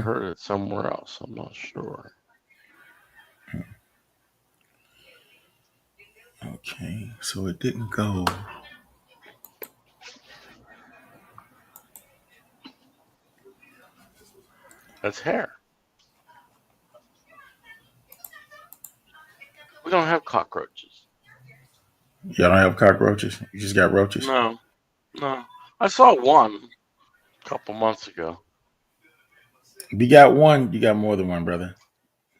heard it somewhere else. I'm not sure. Okay, so it didn't go. That's hair. We don't have cockroaches. Y'all don't have cockroaches. You just got roaches. No, no. I saw one a couple months ago. If you got one, you got more than one, brother.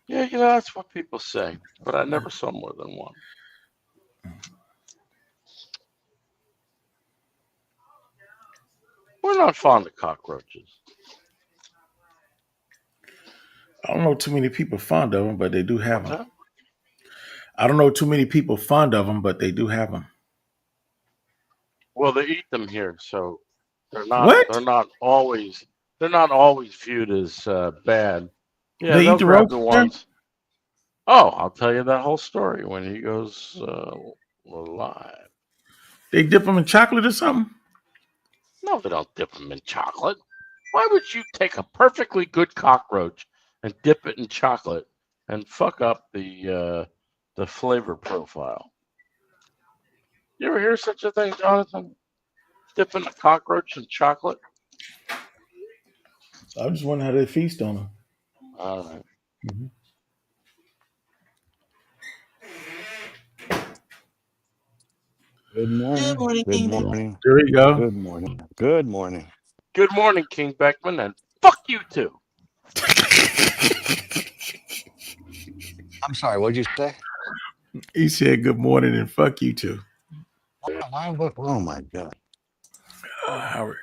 Yeah, that's what people say, but I never saw more than one. We're not fond of cockroaches. I don't know too many people fond of them, but they do have What's them. that? I don't know too many people fond of them, but they do have them. Well, they eat them here, so they're What? not always viewed as bad. Yeah, They they'll eat the grab the roaches there? ones. Oh, I'll tell you that whole story when he goes live. They dip them in chocolate or something? No, they don't dip them in chocolate. Why would you take a perfectly good cockroach and dip it in chocolate and fuck up the flavor profile? You ever hear such a thing, Jonathan? Dipping a cockroach in chocolate? I just wonder how they feast on them. All right. Mm-hmm. Good morning. Good morning. There you go. Good morning. Good morning. Good morning, King Beckman, and fuck you too. I'm sorry, what'd you say? He said good morning and fuck you too. Oh my God. Howard.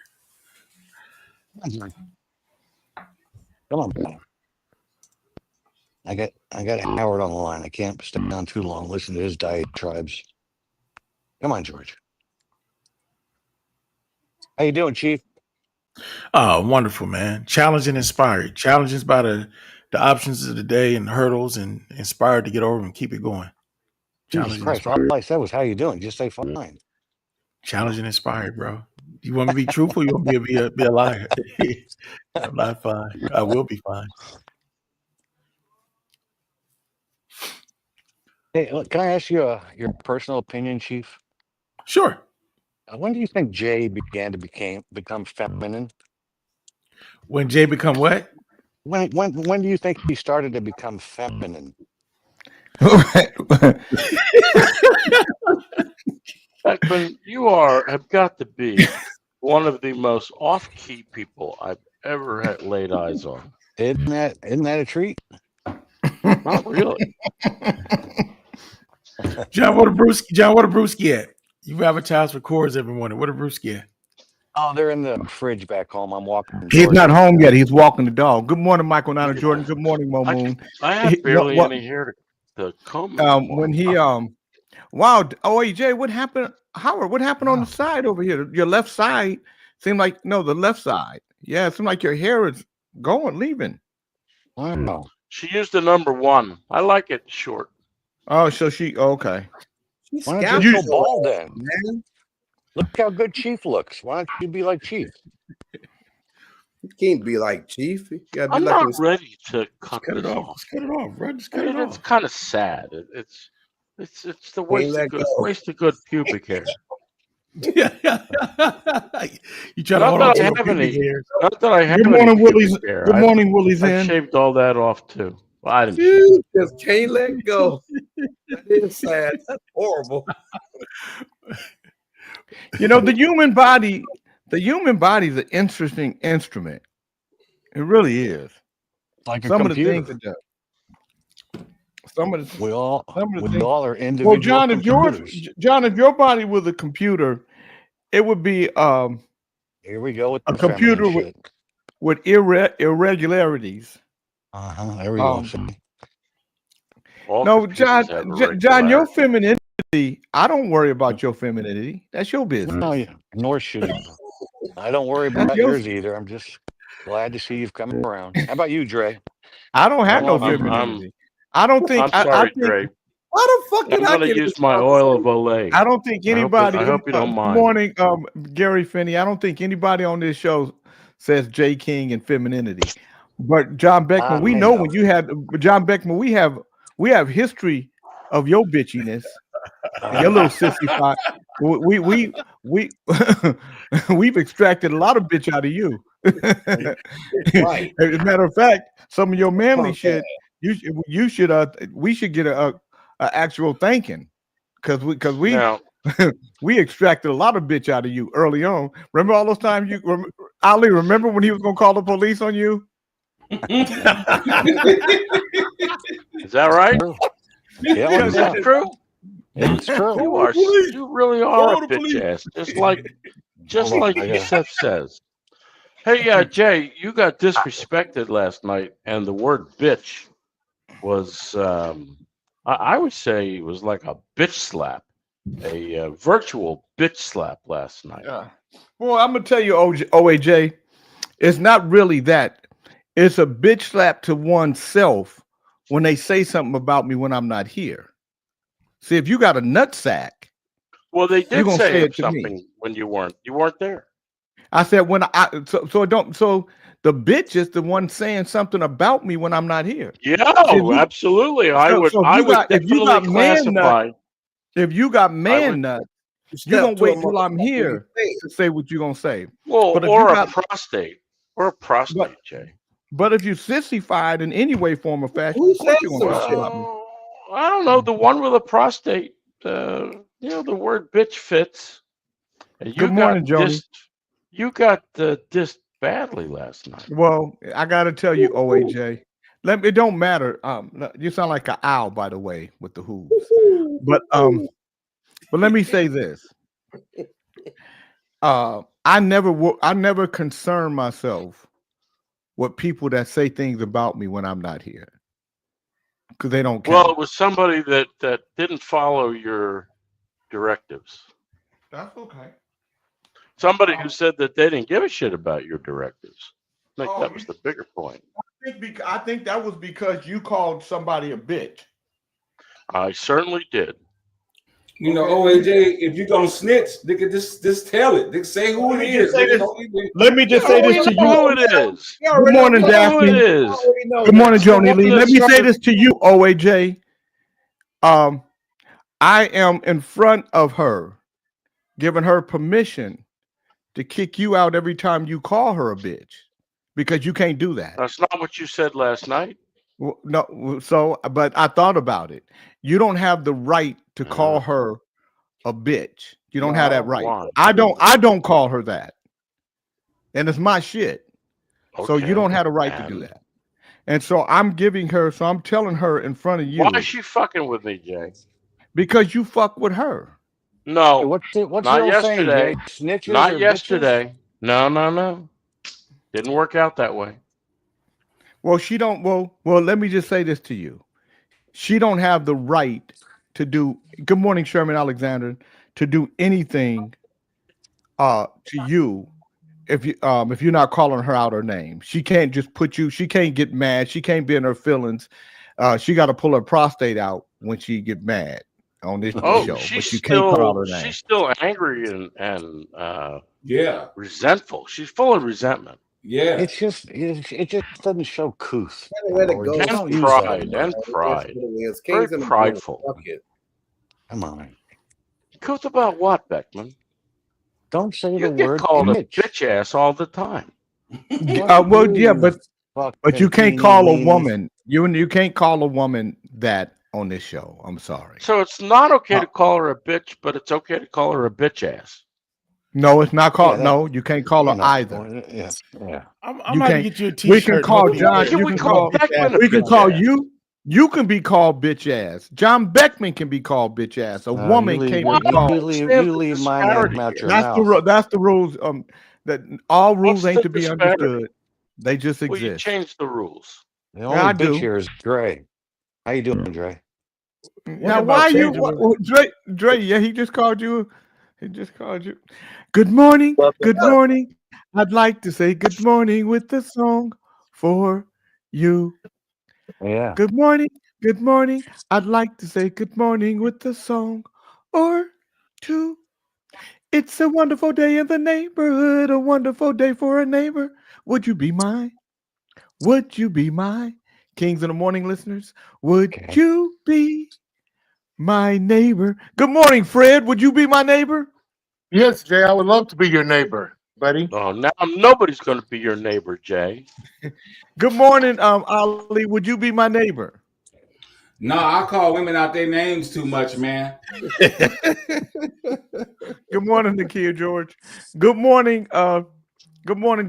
Come on, man. I got Howard on the line. I can't stay down too long. Listen to his diatribes. Come on, George. How you doing, Chief? Oh, wonderful, man. Challenged and inspired. Challenged by the options of the day and hurdles, and inspired to get over them and keep it going. Jesus Christ. All I said was, how you doing? Just say fine. Challenged and inspired, bro. You want me to be truthful? You want me to be a liar? I'm not fine. I will be fine. Hey, can I ask you your personal opinion, Chief? Sure. When do you think Jay began to become feminine? When Jay become what? When do you think he started to become feminine? Beckman, you have got to be one of the most off-key people I've ever had laid eyes on. Isn't that a treat? Not really. John, what a brewski at? You advertise for chords every morning. What a brewski at? Oh, they're in the fridge back home. I'm walking. He's not home yet. He's walking the dog. Good morning, Michael Nana Jordan. Good morning, Mo Moon. I have barely any hair to comb. When he wow, Jay, what happened? Howard, what happened on the side over here? Your left side seemed like the left side. Yeah, it seemed like your hair is leaving. Wow. She used the number 1. I like it short. Oh, so okay. Why don't you go bald then, man? Look how good Chief looks. Why don't you be like Chief? You can't be like Chief. You gotta be I'm like not ready to cut it off. Just cut it off, bro. Just cut it off. It's kind of sad. It's the waste of good pubic hair. You try to hold on to your pubic hair. Not that I have Good morning, Willie's. hair. Good morning, Willie's. I shaved all that off too. Well, I didn't. You just can't let go. That is sad. That's horrible. The human body is an interesting instrument. It really is. Like a computer. Of the things it does. We all are individual. Well, John, if your body was a computer, it would be here we go with a computer with irregularities. There we go. No, John, your femininity. I don't worry about your femininity. That's your business. No, nor should you. I don't worry about yours either. I'm just glad to see you've come around. How about you, Dre? I don't have no femininity. I don't think. I'm sorry, Dre. Why the fuck did I'm going to use my oil of Olay. I don't think anybody. I hope you don't mind. Good morning, Gary Finney. I don't think anybody on this show says J. King and femininity. But John Beckman, we may know know. when you had John Beckman, we have history of your bitchiness and your little sissy fight. We we've extracted a lot of bitch out of you. Right. As a matter of fact, some of your manly Punk shit, you should we should get a actual thanking because we Now, we extracted a lot of bitch out of you early on. Remember all those times Ali, remember when he was gonna call the police on you? is that right? True. Yeah, Yeah, Is that yeah, true? it's true. You really are a bitch ass, just Hold on, like I gotta. Yusef says. Hey, Jay, you got disrespected last night, and the word bitch was, I would say, it was like a bitch slap, a virtual bitch slap last night. Yeah. Well, I'm gonna tell you, OAJ, it's not really that. It's a bitch slap to oneself when they say something about me when I'm not here. See, if you got a nut sack, Well, they you're did gonna say say it to me. something when you weren't there. I said when I so the bitch is the one saying something about me when I'm not here. Yeah, See, if you, absolutely. I would if you definitely got man nut, classify. if you got I would man nut, You you're step gonna to a wait till I'm motherfucker, you here say to say what you're gonna say. Well, But if you or a got prostate, but Jay. but if you sissified in any way, form, or fashion, Who of course says you're gonna some talk shit? about me. Well, I don't know. The one with a prostate, the word bitch fits. And Good morning, Joni. you got dissed badly last night. Well, I gotta tell you, OAJ. It don't matter. You sound like an owl, by the way, with the hooves. But let me say this. I never concern myself with people that say things about me when I'm not here because they don't Well, count. it was somebody that didn't follow your directives. That's okay. Somebody who said that they didn't give a shit about your directives. I think Oh, that was the bigger point. I think that was because you called somebody a bitch. I certainly did. You know, Okay. OAJ, if you're gonna snitch, nigga, just tell it. Nigga, say who Let it me just is. say Nigga, this. don't even. Let me just say this to We know you. who it is. You Good already morning, We know who it Daphne. is. Good morning, It's the Joni one Lee. that Let me say started. this to you, OAJ. I am in front of her, giving her permission to kick you out every time you call her a bitch because you can't do that. That's not what you said last night. No, so but I thought about it. You don't have the right to call Uh, her a bitch. You don't have that No. right. why? I don't call her that. And it's my shit. So you Okay. don't have the right to do And that. And so I'm telling her in front of why you is she fucking with me, Jay? because you fuck with her. Hey, No, what's the not old saying, Jay? yesterday. Snitches Not or bitches? yesterday. No. Didn't work out that way. Well, she don't well, let me just say this to you. She don't have the right to do good morning, Sherman Alexander, to do anything to you if you're not calling her out her name. She can't just she can't get mad, she can't be in her feelings. She got to pull her prostate out when she get mad on this Oh, show, but you can't call out her name. she's still angry and Yeah. resentful. She's full of resentment Yeah. It just doesn't show couth. Let it Or go. just and don't use that pride anymore. and It is pride. what it is. Very Kings in the morning. prideful. Fuck it. Come on. Couth about what, Beckman? Don't say the You get word called a bitch. bitch ass all the time. Well, yeah, but you can't teeny call a weeny. woman. You can't call a woman that on this show. I'm sorry. So it's not okay Uh, to call her a bitch, but it's okay to call her a bitch ass. No, it's not Yeah, called. that, No, you can't call you her know, either. yeah, yeah. I'm You about to can't. get you a We can T-shirt. call Hopefully, Why John. should You we can call call. Beckman a We can bitch call ass? you. You can be called bitch ass. John Beckman can be called bitch ass. A You woman leave can't your be called. Understand you the leave my name disparity out here. your mouth. That's the rules. That all rules What's ain't the to be disparity? understood. They just Well, you exist. changed the rules. The Yeah, only I bitch do. here is Dre. How you doing, Dre? Now, about why you, changing the Dre? Yeah, he just called you. He just called you. Good morning. Good morning. I'd like to say good morning with the song for you. Yeah. Good morning. Good morning. I'd like to say good morning with the song or two. It's a wonderful day in the neighborhood, a wonderful day for a neighbor. Would you be mine? Would you be my Kings in the Morning listeners? Would Okay. you be my neighbor? Good morning, Fred. Would you be my neighbor? Yes, Jay, I would love to be your neighbor, buddy. Oh, now nobody's going to be your neighbor, Jay. Good morning, Ali. Would you be my neighbor? No, I call women out their names too much, man. Good morning, Nakia George. Good morning,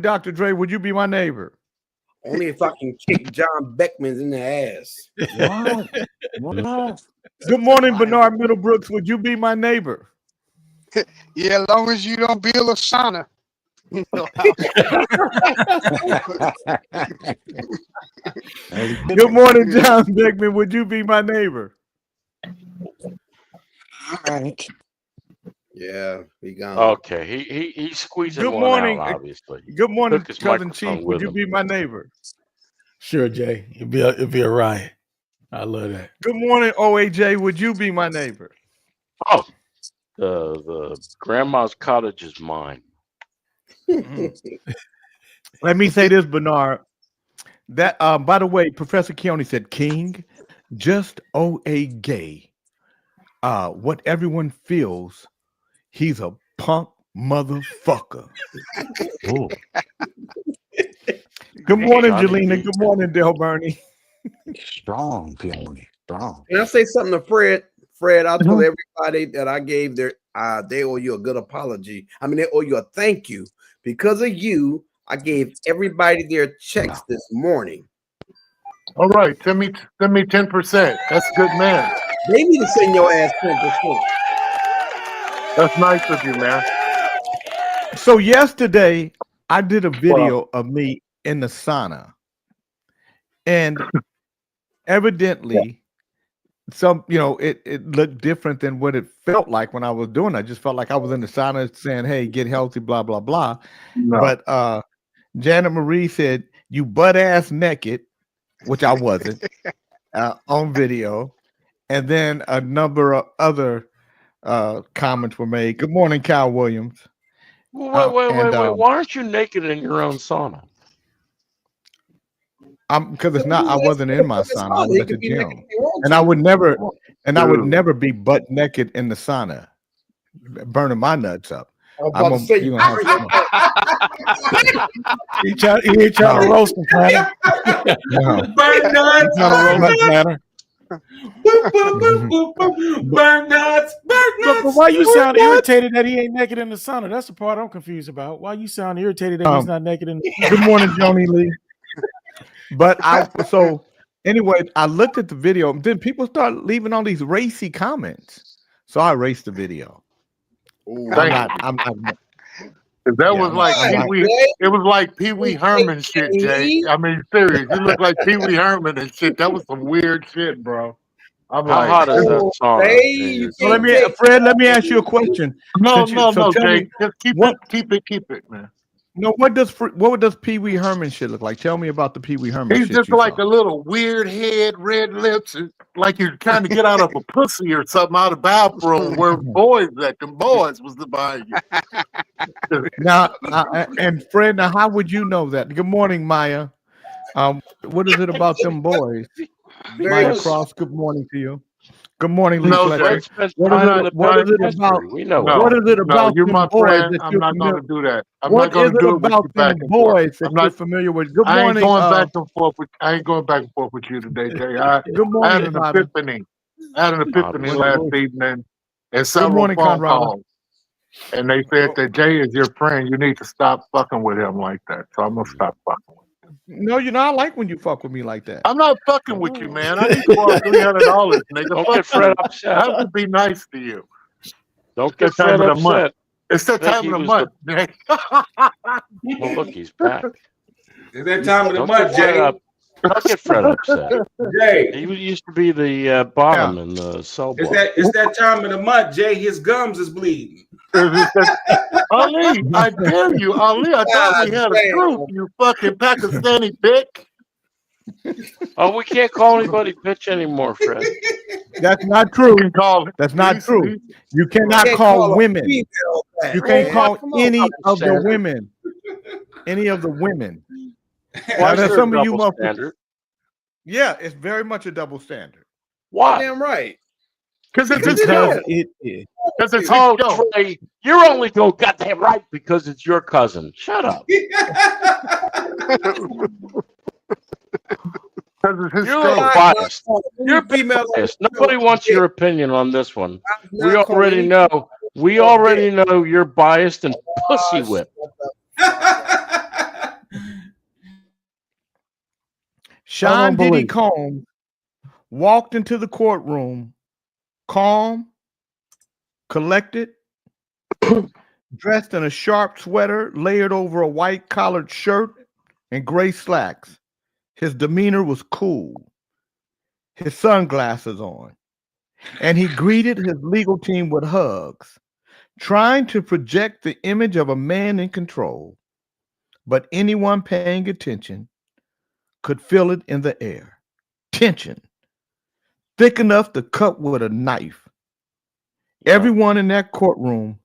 Dr. Dre. Would you be my neighbor? Only if I can kick John Beckman's in the ass. What? Good morning, Bernard Middlebrooks. Would you be my neighbor? Yeah, as long as you don't build a sauna. Good morning, John Beckman. Would you be my neighbor? All right. Yeah, he gone. Okay, he's squeezing Good one morning. out, obviously. Good morning, Took his Cousin microphone Chief. Would with you him. be my neighbor? Sure, Jay. It'd be a riot. I love that. Good morning, OAJ. Would you be my neighbor? Oh, the grandma's cottage is mine. Let me say this, Bernard. That by the way, Professor Keone said, King, just OA gay. What everyone feels, he's a punk motherfucker. Ooh. Good morning, Johnny Jelena. B. Good morning, Del Bernie. Strong, Peony. Strong. Can I say something to Fred? Fred, I told everybody that I gave their they owe you a good apology. I mean, they owe you a thank you. Because of you, I gave everybody their checks this morning. All right, send me 10%. That's a good man. They need to send your ass 10%. That's nice of you, man. So yesterday, I did a video of me in the sauna, and evidently, it looked different than what it felt like when I was doing it. I just felt like I was in the sauna saying, "Hey, get healthy," blah blah blah. No. But Janet Marie said, "You butt ass naked," which I wasn't on video, and then a number of other comments were made. Good morning, Kyle Williams. Wait. Why aren't you naked in your own sauna? Because it's not. I wasn't in my sauna. I was They at the could be naked gym, if they want and to. I would never, and I would Dude. never be butt naked in the sauna, burning my nuts up. I was about to say, you gonna have He ain't trying to roast him, Planner. no. Burn nuts, Trying to roast him, Planner. boop, boop, boop, boop, boop. Burn nuts, burn But nuts. why you sound irritated that he ain't naked in the sauna? That's the part I'm confused about. Why you sound irritated that he's not naked in the sauna? Good morning, Joni Lee. But so anyway, I looked at the video. Then people start leaving all these racy comments, so I erased the video. Ooh. Thank you. I'm not. That was like I'm Pee Wee. It was like Pee Wee Herman shit, Jay. I mean, serious. You look like Pee Wee Herman and shit. That was some weird shit, bro. I'm How like, hot is that sauna? Hey, in you your So let me, Fred. Let me ask you a question. no, Since you- so tell Jay. me, Just keep what- it, man. No, what does Pee Wee Herman shit look like? Tell me about the Pee Wee Herman. He's shit just you like saw. a little weird head, red lips, and like you're trying to get out of a pussy or something out of bathroom where boys at them boys was behind you. Now, and Fred, now how would you know that? Good morning, Maya. What is it about them boys? Maya Because Cross. Good morning to you. Good morning, Lee No, Fletcher. Fred spends What time is in it? the What is it penitentiary. about? We know No, What is it about you're them my boys friend. that I'm you're not familiar? going to do that. I'm What not going is to it do it with about you back them and forth. boys that I'm you're not. familiar with? Good I ain't morning. going back and forth with. I ain't going back and forth with you today, Jay. I Good had morning, an Father. epiphany. I had an epiphany Obviously. last evening, and several morning, phone Conrado. calls, and they said that Jay is your friend. You need to stop fucking with him like that. So I'm gonna stop fucking with him. No, you know I like when you fuck with me like that. I'm not fucking with you, man. I need to borrow $300, nigga. Don't Fuck get Fred you. upset. I have to be nice to you. Don't It's get that time Fred of the month. upset. It's that Think time he of the was month, man. Well, look, he's back. It's that time of the Don't month, get Fred Jay. up. Don't get Fred upset. Jay, He used to be the bottom in the cell block. it's that time of the month, Jay. His gums is bleeding. Ali, I dare you. Ali, I thought we had a damn. truth, you fucking Pakistani bitch. Oh, we can't call anybody bitch anymore, Fred. That's not You true. can call it. That's not true. You cannot Can't call a women. female that, You can't man. call Come on, any of the Sanders. women. Any of the women. Why is there's there some a of you double motherfuckers. standard? Yeah, it's very much a double standard. Why? Damn right. Because it's his Because show. it is. Because it's his Oh, show. Trey, you're only going goddamn right because it's your cousin. Shut up. Because it's his You're a little show. biased. You're female biased. Nobody wants your opinion on this one. We already know. We female already know you're biased and pussy whipped. Sean Diddy Combs walked into the courtroom calm, collected, dressed in a sharp sweater layered over a white collared shirt and gray slacks. His demeanor was cool, his sunglasses on, and he greeted his legal team with hugs, trying to project the image of a man in control. But anyone paying attention could feel it in the air. Tension, thick enough to cut with a knife. Everyone in that courtroom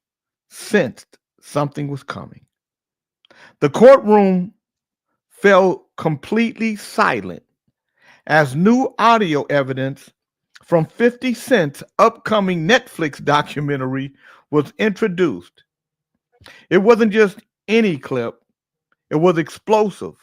sensed something was coming. The courtroom fell completely silent as new audio evidence from 50 Cent's upcoming Netflix documentary was introduced. It wasn't just any clip, it was explosive.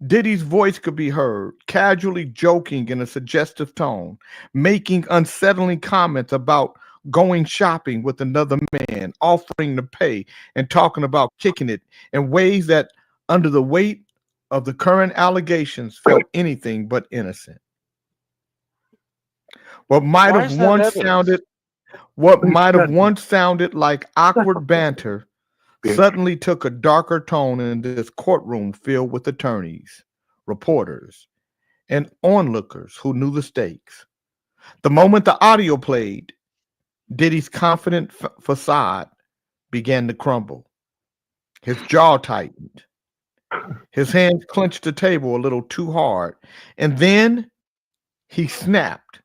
Diddy's voice could be heard, casually joking in a suggestive tone, making unsettling comments about going shopping with another man, offering to pay, and talking about kicking it in ways that, under the weight of the current allegations, felt anything but innocent. What might Why have is that once evidence? sounded what might have once sounded like awkward banter suddenly took a darker tone in this courtroom filled with attorneys, reporters, and onlookers who knew the stakes. The moment the audio played, Diddy's confident facade began to crumble. His jaw tightened. His hands clenched the table a little too hard. And then he snapped.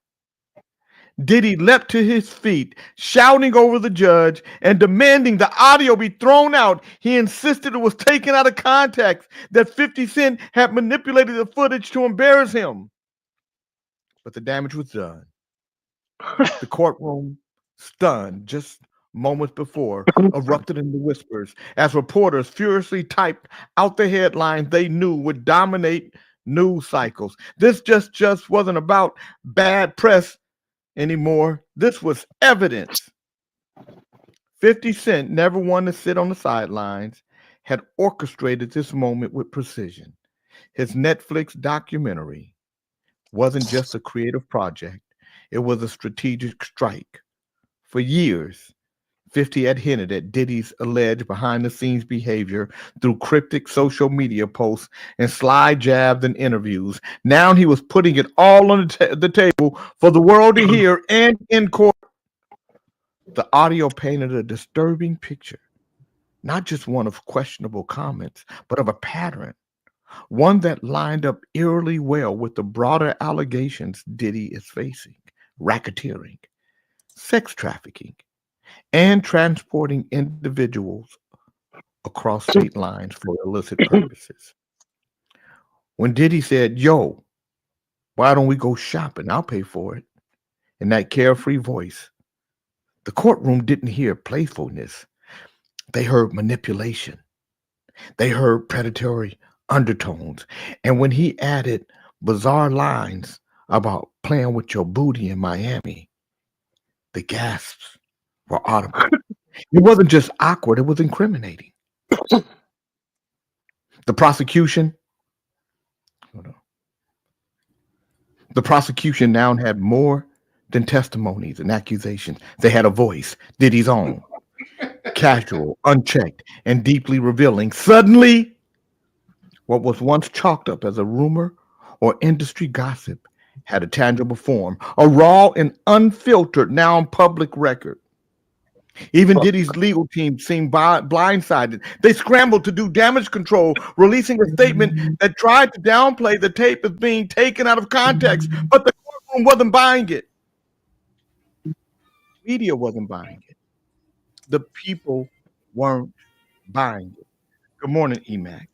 Diddy leapt to his feet, shouting over the judge and demanding the audio be thrown out. He insisted it was taken out of context, that 50 Cent had manipulated the footage to embarrass him. But the damage was done. The courtroom, stunned just moments before, erupted into whispers as reporters furiously typed out the headlines they knew would dominate news cycles. This just wasn't about bad press anymore. This was evidence. 50 Cent, never one to sit on the sidelines, had orchestrated this moment with precision. His Netflix documentary wasn't just a creative project, it was a strategic strike. For years, 50 had hinted at Diddy's alleged behind the scenes behavior through cryptic social media posts and sly jabs and interviews. Now he was putting it all on the table for the world to hear and in court. The audio painted a disturbing picture, not just one of questionable comments, but of a pattern, one that lined up eerily well with the broader allegations Diddy is facing: racketeering, sex trafficking, and transporting individuals across state lines for illicit purposes. When Diddy said, "Yo, why don't we go shopping? I'll pay for it," in that carefree voice, the courtroom didn't hear playfulness. They heard manipulation. They heard predatory undertones. And when he added bizarre lines about playing with your booty in Miami, the gasps were audible. It wasn't just awkward, it was incriminating. The prosecution, hold on. The prosecution now had more than testimonies and accusations. They had a voice, Diddy's own, casual, unchecked, and deeply revealing. Suddenly, what was once chalked up as a rumor or industry gossip had a tangible form, a raw and unfiltered, now on public record. Even Diddy's legal team seemed blindsided. They scrambled to do damage control, releasing a statement that tried to downplay the tape as being taken out of context, but the courtroom wasn't buying it. Media wasn't buying it. The people weren't buying it. Good morning, EMAC.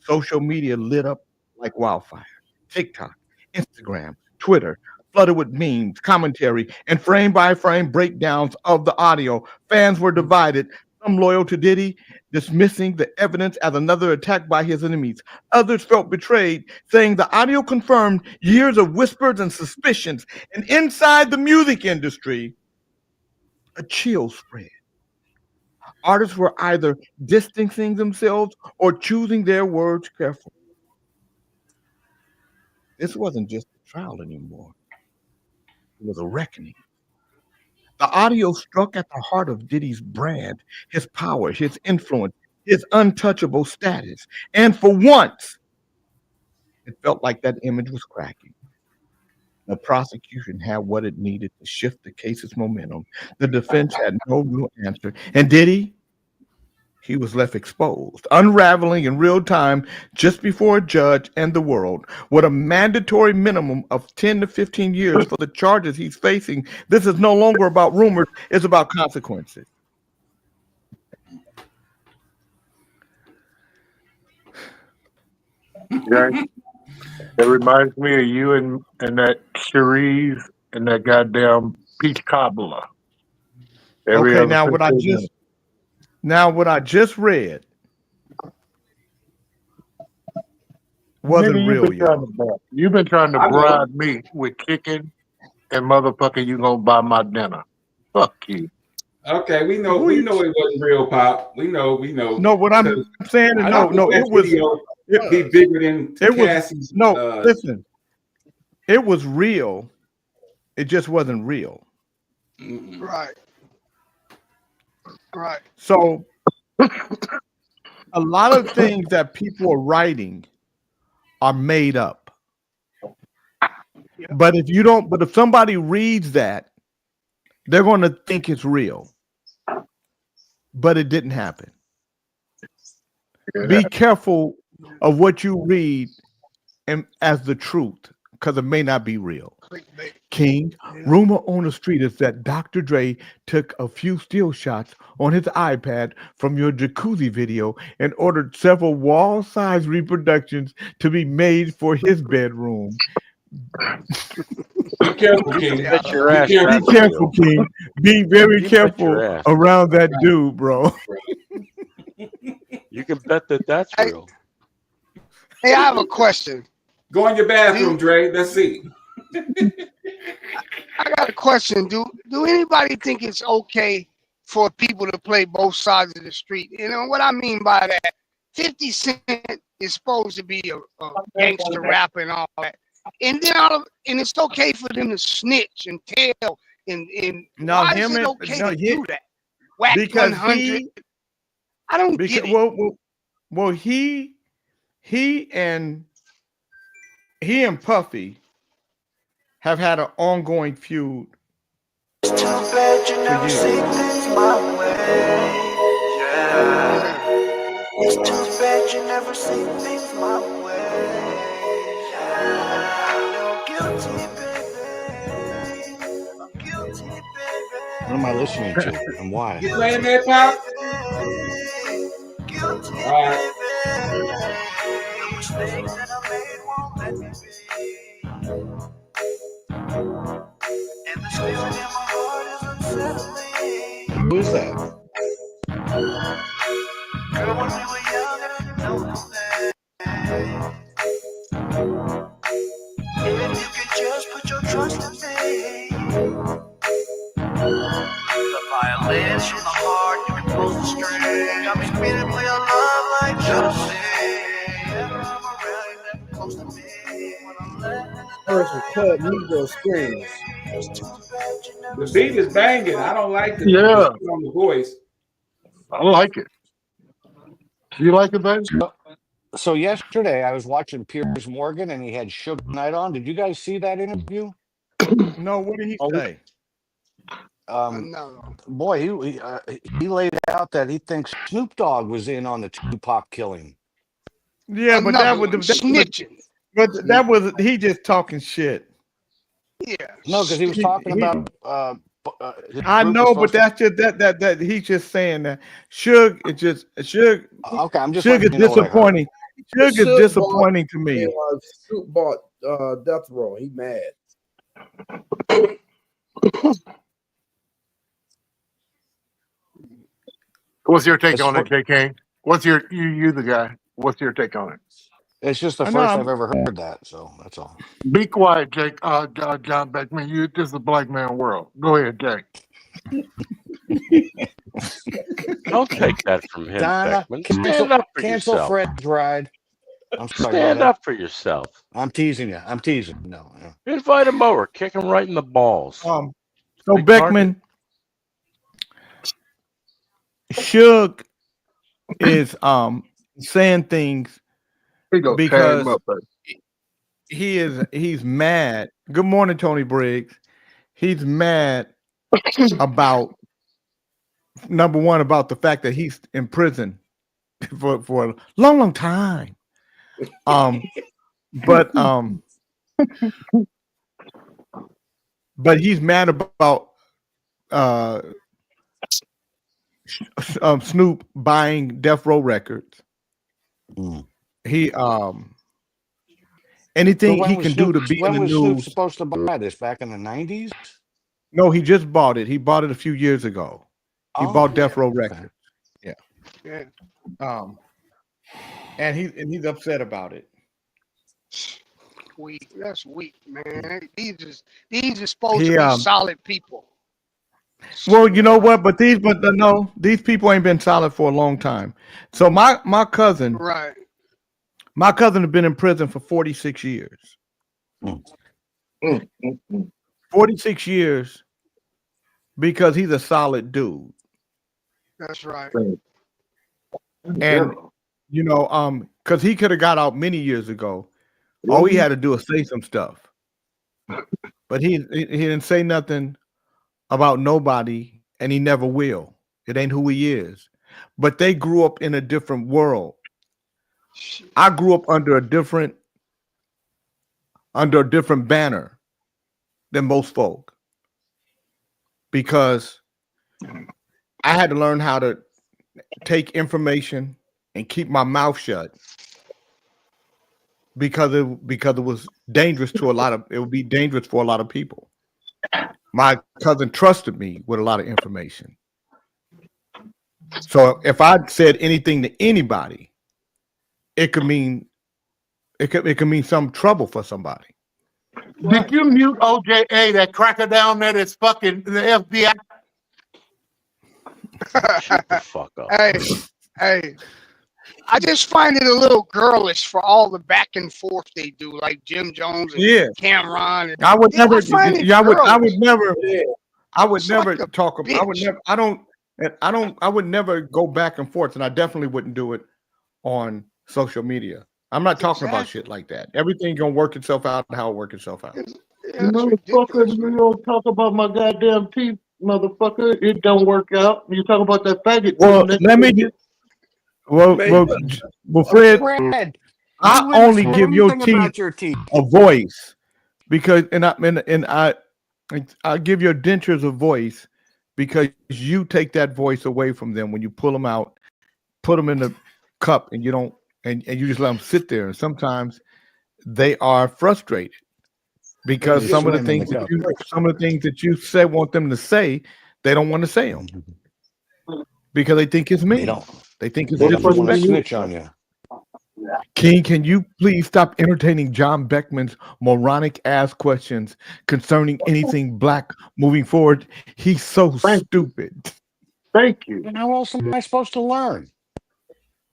Social media lit up like wildfire. TikTok, Instagram, Twitter, flooded with memes, commentary, and frame by frame breakdowns of the audio. Fans were divided, some loyal to Diddy, dismissing the evidence as another attack by his enemies. Others felt betrayed, saying the audio confirmed years of whispers and suspicions. And inside the music industry, a chill spread. Artists were either distancing themselves or choosing their words carefully. This wasn't just a trial anymore. It was a reckoning. The audio struck at the heart of Diddy's brand, his power, his influence, his untouchable status. And for once, it felt like that image was cracking. The prosecution had what it needed to shift the case's momentum. The defense had no real answer. And Diddy, he was left exposed, unraveling in real time just before a judge and the world. With a mandatory minimum of 10 to 15 years for the charges he's facing, this is no longer about rumors, it's about consequences. Yeah. It reminds me of you and that Cherise and that goddamn peach cobbler. Okay, now what I just read wasn't real yet. You've been trying to bribe me with chicken and motherfucker, you gonna buy my dinner. Fuck you. Okay, we know it wasn't real, Pop. We know. No, what I'm saying is it was be bigger than Cassie's. Listen, it was real. It just wasn't real. Right. Right. So a lot of things that people are writing are made up. But if somebody reads that, they're going to think it's real. But it didn't happen. Be careful of what you read as the truth, because it may not be real. King, rumor on the street is that Dr. Dre took a few still shots on his iPad from your jacuzzi video and ordered several wall-sized reproductions to be made for his bedroom. Be careful, King. Be careful, King. Be very careful around that dude, bro. You can bet that that's real. Hey, I have a question. Go in your bathroom, Dre. Let's see. I got a question. Do anybody think it's okay for people to play both sides of the street? You know what I mean by that? 50 Cent is supposed to be a gangster rapper and all that. And then it's okay for them to snitch and tell and why is it okay to do that? Whack because 100. I don't get it. Well, he and Puffy have had an ongoing feud. It's too bad you never see things my way. Yeah. It's too bad you never see things my way. Yeah. You're guilty, baby. I'm guilty, baby. What am I listening to and why? You playing that, Pop? Guilty, all right. baby. The mistakes that I made won't let me be. And the feeling in my heart is unsettling. Who is that? Girl, when we were young, I didn't know that. If you could just put your trust in me. The violins from the heart, you can pull the string. Got me feeling for your love like jealousy. Ever I'm around, you never close to me. When I'm letting First with Club Negro Screams. The beat is banging. I don't like the on the voice. I like it. You like it, baby? So yesterday I was watching Piers Morgan and he had Suge Knight on. Did you guys see that interview? No, what did he say? No. Boy, he laid out that he thinks Snoop Dogg was in on the Tupac killing. Yeah, but that was snitching. But that was he just talking shit. Yeah. No, because he was talking about. I know, but that's just that he's just saying that Suge is just Suge. Okay, I'm just Suge is disappointing. Suge is Suge disappointing to me. Snoop bought Death Row. He mad. What's your take It's, on it, JK? What's your you the guy? What's your take on it? it's just the I know first I'm- I've ever heard that, so that's all. Be quiet, Jake. John Beckman. This is a black man world. Go ahead, Jake. Don't take that from him, Donna, Beckman. cancel, Stand up for cancel yourself. Fred's ride. I'm sorry, Stand brother. up for yourself. I'm teasing you. I'm teasing. No. Invite him over. Kick him right in the balls. So Big Beckman, Suge is saying things He go tear because him up, baby. he's mad. Good morning, Tony Briggs. He's mad about number one, about the fact that he's in prison for a long time. But he's mad about Snoop buying Death Row Records. Mm. He anything So he can do to be in when the was Snoop news. supposed to buy this? Back in the 90s? No, he just bought it. He bought it a few years ago. He bought Death Row Records. Yeah. And he's upset about it. Weak. That's weak, man. These are supposed He, to be solid people. Well, you know what? But these people ain't been solid for a long time. So my cousin, Right. my cousin has been in prison for 46 years. 46 years because he's a solid dude. That's right. And you know, because he could have got out many years ago. All he had to do is say some stuff. But he didn't say nothing about nobody, and he never will. It ain't who he is. But they grew up in a different world. I grew up under a different banner than most folk, because I had to learn how to take information and keep my mouth shut, because it was dangerous to it would be dangerous for a lot of people. My cousin trusted me with a lot of information. So if I said anything to anybody, it could mean some trouble for somebody. Did you mute OJA, that cracker down there that's fucking the FBI? Shut the fuck up. Hey. I just find it a little girlish for all the back and forth they do, like Jim Jones and Cameron. And, I would never. I would never like talk about. I would bitch. never. I would never go back and forth, and I definitely wouldn't do it on social media. I'm not talking about shit like that. Everything gonna work itself out how it work itself out. Motherfucker, you don't talk about my goddamn teeth, motherfucker. It don't work out. You talk about that faggot. Well, let me get. Well, Fred, I only give your teeth a voice because, and I give your dentures a voice because you take that voice away from them when you pull them out, put them in the cup, and you don't, and you just let them sit there. And sometimes they are frustrated because some of the things that you say want them to say, they don't want to say them because they think it's mean. They think it's disrespectful. Snitch on you. King, can you please stop entertaining John Beckman's moronic ass questions concerning anything black moving forward? He's so stupid. Thank you. And how else am I supposed to learn?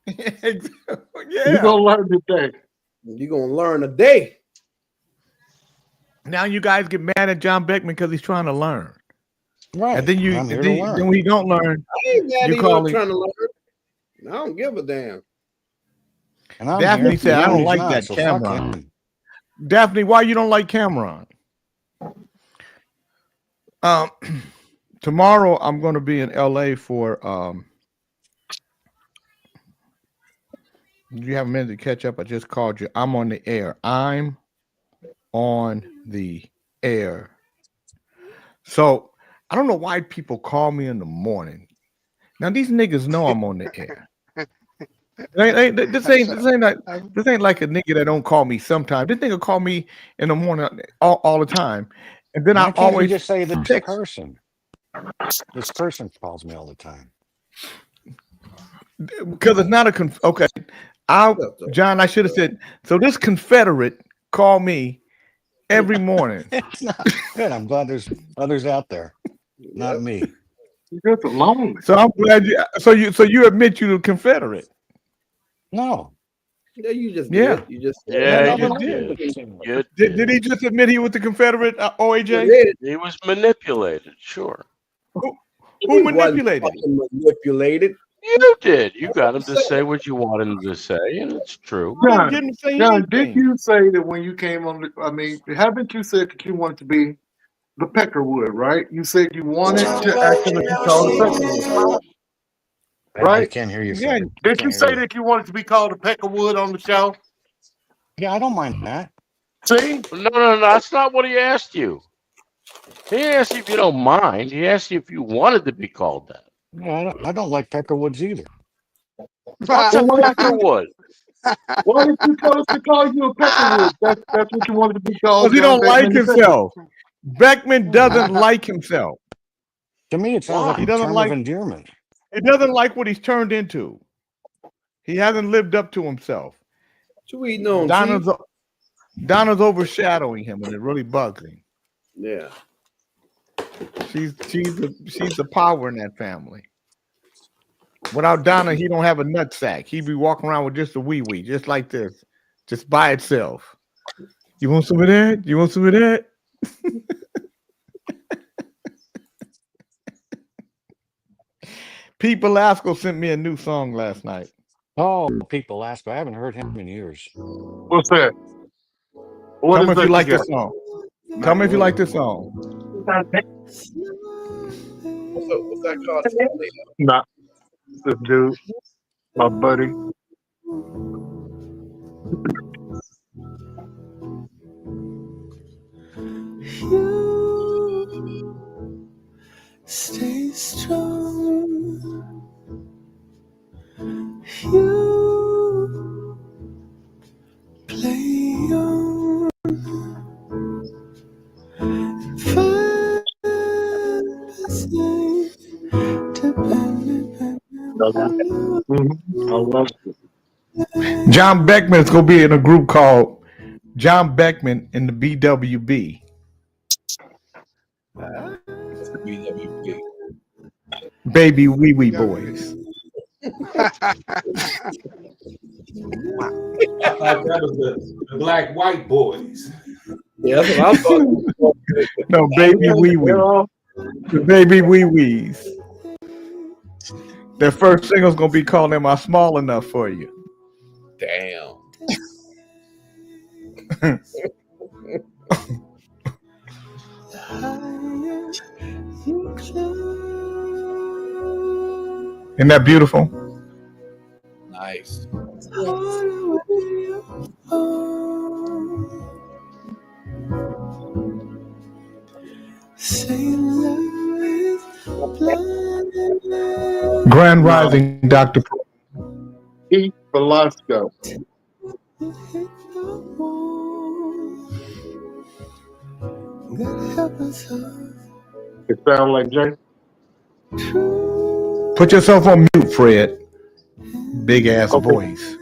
You're gonna learn today. You're gonna learn today. Now you guys get mad at John Beckman because he's trying to learn. Right. And then then when he don't learn, I ain't mad you at call him him. trying to learn. I don't give a damn. And I'm Daphne here. said, I don't He's like not, that so fuck Cameron. him. Daphne, why you don't like Cameron? Tomorrow I'm going to be in LA for you have a minute to catch up? I just called you. I'm on the air. I'm on the air. So I don't know why people call me in the morning. Now these niggas know I'm on the air. This ain't like a nigga that don't call me sometimes. This nigga call me in the morning all the time, and then I Why can't he always just say this text person? This person calls me all the time. because it's not a okay. John, I should have said so. This Confederate call me every morning. It's not good. I'm glad there's others out there, not me. You're just alone. So I'm glad you. So you admit you're a Confederate. No. Yeah, you just Yeah. did. You just Yeah, you you did. did. Did he just admit he was the Confederate? OAJ? He was manipulated. Sure. Who manipulated? Manipulated. You did. You got him to say what you wanted him to say, and it's true. I didn't say John, did anything. you say that when you came on the? I mean, haven't you said that you wanted to be the Peckerwood, right? You said you wanted to actually be called a Peckerwood, I right? can't hear you. Yeah. Fred. Did you Can't say hear you. that you wanted to be called a Peckerwood on the show? Yeah, I don't mind that. See? No, that's not what he asked you. He didn't ask you if you don't mind. He asked you if you wanted to be called that. Yeah, I don't like Peckerwoods either. What's a Peckerwood? Why did you tell us to call you a Peckerwood? That's what you wanted to be called. Because he John don't like Beckman the himself. Beckman doesn't like himself. To me, it sounds like He a doesn't term like of endearment. He doesn't like what he's turned into. He hasn't lived up to himself. Sweet known. Donna's overshadowing him, and it really bugs him. Yeah. She's the power in that family. Without Donna, he don't have a nut sack. He'd be walking around with just a wee wee, just like this, just by itself. You want some of that? You want some of that? Pete Velasco sent me a new song last night. Oh, Pete Velasco. I haven't heard him in years. What's that? Tell me if you like this song. Tell me if you like this song. What's that called? Nah, this dude, my buddy. Stay strong. You play on. John Beckman is going to be in a group called John Beckman and the BWB. BWB. Baby Wee Wee Boys. I thought that was the black white boys. Yeah, that's what I thought. No, Baby Wee Wee. The Baby Wee Wees. Their first single's going to be called Am I Small Enough for You? Damn. Isn't that beautiful? Nice. Grand Rising, Dr. Pete Velasco. It sounds like Jay. Put yourself on mute, Fred. Big ass voice.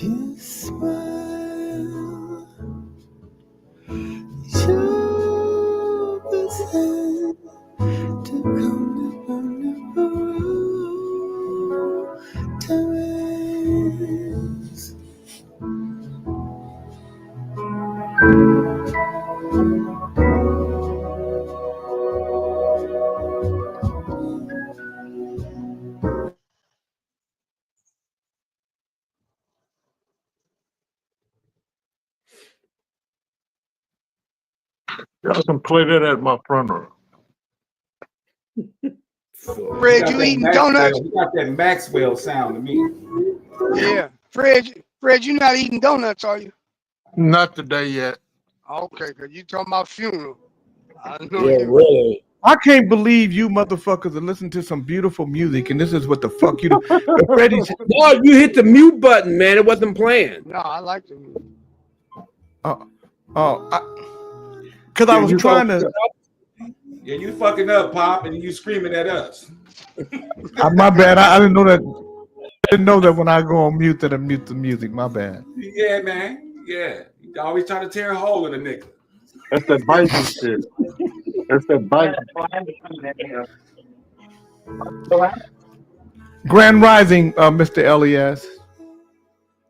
You smile. To come upon the road times. Y'all can play that at my front room. Fred, you eating donuts? You got that Maxwell sound to me. Yeah. Fred, you not eating donuts, are you? Not today yet. Okay, because you talking about funeral. I know Yeah, you. really. I can't believe you motherfuckers are listening to some beautiful music, and this is what the fuck you do. But Freddie's, No, you hit the mute button, man. It wasn't playing. No, I like the music. because I was trying to. Yeah, you fucking up, Pop, and you screaming at us. My bad. I didn't know that. Didn't know that when I go on mute that I mute the music. My bad. Yeah, man. Yeah. You always trying to tear a hole in a nigga. That's that biting shit. That's that biting. Grand Rising, Mr. Elias.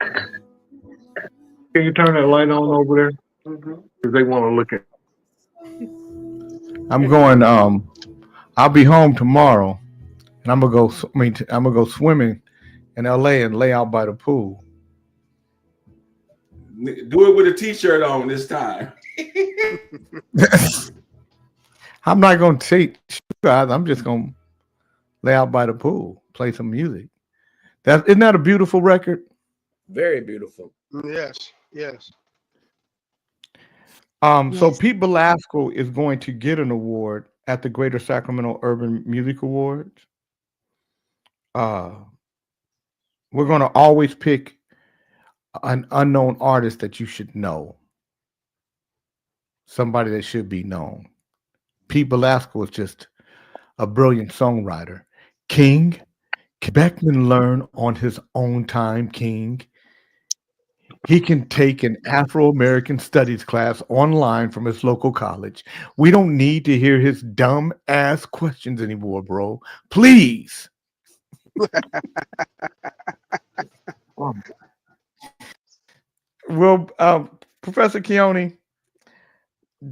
Can you turn that light on over there? Because they want to look at. I'm going. I'll be home tomorrow, and I'm gonna go. I'm gonna go swimming in LA and lay out by the pool. Do it with a t-shirt on this time. I'm not gonna take you guys. I'm just gonna lay out by the pool, play some music. Isn't that a beautiful record? Very beautiful. Yes, yes. So Pete Belasco is going to get an award at the Greater Sacramento Urban Music Awards. We're going to always pick an unknown artist that you should know, somebody that should be known. Pete Belasco is just a brilliant songwriter. King, Beckman learn on his own time, King. He can take an Afro-American studies class online from his local college. We don't need to hear his dumb ass questions anymore, bro. Please. Well, Professor Keone,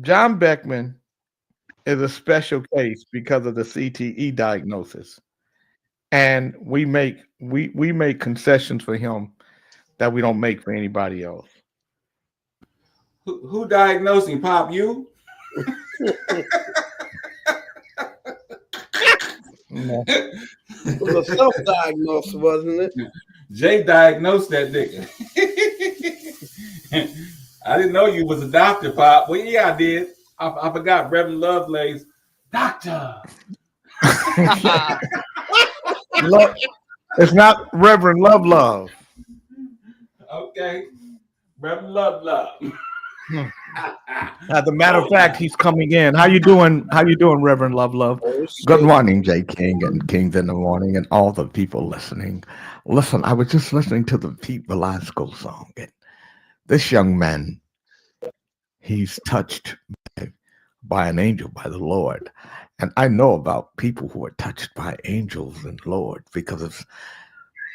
John Beckman is a special case because of the CTE diagnosis, and we make concessions for him that we don't make for anybody else. Who diagnosed him, Pop? You? No. It was a self-diagnosis, wasn't it? Jay diagnosed that nigga. I didn't know you was a doctor, Pop. Well, yeah, I did. I forgot Reverend Lovelace. Doctor. It's not Reverend Love. Okay. Reverend Love. As a matter of fact, he's coming in. How you doing? Reverend Love? Good morning, Jay King and Kings in the Morning and all the people listening. Listen, I was just listening to the Pete Velasco song, and this young man, he's touched by an angel, by the Lord. And I know about people who are touched by angels and Lord because of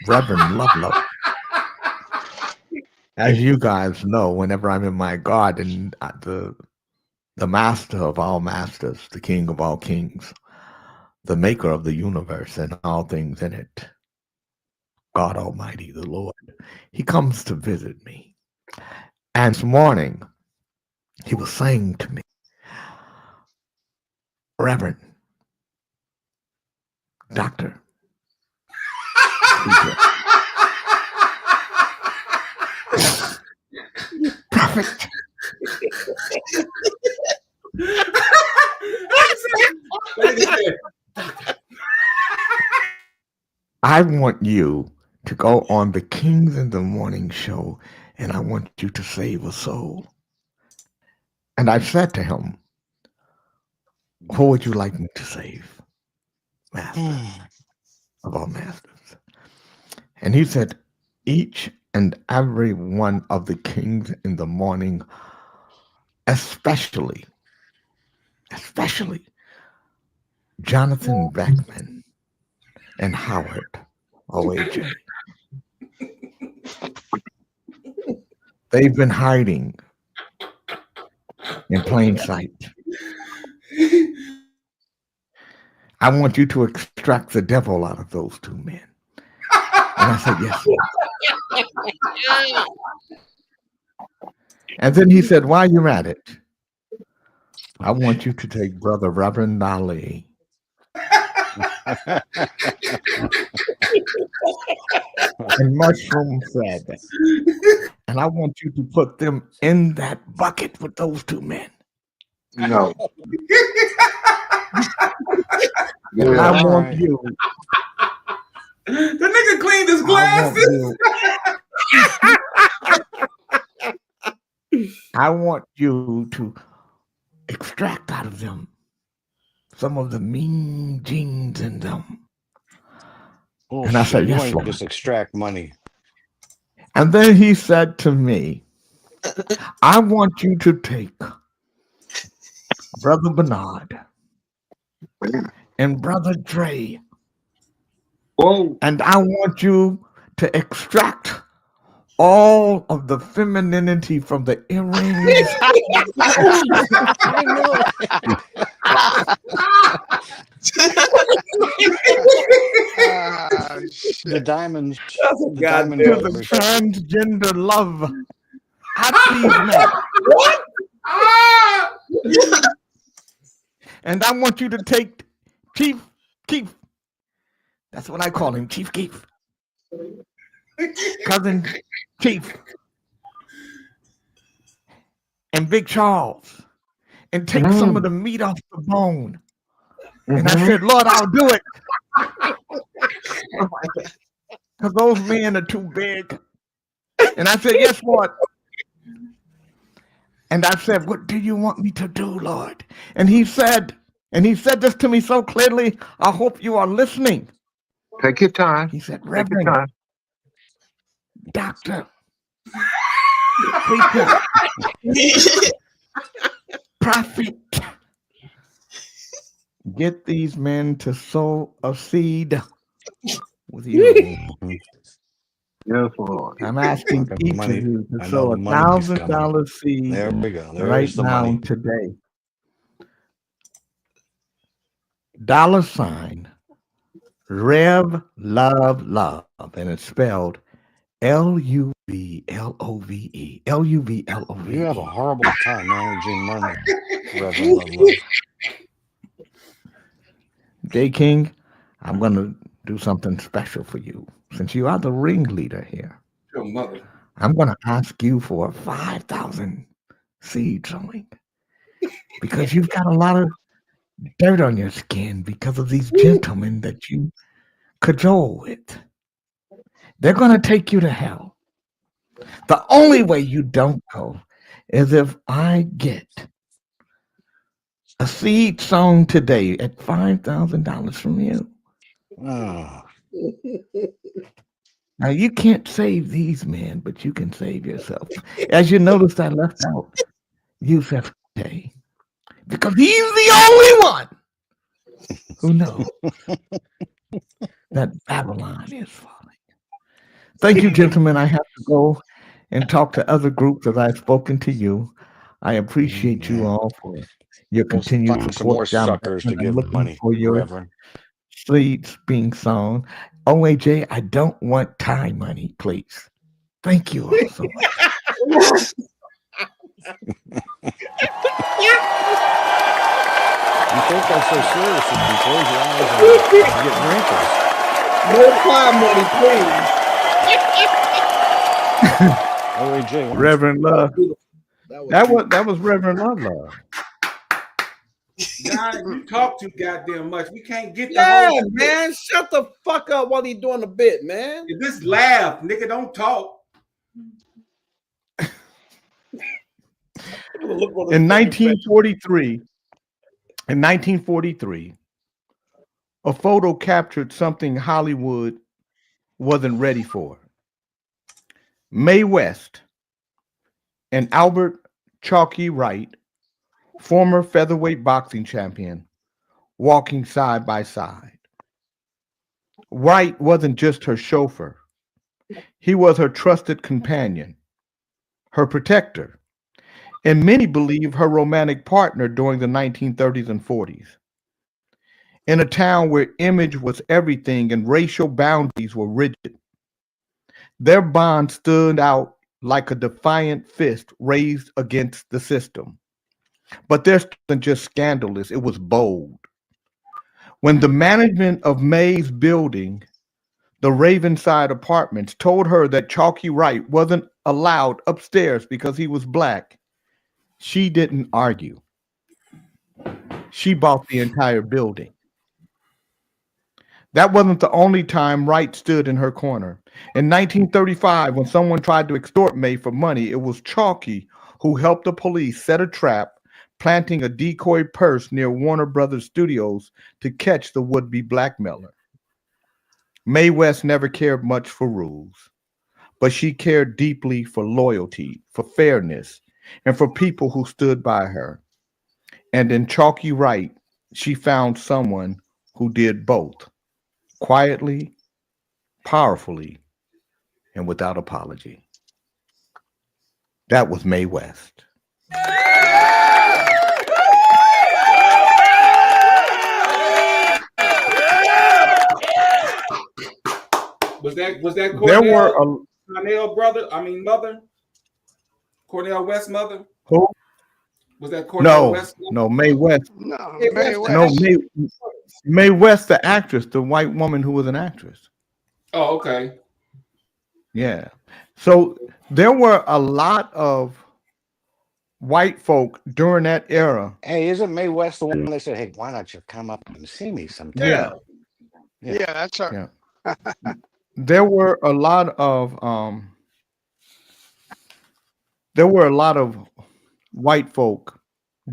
Reverend Love. As you guys know, whenever I'm in my garden, the master of all masters, the king of all kings, the maker of the universe and all things in it, God Almighty, the Lord, he comes to visit me. And this morning, he was saying to me, Reverend, Doctor, Prophet, I want you to go on the Kings in the Morning show, and I want you to save a soul. And I said to him, who would you like me to save? Master of all masters. And he said, each and every one of the Kings in the Morning, especially Jonathan Beckman and Howard OAJ. They've been hiding in plain sight. I want you to extract the devil out of those two men. And I said, yes, sir. And then he said, while you're at it, I want you to take Brother Reverend Ali and Mushroom Fred, and I want you to put them in that bucket with those two men. No. Yeah, I all want right. you. The nigga cleaned his I want glasses. you. I want you to extract out of them some of the mean genes in them. And I Bullshit. said, You yes, want to Lord. just extract money. And then he said to me, I want you to take Brother Bernard and Brother Dre, Whoa. and I want you to extract all of the femininity from the earrings. I know. The diamonds. That's a The diamond To goddamn. the lovers. transgender love at these men. What? Ah! And I want you to take Chief Keef. That's what I call him, Chief Keef. Cousin Chief. And Big Charles. And take some of the meat off the bone. And I said, Lord, I'll do it. Because those men are too big. And I said, yes, Lord. And I said, what do you want me to do, Lord? And he said this to me so clearly, I hope you are listening. Take your time. He said, Take your Reverend, time. Doctor, preacher, prophet, get these men to sow a seed with you. Yes, Lord. I'm asking Fucking each money. of you to I know sow the money's coming. $1,000 seed There we go. There's right the now money. today. $ Rev Love Love, and it's spelled LUVLOVE. LUVLOVE. You have a horrible time managing money, Reverend Love. J King, I'm going to do something special for you. Since you are the ringleader here, Your mother. I'm going to ask you for 5,000 seed sowing because you've got a lot of dirt on your skin because of these gentlemen that you cajole with. They're going to take you to hell. The only way you don't go is if I get a seed sown today at $5,000 from you. Oh, Now, you can't save these men, but you can save yourself. As you noticed, I left out Yusef Day because he's the only one who knows that Babylon is falling. Thank you, gentlemen. I have to go and talk to other groups as I've spoken to you. I appreciate you all for your let's continued find some more support. John suckers to Beckman. I'm give looking money, for your Reverend. seeds being sown. OAJ, I don't want Thai money, please. Thank you all so much. You think I'm so serious if you close your eyes and you get wrinkles. No time money, please. OAJ, Reverend Love. That was Reverend Love Love. God, you talk too goddamn much. We can't get the Yeah, whole shit. man. Shut the fuck up while he doing the bit, man. Just laugh, nigga. Don't talk. In 1943, a photo captured something Hollywood wasn't ready for. Mae West and Albert Chalky Wright, former featherweight boxing champion, walking side by side. Wright wasn't just her chauffeur. He was her trusted companion, her protector, and many believe her romantic partner during the 1930s and 40s. In a town where image was everything and racial boundaries were rigid, their bond stood out like a defiant fist raised against the system. But this wasn't just scandalous, it was bold. When the management of Mae's building, the Ravenside Apartments, told her that Chalky Wright wasn't allowed upstairs because he was black, she didn't argue. She bought the entire building. That wasn't the only time Wright stood in her corner. In 1935, when someone tried to extort May for money, it was Chalky who helped the police set a trap, planting a decoy purse near Warner Brothers Studios to catch the would-be blackmailer. Mae West never cared much for rules, but she cared deeply for loyalty, for fairness, and for people who stood by her. And in Chalky Wright, she found someone who did both quietly, powerfully, and without apology. That was Mae West. Was that There were Cornell brother? I mean mother? Cornell West mother? who? Was that Cornell West? No, Mae West. No, Hey, Mae West, No, West. Mae West, the actress, the white woman who was an actress. Oh, okay. Yeah. So there were a lot of white folk during that era. Hey, isn't Mae West the one they said, "Hey, why not you come up and see me sometime"? Yeah. Yeah, that's her. Yeah. There were a lot of white folk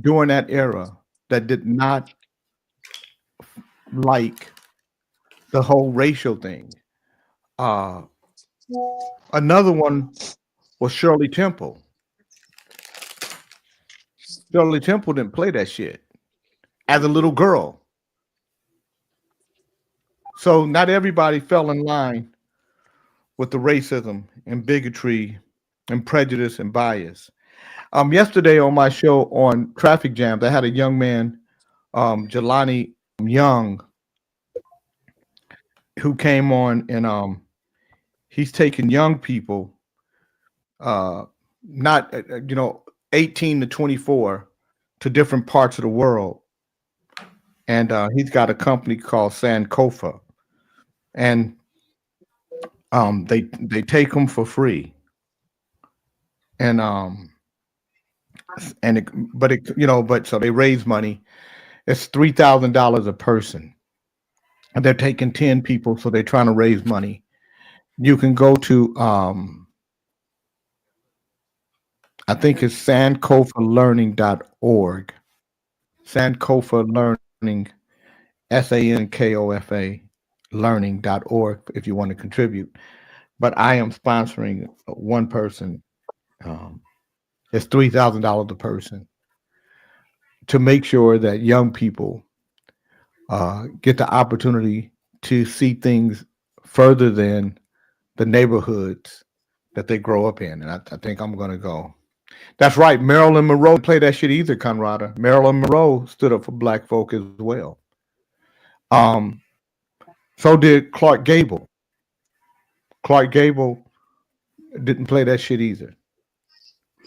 during that era that did not like the whole racial thing. Uh, another one was Shirley Temple. Shirley Temple didn't play that shit as a little girl. So not everybody fell in line with the racism and bigotry and prejudice and bias. Yesterday on my show on Traffic Jams, I had a young man, Jelani Young, who came on, and he's taking young people, not 18 to 24, to different parts of the world, and he's got a company called Sankofa, and they take them for free, and but so they raise money. It's $3,000 a person, and they're taking 10 people, so they're trying to raise money. You can go to I think it's sankofalearning.org. Sankofa Learning, SANKOFA learning.org if you want to contribute. But I am sponsoring one person. It's $3,000 a person to make sure that young people get the opportunity to see things further than the neighborhoods that they grow up in. And I think I'm going to go. That's right. Marilyn Monroe didn't play that shit either, Conrada. Marilyn Monroe stood up for black folk as well. So did Clark Gable. Clark Gable didn't play that shit either.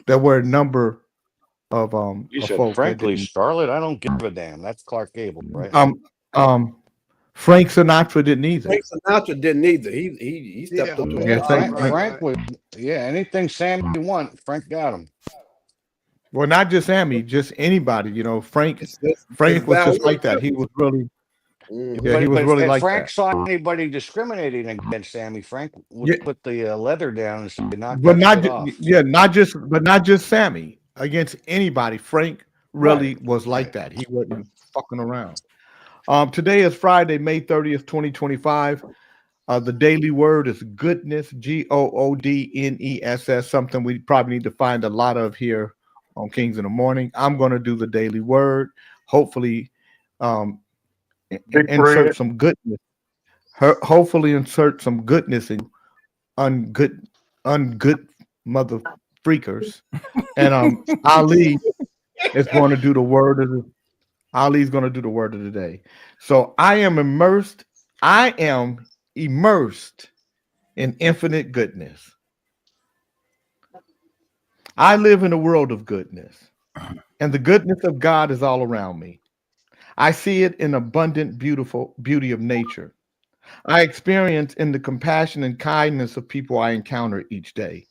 There were a number of You of said, folk that frankly, didn't. Charlotte, I don't give a damn. That's Clark Gable, right? Frank Sinatra didn't either. Frank Sinatra didn't either. He stepped Yeah. up to Yeah, the Frank- Frank was, anything Sammy want, Frank got him. Well, not just Sammy, just anybody. Frank was just like that. He was really, yeah, he was But really if like Frank that. saw anybody discriminating against Sammy, Frank would Yeah. put the leather down and say, knock But that not, shit off. yeah, not just Sammy. Against anybody, Frank really was like that. He wasn't fucking around. Today is Friday, May 30th, 2025. The daily word is goodness, GOODNESS, something we probably need to find a lot of here on Kings in the Morning. I'm going to do the daily word. Hopefully, insert some goodness. Hopefully, insert some goodness in ungood mother freakers. And Ali is going to do the word of the. Ali's going to do the word of the day. So I am immersed in infinite goodness. I live in a world of goodness, and the goodness of God is all around me. I see it in abundant, beautiful beauty of nature. I experience in the compassion and kindness of people I encounter each day.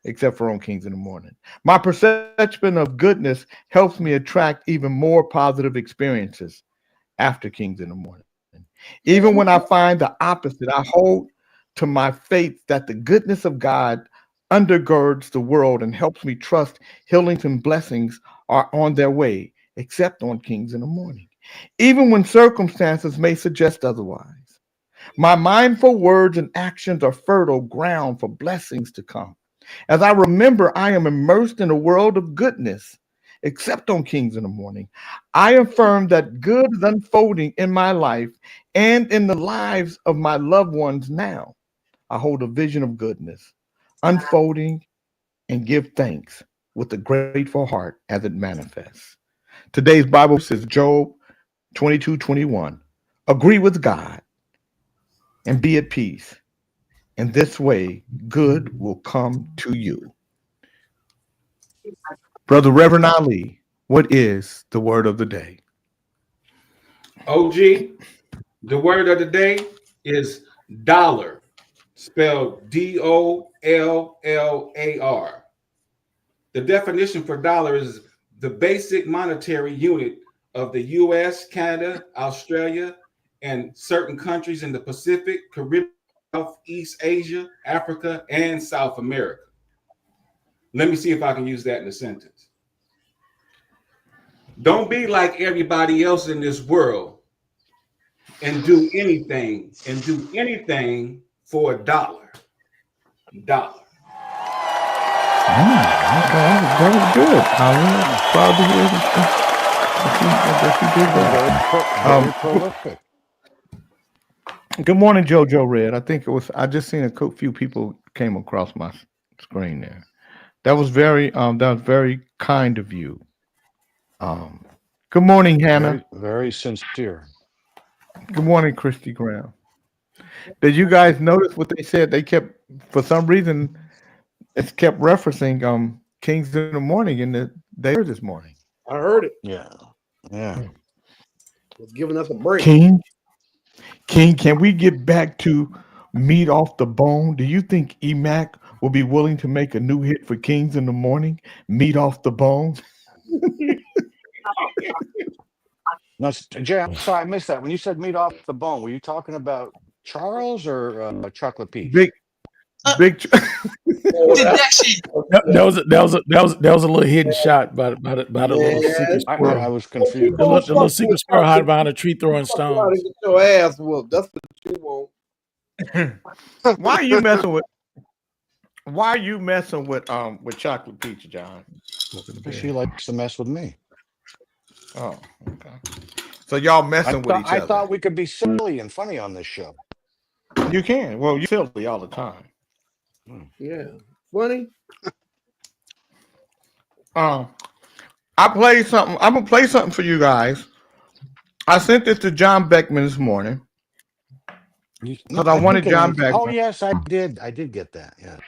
except for on Kings in the Morning. My perception of goodness helps me attract even more positive experiences after Kings in the Morning. Even when I find the opposite, I hold to my faith that the goodness of God undergirds the world and helps me trust healings and blessings are on their way, except on Kings in the Morning, even when circumstances may suggest otherwise. My mindful words and actions are fertile ground for blessings to come. As I remember, I am immersed in a world of goodness, except on Kings in the Morning. I affirm that good is unfolding in my life and in the lives of my loved ones now. I hold a vision of goodness unfolding and give thanks with a grateful heart as it manifests. Today's Bible says Job 22:21. Agree with God and be at peace. In this way, good will come to you. Brother Reverend Ali, what is the word of the day? OG, the word of the day is dollar, spelled DOLLAR. The definition for dollar is the basic monetary unit of the US, Canada, Australia, and certain countries in the Pacific, Caribbean, Southeast Asia, Africa, and South America. Let me see if I can use that in a sentence. Don't be like everybody else in this world and do anything for $1. Dollar. That was good. I'm proud to hear that you did that. Very prolific. Good morning, JoJo Red. I just seen a few people came across my screen there. That was very kind of you. Good morning, Hannah. Very, very sincere. Good morning, Christy Graham. Did you guys notice what they said? They kept, for some reason, it's kept referencing Kings in the Morning in the day this morning. I heard it. Yeah. It's giving us a break. King, can we get back to meat off the bone? Do you think EMAC will be willing to make a new hit for Kings in the Morning? Meat off the bone? No, Jay, I'm sorry, I missed that. When you said meat off the bone, were you talking about Charles or Chocolate Peach? Big. That was a little hidden shot by the little secret squirrel. I was confused. The little secret squirrel hiding behind a tree throwing stones. Get your ass whooped. That's what you want. Why are you messing with Chocolate Peach, John? She likes to mess with me. Oh, okay. So y'all messing with each other. I thought we could be silly and funny on this show. You can. Well, you're silly all the time. Yeah. Funny. I played something. I'm gonna play something for you guys. I sent this to John Beckman this morning because I wanted John Beckman. Oh yes, I did. I did get that. Yes.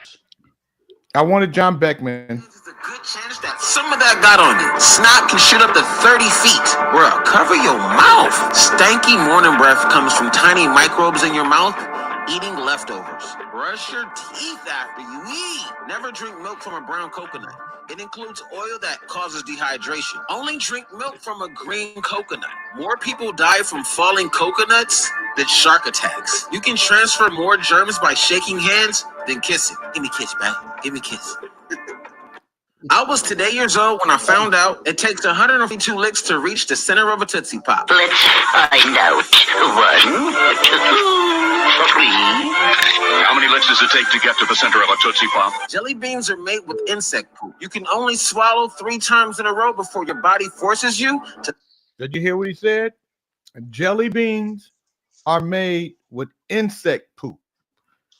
I wanted John Beckman. There's a good chance that some of that got on you. Snot can shoot up to 30 feet. Bro, cover your mouth. Stanky morning breath comes from tiny microbes in your mouth. Eating leftovers. Brush your teeth after you eat. Never drink milk from a brown coconut. It includes oil that causes dehydration. Only drink milk from a green coconut. More people die from falling coconuts than shark attacks. You can transfer more germs by shaking hands than kissing. Give me a kiss, man. Give me a kiss. I was today years old when I found out it takes 152 licks to reach the center of a Tootsie Pop. Let's find out. 1, 2, 3. How many licks does it take to get to the center of a Tootsie Pop? Jelly beans are made with insect poop. You can only swallow 3 times in a row before your body forces you to. Did you hear what he said? Jelly beans are made with insect poop.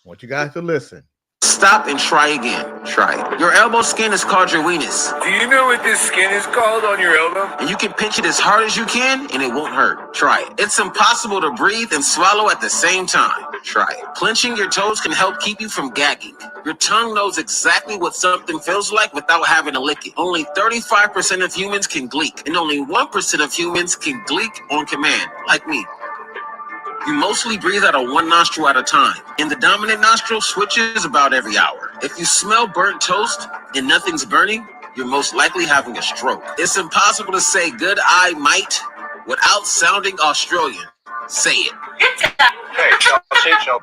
I want you guys to listen. Stop and try again. Try it. Your elbow skin is called your weenus. Do you know what this skin is called on your elbow? And you can pinch it as hard as you can and it won't hurt. Try it. It's impossible to breathe and swallow at the same time. Try it. Clenching your toes can help keep you from gagging. Your tongue knows exactly what something feels like without having to lick it. Only 35% of humans can gleek, and only 1% of humans can gleek on command, like me. You mostly breathe out of one nostril at a time, and the dominant nostril switches about every hour. If you smell burnt toast and nothing's burning, you're most likely having a stroke. It's impossible to say good I might without sounding Australian. Say it.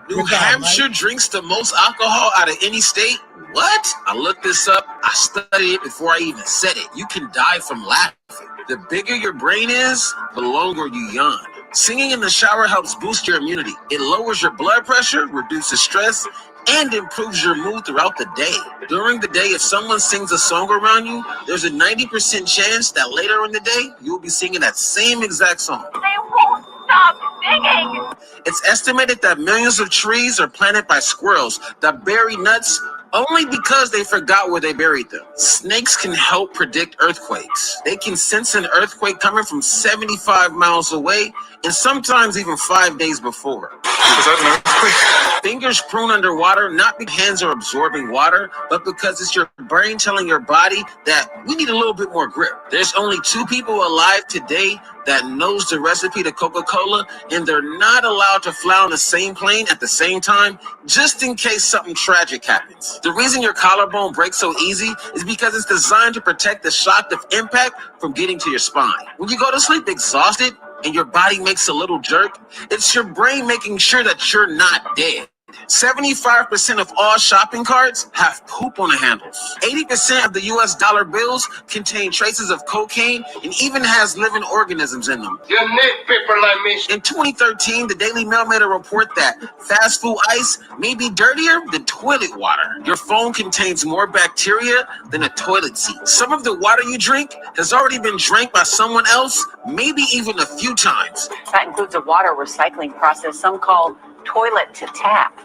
New Hampshire drinks the most alcohol out of any state. What? I looked this up. I studied it before I even said it. You can die from laughing. The bigger your brain is, the longer you yawn. Singing in the shower helps boost your immunity. It lowers your blood pressure, reduces stress, and improves your mood throughout the day. During the day, if someone sings a song around you, there's a 90% chance that later in the day, you'll be singing that same exact song. They won't stop singing! It's estimated that millions of trees are planted by squirrels that bury nuts only because they forgot where they buried them. Snakes can help predict earthquakes. They can sense an earthquake coming from 75 miles away and sometimes even 5 days before. Was that an earthquake? Fingers prune underwater, not because hands are absorbing water, but because it's your brain telling your body that we need a little bit more grip. There's only 2 people alive today that knows the recipe to Coca-Cola, and they're not allowed to fly on the same plane at the same time, just in case something tragic happens. The reason your collarbone breaks so easy is because it's designed to protect the shock of impact from getting to your spine. When you go to sleep exhausted and your body makes a little jerk, it's your brain making sure that you're not dead. 75% of all shopping carts have poop on the handles. 80% of the US dollar bills contain traces of cocaine and even has living organisms in them. You nitpicker like me. In 2013, the Daily Mail made a report that fast food ice may be dirtier than toilet water. Your phone contains more bacteria than a toilet seat. Some of the water you drink has already been drank by someone else, maybe even a few times. That includes a water recycling process some call toilet to tap.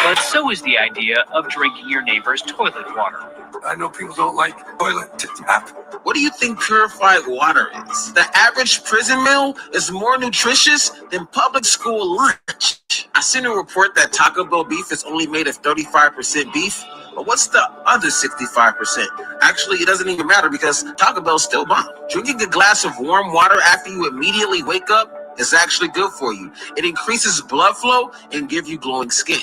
But so is the idea of drinking your neighbor's toilet water. I know people don't like toilet to tap. What do you think purified water is? The average prison meal is more nutritious than public school lunch. I seen a report that Taco Bell beef is only made of 35% beef. But what's the other 65%? Actually, it doesn't even matter because Taco Bell's still bomb. Drinking a glass of warm water after you immediately wake up is actually good for you. It increases blood flow and gives you glowing skin.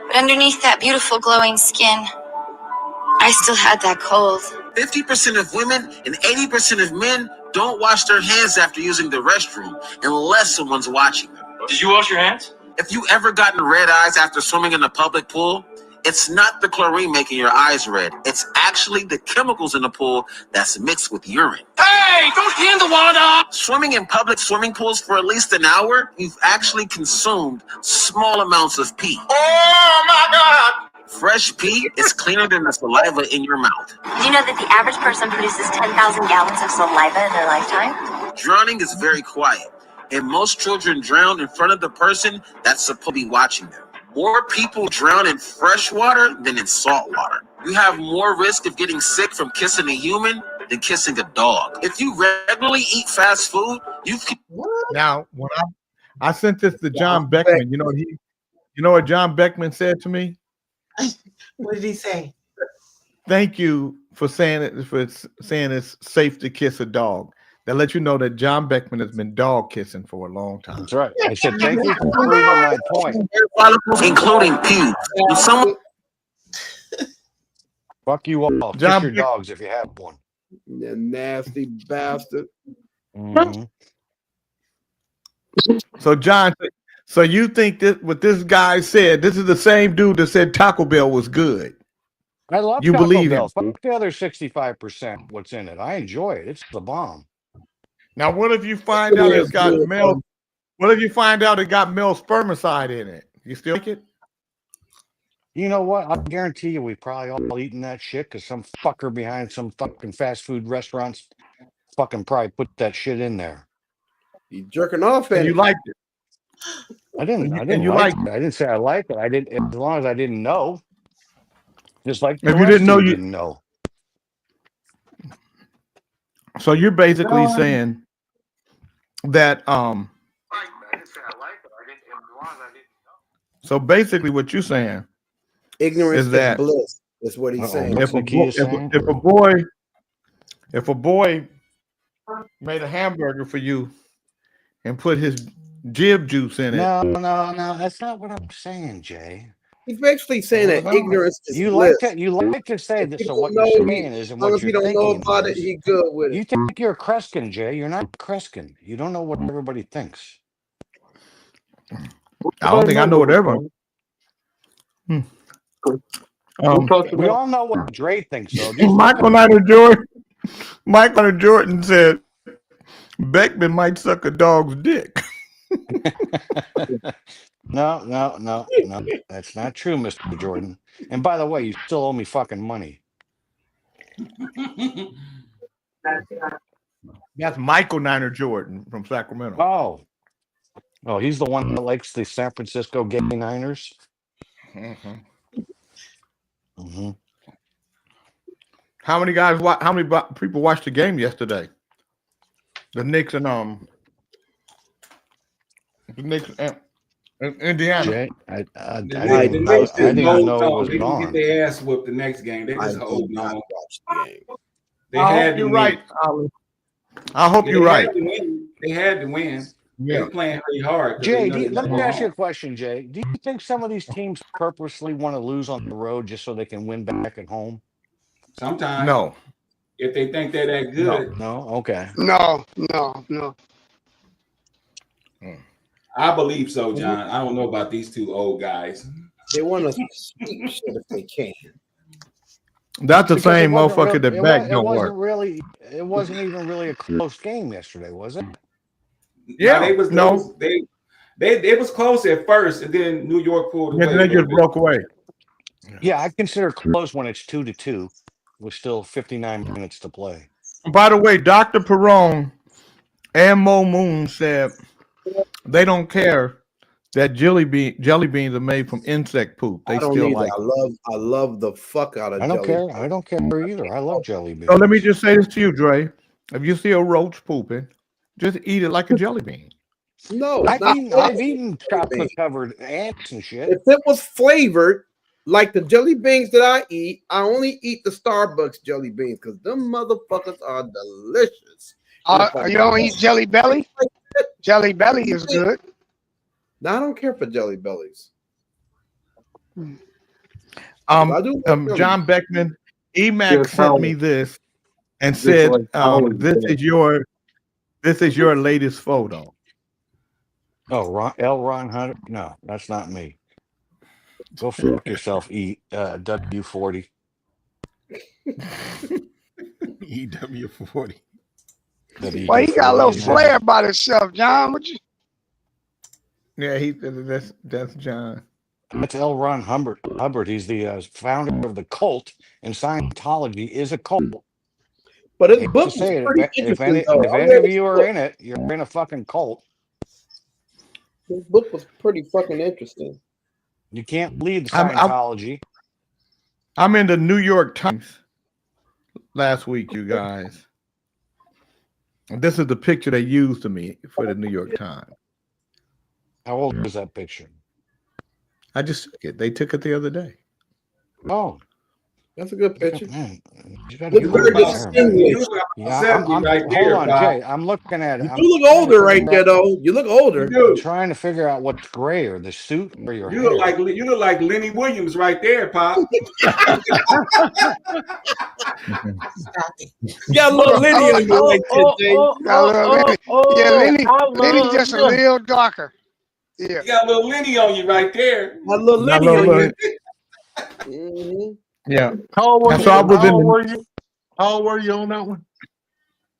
But underneath that beautiful glowing skin, I still had that cold. 50% of women and 80% of men don't wash their hands after using the restroom unless someone's watching them. Did you wash your hands? If you ever gotten red eyes after swimming in a public pool, it's not the chlorine making your eyes red. It's actually the chemicals in the pool that's mixed with urine. Hey, don't get in the water! Swimming in public swimming pools for at least an hour, you've actually consumed small amounts of pee. Oh my God! Fresh pee is cleaner than the saliva in your mouth. Do you know that the average person produces 10,000 gallons of saliva in their lifetime? Drowning is very quiet, and most children drown in front of the person that's supposed to be watching them. More people drown in fresh water than in salt water. You have more risk of getting sick from kissing a human than kissing a dog. If you regularly eat fast food, you can. Now, when I sent this to John Beckman, you know what John Beckman said to me? What did he say? Thank you for saying it's safe to kiss a dog. That lets you know that John Beckman has been dog kissing for a long time. That's right. I said thank you for proving my point. Including pubes. When someone Fuck you all. Kiss your dogs if you have one. You nasty bastard. Mm-hmm. So John, so you think that what this guy said, this is the same dude that said Taco Bell was good. I love you Taco believe Bell. him. Fuck the other 65% what's in it. I enjoy it. It's the bomb. Now, what if you find out it's got male? What if you find out it got male spermicide in it? You still like it? You know what? I guarantee you we probably all eating that shit because some fucker behind some fucking fast food restaurants fucking probably put that shit in there. You jerking off and you liked it. I didn't like it. I didn't say I liked it. I didn't, as long as I didn't know. Just like if you didn't know, you didn't know. So you're basically saying that so basically what you're saying ignorance is that bliss is what he's saying. If a boy made a hamburger for you and put his jib juice in it. No, that's not what I'm saying, Jay. He's basically saying that ignorance is You bliss. like to say that. So what Know you're he, saying is, and as long what as he you're don't know thinking about it, is, he good with you it. think you're Kreskin, Jay. You're not Kreskin. You don't know what everybody thinks. I don't think I know what everyone. We all know what Dre thinks, though. Just Michael Knighter Jordan said Beckman might suck a dog's dick. No. That's not true, Mr. Jordan. And by the way, you still owe me fucking money. That's Michael Knighter Jordan from Sacramento. Oh, he's the one that likes the San Francisco Gay Niners. How many people watched the game yesterday? The Knicks and Indiana. Jay, I The Knicks didn't even know it was they didn't get on. their ass whooped the next game. They just holding on. They I had hope to you're win. right, Ali. I hope you're right. They had to win. Yeah. They're playing pretty hard. Jay, let me ask you a question, Jay. Do you think some of these teams purposely want to lose on the road just so they can win back at home? Sometimes. No. If they think they're that good. No. Okay. No. I believe so, John. I don't know about these two old guys. They want to sweep shit if they can. That's the same motherfucker that back don't work. It wasn't even really a close game yesterday, was it? Yeah, they was close at first, and then New York pulled away. They just broke away. Yeah, I consider close when it's 2-2 with still 59 minutes to play. By the way, Dr. Perone and Mo Moon said they don't care that jelly beans are made from insect poop. They still like. I love the fuck out of. I don't care either. I love jelly beans. So let me just say this to you, Dre. If you see a roach pooping, just eat it like a jelly bean. No, I've eaten chocolate covered ants and shit. If it was flavored like the jelly beans that I eat, I only eat the Starbucks jelly beans because them motherfuckers are delicious. You don't eat Jelly Belly? Jelly Belly is good. No, I don't care for Jelly Bellies. John Beckman, Emac sent me this and said, "This is your latest photo." Oh, Ron Hunter? No, that's not me. Go fuck yourself, W40. EW40. Well, he got a little flair about himself, John. What you? Yeah, that's John. That's L. Ron Hubbard. He's the founder of the cult, and Scientology is a cult. But his book is pretty interesting. If any of you are in it, you're in a fucking cult. His book was pretty fucking interesting. You can't lead Scientology. I'm in the New York Times last week, you guys. And this is the picture they used to me for the New York Times. How old was that picture? I just took it. They took it the other day. Oh. That's a good picture. Man, hold on, Jay. I'm looking at it. You look older right there, though. You look older. I'm trying to figure out what's grayer, the suit or your hair. You look like Lenny Williams right there, Pop. You got a little Lenny on you right there, Lenny's just a little darker. Yeah. You got a little Lenny on you right there. A little Lenny on you. Yeah. How old were you on that one?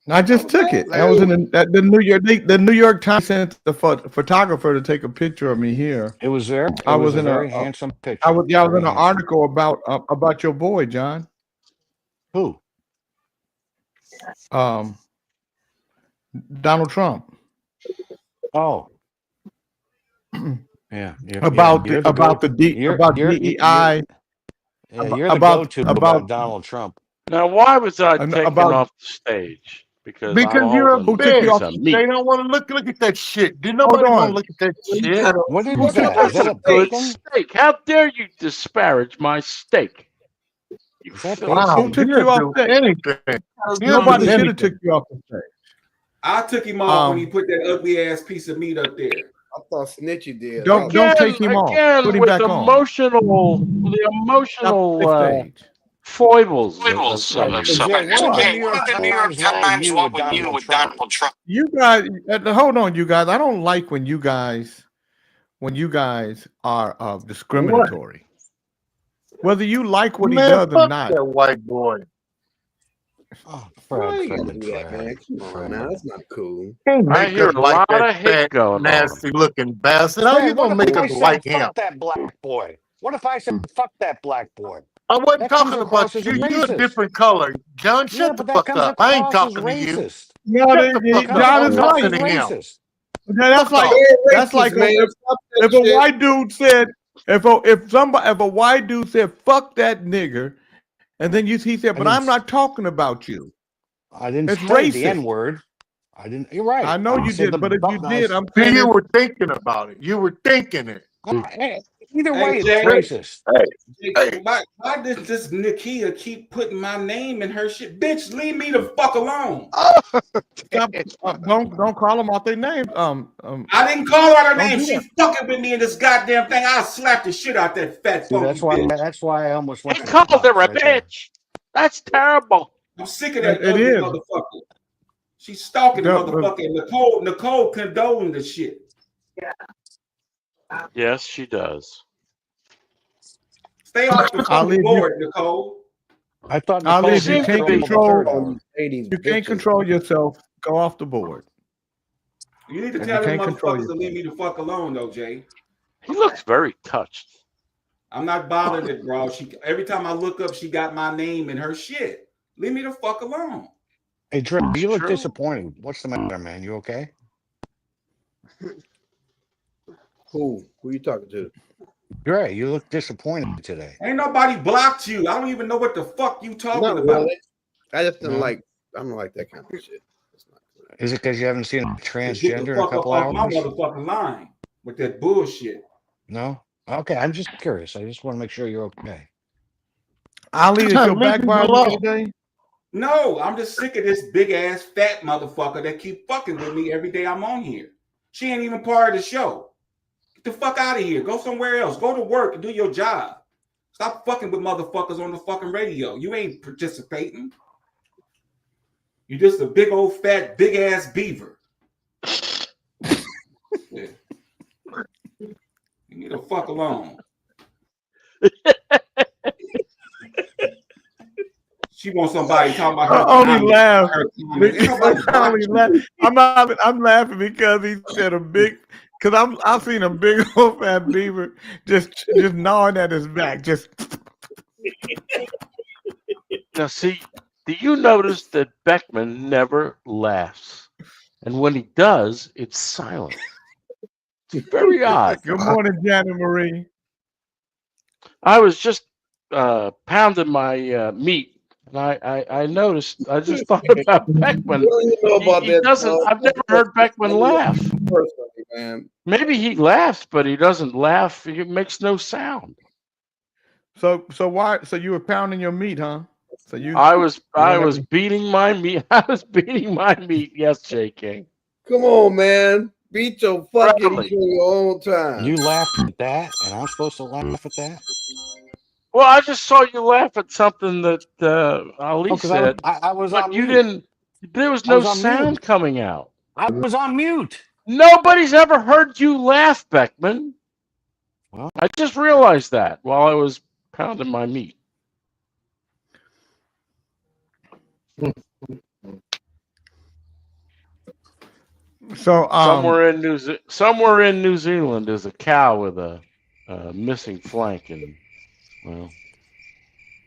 I just took it. I was in the New York Times sent the photographer to take a picture of me here. It was there. I was in a very handsome picture. I was in an article about your boy, John. Who? Donald Trump. Oh. Yeah. About DEI. You're the go-to about Donald Trump. Now, why was I taken off the stage? Because you're a bitch. They don't want to look at that shit. Did nobody want to look at that shit? What is that? Is that a good steak? How dare you disparage my steak? Wow, who took you off anything? Nobody should have took you off the stage. I took him off when he put that ugly ass piece of meat up there. I thought Snitchy did. Don't take him off. Put him with back on. the Stop emotional the stage. foibles. Jay, one of the New York Times want with you with Donald Trump. You guys, hold on, you guys. I don't like when you guys are discriminatory. Whether you like what he does or fuck not. that white boy. Oh, Why you gotta do that, man? Come on, now. That's not cool. I hear a lot of hate going on. Nasty looking bastard. How you gonna make us like him? Fuck that black boy. What if I said fuck that black boy? I wasn't That comes talking across about as you. You're a racist. different color. John, Yeah, shut but the that fuck comes up. I ain't across as talking to you. racist. No, Shut the fuck up. John is I'm talking right. to him. Racist. That's like Racist, like man. if a white dude said if a white dude said fuck that nigger, and then he said, but I'm not talking about you. I didn't It's say racist. the N word. I didn't. You're right. I know you said did, but if you did, I'm See, saying you were thinking about it. You were thinking it. Either way, it's Jay, racist. Jay, why does this Nakia keep putting my name in her shit? Bitch, leave me the fuck alone. Stop, don't call them out their names. I didn't call her don't name. do She that. fucking with me in this goddamn thing. I'll slap the shit out that fat See, funky that's why. bitch. That's why I almost went. He called her a bitch. That's terrible. I'm sick of that It ugly is. motherfucker. She's stalking the motherfucker. Nicole condoning the shit. Yes, she does. Stay off the fucking board, Nicole. I thought Ali, if you seems to can't be- control yourself, go off the board. You need to If tell you them can't control motherfuckers to leave me the fuck alone, though, Jay. He looks very touched. I'm not bothering it, bro. Every time I look up, she got my name in her shit. Leave me the fuck alone. Hey, Dre, you look disappointed. What's the matter, man? You okay? Who you talking to? Dre, you look disappointed today. Ain't nobody blocked you. I don't even know what the fuck you talking Not about. really. I just don't No? like. I don't like that kind of shit. Is it because you haven't seen a Get the transgender in a fuck up couple off my hours? motherfucking line with that bullshit. No? Okay, I'm just curious. I just want to make sure you're okay. Ali, is your back bothering you today? No, I'm just sick of this big ass fat motherfucker that keep fucking with me every day I'm on here. She ain't even part of the show. Get the fuck out of here. Go somewhere else. Go to work and do your job. Stop fucking with motherfuckers on the fucking radio. You ain't participating. You just a big old fat, big ass beaver. Yeah. Leave me the fuck alone. She wants somebody talking about her. Only laugh. Laugh. I'm laughing because he said a big. Because I've seen a big old fat beaver just gnawing at his back. Just Now, see, do you notice that Beckman never laughs? And when he does, it's silent. It's very odd. Good morning, Janet Marie. I was just pounding my meat, and I noticed. I just thought about Beckman. He doesn't. I've never heard Beckman laugh. Personally, man. Maybe he laughs, but he doesn't laugh. He makes no sound. So why? So you were pounding your meat, huh? So I was beating my meat. I was beating my meat. Yes, J. King. Come on, man. Beat your fucking Really? in your own time. You laughed at that, and I'm supposed to laugh at that? Well, I just saw you laugh at something that Ali said. I was but on you mute. didn't. There was I no was on sound mute. coming out. I was on mute. Nobody's ever heard you laugh, Beckman. Well, I just realized that while I was pounding my meat. So somewhere in New Zealand, there's a cow with a missing flank, and well,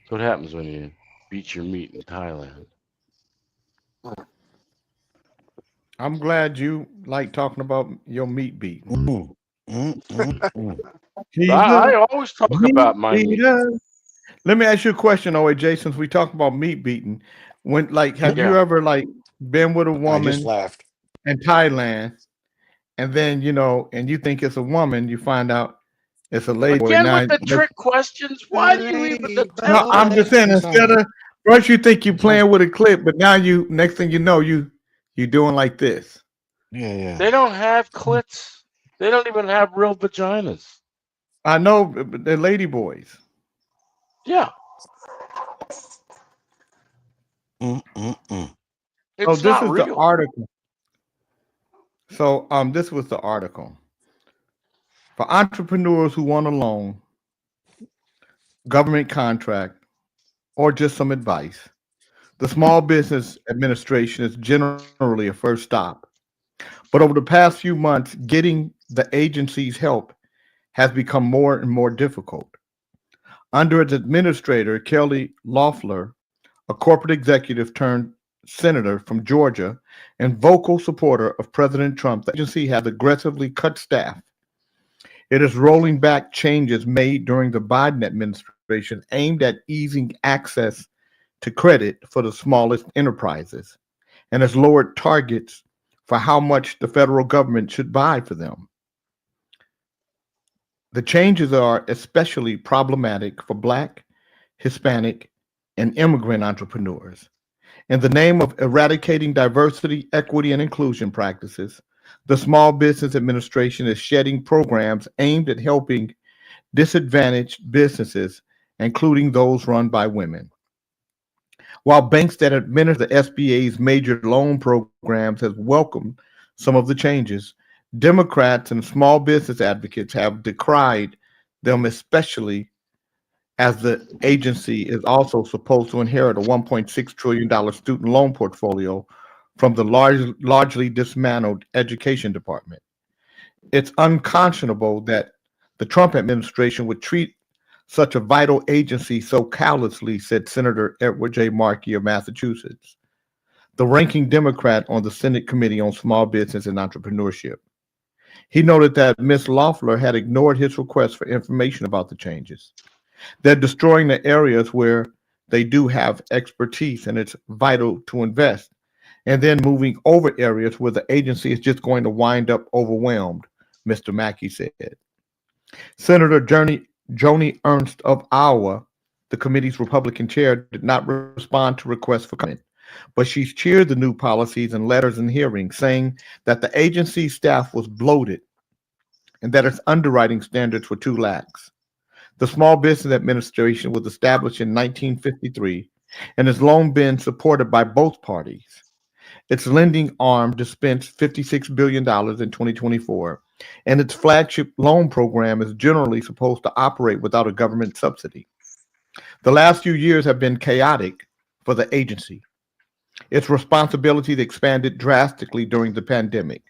that's what happens when you beat your meat in Thailand. I'm glad you like talking about your meat beat. I always talk about my meat. Let me ask you a question, OAJ, since we talk about meat beating. Have you ever been with a woman I just laughed. in Thailand, and then and you think it's a woman, you find out it's a lady. Again with the trick questions. Why do you even attempt? No, I'm just saying, instead of first you think you're playing with a clip, but now next thing you know, you're doing like this. Yeah. They don't have clits. They don't even have real vaginas. I know, but they're lady boys. Yeah, Mm-mm-mm. So it's this not is the real. article. So this was the article. For entrepreneurs who want a loan, government contract, or just some advice, the Small Business Administration is generally a first stop. But over the past few months, getting the agency's help has become more and more difficult. Under its administrator, Kelly Loeffler, a corporate executive turned senator from Georgia and vocal supporter of President Trump, the agency has aggressively cut staff. It is rolling back changes made during the Biden administration aimed at easing access to credit for the smallest enterprises and has lowered targets for how much the federal government should buy for them. The changes are especially problematic for Black, Hispanic, and immigrant entrepreneurs. In the name of eradicating diversity, equity, and inclusion practices, the Small Business Administration is shedding programs aimed at helping disadvantaged businesses, including those run by women. While banks that administer the SBA's major loan programs have welcomed some of the changes, Democrats and small business advocates have decried them, especially as the agency is also supposed to inherit a $1.6 trillion student loan portfolio from the largely dismantled education department. It's unconscionable that the Trump administration would treat such a vital agency so callously, said Senator Edward J. Markey of Massachusetts, the ranking Democrat on the Senate Committee on Small Business and Entrepreneurship. He noted that Ms. Loeffler had ignored his request for information about the changes. They're destroying the areas where they do have expertise and it's vital to invest, and then moving over areas where the agency is just going to wind up overwhelmed, Mr. Mackey said. Senator Joni Ernst of Iowa, the committee's Republican chair, did not respond to requests for comment, but she's cheered the new policies in letters and hearings, saying that the agency's staff was bloated and that its underwriting standards were too lax. The Small Business Administration was established in 1953 and has long been supported by both parties. Its lending arm dispensed $56 billion in 2024, and its flagship loan program is generally supposed to operate without a government subsidy. The last few years have been chaotic for the agency. Its responsibilities expanded drastically during the pandemic,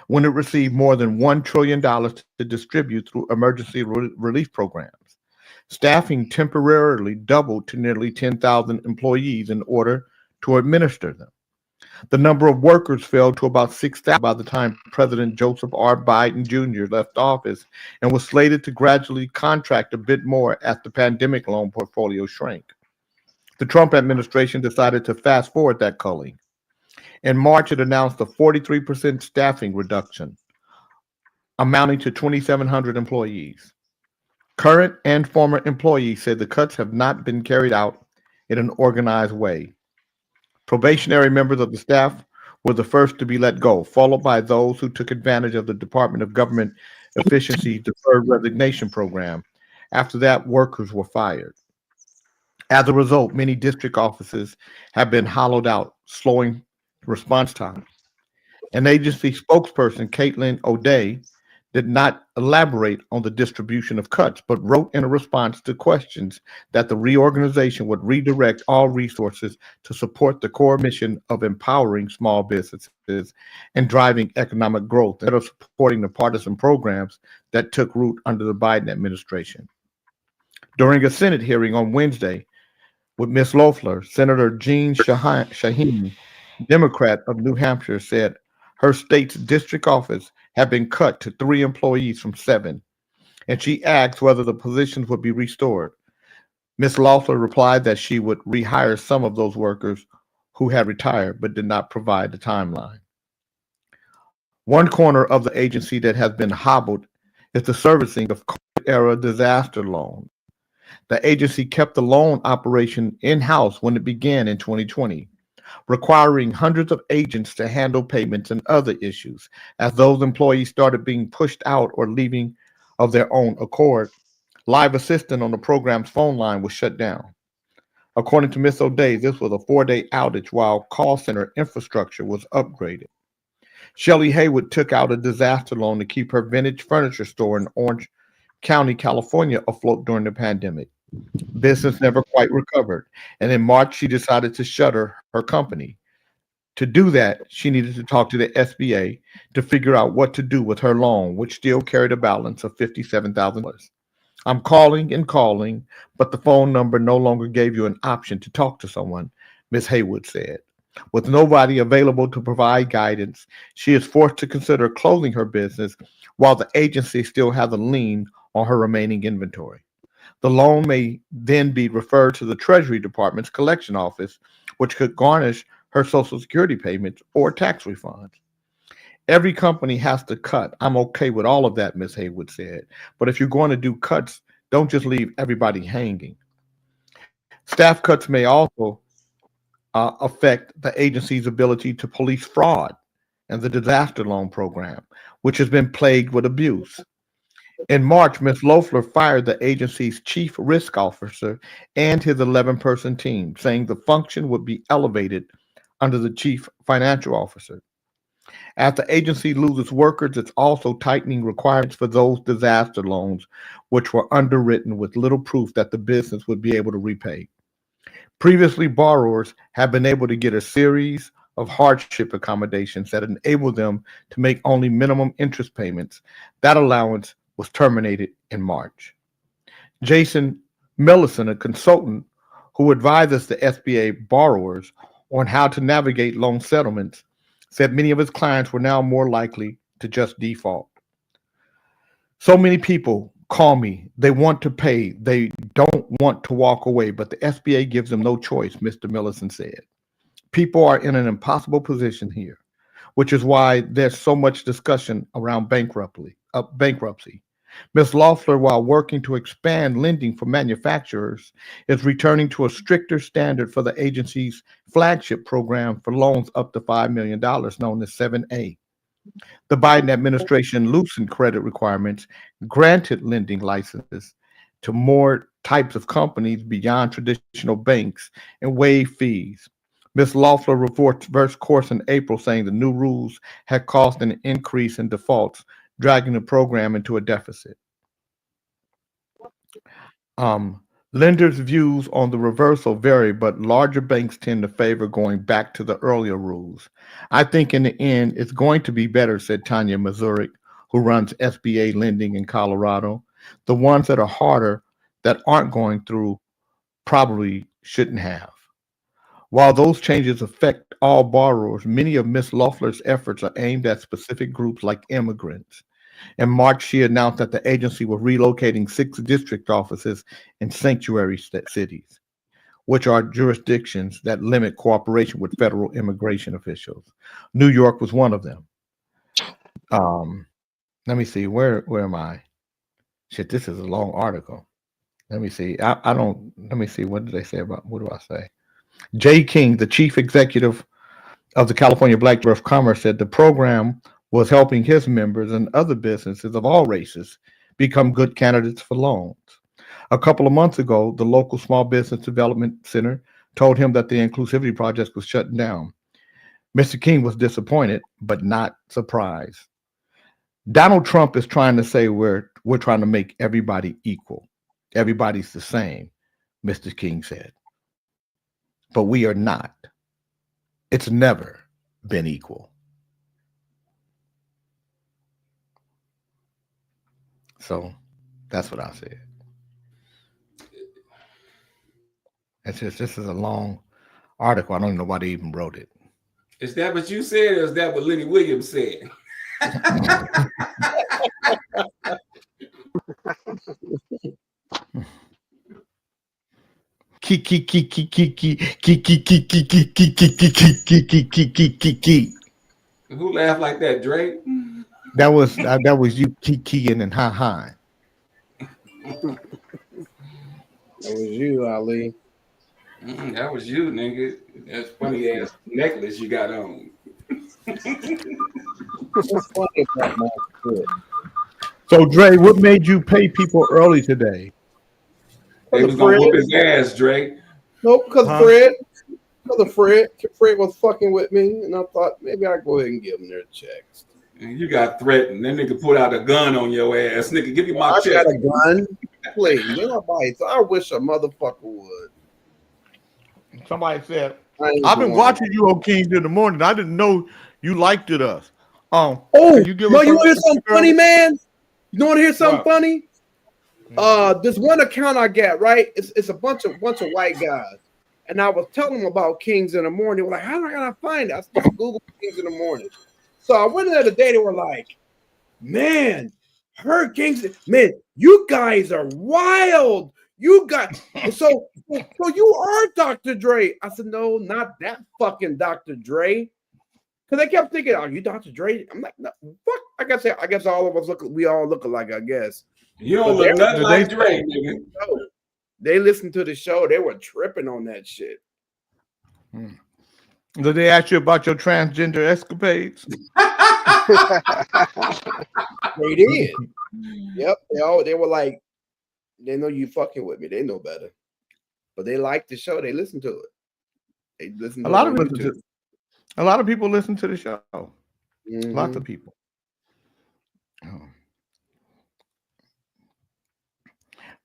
when it received more than $1 trillion to distribute through emergency relief programs. Staffing temporarily doubled to nearly 10,000 employees in order to administer them. The number of workers fell to about 6,000 by the time President Joseph R. Biden Jr. left office and was slated to gradually contract a bit more as the pandemic loan portfolio shrank. The Trump administration decided to fast forward that culling. In March, it announced a 43% staffing reduction, amounting to 2,700 employees. Current and former employees said the cuts have not been carried out in an organized way. Probationary members of the staff were the first to be let go, followed by those who took advantage of the Department of Government Efficiency's deferred resignation program. After that, workers were fired. As a result, many district offices have been hollowed out, slowing response time. An agency spokesperson, Caitlin O'Day, did not elaborate on the distribution of cuts, but wrote in a response to questions that the reorganization would redirect all resources to support the core mission of empowering small businesses and driving economic growth, instead of supporting the partisan programs that took root under the Biden administration. During a Senate hearing on Wednesday with Ms. Loeffler, Senator Jean Shaheen, Democrat of New Hampshire, said her state's district office had been cut to 3 employees from 7, and she asked whether the positions would be restored. Ms. Loeffler replied that she would rehire some of those workers who had retired but did not provide the timeline. One corner of the agency that has been hobbled is the servicing of COVID-era disaster loans. The agency kept the loan operation in-house when it began in 2020. requiring hundreds of agents to handle payments and other issues. As those employees started being pushed out or leaving of their own accord, Live Assistant on the program's phone line was shut down. According to Miss O'Day, this was a 4-day outage while call center infrastructure was upgraded. Shelley Haywood took out a disaster loan to keep her vintage furniture store in Orange County, California afloat during the pandemic. Business never quite recovered, and in March she decided to shutter her company. To do that, she needed to talk to the SBA to figure out what to do with her loan, which still carried a balance of $57,000. I'm calling and calling, but the phone number no longer gave you an option to talk to someone, Ms. Haywood said. With nobody available to provide guidance, she is forced to consider closing her business while the agency still has a lien on her remaining inventory. The loan may then be referred to the Treasury Department's collection office, which could garnish her Social Security payments or tax refunds. Every company has to cut. I'm okay with all of that, Ms. Haywood said. But if you're going to do cuts, don't just leave everybody hanging. Staff cuts may also affect the agency's ability to police fraud and the disaster loan program, which has been plagued with abuse. In March, Ms. Loeffler fired the agency's chief risk officer and his 11-person team, saying the function would be elevated under the chief financial officer. As the agency loses workers, it's also tightening requirements for those disaster loans, which were underwritten with little proof that the business would be able to repay. Previously, borrowers have been able to get a series of hardship accommodations that enable them to make only minimum interest payments. That allowance was terminated in March. Jason Millison, a consultant who advises the SBA borrowers on how to navigate loan settlements, said many of his clients were now more likely to just default. So many people call me. They want to pay. They don't want to walk away, but the SBA gives them no choice, Mr. Millison said. People are in an impossible position here, which is why there's so much discussion around bankruptcy. Ms. Loeffler, while working to expand lending for manufacturers, is returning to a stricter standard for the agency's flagship program for loans up to $5 million, known as 7A. The Biden administration loosened credit requirements, granted lending licenses to more types of companies beyond traditional banks, and waived fees. Ms. Loeffler reports first course in April, saying the new rules had caused an increase in defaults, dragging the program into a deficit. Lenders' views on the reversal vary, but larger banks tend to favor going back to the earlier rules. I think in the end, it's going to be better, said Tanya Mazurik, who runs SBA lending in Colorado. The ones that are harder, that aren't going through, probably shouldn't have. While those changes affect all borrowers, many of Ms. Loeffler's efforts are aimed at specific groups like immigrants. In March, she announced that the agency was relocating 6 district offices in sanctuary cities, which are jurisdictions that limit cooperation with federal immigration officials. New York was one of them. Let me see, where am I? Shit, this is a long article. Let me see. Let me see, what did they say about, what do I say? Jay King, the chief executive of the California Black Chamber of Commerce, said the program was helping his members and other businesses of all races become good candidates for loans. A couple of months ago, the local Small Business Development Center told him that the Inclusivity Project was shutting down. Mr. King was disappointed, but not surprised. Donald Trump is trying to say we're trying to make everybody equal. Everybody's the same, Mr. King said. But we are not. It's never been equal. So that's what I said. It's just, this is a long article. I don't even know why they even wrote it. Is that what you said, or is that what Lenny Williams said? Who laughed like that, Drake? That was you kikiing and ha. That was you, Ali. That was you, nigga. That's funny ass necklace you got on. What's funny about my shit? So, Dre, what made you pay people early today? They was gonna whoop his ass, Drake. Nope, because Huh? Fred. Because Fred was fucking with me, and I thought maybe I'd go ahead and give them their checks. And you got threatened. That nigga put out a gun on your ass. Nigga, give me my I check. got a gun. Please, nobody. So I wish a motherfucker would. Somebody said, I ain't I've been going. watching you on Kings in the morning. I didn't know you liked it us. Oh, can you give us you want to hear something funny, man? You want to hear something What? funny? This one account I got, right? It's a bunch of white guys, and I was telling them about Kings in the morning. They were like, "How am I gonna find it?" I started Google Kings in the morning. So I went in there today. They were like, "Man, Hurricanes, man, you guys are wild. You got so you are Dr. Dre." I said, "No, not that fucking Dr. Dre." Because they kept thinking, "Are you Dr. Dre?" I'm like, "No, fuck." I guess all of us we all look alike, I guess. You don't look nothing like Dre, nigga. They listened to the show. They were tripping on that shit. Did they ask you about your transgender escapades? They did. Yep. They were like, they know you fucking with me. They know better. But they liked the show. They listened to it. They listened to A lot it of on people, YouTube. a lot of people listen to the show. Lots of people.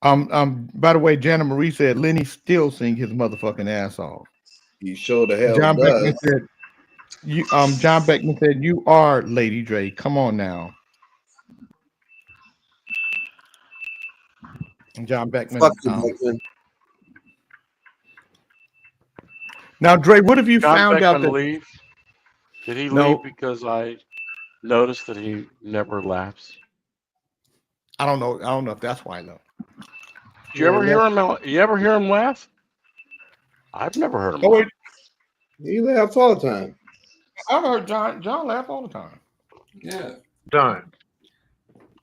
By the way, Jana Marie said Lenny still sing his motherfucking ass off. You sure the hell John does. Beckman said, John Beckman said, "You are Lady Dre. Come on now." And John Beckman. Fuck you, Beckman. Now, Dre, what if you John found out Beckman that leave? Did he No. leave because I noticed that he never laughs? I don't know. I don't know if that's why though. Do you ever hear him? You ever hear him laugh? I've never heard him. Oh, wait. He laughs all the time. I've heard John laugh all the time. Yeah. Done.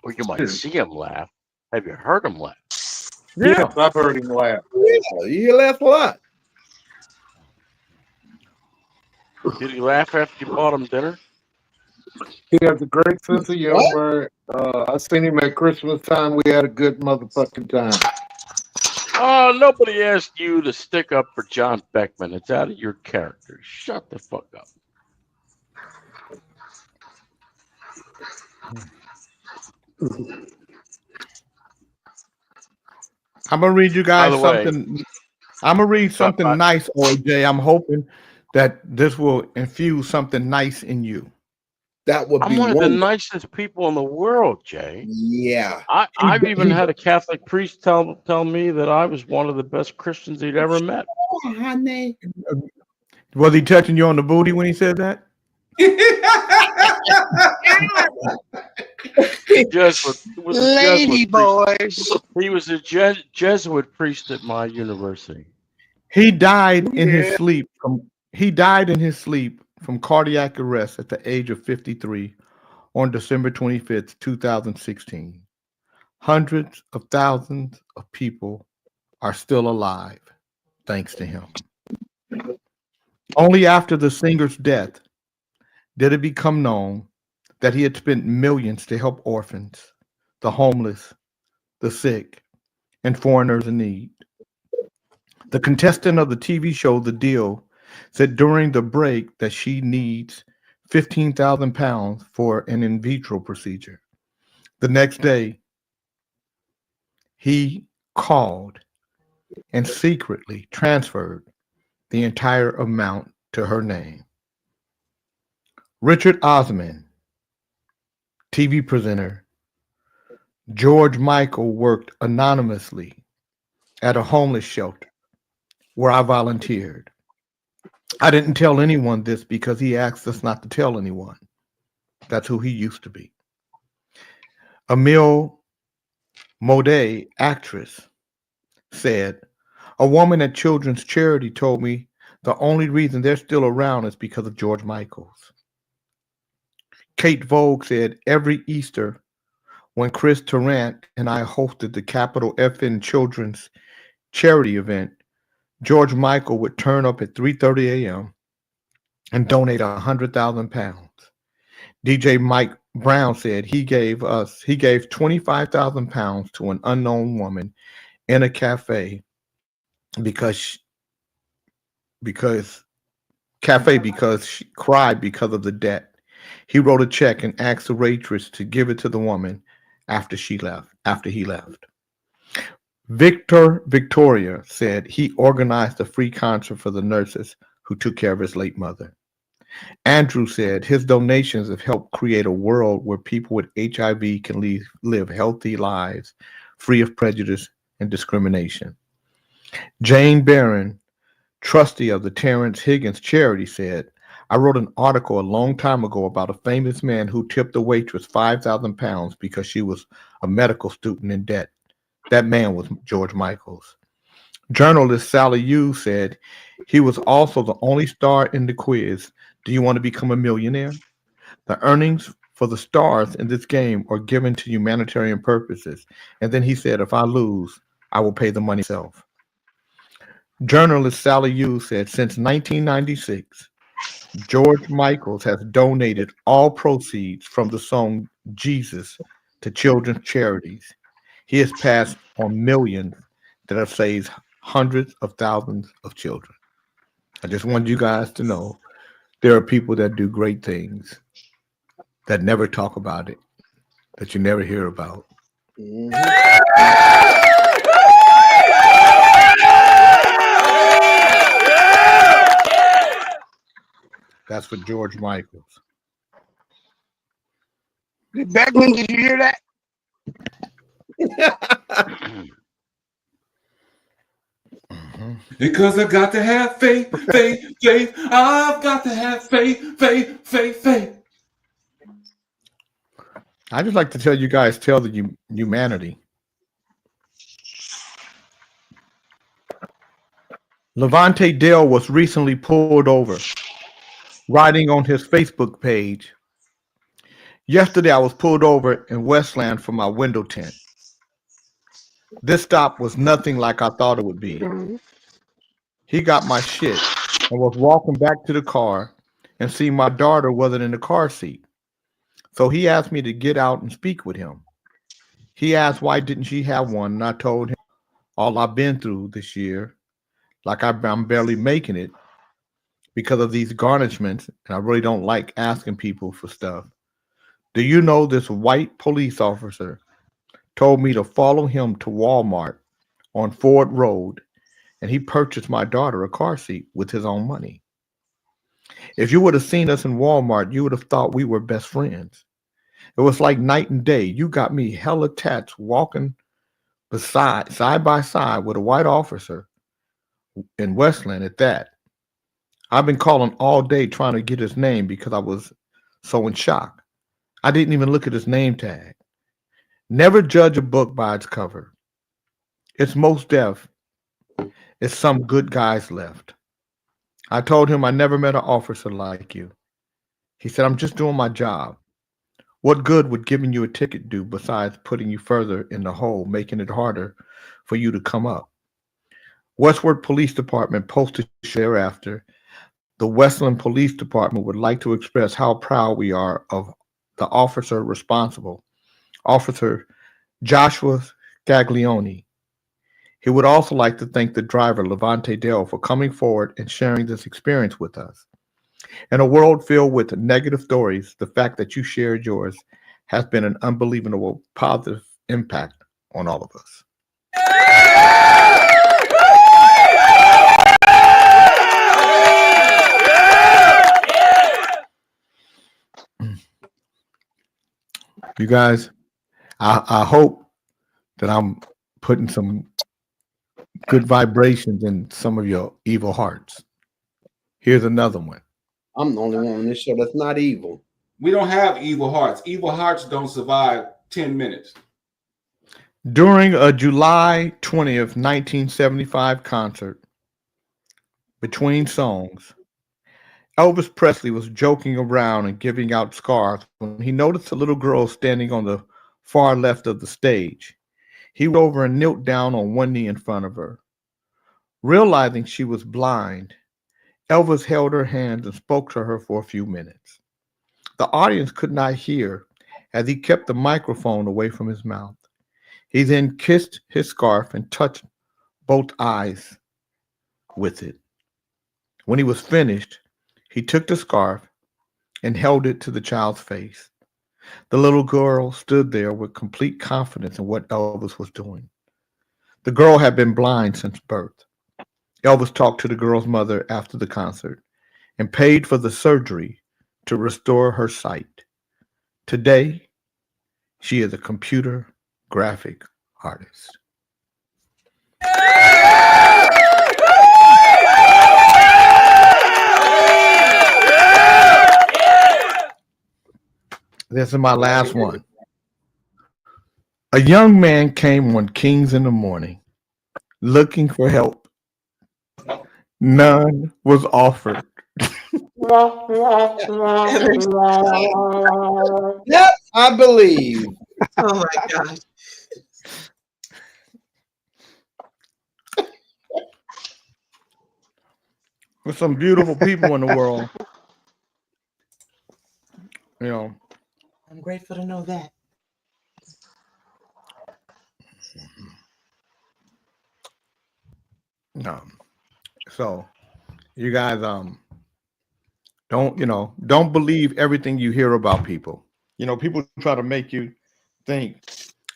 Well, you might see him laugh. Have you heard him laugh? Yes, I've heard him laugh. Yeah, you laugh a lot. Did he laugh after you bought him dinner? He has a great sense of humor. I seen him at Christmas time. We had a good motherfucking time. Oh, nobody asked you to stick up for John Beckman. It's out of your character. Shut the fuck up. I'm gonna read you guys By the way, something. I'm gonna read something nice, OJ. I'm hoping that this will infuse something nice in you. That would I'm be one of the wonderful. nicest people in the world, Jay. Yeah. I've even had a Catholic priest tell me that I was one of the best Christians he'd ever met. Oh, honey. Was he touching you on the booty when he said that? Lady boys. He was a Jesuit priest at my university. He died in his sleep from cardiac arrest at the age of 53 on December 25th, 2016. Hundreds of thousands of people are still alive thanks to him. Only after the singer's death did it become known that he had spent millions to help orphans, the homeless, the sick, and foreigners in need. The contestant of the TV show The Deal said during the break that she needs 15,000 pounds for an in vitro procedure. The next day, he called and secretly transferred the entire amount to her name. Richard Osman, TV presenter, George Michael worked anonymously at a homeless shelter where I volunteered. I didn't tell anyone this because he asked us not to tell anyone. That's who he used to be. Emile Mode, actress, said, "A woman at Children's Charity told me the only reason they're still around is because of George Michaels." Kate Vogue said, "Every Easter, when Chris Tarrant and I hosted the Capital FN Children's Charity event, George Michael would turn up at 3:30 a.m. and donate 100,000 pounds. DJ Mike Brown said he gave 25,000 pounds to an unknown woman in a cafe because because because she cried because of the debt. He wrote a check and asked the waitress to give it to the woman after he left. Victoria said he organized a free concert for the nurses who took care of his late mother. Andrew said his donations have helped create a world where people with HIV can live healthy lives free of prejudice and discrimination. Jane Barron, trustee of the Terrence Higgins Charity, said, I wrote an article a long time ago about a famous man who tipped a waitress 5,000 pounds because she was a medical student in debt. That man was George Michaels. Journalist Sally Yu said he was also the only star in the quiz. Do you want to become a millionaire? The earnings for the stars in this game are given to humanitarian purposes. And then he said, if I lose, I will pay the money myself. Journalist Sally Yu said since 1996, George Michaels has donated all proceeds from the song Jesus to children's charities. He has passed on millions that have saved hundreds of thousands of children. I just want you guys to know there are people that do great things that never talk about it, that you never hear about. That's for George Michaels. Beckman, did you hear that? Because I got to have faith. I've got to have faith. I just like to tell you guys, tell the humanity. Levante Dale was recently pulled over, writing on his Facebook page, yesterday I was pulled over in Westland for my window tint. This stop was nothing like I thought it would be. He got my shit and was walking back to the car and see my daughter wasn't in the car seat. So he asked me to get out and speak with him. He asked why didn't she have one, and I told him all I've been through this year, like I'm barely making it because of these garnishments, and I really don't like asking people for stuff. Do you know this white police officer told me to follow him to Walmart on Ford Road, and he purchased my daughter a car seat with his own money. If you would have seen us in Walmart, you would have thought we were best friends. It was like night and day. You got me hella tats walking side by side with a white officer in Westland at that. I've been calling all day trying to get his name because I was so in shock. I didn't even look at his name tag. Never judge a book by its cover. It's most deaf. It's some good guys left. I told him I never met an officer like you. He said, I'm just doing my job. What good would giving you a ticket do besides putting you further in the hole, making it harder for you to come up? Westward Police Department posted thereafter. The Westland Police Department would like to express how proud we are of the officer responsible, Officer Joshua Scaglione. He would also like to thank the driver, Levante Dale, for coming forward and sharing this experience with us. In a world filled with negative stories, the fact that you shared yours has been an unbelievable positive impact on all of us. You guys, I hope that I'm putting some good vibrations in some of your evil hearts. Here's another one. I'm the only one on this show that's not evil. We don't have evil hearts. Evil hearts don't survive 10 minutes. During a July 20th, 1975 concert, between songs, Elvis Presley was joking around and giving out scarves when he noticed a little girl standing on the far left of the stage. He went over and knelt down on one knee in front of her. Realizing she was blind, Elvis held her hands and spoke to her for a few minutes. The audience could not hear as he kept the microphone away from his mouth. He then kissed his scarf and touched both eyes with it. When he was finished, he took the scarf and held it to the child's face. The little girl stood there with complete confidence in what Elvis was doing. The girl had been blind since birth. Elvis talked to the girl's mother after the concert and paid for the surgery to restore her sight. Today, she is a computer graphic artist. This is my last one. A young man came on Kings in the Morning looking for help. None was offered. Yep, I believe. Oh my gosh. There's some beautiful people in the world. You know. I'm grateful to know that. So you guys don't believe everything you hear about people. You know, people try to make you think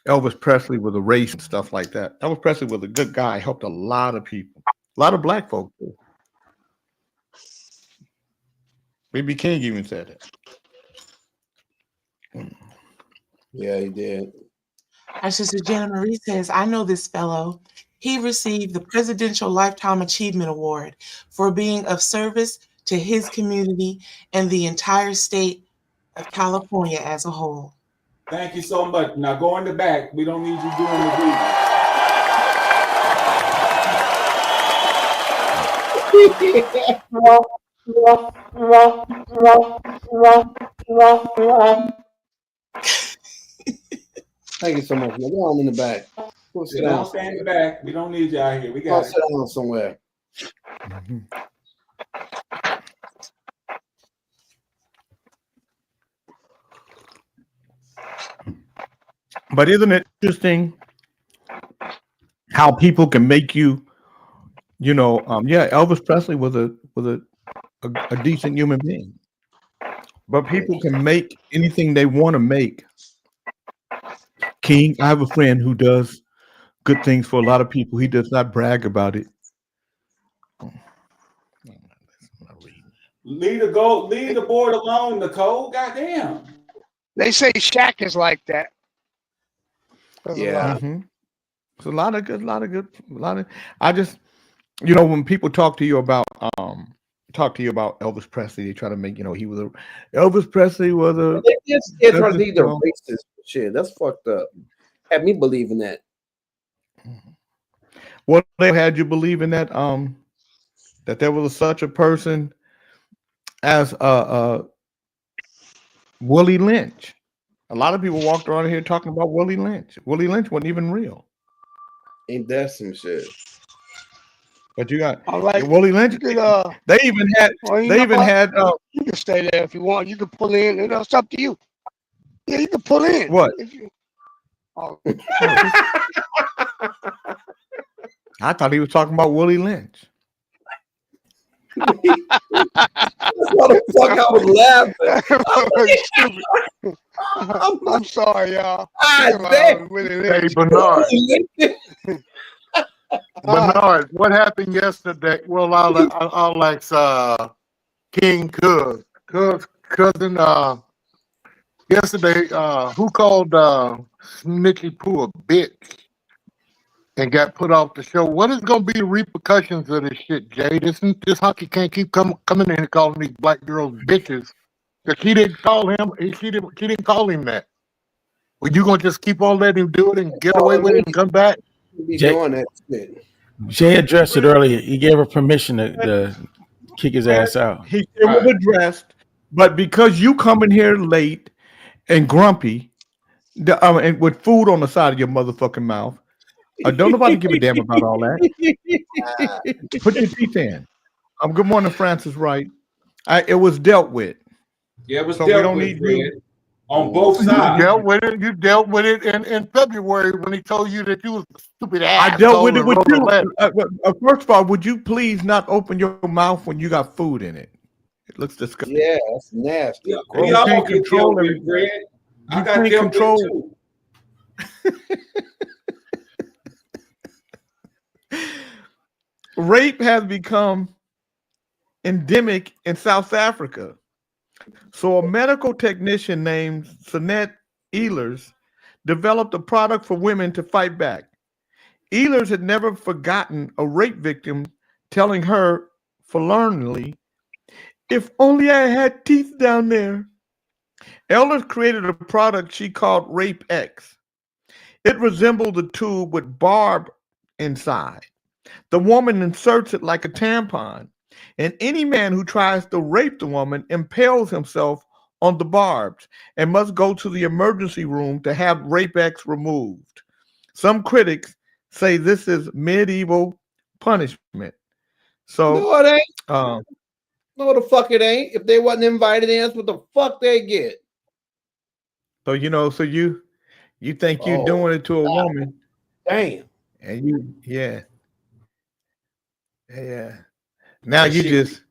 Elvis Presley was a race and stuff like that. Elvis Presley was a good guy, helped a lot of people, a lot of black folks too. B.B. King even said it. Yeah, he did. Our sister Jenna Marie says, I know this fellow. He received the Presidential Lifetime Achievement Award for being of service to his community and the entire state of California as a whole. Thank you so much. Now go in the back. We don't need you doing the reading. Thank you so much. Go on in the back. Go sit Don't down. stay in the back. We don't need you out here. We Go got sit down somewhere. But isn't it interesting how people can make you, Elvis Presley was a decent human being. But people can make anything they want to make. King, I have a friend who does good things for a lot of people. He does not brag about it. leave the board alone, Nicole. Goddamn. They say Shaq is like that. Yeah. It's a lot of good. I just, when people talk to you about Elvis Presley, they try to make, Elvis Presley was a. They're trying to be the racist shit. That's fucked up. Had me believing that. What they had you believe in that that there was such a person as Willie Lynch. A lot of people walked around here talking about Willie Lynch. Willie Lynch wasn't even real. Ain't that some shit? But you got like Willie Lynch. They even had. You can stay there if you want. You can pull in. It's up to you. Yeah, you can pull in. What? I thought he was talking about Willie Lynch. That's what the fuck I was laughing. I'm sorry, y'all. Hey, Bernard. Bernard, what happened yesterday? Well, I'll ask King cousin. Yesterday, who called Snitchy Pooh a bitch and got put off the show? What is going to be the repercussions of this shit, Jay? This hunky can't keep coming in and calling these black girls bitches. Because she didn't call him. She didn't call him that. Were you gonna just keep on letting him do it and get away with it and come back? Jay addressed it earlier. He gave her permission to kick his ass out. He was addressed, but because you come in here late and grumpy, and with food on the side of your motherfucking mouth, Don't nobody give a damn about all that. Put your teeth in. Good morning, Francis Wright. It was dealt with. Yeah, it was So we dealt don't with, need Fred, you. on both You sides. dealt with it. You dealt with it in February when he told you that you was a stupid ass. I dealt with it with you. First of all, would you please not open your mouth when you got food in it? It looks disgusting. Yeah, that's nasty. Yeah, Gross. we all can't get control dealt with, everything. Fred. I You got can't dealt control. with too. Rape has become endemic in South Africa. So a medical technician named Sonette Ehlers developed a product for women to fight back. Ehlers had never forgotten a rape victim telling her forlornly, "If only I had teeth down there." Ehlers created a product she called Rape X. It resembled a tube with barb inside. The woman inserts it like a tampon, and any man who tries to rape the woman impales himself on the barbs and must go to the emergency room to have Rape X removed. Some critics say this is medieval punishment. So, No, it ain't. No, the fuck it ain't. If they wasn't invited in, that's what the fuck they get. so you think you're doing it to a woman, Damn. and yeah. Now That you shit, just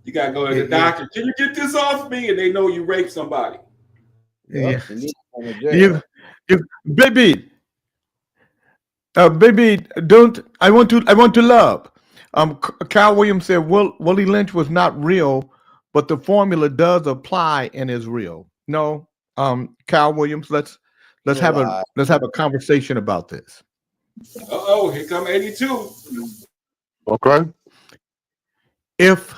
you gotta go to the doctor. Can you get this off me? And they know you raped somebody. yeah. You need to go to jail. You baby, don't I want to love. Cal Williams said Willie Lynch was not real, but the formula does apply and is real. No, Cal Williams, let's have a conversation about this. Uh-oh, here come 82. Okay. If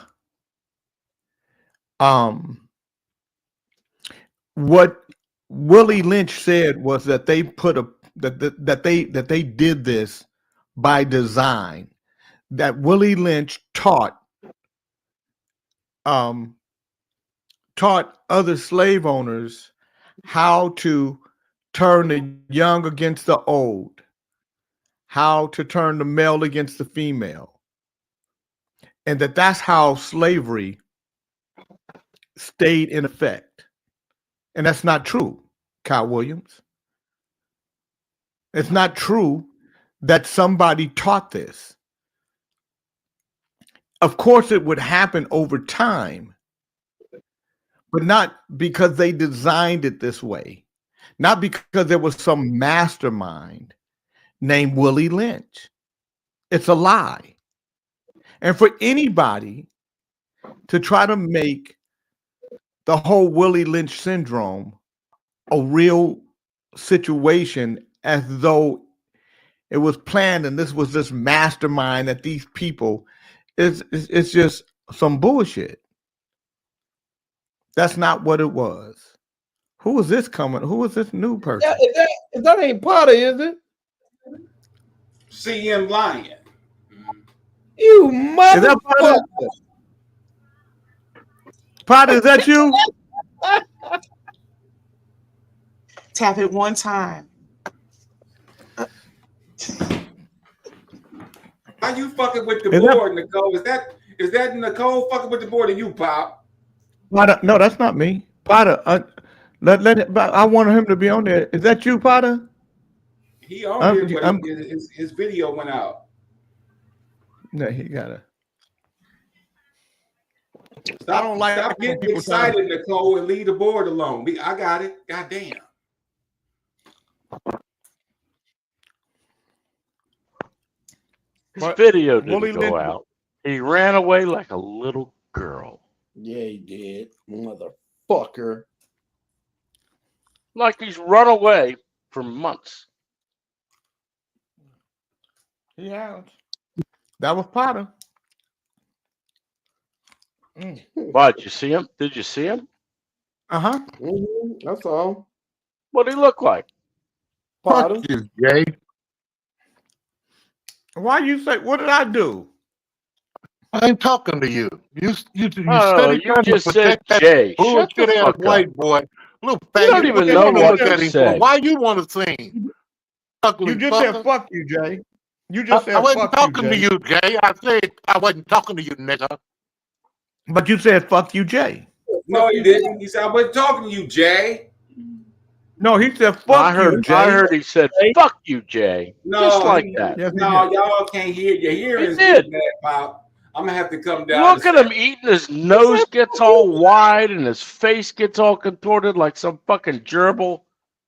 what Willie Lynch said was that they put that they did this by design, that Willie Lynch taught other slave owners how to turn the young against the old, how to turn the male against the female, and that's how slavery stayed in effect. And that's not true, Kyle Williams. It's not true that somebody taught this. Of course, it would happen over time, but not because they designed it this way, not because there was some mastermind named Willie Lynch. It's a lie. And for anybody to try to make the whole Willie Lynch syndrome a real situation as though it was planned and this was this mastermind that these people, it's just some bullshit. That's not what it was. Who is this coming? Who is this new person? Yeah, if that ain't Potter, is it? CM Lion. You motherfucker. Potter, is that you? Tap it one time. How you fucking with the board, Nicole? Is that Nicole fucking with the board or you, Pop? Potter, no, that's not me. Potter, I want him to be on there. Is that you, Potter? He on here, but his video went out. No, he gotta. Stop getting excited, Nicole, and leave the board alone. I got it. Goddamn. His video didn't go out. He ran away like a little girl. Yeah, he did, motherfucker. Like he's run away for months. He has. That was Potter. Why, did you see him? Did you see him? Uh-huh. That's all. What did he look like? Potter. Fuck you, Jay. Why you say, what did I do? I ain't talking to you. You you just said Jay. Shut the bullshit ass fuck white up. boy. Little You don't even know what to say. Why you want to sing? ugly You just said fucker. fuck you, Jay. You just I said wasn't fuck talking you, to Jay. you, Jay. I said I wasn't talking to you, nigga. But you said fuck you, Jay. No, he didn't. He said, I wasn't talking to you, Jay. No, he said No, fuck you, Jay. I heard he said, "Fuck you, Jay," just No, like that. Yes, he no, did. y'all can't hear. Your He hearing's did. getting bad, Pop. I'm gonna have to come down. Look at him eating. His nose gets all wide, and his face gets all contorted like some fucking gerbil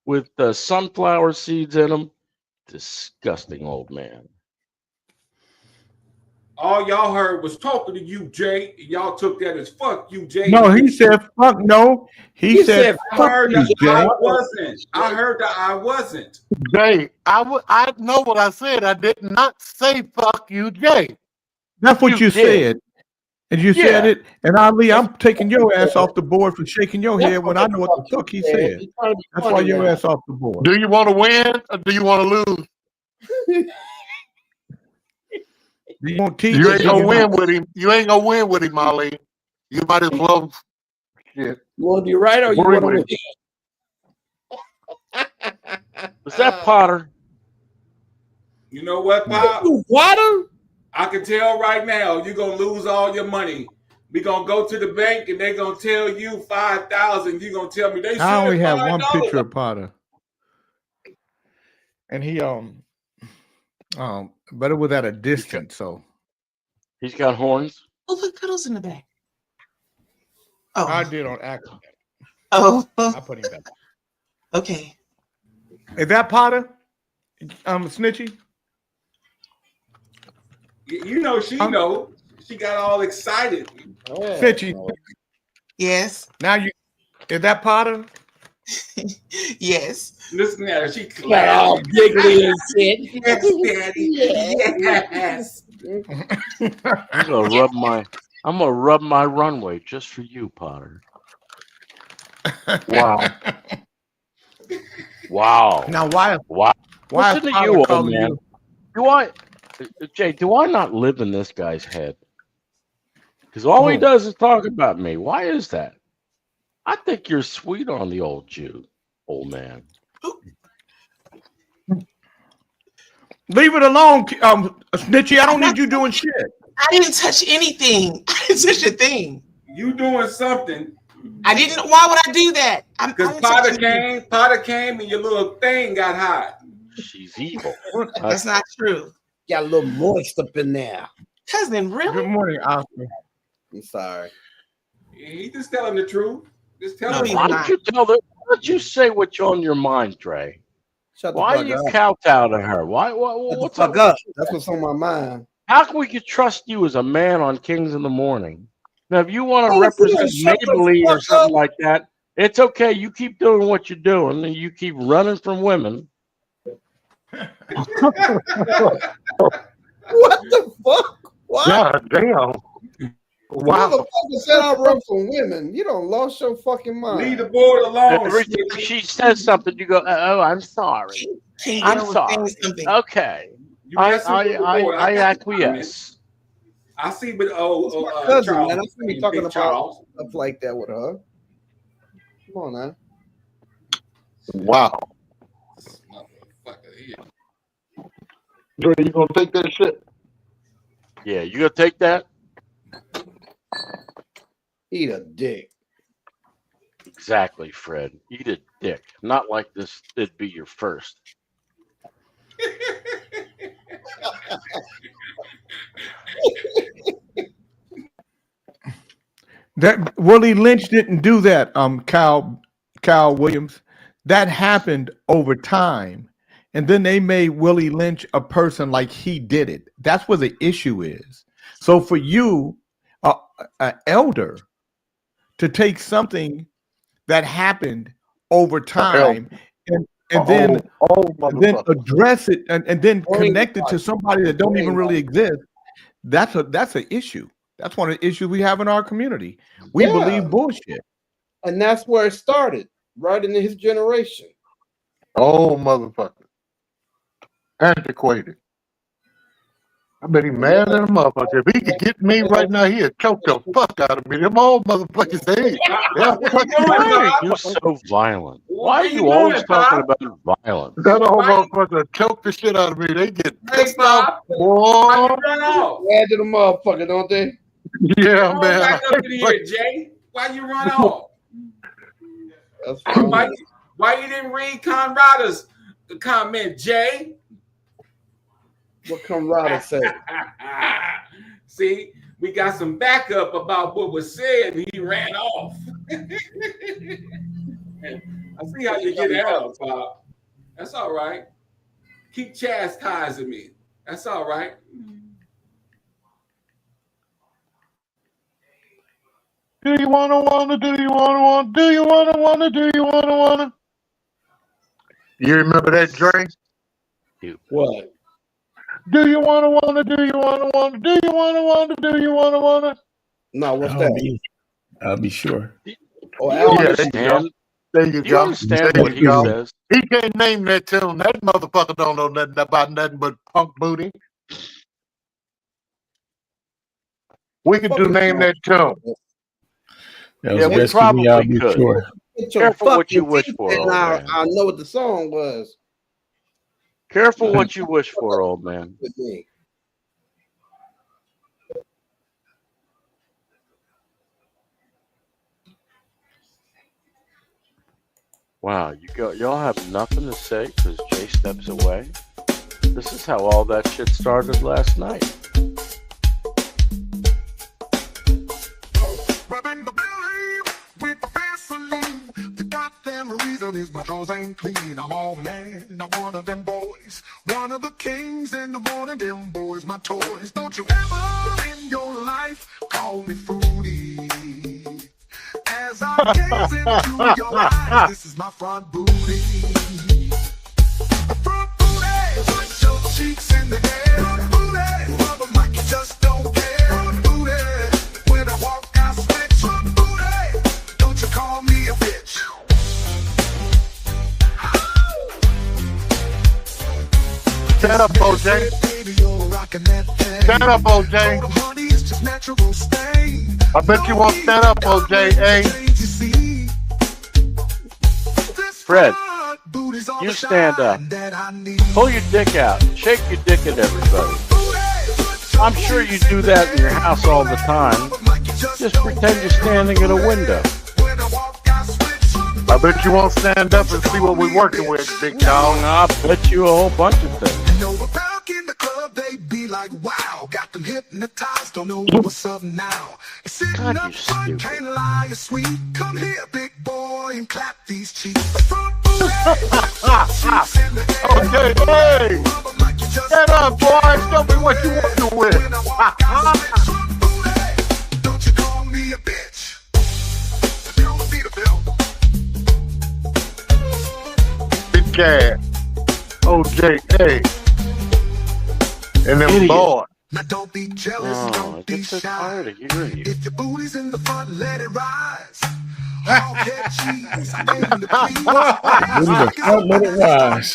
with sunflower seeds in him. Disgusting old man. All y'all heard was talking to you, Jay. Y'all took that as fuck you, Jay. No, he said fuck. No, he said I fuck heard you, that Jay. I wasn't. I heard that I wasn't. Jay, I know what I said. I did not say fuck you, Jay. That's what you said. And you said Yeah. it. And Ali, I'm taking your ass off the board for shaking your head when I know what the fuck he said. That's why your ass off the board. Do you want to win or do you want to lose? You won't teach. You ain't gonna win with him. You ain't gonna win with him, Ali. You might as well. Shit. You want to be right or you Worry want to with win? Was that Potter? You know what, Pop? Water? I can tell right now you're gonna lose all your money. We gonna go to the bank and they gonna tell you 5,000. You gonna tell me they said I only have one $5. picture of Potter. And he but it was at a distance, so He's got horns. Oh, look, Cuddles in the back. I did on accident. Oh, I put him back. Okay. Is that Potter? Snitchy? You know she know. She got all excited. Snitchy. Yes. Now is that Potter? Yes. Listen at her. She Got all giggly and shit. Yes, Daddy. Yes. I'm gonna rub my runway just for you, Potter. Wow. Wow. Now why Listen is to Potter you, old calling man. you? Jay, do I not live in this guy's head? Because all he does is talk about me. Why is that? I think you're sweet on the old Jew, old man. Leave it alone, Snitchy. I don't need you doing shit. I didn't touch anything. I didn't touch a thing. You doing something. I didn't. Why would I do that? Because Potter came and your little thing got hot. She's evil. That's not true. Got a little moist up in there. Cousin, really? Good morning, Oscar. I'm sorry. He just telling the truth. Just telling the Why truth. don't you say what's on your mind, Dre? Shut the Why fuck are you up. kowtowing to her? Why? What's Fuck up. That's what's on my mind. How can we trust you as a man on Kings in the Morning? Now, if you want to Oh, if you represent shut the Maybelline or fuck something up. like that, it's okay. You keep doing what you're doing, and you keep running from women. What the fuck? What? God damn. Wow. Motherfucker said I run from women. You don't lost your fucking mind. Leave the board alone. Every time she says something, you go, "Oh, I'm sorry. I'm sorry." Okay. You messing with the board. I got acquiesce. I see with Cousin, Charles. man, I see me Big talking about Charles. stuff like that with her. Come on now. Wow. Dre, you gonna take that shit? Yeah, you gonna take that? Eat a dick. Exactly, Fred. Eat a dick. Not like this. It'd be your first. That Willie Lynch didn't do that. Kyle Williams. That happened over time, and then they made Willie Lynch a person like he did it. That's where the issue is. So for you, an elder, to take something that happened over time and then address it and then connect it to somebody that don't even really exist, that's an issue. That's one of the issues we have in our community. We believe bullshit. And that's where it started, right in his generation. Oh, motherfucker. Antiquated. I bet he mad at a motherfucker. If he could get me right now, he'd choke the fuck out of me. Them old motherfuckers, they Why are you so violent? Why are you always talking about violence? that old motherfucker choke the shit out of me. They get Hey, pissed off, Bob. boy. Why you run off? Glad to the motherfucker, don't they? Yeah, Come on man. back up in here, Jay. Why you run off? That's fine. Why you didn't read Conrada's comment, Jay? What Conrada said? See, we got some backup about what was said, and he ran off. I see how you get out, Bob. That's all right. Keep chastising me. That's all right. Do you wanna? Do you wanna? Do you wanna? Do you wanna? You remember that, Dre? What? Do you wanna? Do you wanna? Do you wanna? Do you wanna? No, what's that? I'll be sure. Oh, yeah, there you go. There you Do you go. understand There what you he go. says? He can't name that tune. That motherfucker don't know nothing about nothing but punk booty. We could do name that tune. That was Yeah, the we best keep me out probably be could. sure. Get your Careful what you fucking wish teeth for, in, old I'll man. know what the song was. Careful what you wish for, old man. With me. Wow, y'all have nothing to say because Jay steps away. This is how all that shit started last night. Is my drawers ain't clean. I'm all man. I'm one of them boys. One of the kings in the morning. Them boys, my toys. Don't you ever in your life call me foodie. As I gaze into your eyes, this is my front booty. Front booty, put your cheeks in the air. Front booty, rub 'em like you just don't care. Front booty, when I walk, I switch. Front booty, don't you call me a bitch. Stand up, OJ. Stand up, OJ. I bet you won't stand up, OJ. Hey. Fred, you stand up. Pull your dick out. Shake your dick at everybody. I'm sure you do that in your house all the time. Just pretend you're standing at a window. I bet you won't stand up and see what we're working with, big dog. I bet you a whole bunch of things. Back in the club, they be like, wow, got them hypnotized, don't know what's up now. Sitting up front, can't lie, it's sweet. Come here, big boy, and clap these cheeks. Okay, hey! Stand up, boy, show me what you want to with. Don't you call me a bitch. Big cat. OJ, and them Idiot. boys. Now don't be jealous, don't be so shy. tired of hearing you. If your booty's in the front, let it rise. Hog head cheese, aim to please. Booty the front, let it rise.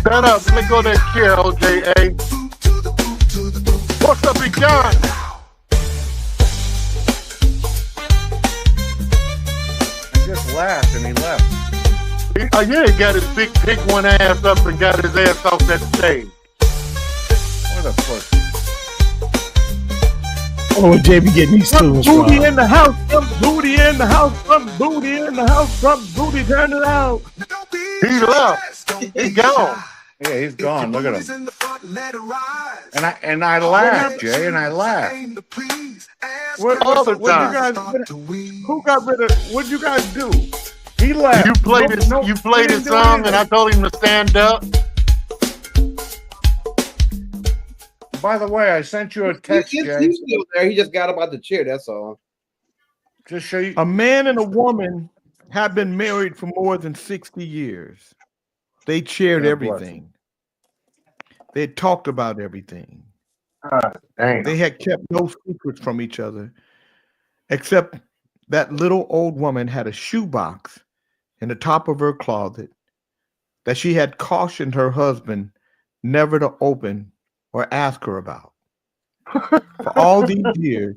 Stand up, let go of that chair, OJ. What's up, Big John? Just laughed and he left. Yeah, he got his big pig one ass up and got his ass off that stage. What a pussy. Oh, JB getting these tunes from. Booty in the house, some booty in the house, some booty in the house, some booty, turn it out. He left. He gone. Yeah, he's gone. Look at him. And I laughed, Jay, and I laughed. All the time. Who got rid of? What'd you guys do? He left. You played his song, and I told him to stand up. By the way, I sent you a text, Jay. He's still there. He just got up out the chair. That's all. Just show you. A man and a woman have been married for more than 60 years. They shared everything. They talked about everything. They had kept no secrets from each other, except that little old woman had a shoebox in the top of her closet that she had cautioned her husband never to open or ask her about. For all these years,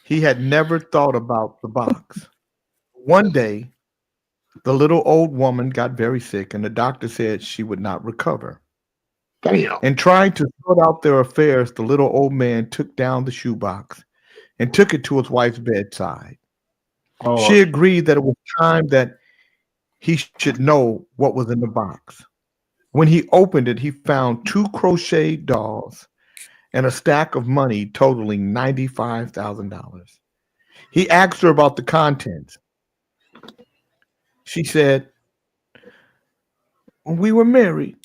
he had never thought about the box. One day, the little old woman got very sick, and the doctor said she would not recover. Damn. In trying to sort out their affairs, the little old man took down the shoebox and took it to his wife's bedside. She agreed that it was time that he should know what was in the box. When he opened it, he found 2 crocheted dolls and a stack of money totaling $95,000. He asked her about the contents. She said, "When we were married,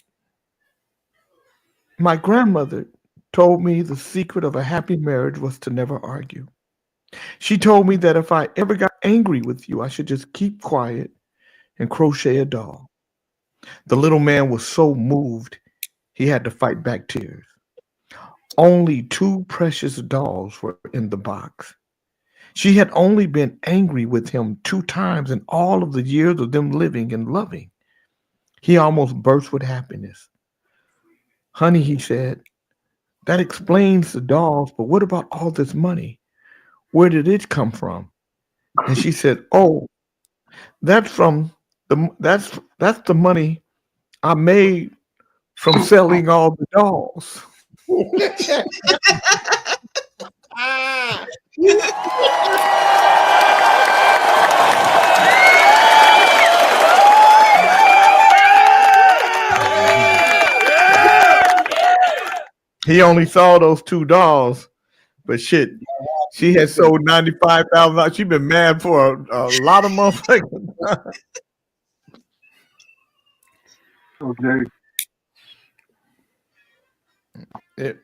my grandmother told me the secret of a happy marriage was to never argue. She told me that if I ever got angry with you, I should just keep quiet and crochet a doll." The little man was so moved, he had to fight back tears. Only 2 precious dolls were in the box. She had only been angry with him 2 times in all of the years of them living and loving. He almost burst with happiness. "Honey," he said, "that explains the dolls, but what about all this money? Where did it come from?" And she said, "Oh, that's from that's the money I made from selling all the dolls." He only saw those 2 dolls, but shit, she had sold $95,000. She been mad for a lot of motherfuckers. Okay. It,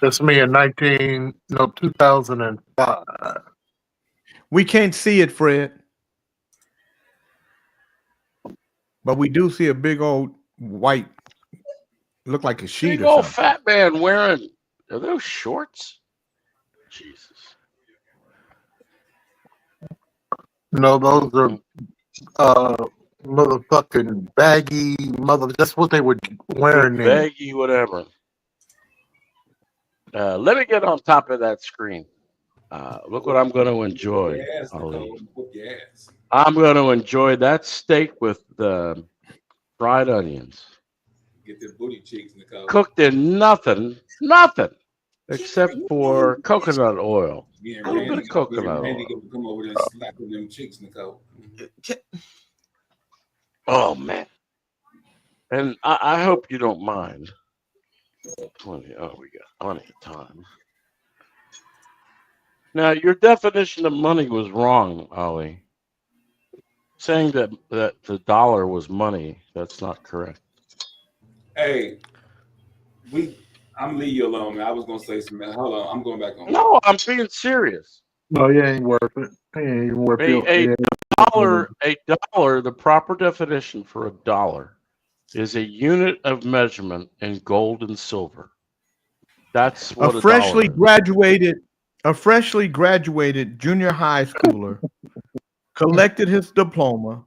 That's me in 2005. we can't see it, Fred, but we do see a big old white, look like a sheet Big or old something. fat man wearing, are those shorts? Jesus. No, those are motherfucking baggy mother. That's what they were wearing then. Baggy, whatever. Let me get on top of that screen. Look what I'm going to enjoy. Ali. I'm going to enjoy that steak with fried onions. Get their booty cheeks in the coat. Cooked in nothing, except for coconut oil. Me and A little bit of coconut Randy oil. gonna come over there and slap them cheeks in the coat. Oh, man. And I hope you don't mind. We got plenty of time. Now, your definition of money was wrong, Ali. Saying that the dollar was money, that's not correct. Hey, I'm leave you alone, man. I was gonna say something. Hold on, I'm going back on. No, I'm being serious. No, you ain't worth it. He ain't even worth it. A dollar, the proper definition for a dollar is a unit of measurement in gold and silver. That's what A freshly graduated junior high schooler collected his diploma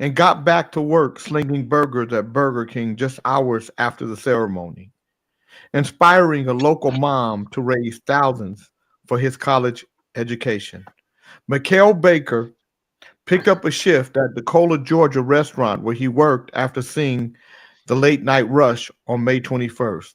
and got back to work slinging burgers at Burger King just hours after the ceremony, inspiring a local mom to raise thousands for his college education. Mikhail Baker picked up a shift at the Cola, Georgia restaurant where he worked after seeing the late night rush on May 21st.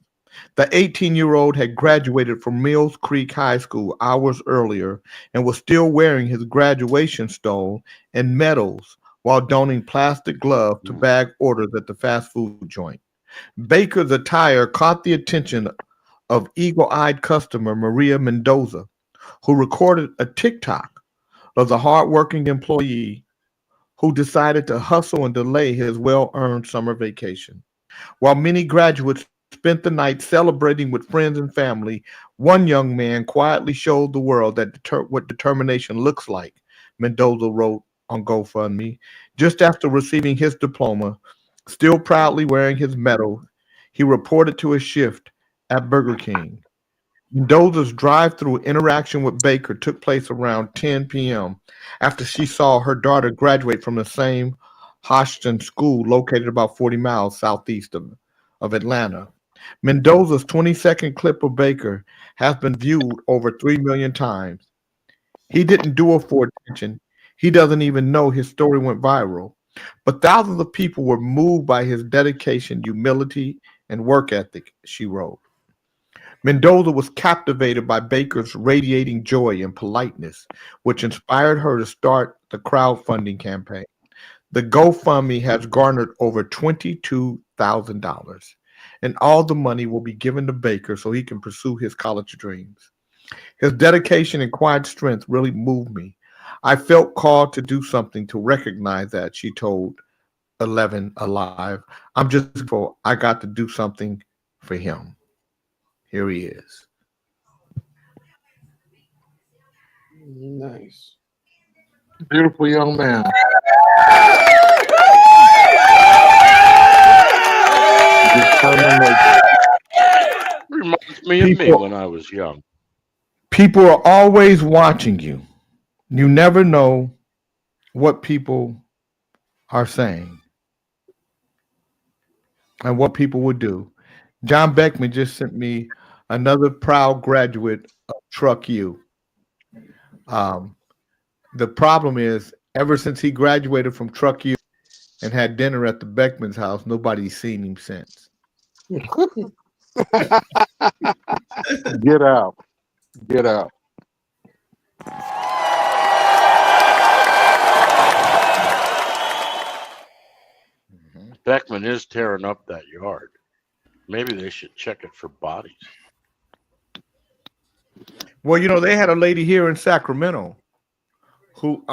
The 18-year-old had graduated from Mills Creek High School hours earlier and was still wearing his graduation stole and medals while donning plastic gloves to bag orders at the fast food joint. Baker's attire caught the attention of eagle-eyed customer Maria Mendoza, who recorded a TikTok of the hardworking employee who decided to hustle and delay his well-earned summer vacation. While many graduates spent the night celebrating with friends and family, one young man quietly showed the world what determination looks like, Mendoza wrote on GoFundMe. Just after receiving his diploma, still proudly wearing his medal, he reported to his shift at Burger King. Mendoza's drive-through interaction with Baker took place around 10 p.m. after she saw her daughter graduate from the same Hodgson school located about 40 miles southeast of Atlanta. Mendoza's 20-second clip of Baker has been viewed over 3 million times. He didn't do it for attention. He doesn't even know his story went viral. But thousands of people were moved by his dedication, humility, and work ethic, she wrote. Mendoza was captivated by Baker's radiating joy and politeness, which inspired her to start the crowdfunding campaign. The GoFundMe has garnered over $22,000, and all the money will be given to Baker so he can pursue his college dreams. His dedication and quiet strength really moved me. I felt called to do something to recognize that, she told 11 Alive. I'm just grateful I got to do something for him. Here he is. Nice. Beautiful young man. Reminds me of me when I was young. People are always watching you. You never know what people are saying and what people would do. John Beckman just sent me another proud graduate of Truck U. The problem is, ever since he graduated from Truck U and had dinner at the Beckman's house, nobody's seen him since. Get out. Get out. Beckman is tearing up that yard. Maybe they should check it for bodies. Well, you know, they had a lady here in Sacramento who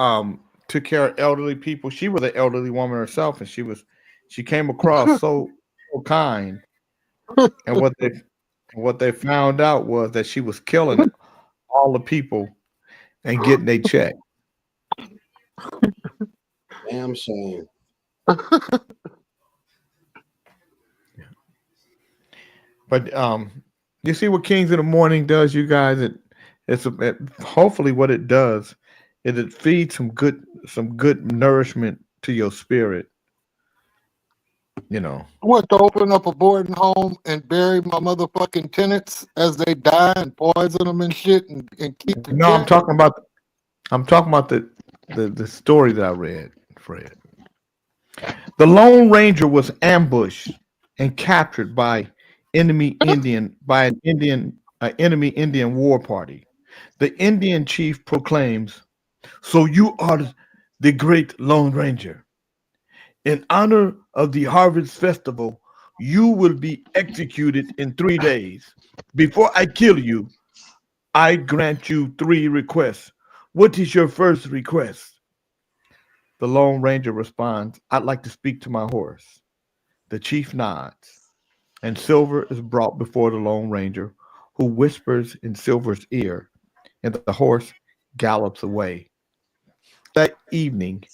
took care of elderly people. She was an elderly woman herself, and she came across so kind. And what they found out was that she was killing all the people and getting their check. Damn shame. But you see what Kings in the Morning does, you guys. Hopefully what it does is it feeds some good nourishment to your spirit. You know. I want to open up a boarding home and bury my motherfucking tenants as they die and poison them and shit and keep the No, check. I'm talking about the story that I read, Fred. The Lone Ranger was ambushed and captured by an enemy Indian war party. The Indian chief proclaims, "So you are the great Lone Ranger. In honor of the harvest festival, you will be executed in 3 days. Before I kill you, I grant you 3 requests. What is your first request?" The Lone Ranger responds, "I'd like to speak to my horse." The chief nods, and Silver is brought before the Lone Ranger, who whispers in Silver's ear, and the horse gallops away. That evening,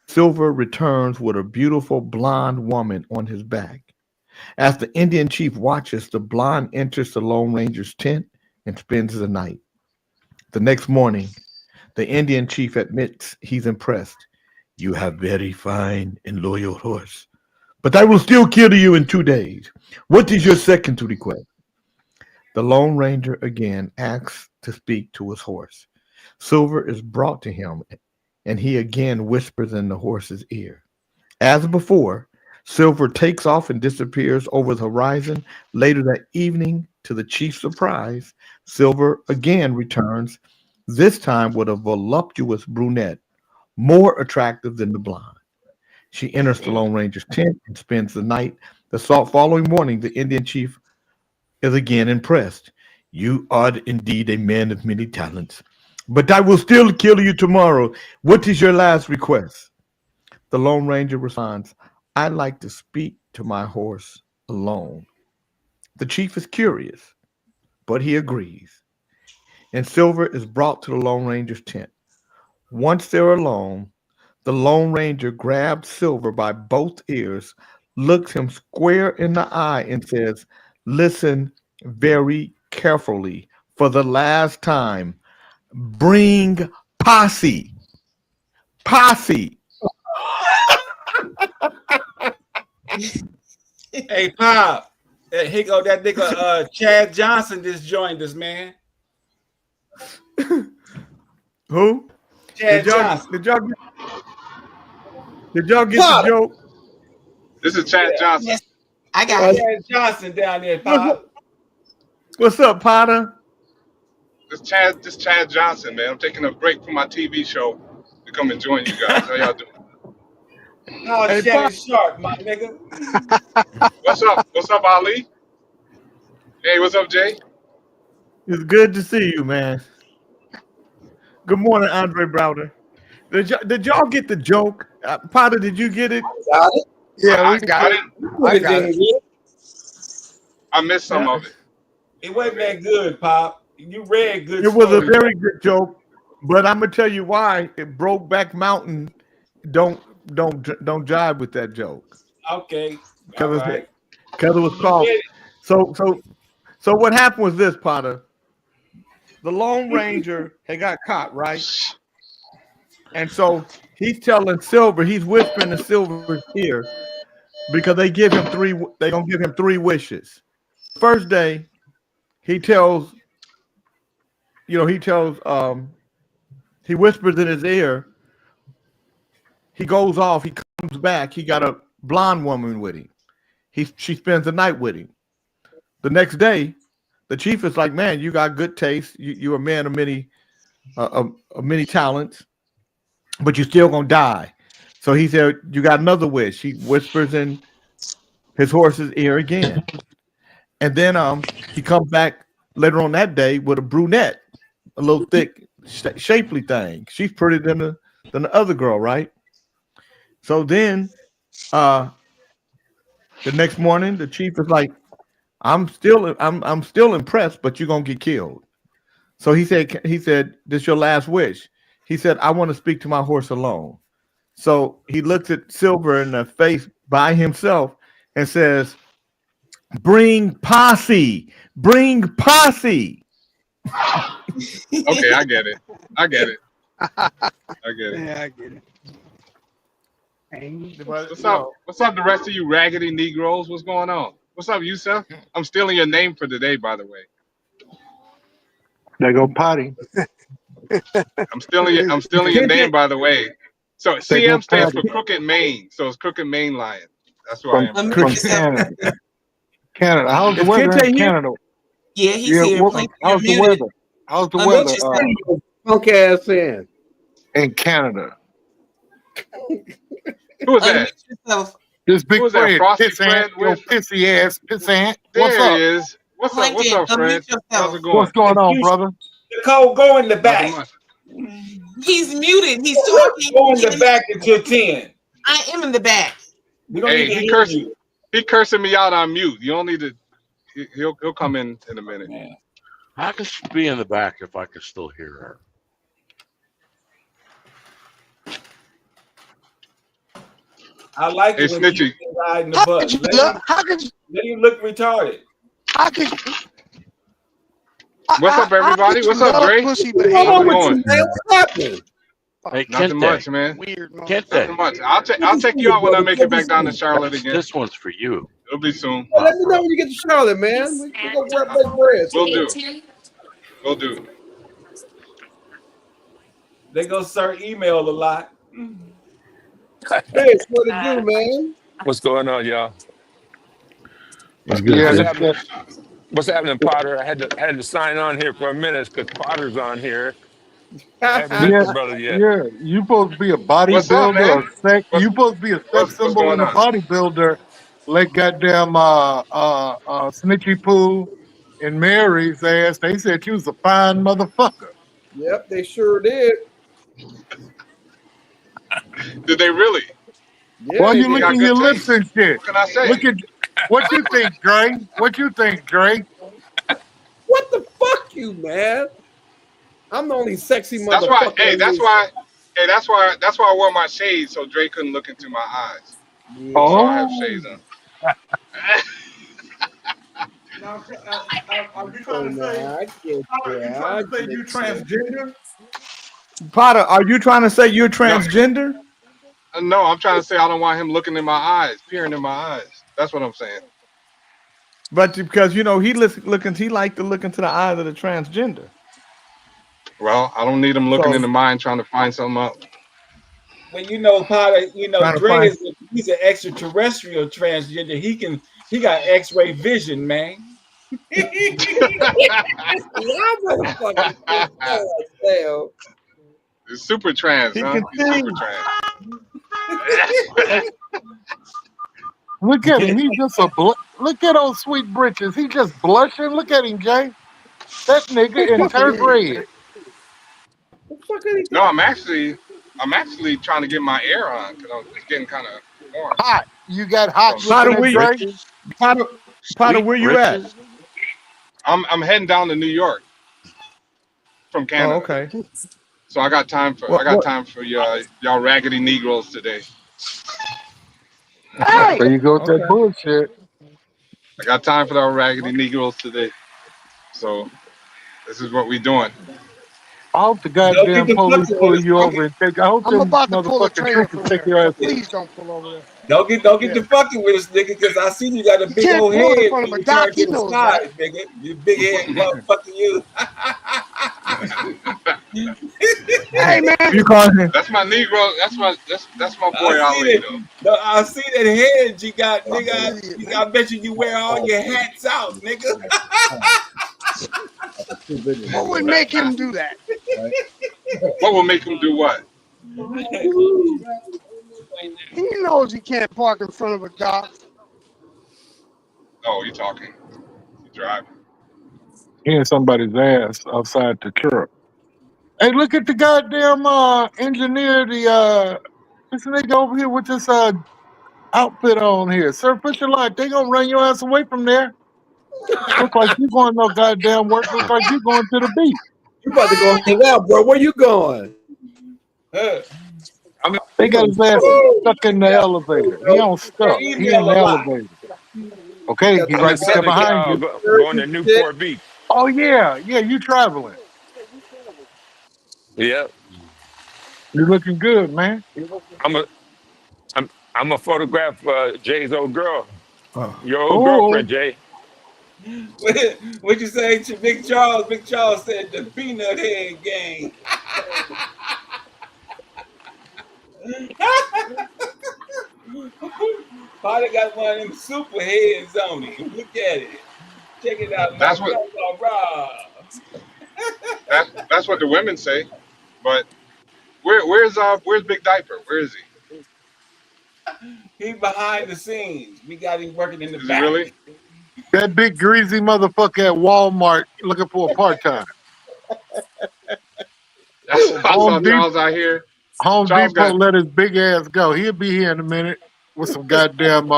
Silver returns with a beautiful blonde woman on his back. As the Indian chief watches, the blonde enters the Lone Ranger's tent and spends the night. The next morning, the Indian chief admits he's impressed. "You have very fine and loyal horse, but I will still kill you in 2 days. What is your second request?" The Lone Ranger again asks to speak to his horse. Silver is brought to him, and he again whispers in the horse's ear. As before, Silver takes off and disappears over the horizon. Later that evening, to the chief's surprise, Silver again returns, this time with a voluptuous brunette, more attractive than the blonde. She enters the Lone Ranger's tent and spends the night. The following morning, the Indian chief is again impressed. "You are indeed a man of many talents, but I will still kill you tomorrow. What is your last request?" The Lone Ranger responds, "I'd like to speak to my horse alone." The chief is curious, but he agrees, and Silver is brought to the Lone Ranger's tent. Once they're alone, the Lone Ranger grabs Silver by both ears, looks him square in the eye, and says, "Listen very carefully for the last time. Bring posse. Posse. Hey, Pop. Here go that nigga Chad Johnson just joined us, man. Who? Chad Johnson. Did y'all get the joke? This is Chad Johnson. Yes, I got it. Chad Johnson down there, Pop. What's up, Potter? This Chad Johnson, man. I'm taking a break from my TV show to come and join you guys. How y'all doing? How's Shannon Sharp, my nigga? What's up? What's up, Ali? Hey, what's up, Jay? It's good to see you, man. Good morning, Andre Browder. Did y'all get the joke? Potter, did you get it? Got it? Yeah, we got it. I got it. I missed some of it. It wasn't that good, Pop. You read good. It was a stories. very good joke, but I'm gonna tell you why. It Brokeback Mountain don't jive with that joke. Okay. Because All right. it was called. So what happened was this, Potter. The Lone Ranger had got caught, right? And so he's telling Silver, he's whispering to Silver's ear because they gonna give him 3 wishes. First day, he whispers in his ear. He goes off, he comes back, he got a blonde woman with him. She spends the night with him. The next day, the chief is like, man, you got good taste. You're a man of many talents, but you're still gonna die. So he said, you got another wish. He whispers in his horse's ear again. And then he comes back later on that day with a brunette, a little thick, shapely thing. She's prettier than the other girl, right? So then the next morning, the chief is like, I'm still impressed, but you're gonna get killed. So he said, this is your last wish. He said, I want to speak to my horse alone. So he looks at Silver in the face by himself and says, bring posse. Bring posse. Okay, I get it. Yeah, I get it. What's up? What's up, the rest of you raggedy Negroes? What's going on? What's up, Yusuf? I'm stealing your name for today, by the way. They go potty. I'm stealing your name, by the way. So CM stands for Crooked Maine. So it's Crooked Maine Lion. That's who I am. From Canada. Canada. How's the weather in Canada? Yeah, he's here. How's the weather? How's the weather? Punk ass in. In Canada. Who is that? This big Fred, Frosty Fred, pissy ass, pissant. There What's up? he is. What's up? What's up, Fred? How's it going? What's going on, brother? Nicole, go in the back. He's muted. He's talking. Go in the back until 10. I am in the back. Hey, he cursing me out on mute. You don't need to. He'll come in a minute. Man. How can she be in the back if I can still hear her? I like it when you riding the bus. Let you look retarded. How could What's up, everybody? What's up, Dre? How's it going? Hey, Nothing Kente. much, man. Weird, man. Nothing much. I'll check you out when I make it back down to Charlotte again. This one's for you. It'll be soon. Let me know when you get to Charlotte, man. We go break bread. We'll do. We'll do. They go start email a lot. Hey, what it do, man? What's going on, y'all? It's good. What's happening, Potter? I had to sign on here for a minute because Potter's on here. I haven't met the brother yet. Yeah, you supposed to be a What's up, man? bodybuilder. You supposed to be a sex symbol and a bodybuilder, like goddamn Snitchy Poo and Mary's ass. They said you was a fine motherfucker. Yep, they sure did. Did they really? Yeah, Why they you did. licking your lips and shit? What can I say? Look at what you think, Dre? What you think, Dre? What the fuck, you man? I'm the only sexy motherfucker. That's why. Hey, that's why I wore my shades so Dre couldn't look into my eyes. Yeah. So I have shades on. Now, are you trying Hey, to man, say? I get Potter, you. you trying I to say get you you. transgender? Potter, are you trying to say you're No, transgender? no, I'm trying to say I don't want him looking in my eyes, peering in my eyes. That's what I'm saying. But because he like to look into the eyes of the transgender. Well, I don't need him looking So into mine trying to find something out. Well, Potter, trying to Dre find. he's an extraterrestrial transgender. He got X-ray vision, man. Y'all motherfuckers so damn. It's super trans, He huh? can He's super see. trans. Look at him. He's just look at those sweet britches. He just blushing. Look at him, Jay. That nigga in turf red. The fuck are you No, talking? I'm actually trying to get my air on because it's getting kind of warm. Hot. You got hot So Potter, looking at where Sweet you, Dre? britches. Potter, Potter, Sweet where you at? britches. I'm heading down to New York from Oh, Canada. okay. So I got time What? for y'all raggedy Negroes today. Hey, There you go with that Okay. bullshit. I got time for y'all raggedy Negroes today. So this is what we doing. I hope the Don't get goddamn the police fucking pull with us. you over and take. I hope I'm them about to pull a motherfucking trailer troopers from take there. your ass there. Please don't pull over there. Don't get Yeah. the fucking with us, nigga, because I see you got a You big can't old pull in head front of when a you doc. turn He to the knows that. side, nigga. You big head motherfucker, you. Hey, man. You call him? That's my Negro. That's my I boy see Ali that. though. No, I see that head you got, nigga. Fucking idiot, man. I bet you wear all your hats out, nigga. What would make him do that? What will make him do what? He knows he can't park in front of a doc. Oh, you talking? You driving? Hitting somebody's ass outside the truck. Hey, look at the goddamn engineer. This nigga over here with this outfit on here. Sir Fisher Light, they gonna run your ass away from there. Look like you going no goddamn work. Look like you going to the beach. You about to go hang out, bro. Where you going? They You got gonna his ass stuck in the Yeah, elevator. He bro. on stuck. He Email in a the lot. elevator. Okay, got he the I'm in right there Southern behind Cal you. going to shit. Newport Beach. Oh yeah, you traveling. Yep. You looking good, man. I'm a I'm a photograph Jay's old girl, your old Oh, girlfriend, Jay. What you say to Big Charles? Big Charles said the peanut head gang. Potter got one of them super heads on him. Look at it. Check it out, my That's what brother Rob. that's what the women say. But where's Big Diaper? Where is he? He behind the scenes. We got him working in the Is he back. really? that big greasy motherfucker at Walmart looking for a part time. I Home saw Depot. Charles out here. Home Charles Depot got let his big ass go. He'll be here in a minute with some goddamn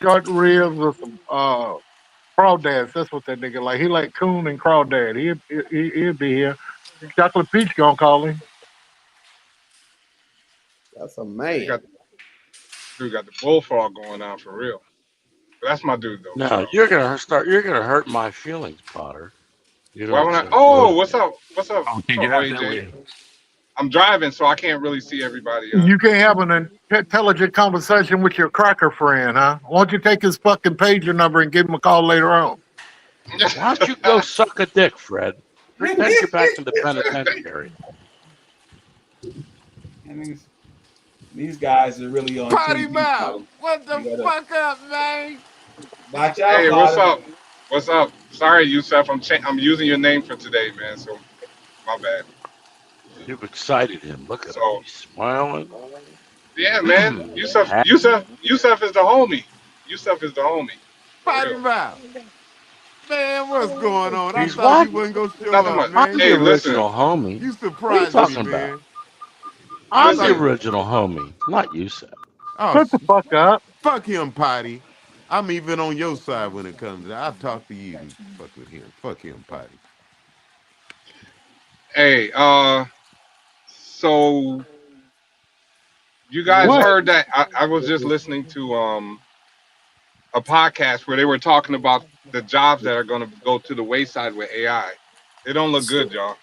short ribs or some crawdads. That's what that nigga like. He like coon and crawdad. He'll be here. Chocolate Peach gonna call him. That's a he got man. dude got the bullfrog going on for real. But that's my dude though, No, Charles. you're gonna hurt my feelings, Potter. You Why don't when I say oh those what's things. up? What's up? Oh, What's can up, get out that AJ? way. I'm driving so I can't really see everybody You can't have an intelligent conversation with your cracker friend, huh? Why don't you take his fucking pager number and give him a call later on? Why don't you go suck a dick, Fred? Pretend you're back in the penitentiary. And these guys are really on Potty TV. mouth. Potter. What the You gotta fuck up, man? watch out, Hey, what's Potter. up? What's up? Sorry, Yusuf. I'm using your name for today, man. So my bad. You've excited him. Look at him. So He's smiling. yeah, man. Yusuf Happy. Yusuf Yusuf is the homie. Yusuf is the homie. For Potty real. mouth. Man, what's going on? I He's thought what? you wasn't gonna show Nothing up, much. I'm man. the Hey, listen. original homie. You What are you surprised me, talking about? man. I I'm the thought, Listen. original homie, not you, Seth. oh, Shut the fuck up. fuck him, Potty. I'm even on your side when it comes to that. I'll talk to you and fuck with him. Fuck him, Potty. Hey, so you guys What? heard that I was just listening to a podcast where they were talking about the jobs that are going to go to the wayside with AI. It don't look good, y'all.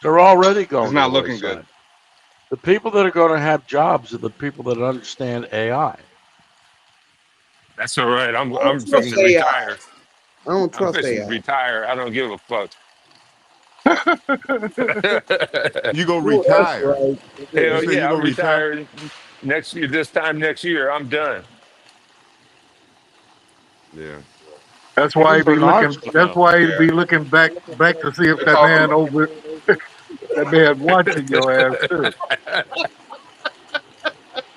They're already going It's to not the looking wayside. good. The people that are going to have jobs are the people that understand AI. That's all right. I'm I don't fixing trust to AI. retire. I don't I'm trust fixing to AI. retire. I don't give a fuck. You gonna No, that's retire? right. You Hell say you yeah, I'm gonna retire? retiring next year. This time next year, I'm done. Yeah. That's why Even he be Bernard's looking. coming That's up. why he Yeah, be looking back to see if they're that talking man about over that man watching your ass too.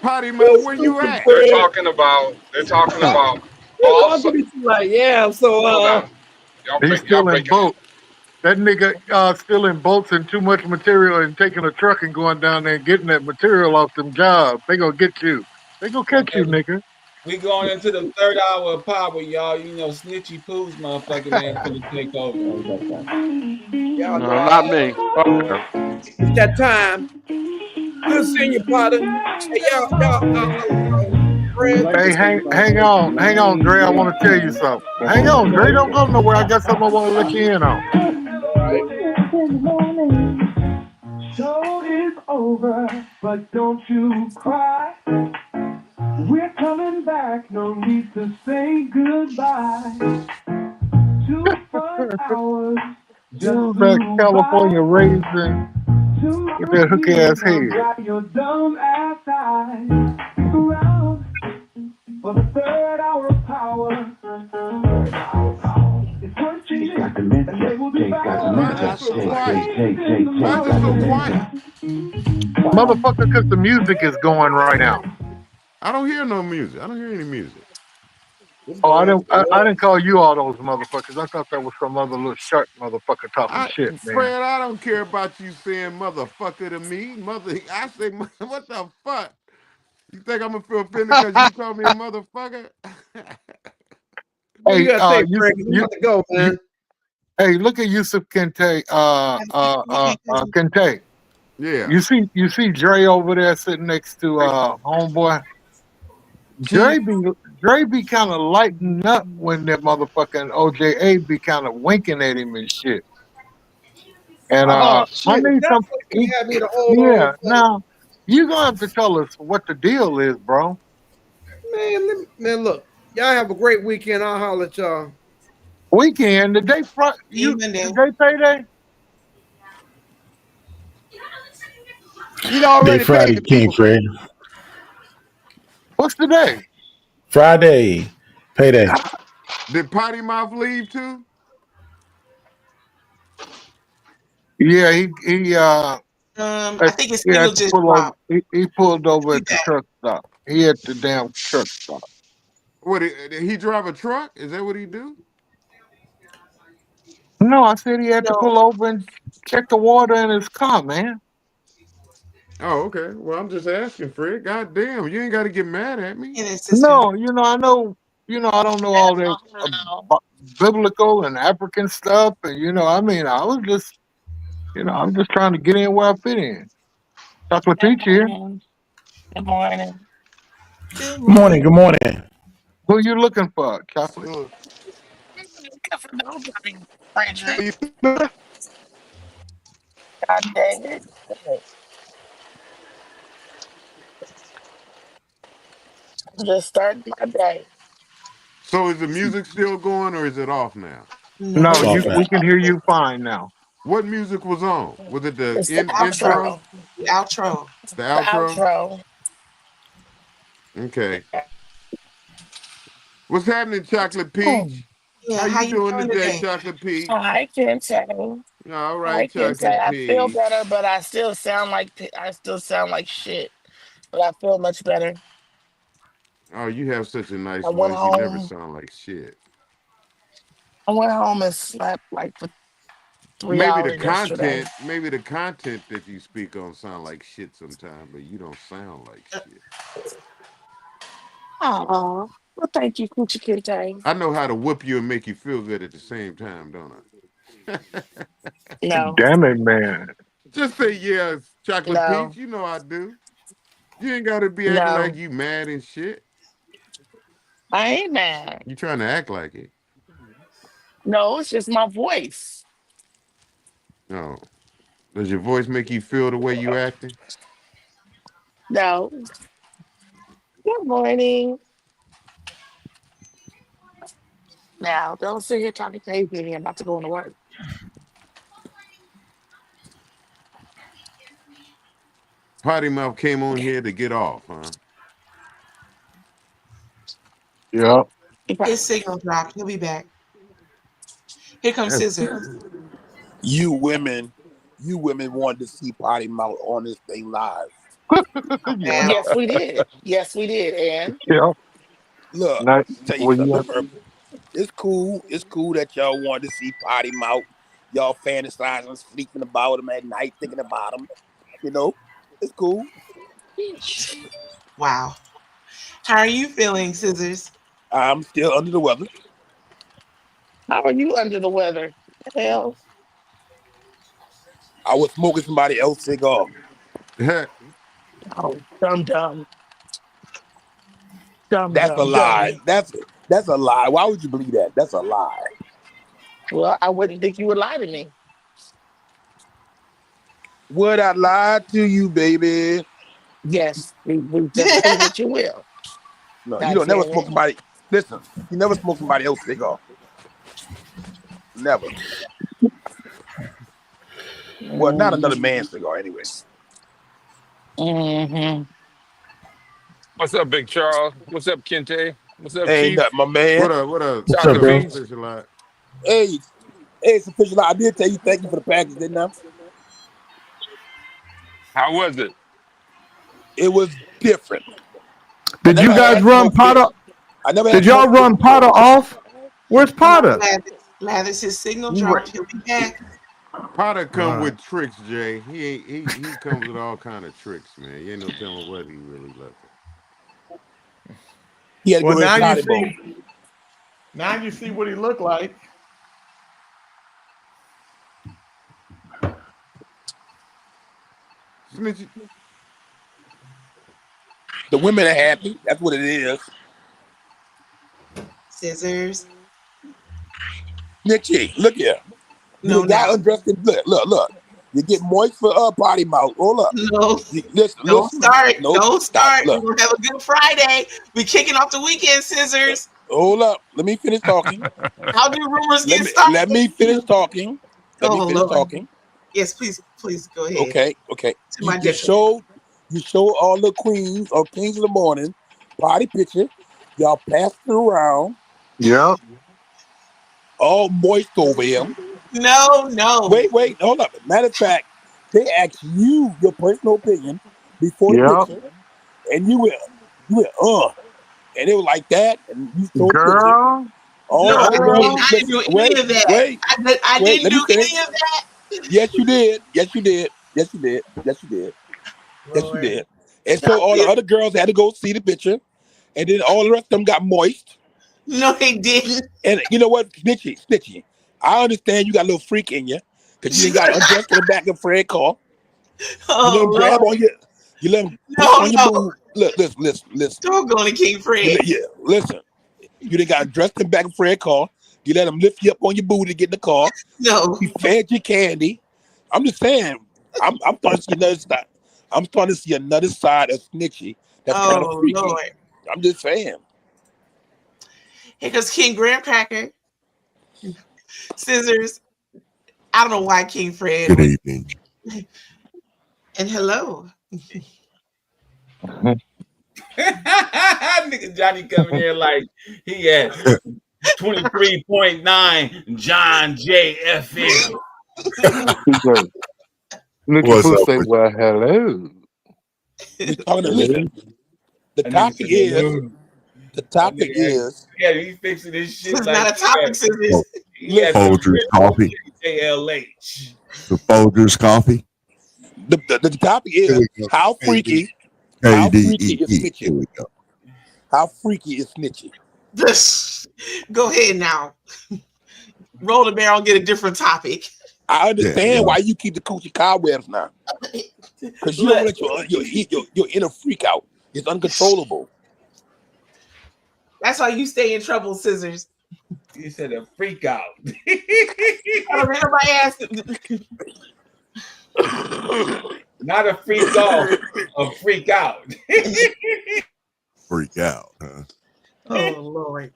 Potty mouth, That's where you stupid, at? they're Fred. talking about they're talking That's about also. what it's like. Yeah. So, Hold on, He's y'all still in breaking up. boat. That nigga still in boats and too much material and taking a truck and going down there and getting that material off them jobs. They gonna get you. They gonna catch you, Okay, nigga. we going into the third hour of power, y'all. You know, Snitchy Pooh's motherfucking ass gonna take over. y'all know No, not me. Fuck them. it's that time. Good seeing you, Potter. Hey, Fred. Hey, hang on, Dre. I want to tell you something. Hang on, Dre. Don't go nowhere. I got something I want to let you in on. Show is over, but don't you cry. We're coming back, no need to say goodbye. 2 fun hours just Dude, that flew California by. raisin Two with good that hook ass years have head. got your dumb ass eyes. Stick around for the third hour of power. It's worth it, and they will be back. Why is it so quiet? Why is it so quiet? Motherfucker, because the music is going right now. I don't hear no music. I don't hear any music. It's Oh, going. I didn't call you all those motherfuckers. I thought that was some other little sharp motherfucker talking shit, man. Fred, I don't care about you saying motherfucker to me. I say, what the fuck? You think I'm gonna feel offended because you call me a motherfucker? What you Hey, gotta say, Fred? 'Cause we about to go, man. hey, look at Yusuf Kente, Kente. Yeah. You see Dre over there sitting next to homeboy. Keith. Dre be kind of lighting up when that motherfucking OJA be kind of winking at him and shit. And Oh I shit! need That's some. what's gonna have me to hold on Yeah, for. now you gonna have to tell us what the deal is, bro. Man, look. Y'all have a great weekend. I'll holler at y'all. Weekend, the day Monday. the day payday. He Day already paid Friday, the King people. Fred. What's the day? Friday, payday. Did Potty Mouth leave too? Yeah, he I think his he had signal to just pull over. dropped. He pulled over Be at the back. truck stop. He at the damn truck stop. What? Did he drive a truck? Is that what he do? No, I said he had to No, pull over and check the water in his car, man. Oh, okay. Well, I'm just asking, Fred. God damn, you ain't got to get mad at me. and his sister. No, I know, I don't know all that biblical and African stuff, and I mean, I was just, I'm just trying to get in where I fit in. Chocolate Peach here. Good morning. Good Good morning. morning. Good morning. Who you looking for, Chocolate? Frederick. God dang it. Just starting my day. So is the music still going or is it off now? No, It's No, off you now. we can hear you fine now. What music was on? Was it the It's the intro? outro. the outro. The The outro? outro. Okay. What's happening, Chocolate Peach? How Yeah, how you you doing doing today, today? Chocolate Peach? I can say. All I right, can say Chocolate I feel Peach. better, but I still sound like shit. But I feel much better. Oh, you have such a nice I went voice. You never home. sound like shit. I went home and slept like for three Maybe the hours yesterday. content, maybe the content that you speak on sound like shit sometimes, but you don't sound like shit. Oh, well, thank you, Coochie Kinte. I know how to whoop you and make you feel good at the same time, don't I? No, Damn it, man. Just say yes, Chocolate no, Peach. You know I do. You ain't got to be acting like no. you mad and shit. I ain't mad. You trying to act like it? No, it's just my voice. No. Does your voice make you feel the way you acting? No. Good morning. Now, don't sit here talking crazy to me. I'm about to go into work. Potty Mouth came on here to get off, huh? Yeah. His signal dropped. He'll be back. Here comes That's Scissors. You women wanted to see Potty Mouth on this thing live. Yeah. Yes, we did. Yes, we did. And Yeah. Look, Nice. tell you Well, something. yeah. Remember, it's cool. It's cool that y'all wanted to see Potty Mouth. Y'all fantasizing, sleeping about him at night, thinking about him. You know, it's cool. Wow. How are you feeling, Scissors? I'm still under the weather. how are you under the weather? The hell? I was smoking somebody else's cigar. Oh, dumb, dumb. Dumb, That's a dumb, lie. dummy. That's a lie. Why would you believe that? That's a lie. Well, I wouldn't think you would lie to me. Would I lie to you, baby? Yes, we just proved that you will. No, you God don't never damn smoke it. somebody. Listen, you never smoke somebody else's cigar. Never. Well, not another man's cigar, anyway. Mm-hmm. What's up, Big Charles? What's up, Kente? What's up, Ain't Chief? nothing, my man. What up? What's up, Dr. bro? Beast? Hey, it's official. I did tell you thank you for the package, didn't I? How was it? It was different. Did you guys run Potter? I never Did had y'all smoked run fish before. Potter off? Where's Come on, Potter? Lathis, his signal You dropped. He'll be back. Potter come Right. with tricks, Jay. He comes with all kind of tricks, man. You ain't no telling what he really looking. He had to Well, go in now you potty mode. see. Now you see what he looked like. Snitchy. The women are happy. That's what it is. Scissors. Snitchy, look here. You No, got now. undressed. Look. You get moist for potty mouth. Hold up. No. Listen. Don't start. Nope. Don't start. We're Look. going to have a good Friday. We kicking off the weekend, Scissors. Hold up. Let me finish talking. How do rumors get started? Let me finish talking. Lord. Yes, please go ahead. Okay. To my You showed all the queens or kings of the morning party picture. Y'all passed it around. Yeah. All moist over him. No. Wait, hold up. Matter of fact, they asked you your personal opinion before the Yeah. picture, and you went, and it was like that, and you showed the picture. Girl. All No, the other girls, I didn't do any of that. wait, I didn't let me do finish. any of that. Yes, you did. Lord. And so all the other girls had to go see the picture, and then all the rest of them got moist. No, they didn't. And you know what, Snitchy, I understand you got a little freak in you, because you didn't got undressed in the back of Fred's car. You let him grab on you let him push on your boob. Look, listen. Don't go to King Fred. Listen. You done got dressed in the back of Fred's car. You let him lift you up on your booty to get in the car. No. He fed you candy. I'm just saying, I'm starting to see another side. I'm starting to see another side of Snitchy that's kind of freaky. Lord. I'm just saying. Here goes King Graham Cracker. Scissors. I don't know why King Fred. Good evening. And hello. Nigga Johnny coming here like he had 23.9 John J. FM. What's up? Say, well, hello. Listen. The topic is. Yeah, he fixing this shit. It's like not a topic, Scissors. Folgers coffee. ALH. The Folgers coffee. The topic is how freaky. How freaky is Snitchy? Here we go. How freaky is Snitchy? Go ahead now. Roll the barrel and get a different topic. I understand why you keep the coochie cobwebs now. Because you don't let your inner freak out. It's uncontrollable. That's why you stay in trouble, Scissors. You said a freak out. Everybody asked. Not a freak off, a freak out. Freak out, huh? Oh Lord.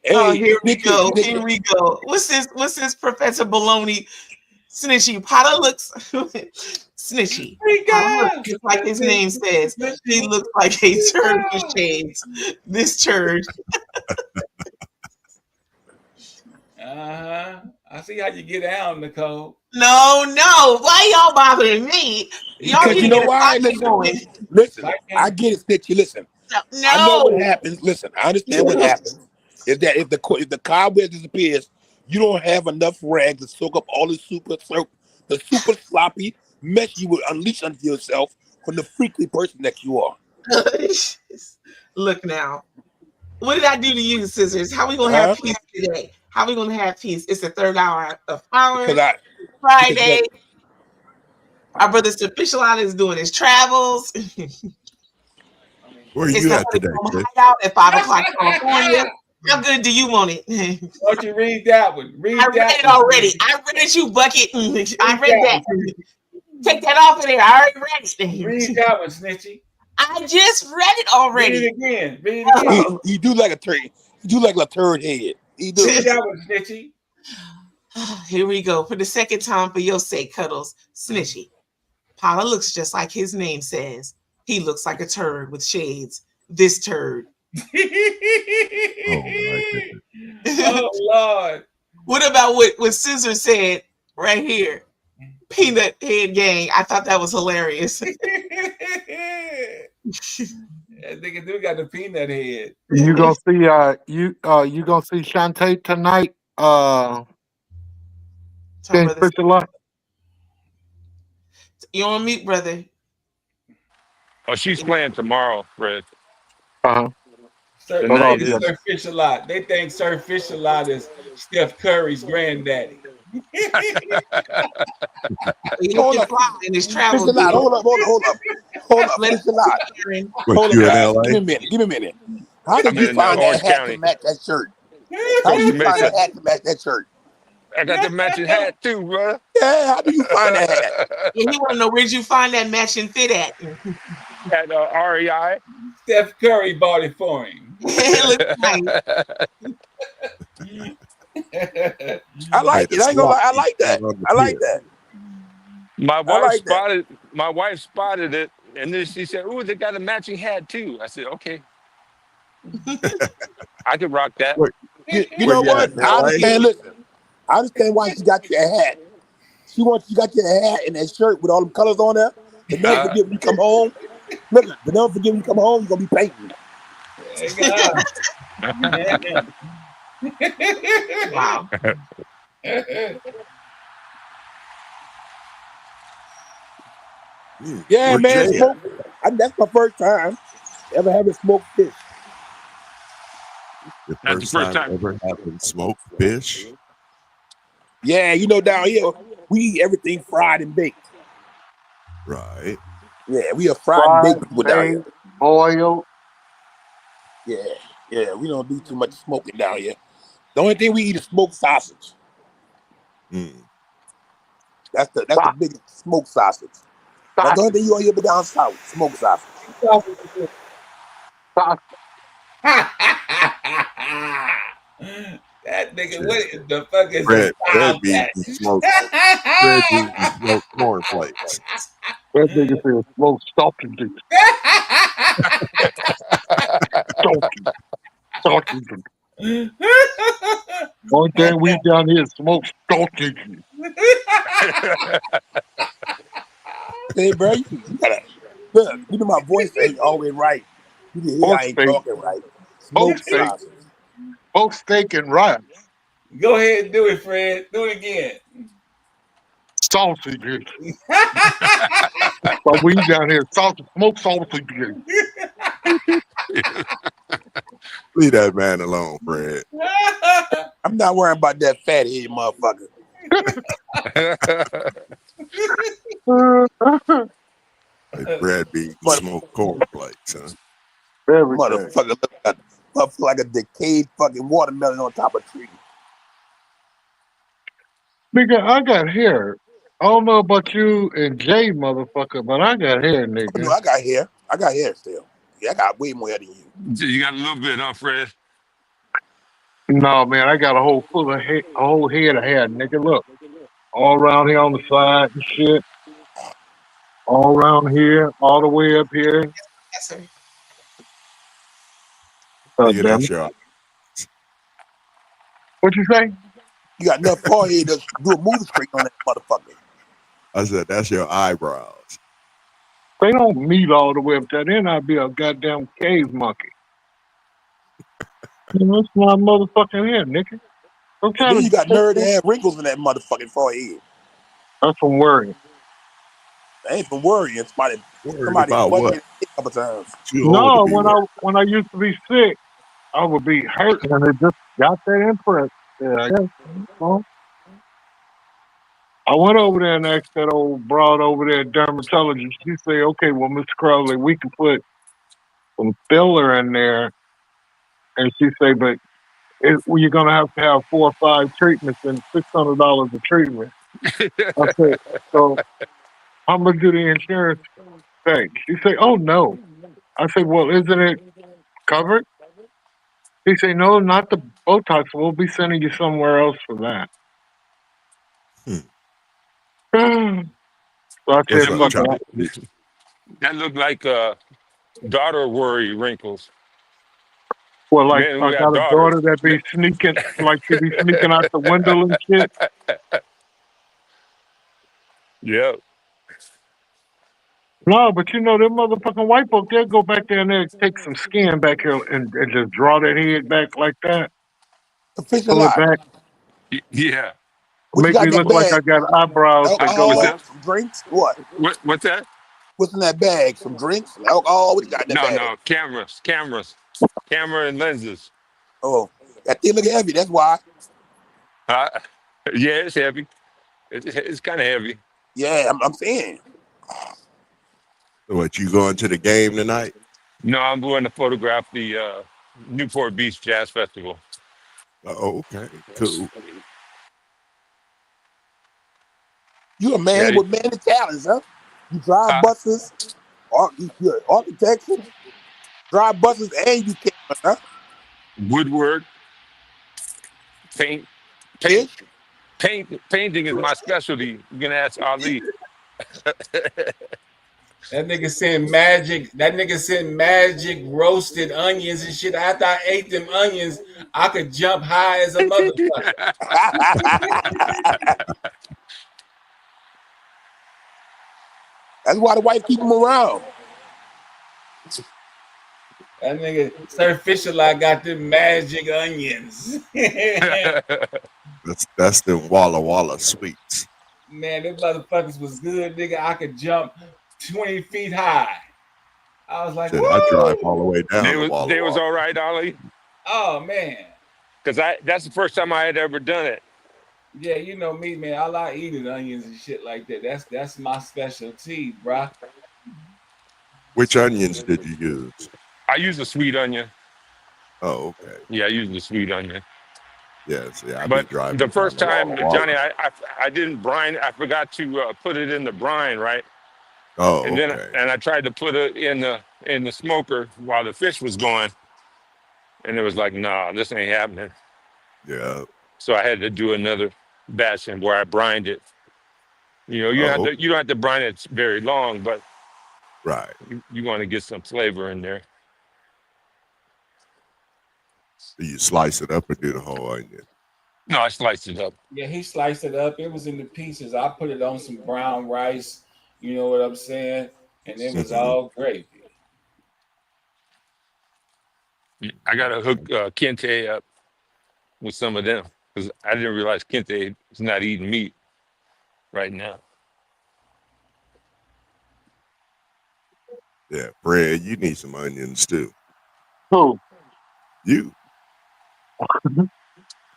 Hey, Oh, here we Snitchy, go. Snitchy. Here we go. What's this? What's this, Professor Baloney? Snitchy. Potter looks snitchy. Potter looks just like his name says. He looks like a turd with shades. This turd. I see how you get down, Nicole. No. Why y'all bothering me? Y'all Because need you to know get a why? podcast going. Listen. I get it, Snitchy. Listen. No. I know what happens. Listen, I understand what happens. Is that if the cobweb disappears, you don't have enough rags to soak up all the super sloppy mess you would unleash onto yourself from the freaky person that you are. Look now. What did I do to you, Scissors? How we gonna have peace today? How we gonna have peace? It's the third hour of power. Friday. Our brother Sufficial is doing his travels. Where It's you not at gonna today, come Chris? hide out at 5 o'clock California. How good do you want it? Why don't you read that one? I read it already. I read it, you bucket. I read that. Take that off of there. I already read it. Read that one, Snitchy. I just read it already. Read it again. Read it again. He do like a turd. He do like a turd head. He do. Read that one, Snitchy. Here we go. For the second time, for your sake, Cuddles. Snitchy. Paula looks just like his name says. He looks like a turd with shades. This turd. Oh Lord. What about what Scissor said right here? Peanut Head Gang. I thought that was hilarious. I think we got the peanut head. You gonna see you gonna see Shantae tonight? You're on mute, brother. Oh, she's playing tomorrow, Fred. Sir Fish a lot. They think Sir Fish a lot is Steph Curry's granddaddy. Hold up. In his travel. Hold up. Fish a lot. Hold up, guys. Give me a minute. How did you find that hat to match that shirt? How did you find that hat to match that shirt? I got the matching hat too, brother. Yeah, how do you find that hat? Yeah, he want to know where'd you find that matching fit at? At REI. Steph Curry bought it for him. I like it. I ain't gonna lie. I like that. I like that. My wife spotted it, and then she said, "Ooh, they got a matching hat too." I said, "Okay, I can rock that." You know what? I understand. Listen, I understand why she got your hat. You got your hat and that shirt with all them colors on there. But don't forget when you come home. Look, but don't forget when you come home, you're gonna be painting. Wow. Yeah, man. That's my first time ever having smoked fish. Your first time ever having smoked fish? Yeah, you know, down here we eat everything fried and baked. Right. Yeah, we are fried and baked people down here. Boiled. Yeah, we don't do too much smoking down here. The only thing we eat is smoked sausage. That's the biggest smoked sausage. That's the only thing you gonna hear down south, smoked sausage. That nigga, what the fuck is Fred that? beat and smoked cornflakes. That nigga said smoked sausages. Sausages. Only thing we down here is smoked sausages. Hey, bro, you gotta look. You know my voice ain't always right. You can hear I ain't talking right. Smoked sausage. Smoked steak and rice. Go ahead and do it, Fred. Do it again. Sausages. But we down here smoked sausages. Leave that man alone, Fred. I'm not worrying about that fat head motherfucker. Like Brad beat and smoked cornflakes, huh? Everything. Motherfucker look like a decayed fucking watermelon on top of a tree. Nigga, I got hair. I don't know about you and Jay, motherfucker, but I got hair, nigga. No, I got hair. I got hair still. Yeah, I got way more hair than you. You got a little bit, huh, Fred? No, man, I got a whole full of hair, a whole head of hair, nigga. Look, all around here on the side and shit, all around here, all the way up here. Yes, sir. Nigga, Damn that's it. your. What you say? You got enough forehead to do a movie screen on that motherfucker. I said that's your eyebrows. They don't meet all the way up there. Then I'd be a goddamn cave monkey. That's my motherfucking hair, nigga. I'm And trying then to you got take nerve to that. have wrinkles in that motherfucking forehead. That's from worrying. I ain't from worrying. Worried Somebody about punched what? me in the dick a couple times. Too old to No, be worried. when I used to be sick, I would be hurting, and it just got that imprint. Yeah, I guess. Well, I went over there and asked that old broad over there, dermatologist. She said, "Okay, well, Mr. Crowley, we can put some filler in there." And she said, "But well, you're gonna have to have 4 or 5 treatments and $600 a treatment." I said, "So how much do the insurance pay?" She said, "Oh no." I said, "Well, isn't it covered?" He said, "No, not the Botox. We'll be sending you somewhere else for that." So I What's said, up, "Fuck Charlie? it." That looked like daughter worry wrinkles. Well, like Men I who have got a daughters. daughter that be sneaking, like she be sneaking out the window and shit. Yeah. No, but you know, them motherfucking white folk, they'll go back there and they'll take some skin back here and just draw that head back like that, Fish a pull it lot. back, Yeah. What you make got me in that look like bag? I got eyebrows that go What's up. Alcohol, that? some drinks, what? What's that? What's in that bag? Some drinks, some alcohol. What you got in that bag? No, cameras, camera and lenses. Oh, that thing look heavy. That's why. Uh, yeah, it's heavy. It's kind of heavy. Yeah, I'm saying. What, you going to the game tonight? No, I'm going to photograph the Newport Beach Jazz Festival. Oh, okay, cool. You a man Yeah. with many talents, huh? You drive buses, you architecture, drive buses, and you do cameras, huh? Woodwork, paint, painting is my specialty. You can ask Ali. That nigga sent magic. That nigga sent magic roasted onions and shit. After I ate them onions, I could jump high as a motherfucker. That's why the wife keep him around. That nigga Sir Fisher like got them magic onions. That's them Walla Walla sweets. Man, them motherfuckers was good, nigga. I could jump 20 feet high. I was like, Shit, I drive all the woo! way down to Walla They was Walla. all right, Ali. Oh man. Because that's the first time I had ever done it. Yeah, you know me, man. I like eating onions and shit like that. That's my specialty, bruh. Which onions did you use? I use a sweet onion. Oh, okay. Yeah, I use the sweet onion. Yeah, see, I be But driving the down first to time, Walla Walla. Johnny, I didn't brine. I forgot to put it in the brine, right? Oh, And then okay. I tried to put it in the smoker while the fish was going, and it was like, nah, this ain't happening. Yeah. So I had to do another batch and where I brined it. You know, you don't have to brine it very long, but right, you want to get some flavor in there. Do you slice it up or do the whole onion? No, I sliced it up. Yeah, he sliced it up. It was in the pieces. I put it on some brown rice. You know what I'm saying? And it was all gravy. I got to hook Kente up with some of them because I didn't realize Kente is not eating meat right now. Yeah, Fred, you need some onions too. Who? You.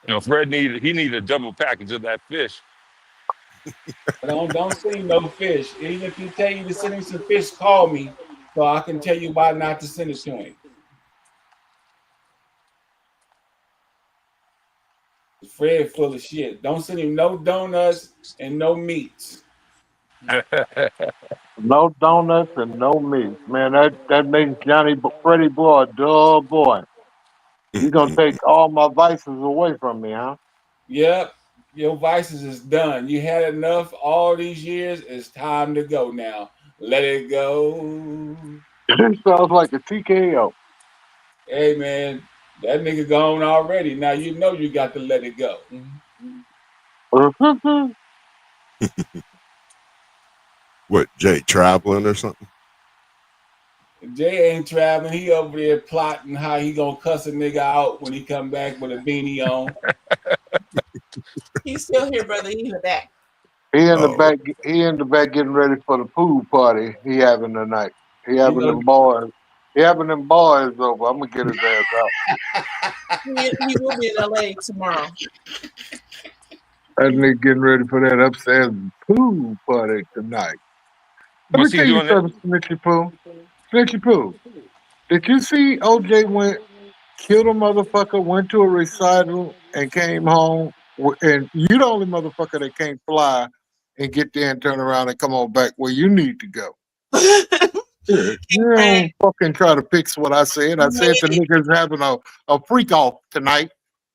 You know, Fred needed a double package of that fish. Don't send him no fish. Even if he tell you to send him some fish, call me so I can tell you why not to send it to him. Fred full of shit. Don't send him no donuts and no meats. No donuts and no meat. Man, that makes Freddie Boy a dull boy. You gonna take all my vices away from me, huh? Yep, your vices is done. You had enough all these years. It's time to go now. Let it go. It sounds like a TKO. Hey man, that nigga gone already. Now you know you got to let it go. What, Jay, traveling or something? Jay ain't traveling. He over there plotting how he gonna cuss a nigga out when he come back with a beanie on. He's still here, brother. He's in the back. He in the Oh, back. He in the back getting ready for the pool party he having tonight. He You having know, them boys. He having them boys over. I'm gonna get his ass out. He will be in LA tomorrow. That nigga getting ready for that upstairs pool party tonight. Let me What's he tell you doing? something, Snitchy Pooh. Snitchy Pooh. Did you see OJ went killed a motherfucker, went to a recital, and came home? And you the only motherfucker that can't fly and get there and turn around and come on back where you need to go. Yeah, you don't fucking try to fix what I said. I said the nigga's having a freak off tonight,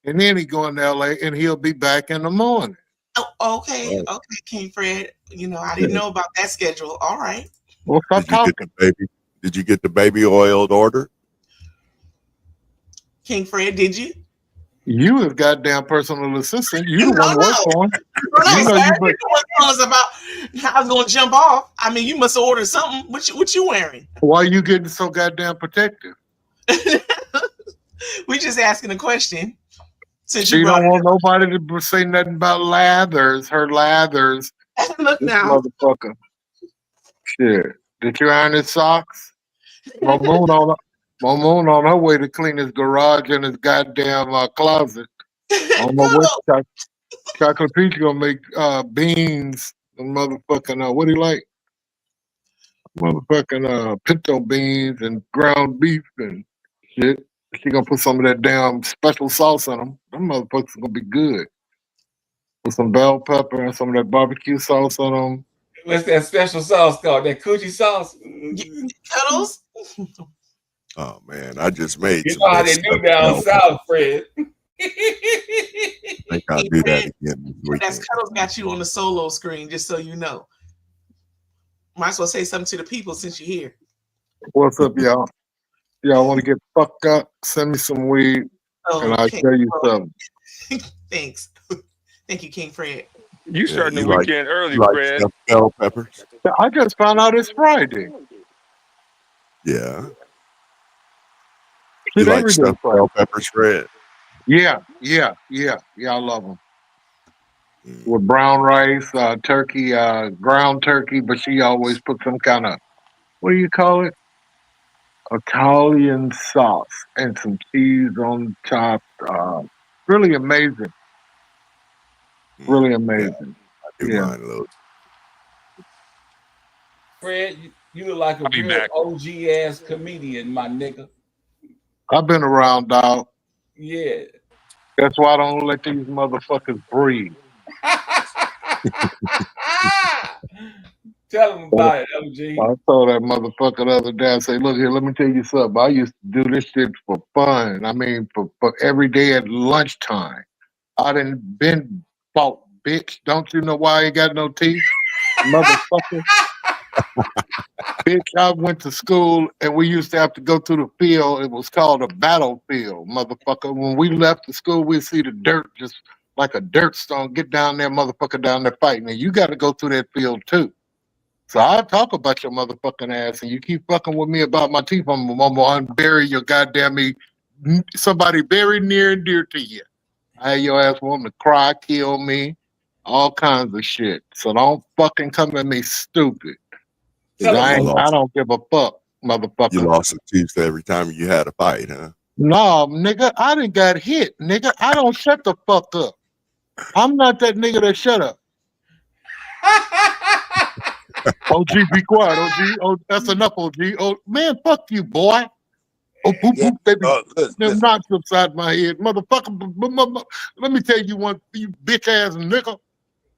and then he going to LA and he'll be back in the morning. Oh, okay, King Fred. You know, I didn't know about that schedule. All right. Well, stop talking. Did you get the baby oiled order? King Fred, did you? You as goddamn personal assistant. You the one work on. No, You know sir. you You know what was about I was gonna jump off. I mean, you must have ordered something. What you wearing? Why you getting so goddamn protective? We just asking a question. Since She you brought don't want nobody to say nothing about lathers. Her lathers. Look This now. motherfucker. Shit. Did you iron his socks? Moon on her way to clean his garage and his goddamn closet. I don't know what Chocolate Peach gonna make beans and motherfucking what do you like? Motherfucking pinto beans and ground beef and shit. She gonna put some of that damn special sauce on them. Them motherfuckers gonna be good. Put some bell pepper and some of that barbecue sauce on them. What's that special sauce called? That coochie sauce? Cuddles? Oh man, I just made You some know how good they do stuff. down south, Fred. I think I'll do that again this weekend. That's Cuddles got you on the solo screen, just so you know. Might as well say something to the people since you're here. What's up, y'all? Y'all want to get fucked up? Send me some weed, and I'll tell you something. Thanks. Thank you, King Fred. You starting the you weekend early, like Fred. stuffed bell peppers? I just found out it's Friday. Yeah. Shit, You like every day stuffed Friday. bell peppers, Fred? Yeah. I love them. With brown rice, turkey, ground turkey, but she always put some kind of, what do you call it? Italian sauce and some cheese on top. Really amazing. Really amazing. I do mine a little. Fred, you look like a real OG ass comedian, my nigga. I've been around, dog. Yeah. That's why I don't let these motherfuckers breathe. Tell him about it, OG. I told that motherfucker the other day, I say, look here, let me tell you something. I used to do this shit for fun. I mean, for every day at lunchtime. I done been fought, bitch. Don't you know why I ain't got no teeth? Motherfucker. Bitch, I went to school and we used to have to go to the field. It was called a battlefield, motherfucker. When we left the school, we'd see the dirt just like a dirt stone. Get down there, motherfucker, down there fighting. And you got to go through that field too. So I talk about your motherfucking ass, and you keep fucking with me about my teeth. I'm gonna unbury your goddamn me. Somebody very near and dear to you. I had your ass wanting to cry, kill me, all kinds of shit. So don't fucking come at me stupid. I don't give a fuck, motherfucker. You lost a tooth every time you had a fight, huh? No, nigga, I done got hit, nigga. I don't shut the fuck up. I'm not that nigga that shut up. OG, be quiet, OG. Oh, that's enough, OG. Oh, man, fuck you, boy. Oh, boop, Yeah. boop, they be Listen, them listen. knocks upside my head, motherfucker. Let me tell you one, you bitch ass nigga.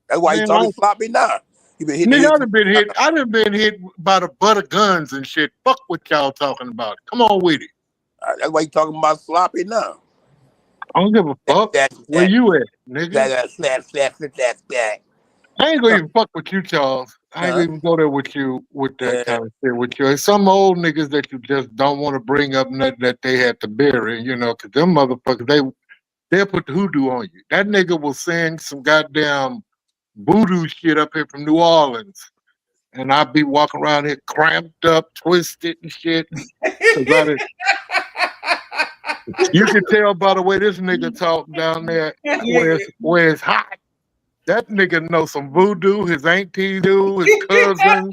That's why you Man, talking sloppy now. You been hitting nigga, his. I done been hit. I done been hit by the butt of guns and shit. Fuck what y'all talking about. Come on with it. That's why you talking about sloppy now. I don't give a fuck. Where you at, nigga? I ain't gonna even fuck with you, Charles. I ain't gonna even go there with you with that kind of shit with you. It's some old niggas that you just don't want to bring up nothing that they had to bury, you know, because them motherfuckers, they'll put the hoodoo on you. That nigga will sing some goddamn voodoo shit up here from New Orleans. And I'll be walking around here cramped up, twisted and shit. You can tell by the way this nigga talk down there where it's hot. That nigga know some voodoo, his auntie do, his cousin.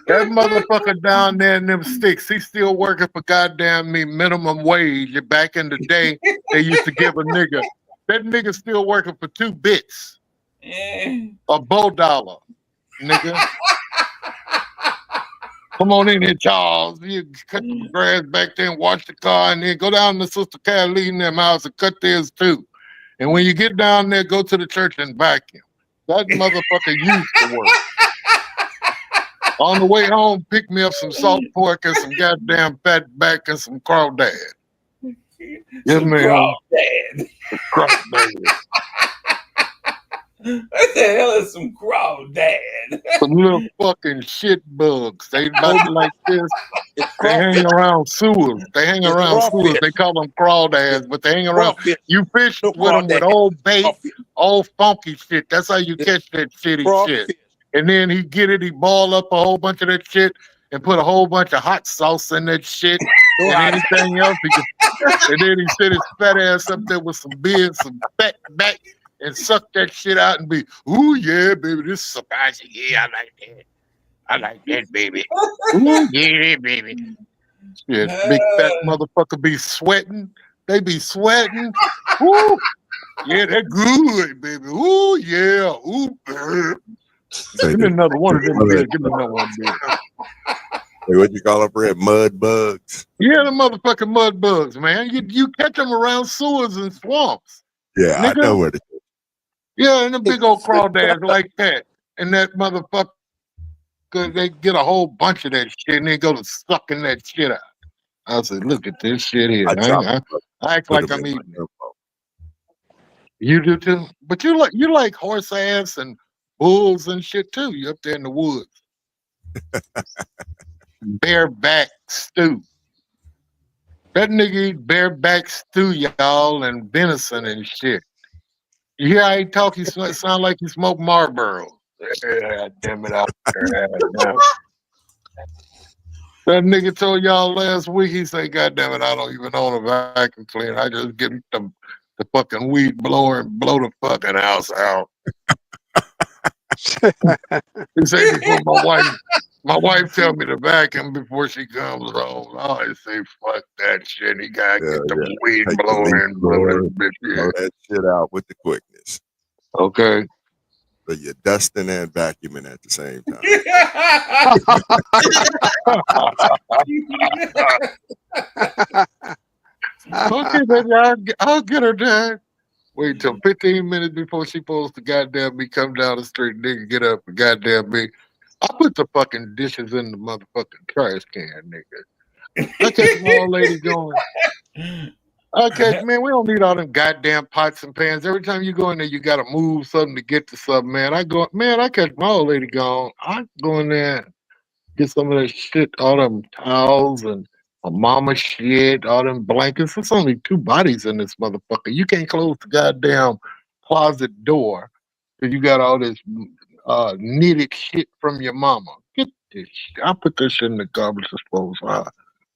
That motherfucker down there in them sticks, he's still working for goddamn me minimum wage. Back in the day, they used to give a nigga. That nigga still working for 2 bits. A bow dollar, nigga. Come on in here, Charles. You cut the grass back there and wash the car, and then go down to Sister Kathleen them house and cut theirs too. And when you get down there, go to the church and vacuum. That motherfucker used to work. On the way home, pick me up some salt pork and some goddamn fat back and some crawdad. Give me crawdad. Crawdad. What the hell is some crawdad? Some little fucking shit bugs. They about like this. They hang around sewers. They hang around sewers. They call them crawdads, but they hang around. You fish with them with old bait, old funky shit. That's how you catch that shitty shit. And then he get it, he ball up a whole bunch of that shit and put a whole bunch of hot sauce in that shit and anything else. And then he sit his fat ass up there with some beer, some fat back, and suck that shit out and be, ooh, yeah, baby, this is surprising. Yeah, I like that. I like that, baby. Ooh, yeah, baby. Shit, big fat motherfucker be sweating. They be sweating. Ooh, yeah, that good, baby. Ooh, yeah. Ooh, give me another one of them beers. Give me another one beer. Hey, what you call them, Fred? Mud bugs? Yeah, the motherfucking mud bugs, man. You catch them around sewers and swamps. Yeah, nigga. I know where they go. Yeah, and the big old crawdads like that. And that motherfucker, they get a whole bunch of that shit and they go to sucking that shit out. I said, look at this shit here. I act like I'm eating it. You do too? But you like horse ass and bulls and shit too. You up there in the woods. Bareback stew. That nigga eat bareback stew, y'all, and venison and shit. You hear how he talk? He sound like he smoked Marlboro. Yeah, damn it out there. That nigga told y'all last week, he said, God damn it, I don't even own a vacuum cleaner. I just get the fucking weed blower and blow the fucking house out. He said before my wife tell me to vacuum before she comes home. I always say, fuck that shit. He gotta get the weed blower and blow that bitch. Blow that shit out with the quickness. Okay. So you're dusting and vacuuming at the same time. Okay, baby, I'll get her done. Wait till 15 minutes before she supposed to goddamn me come down the street, nigga, get up and goddamn me. I put the fucking dishes in the motherfucking trash can, nigga. I catch my old lady going. Man, we don't need all them goddamn pots and pans. Every time you go in there, you gotta move something to get to something, man. I catch my old lady going. I go in there, get some of that shit, all them towels and a mama shit, all them blankets. There's only 2 bodies in this motherfucker. You can't close the goddamn closet door because you got all this knitted shit from your mama. Get this shit. I put this shit in the garbage disposal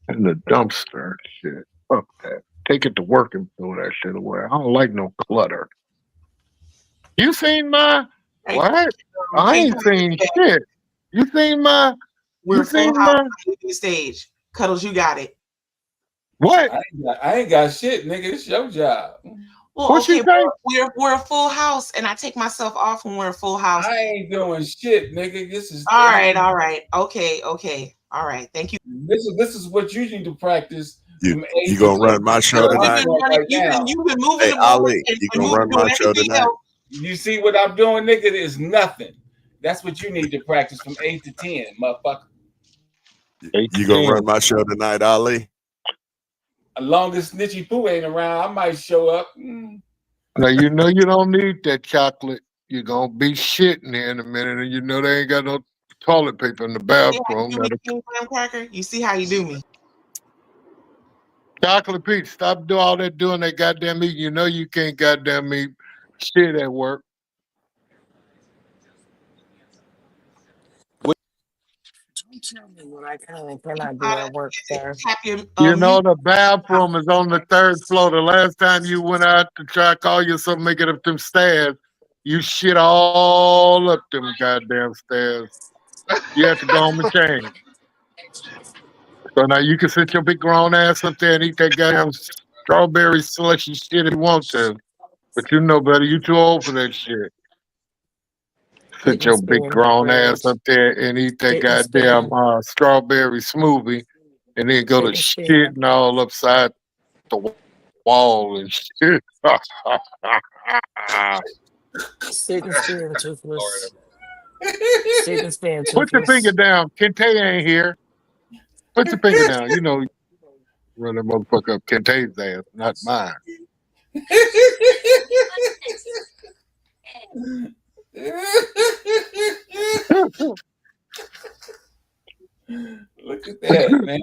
in the dumpster and shit. Fuck that. Take it to work and throw that shit away. I don't like no clutter. You seen my what? I ain't seen shit. You seen my? We're full house on the stage. Cuddles, you got it. What? I ain't got shit, nigga. It's your job. Well, okay, we're a full house, and I take myself off when we're a full house. I ain't doing shit, nigga. This is all right. Okay. All right. Thank you. This is what you need to practice from You 8 gonna to 10. run my This is show what I'm tonight? doing right now. You've been moving Hey, the ball Ali, and, you and gonna moving run doing my show everything tonight? else. You see what I'm doing, nigga? Is nothing. That's what you need to practice from 8 to 10, motherfucker. 8 You to gonna 10. run my show tonight, Ali? As long as Snitchy Poo ain't around, I might show up. Now you know you don't need that chocolate. You're gonna be shitting here in a minute, and you know they ain't got no toilet paper in the See how you bathroom. do me, King Graham Cracker? You see how you do me? Chocolate Pete, stop doing all that doing that goddamn eating. You know you can't goddamn eat shit at work. Don't tell me what I can and cannot do at work, sir. Tap your You know mute. the bathroom is on the 3rd floor. The last time you went out to try to call yourself making up them stairs, you shit all up them goddamn stairs. You have to go home and change. So now you can sit your big grown ass up there and eat that goddamn strawberry slushy shit if you want to. But you know better. You too old for that shit. Sit Sit and your big spin, grown ass Reg. up there and eat that Sit and goddamn spin. strawberry smoothie and then go to Sit and spin. shitting all upside the wall and shit. Sit and spin, Toothless. Sit and spin, Put your finger Toothless. down. Kente ain't here. Put your finger down. You know, run that motherfucker up Kente's ass, not mine. Look at that, man.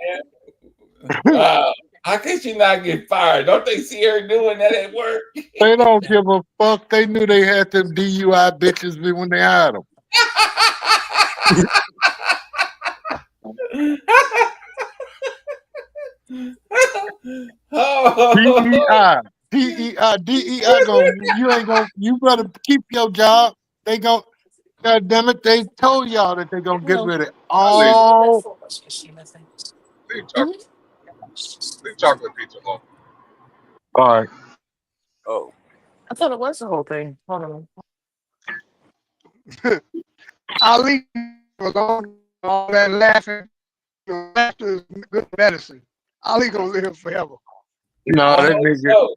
Wow. How can she not get fired? Don't they see her doing that at work? They don't give a fuck. They knew they had them DUI bitches when they hired them. DEI. DEI you better keep your job. They gon' God damn it, they told y'all that they gonna get rid of Ali, all. leave chocolate pizza alone. All right. Oh. I thought it was the whole thing. Hold on. Ali was on all that laughing. Laughter is good medicine. Ali gonna live forever. No, I that hope nigga. so.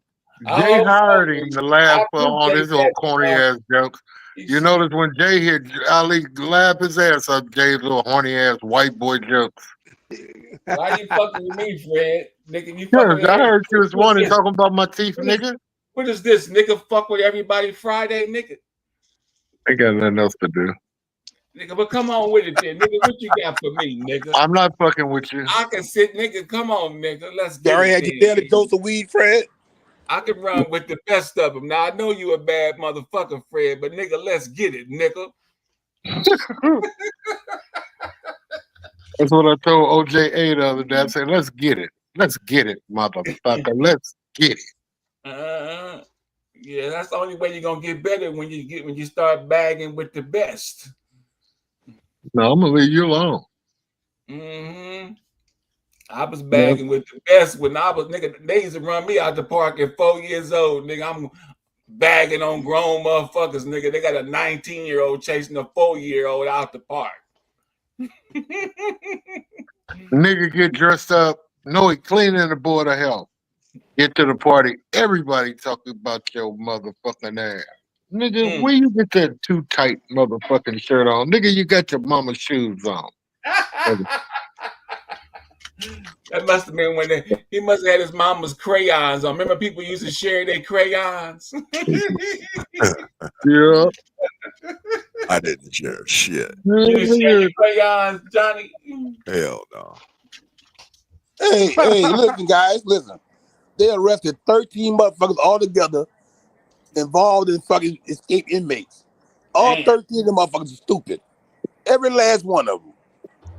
I Jay hope hired so. him to I laugh for all appreciate his old that. corny ass jokes. You notice when Jay hit Ali laugh his ass up Jay's little horny ass white boy jokes. Why you fucking with me, Fred? Nigga, you Yes, fucking with I heard you everybody. this morning talking about my teeth, nigga. What is this? Nigga fuck with everybody Friday, nigga? Ain't got nothing else to do. Nigga, but come on with it then. Nigga, what you got for me, nigga? I'm not fucking with you. I can sit, nigga. Come on, nigga. Let's You get already it had then, your daily nigga. dose of weed, Fred? I can run with the best of them. Now, I know you a bad motherfucker, Fred, but nigga, let's get it, nigga. That's what I told OJA the other day. I said, let's get it. Let's get it, motherfucker. Let's get it. Yeah, that's the only way you're gonna get better when you start bagging with the best. No, I'm gonna leave you alone. Mm-hmm. I was bagging with the best when I was nigga. They used to run me out the park at 4 years old, nigga. I'm bagging on grown motherfuckers, nigga. They got a 19-year-old chasing a 4-year-old out the park. Nigga get dressed up, know he cleaning the board of health. Get to the party, everybody talking about your motherfucking ass. Nigga, where you get that too tight motherfucking shirt on? Nigga, you got your mama's shoes on. That must have been when he must have had his mama's crayons on. Remember people used to share their crayons? Yeah. I didn't share shit. You didn't share your crayons, Johnny? Hell no. Hey, listen, guys, listen. They arrested 13 motherfuckers altogether involved in fucking escaped inmates. All 13 of them motherfuckers are stupid. Every last one of them.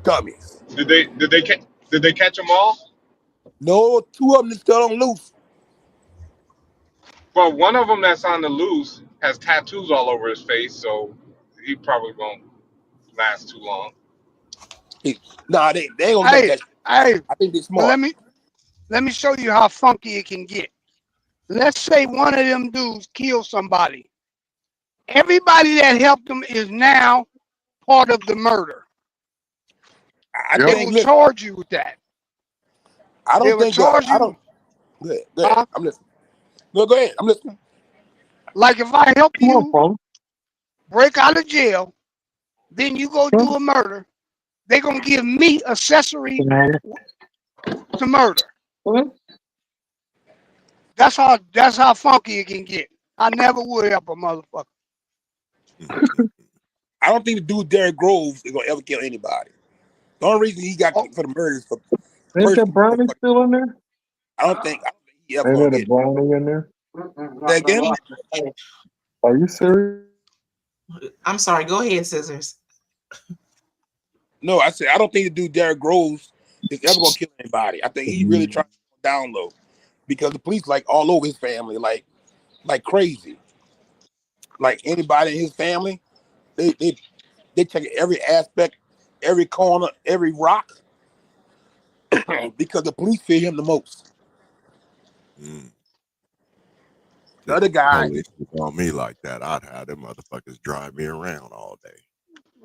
Dummies. Did they catch them all? No, 2 of them is still on loose. Well, one of them that's on the loose has tattoos all over his face, so he probably won't last too long. Nah, they ain't gonna make that. Hey, I think they're but smart. let me show you how funky it can get. Let's say one of them dudes killed somebody. Everybody that helped them is now part of the murder. They will charge you with that. I They don't will think charge I don't. you. Go ahead. I'm listening. No, go ahead. I'm listening. Like if I help you break out of jail, then you go do a murder, they're gonna give me accessory to murder. That's how funky it can get. I never would help a motherfucker. I don't think the dude Derrick Groves is gonna ever kill anybody. The only reason he got for the murder is for Ain't that personal. brownie still in there? I don't think he ever Ain't gonna that a get. brownie in there? Say again? Are you serious? I'm sorry. Go ahead, Scissors. No, I said I don't think the dude Derrick Groves is ever gonna kill anybody. I think he really trying to down low because the police like all over his family, like crazy. Like anybody in his family, they check every aspect, every corner, every rock, because the police fear him the most. The other guy, Police was on me like that, I'd have them motherfuckers drive me around all day.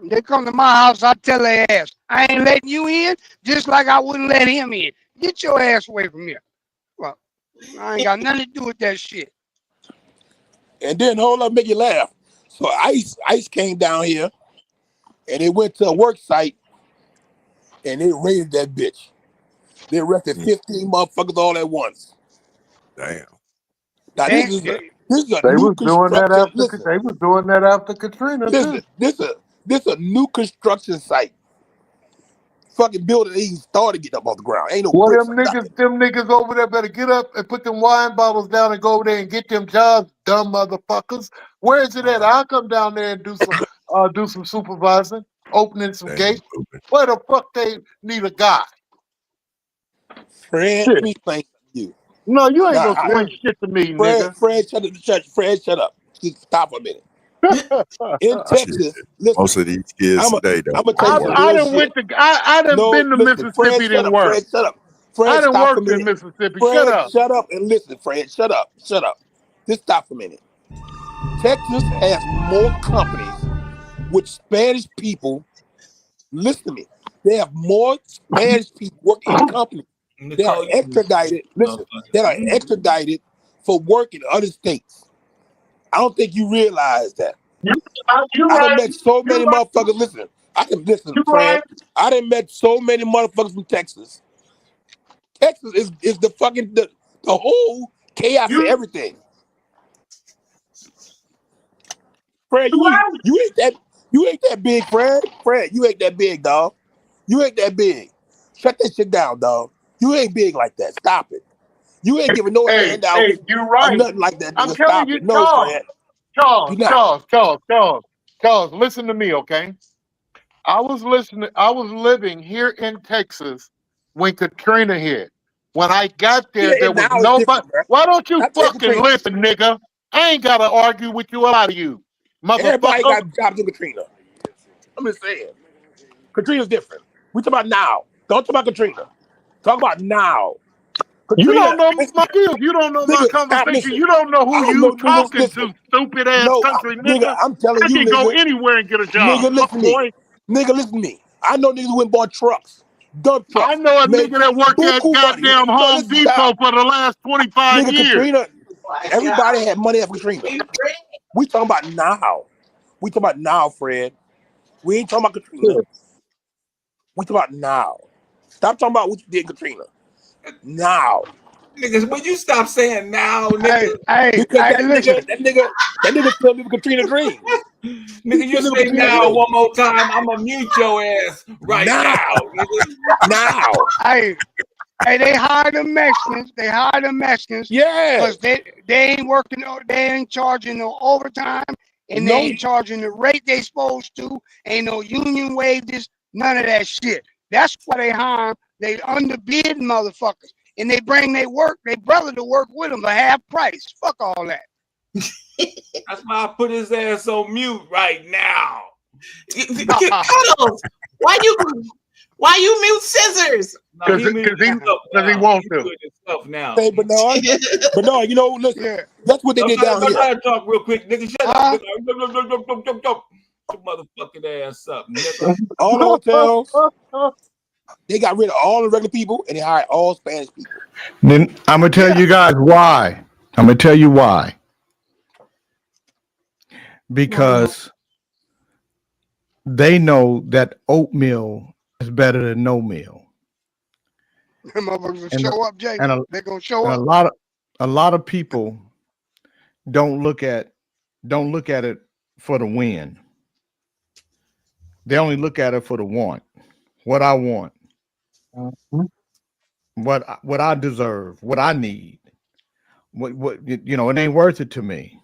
They come to my house, I tell their ass, I ain't letting you in, just like I wouldn't let him in. Get your ass away from here. Well, I ain't got nothing to do with that shit. and then hold up, make you laugh. So ICE came down here, and they went to a work site, and they raided that bitch. They arrested 15 motherfuckers all at once. Damn. Now this is a They new was doing that construction. after. Listen, They was doing that after Katrina listen. too. This a new construction site. Fucking building ain't even started getting up off the ground. Ain't no Well, bricks them or nothing. niggas over there better get up and put them wine bottles down and go over there and get them jobs, dumb motherfuckers. Where is it at? I'll come down there and do some supervising, opening some gates. Where the fuck they need a guy? Fred, Shit. let me explain to you. No, you ain't Now, gonna explain shit to me, Fred, nigga. Fred, shut up. Fred, shut up. Just stop for a minute. In Texas, listen. Most of these kids today I'm don't gonna tell you some work. I real done shit. went to. I done No, been to listen, Fred, Mississippi. shut Didn't up. work. Fred, shut up. I Fred, done stop for a worked in minute. Mississippi. Fred, Shut up. shut up and listen, Fred. Shut up. Shut up. Just stop for a minute. Texas has more companies with Spanish people. Listen to me. They have more Spanish people working in companies. They are extradited. Listen, they are extradited for work in other states. I don't think you realize that. I done met so many motherfuckers. Listen, I can listen, Fred. I done met so many motherfuckers from Texas. Texas is the fucking the whole chaos of everything. Fred, you ain't that big, Fred. Fred, you ain't that big, dog. You ain't that big. Shut that shit down, dog. You ain't big like that. Stop it. You ain't giving no handouts You're or right. nothing like that, I'm nigga. telling Stop you, it. No, Fred. You're not. Charles, listen to me, okay? I was living here in Texas when Katrina hit. When I got there, Yeah, there was now it's nobody. different, bro. Why don't you I take fucking Katrina. listen, nigga? I ain't gotta argue with you, a lot of you, Everybody motherfucker. got jobs in Katrina. I'm just saying. Katrina's different. We talk about now. Don't talk about Katrina. Talk about now. You Katrina, don't know listen, my deal. You don't know my nigga, stop, conversation. listen. You don't know who I don't you know niggas, talking listen. to, stupid ass No, country nigga, nigga. I'm telling I you, can go nigga. anywhere and get a job. Nigga, listen to me. Boy. Nigga, listen to me. I know niggas who went and bought trucks, dump I trucks, know a made nigga that worked at buku money. goddamn No, Home listen, Depot stop. for the last 25 Nigga, years. Katrina, everybody had money after Katrina. We talking about now. We talking about now, Fred. We ain't talking about Katrina. We talking about now. Stop talking about what you did, Katrina. Now. Niggas, will you stop saying now, nigga? Because that listen. nigga still living Katrina dreams. Nigga, you say now one more time, I'm gonna mute your ass right now, nigga. Now. Hey, they hire the Mexicans. They hire the Mexicans. Yeah. Because they ain't working, they ain't charging no overtime, and they ain't charging the rate they supposed to. Ain't no union wages, none of that shit. That's why they hire them. They underbid motherfuckers. And they bring their brother to work with them for half price. Fuck all that. That's why I put his ass on mute right now. Cuddles, why you mute Scissors? No, Because he wants to. Now. Hey, Bernard, you know, listen, that's what they did down here. I'm talk real quick, nigga. Shut up, nigga. Motherfucking ass up, nigga. All the hotels, They got rid of all the regular people and they hired all Spanish people. Then I'm gonna tell you guys why. I'm gonna tell you why. Because they know that oatmeal is better than no meal. Them motherfuckers will And show up, Jay. and a, They're gonna show and up. a lot of people don't look at it for the win. They only look at it for the want. What I want. What I deserve, what I need. What it ain't worth it to me.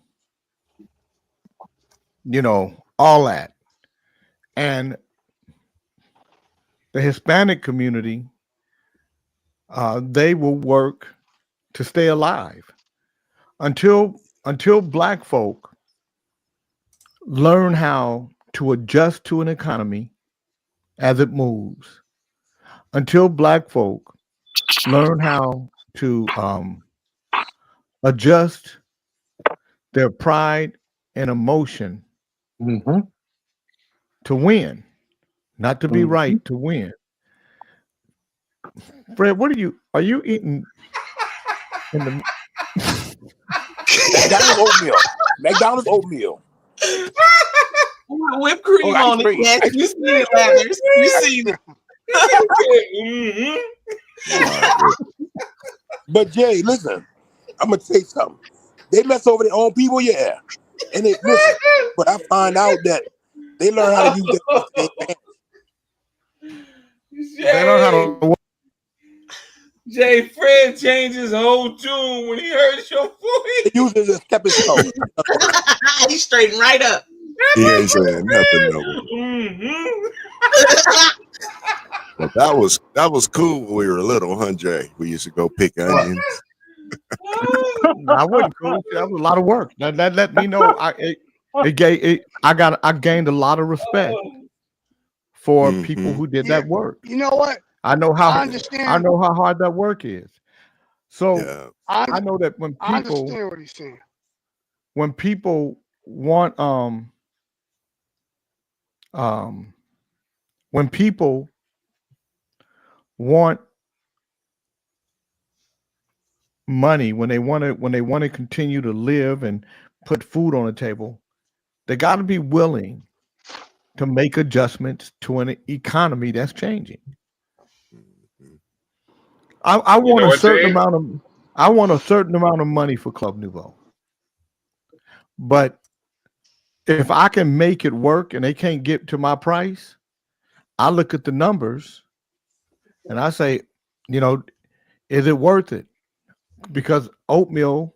All that. And the Hispanic community, they will work to stay alive until black folk learn how to adjust to an economy as it moves, until black folk learn how to adjust their pride and emotion to win, not to be right, to win. Fred, are you eating in the McDonald's oatmeal. McDonald's oatmeal. Whipped cream on it. Yes, you seen it, Lathers. You seen it. But Jay, listen, I'm gonna tell you something. They mess over their own people, yeah. And they listen, but I find out that they learn how to use that. They learn how to. Jay Fred changed his whole tune when he heard your voice. He uses a stepping stone. He straightened right up. He ain't saying nothing no But that was cool when we were little, huh, Jay? We used to go pick onions. I wouldn't coach. That was a lot of work. That let me know. I gained a lot of respect for people who did that work. You know what? I know how I understand. I know how hard that work is. So I know that when I people understand what he's saying. when people want when people want money, when they want to continue to live and put food on the table, they got to be willing to make adjustments to an economy that's changing. I want a certain amount of money for Club Nouveau. But if I can make it work and they can't get to my price, I look at the numbers and I say, is it worth it? Because oatmeal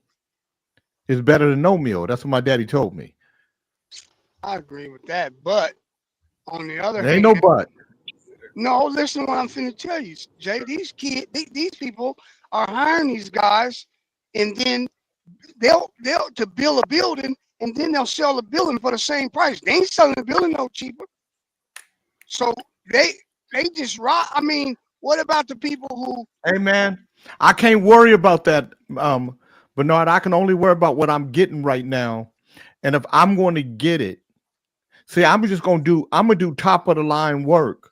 is better than no meal. That's what my daddy told me. I agree with that. But on the other There hand, ain't no but. No, listen to what I'm finna tell you, Jay. These these people are hiring these guys, and then they'll to build a building, and then they'll sell the building for the same price. They ain't selling the building no cheaper. So they just rock. I mean, what about the people who? Hey man, I can't worry about that, Bernard. I can only worry about what I'm getting right now, and if I'm going to get it, see, I'm gonna do top of the line work.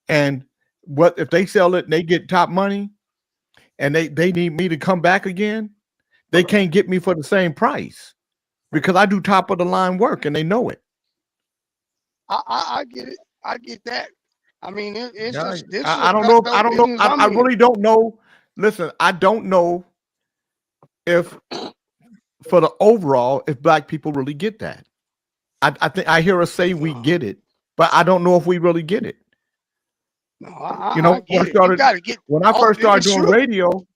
And what if they sell it and they get top money and they need me to come back again? They can't get me for the same price because I do top of the line work and they know it. I get it. I get that. I mean, it's just this. I don't know. I don't know. I really don't know. Listen, I don't know if for the overall, if black people really get that. I think I hear us say we get it, but I don't know if we really get it. No, when I first started doing radio,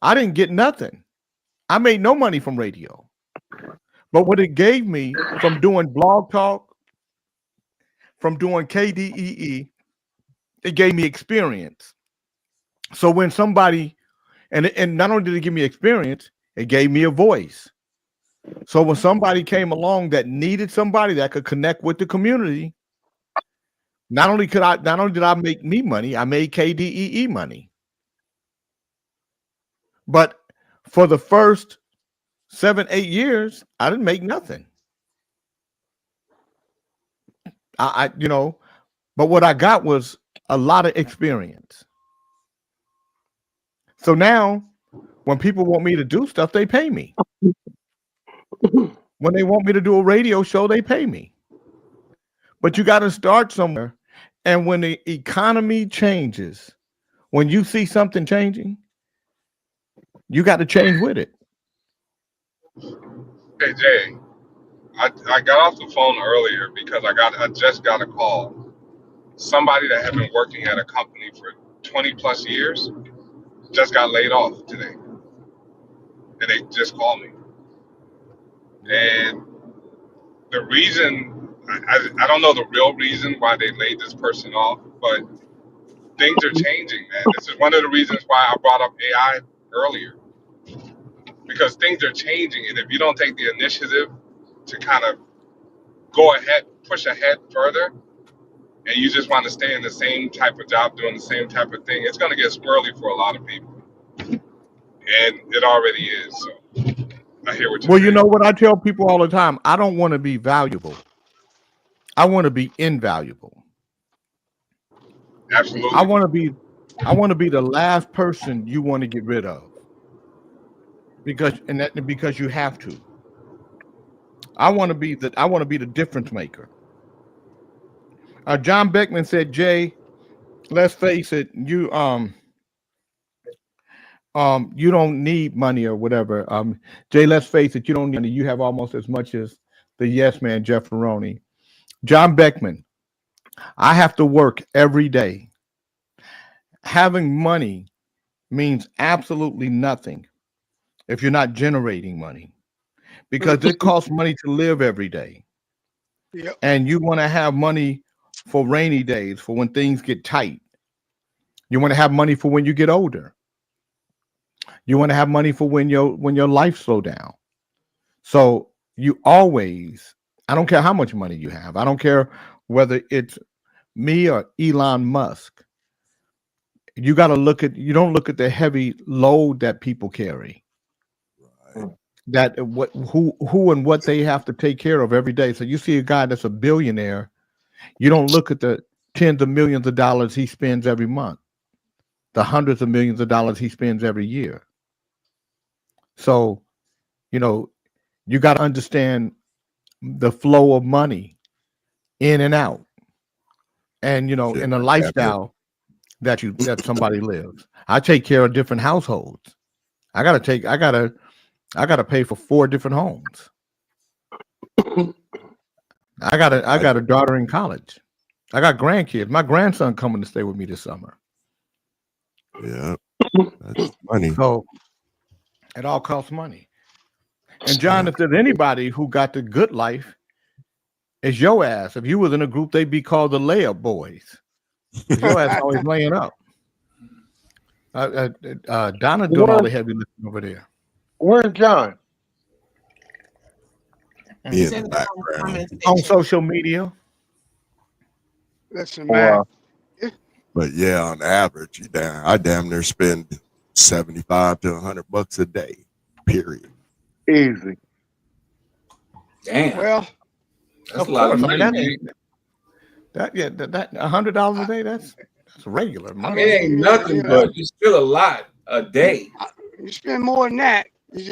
I didn't get nothing. I made no money from radio. But what it gave me from doing blog talk, from doing KDEE, it gave me experience. So when somebody, and not only did it give me experience, it gave me a voice. So when somebody came along that needed somebody that could connect with the community, not only did I make me money, I made KDEE money. But for the first 7-8 years, I didn't make nothing. But what I got was a lot of experience. So now, when people want me to do stuff, they pay me. When they want me to do a radio show, they pay me. But you got to start somewhere. And when the economy changes, when you see something changing, you got to change with it. Hey Jay, I got off the phone earlier because I just got a call. Somebody that had been working at a company for 20 plus years just got laid off today, and they just called me. And the reason, I don't know the real reason why they laid this person off, but things are changing, man. This is one of the reasons why I brought up AI earlier, because things are changing, and if you don't take the initiative to kind of go ahead, push ahead further, and you just want to stay in the same type of job doing the same type of thing, it's going to get squirrely for a lot of people, and it already is. So I hear what you're Well, saying. you know what I tell people all the time? I don't want to be valuable. I want to be invaluable. Absolutely. I want to be the last person you want to get rid of. Because you have to. I want to be the difference maker. John Beckman said, Jay, let's face it, you don't need money or whatever. Jay, let's face it, you don't need money. You have almost as much as the yes man, Jeff Ferroni. John Beckman, I have to work every day. Having money means absolutely nothing if you're not generating money, because it costs money to live every day. Yep. And you want to have money for rainy days, for when things get tight. You want to have money for when you get older. You want to have money for when your life slow down. So you always, I don't care how much money you have. I don't care whether it's me or Elon Musk. You got to you don't look at the heavy load that people carry. That who and what they have to take care of every day. So you see a guy that's a billionaire, you don't look at the tens of millions of dollars he spends every month, the hundreds of millions of dollars he spends every year. So, you got to understand the flow of money in and out, and in the lifestyle that somebody lives. I take care of different households. I gotta pay for 4 different homes. I got a daughter in college. I got grandkids. My grandson coming to stay with me this summer. Yeah, that's money. So it all costs money. And John, if there's anybody who got the good life, it's your ass. If you was in a group, they'd be called the layup boys. Your ass always laying up. Donna doing all the heavy lifting over there. Where's John? He's in the background. On social media. Listen, man. But yeah, on average, I damn near spend $75 to $100 a day. Period. Easy. Damn. Well, that's a lot of money. That $100 a day. That's regular money. I mean, it ain't nothing, but it's still a lot a day. You spend more than that.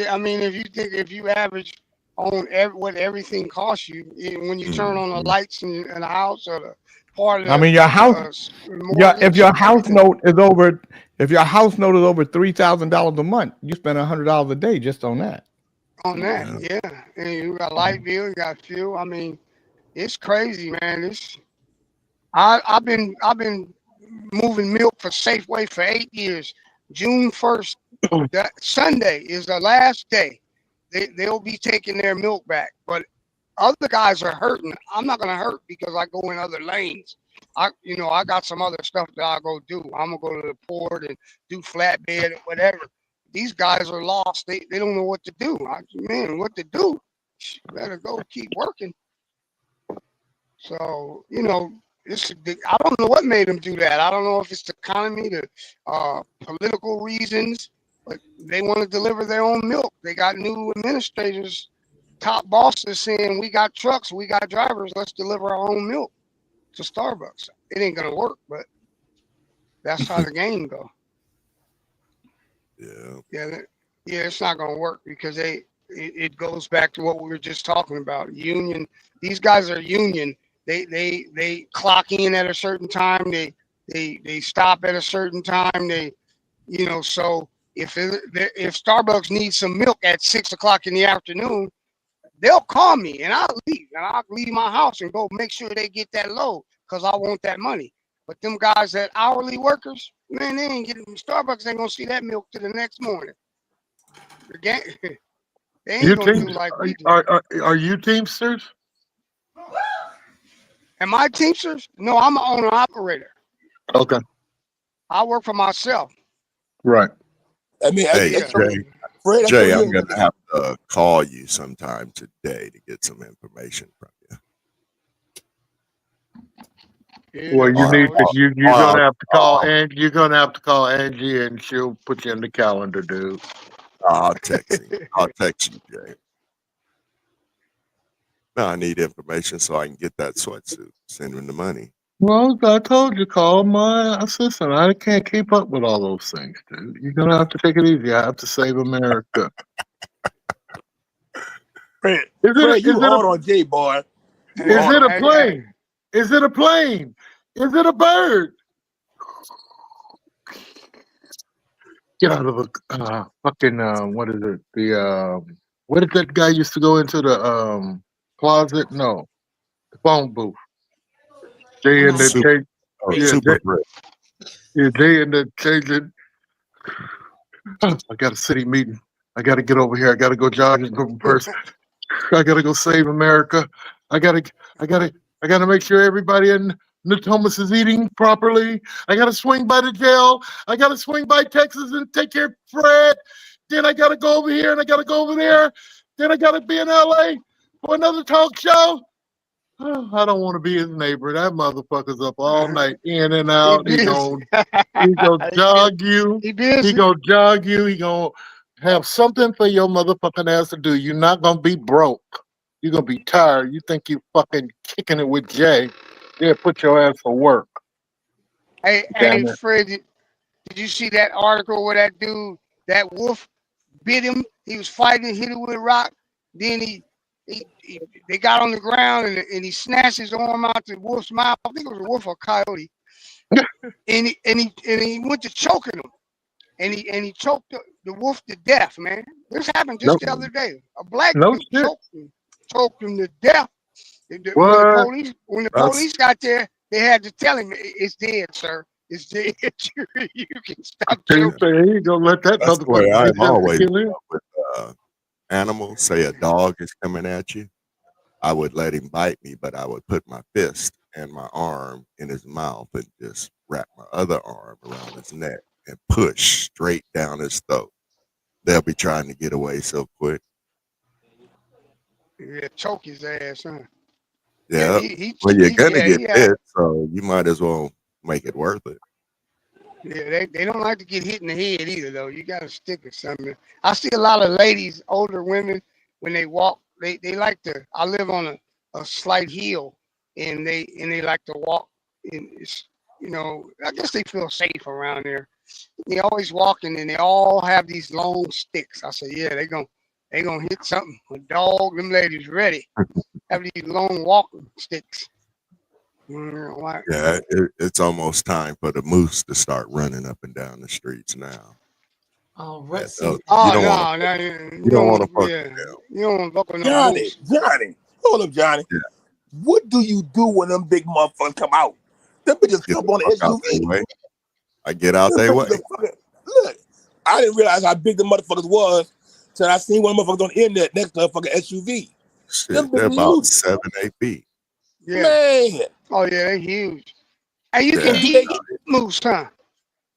I mean, if you average on what everything costs you, when you turn on the lights in the house or the part of the, your house, if your house note is over $3,000 a month, you spend $100 a day just on that. Yeah. And you got light bill, you got fuel. I mean, it's crazy, man. I've been moving milk for Safeway for 8 years. June 1st, that Sunday is the last day. They'll be taking their milk back. But other guys are hurting. I'm not gonna hurt because I go in other lanes. I got some other stuff that I go do. I'm gonna go to the port and do flatbed or whatever. These guys are lost. They don't know what to do. What to do? Better go keep working. So I don't know what made them do that. I don't know if it's the economy, the political reasons, but they want to deliver their own milk. They got new administrators, top bosses saying, we got trucks, we got drivers, let's deliver our own milk to Starbucks. It ain't gonna work, but That's how the game go. Yeah. Yeah, it's not gonna work because it goes back to what we were just talking about. Union. These guys are union. They clock in at a certain time. They stop at a certain time. So if Starbucks needs some milk at 6 o'clock in the afternoon, they'll call me and I'll leave my house and go make sure they get that load because I want that money. But them guys that hourly workers, man, they ain't getting Starbucks ain't gonna see that milk till the next morning. They ain't You gonna team do like we do. are you Teamsters? Am I Teamsters? No, I'm an owner operator. Okay. I work for myself. Right. I mean, Hey, Yeah. Fred, Jay, I'm going to have to call you sometime today to get some information from you. Well, you Yeah. need to. You're I'll- gonna have to call Angie. You're gonna have to call Angie, and she'll put you in the calendar, dude. I'll text him. I'll text you, Jay. No, I need information so I can get that sweatsuit. Send him the money. Well, I told you, call my assistant. I can't keep up with all those things, dude. You're gonna have to take it easy. I have to save America. Fred, Is you it hard a on Jay, boy. is it a plane? Is it a plane? Is it a bird? Get out of the fucking what is it? The where did that guy used to go into the closet? No, the phone booth. Jay in the Super, yeah, super Jay, grip. yeah, Jay in the changing. I got a city meeting. I got to get over here. I got to go jogging from person. I got to go save America. I got to make sure everybody in Natomas is eating properly. I got to swing by the jail. I got to swing by Texas and take care of Fred. Then I got to go over here and I got to go over there. Then I got to be in LA for another talk show. I don't want to be his neighbor. That motherfucker's up all night, in and out. He gonna jog you. He gonna jog you. He gonna have something for your motherfucking ass to do. You're not gonna be broke. You're gonna be tired. You think you fucking kicking it with Jay? Yeah, put your ass to work. Hey, Damn it. Fred, did you see that article where that dude, that wolf, bit him? He was fighting, hit him with a rock. Then they got on the ground and he snatched his arm out the wolf's mouth. I think it was a wolf or a coyote. and he went to choking him, and he choked the wolf to death. Man, this happened just the other day. A black No dude shit. choked him to death. When the police got there, they had to tell him it's dead, sir. It's dead. You can stop choking. He gonna let that That's the way motherfucker I've get him always to kill him. dealt with animals. Say a dog is coming at you, I would let him bite me, but I would put my fist and my arm in his mouth and just wrap my other arm around his neck and push straight down his throat. They'll be trying to get away so quick. Yeah, choke his ass, huh? Yeah. Well, you're gonna get bit, so you might as well make it worth it. Yeah, they don't like to get hit in the head either, though. You got to stick or something. I see a lot of ladies, older women, when they walk, they like to. I live on a slight hill, and they like to walk. And it's, I guess they feel safe around there. They always walking, and they all have these long sticks. I say, yeah, they gonna hit something. A dog, them ladies ready. Have these long walking sticks. Yeah, it's almost time for the moose to start running up and down the streets now. Oh, Yeah, let's so see. you don't want to fuck with them. You don't want to fuck with no Johnny, moose. hold up, Johnny. Yeah. What do you do when them big motherfuckers come out? Them bitches Get come the on the fuck out their SUV. way. I get out their way. Look, I didn't realize how big the motherfuckers was till I seen one motherfucker on the internet next to a fucking SUV. Shit, they're about 7-8 feet. Yeah. Man. Oh yeah, they huge. Hey, you Yeah. can eat moose, huh?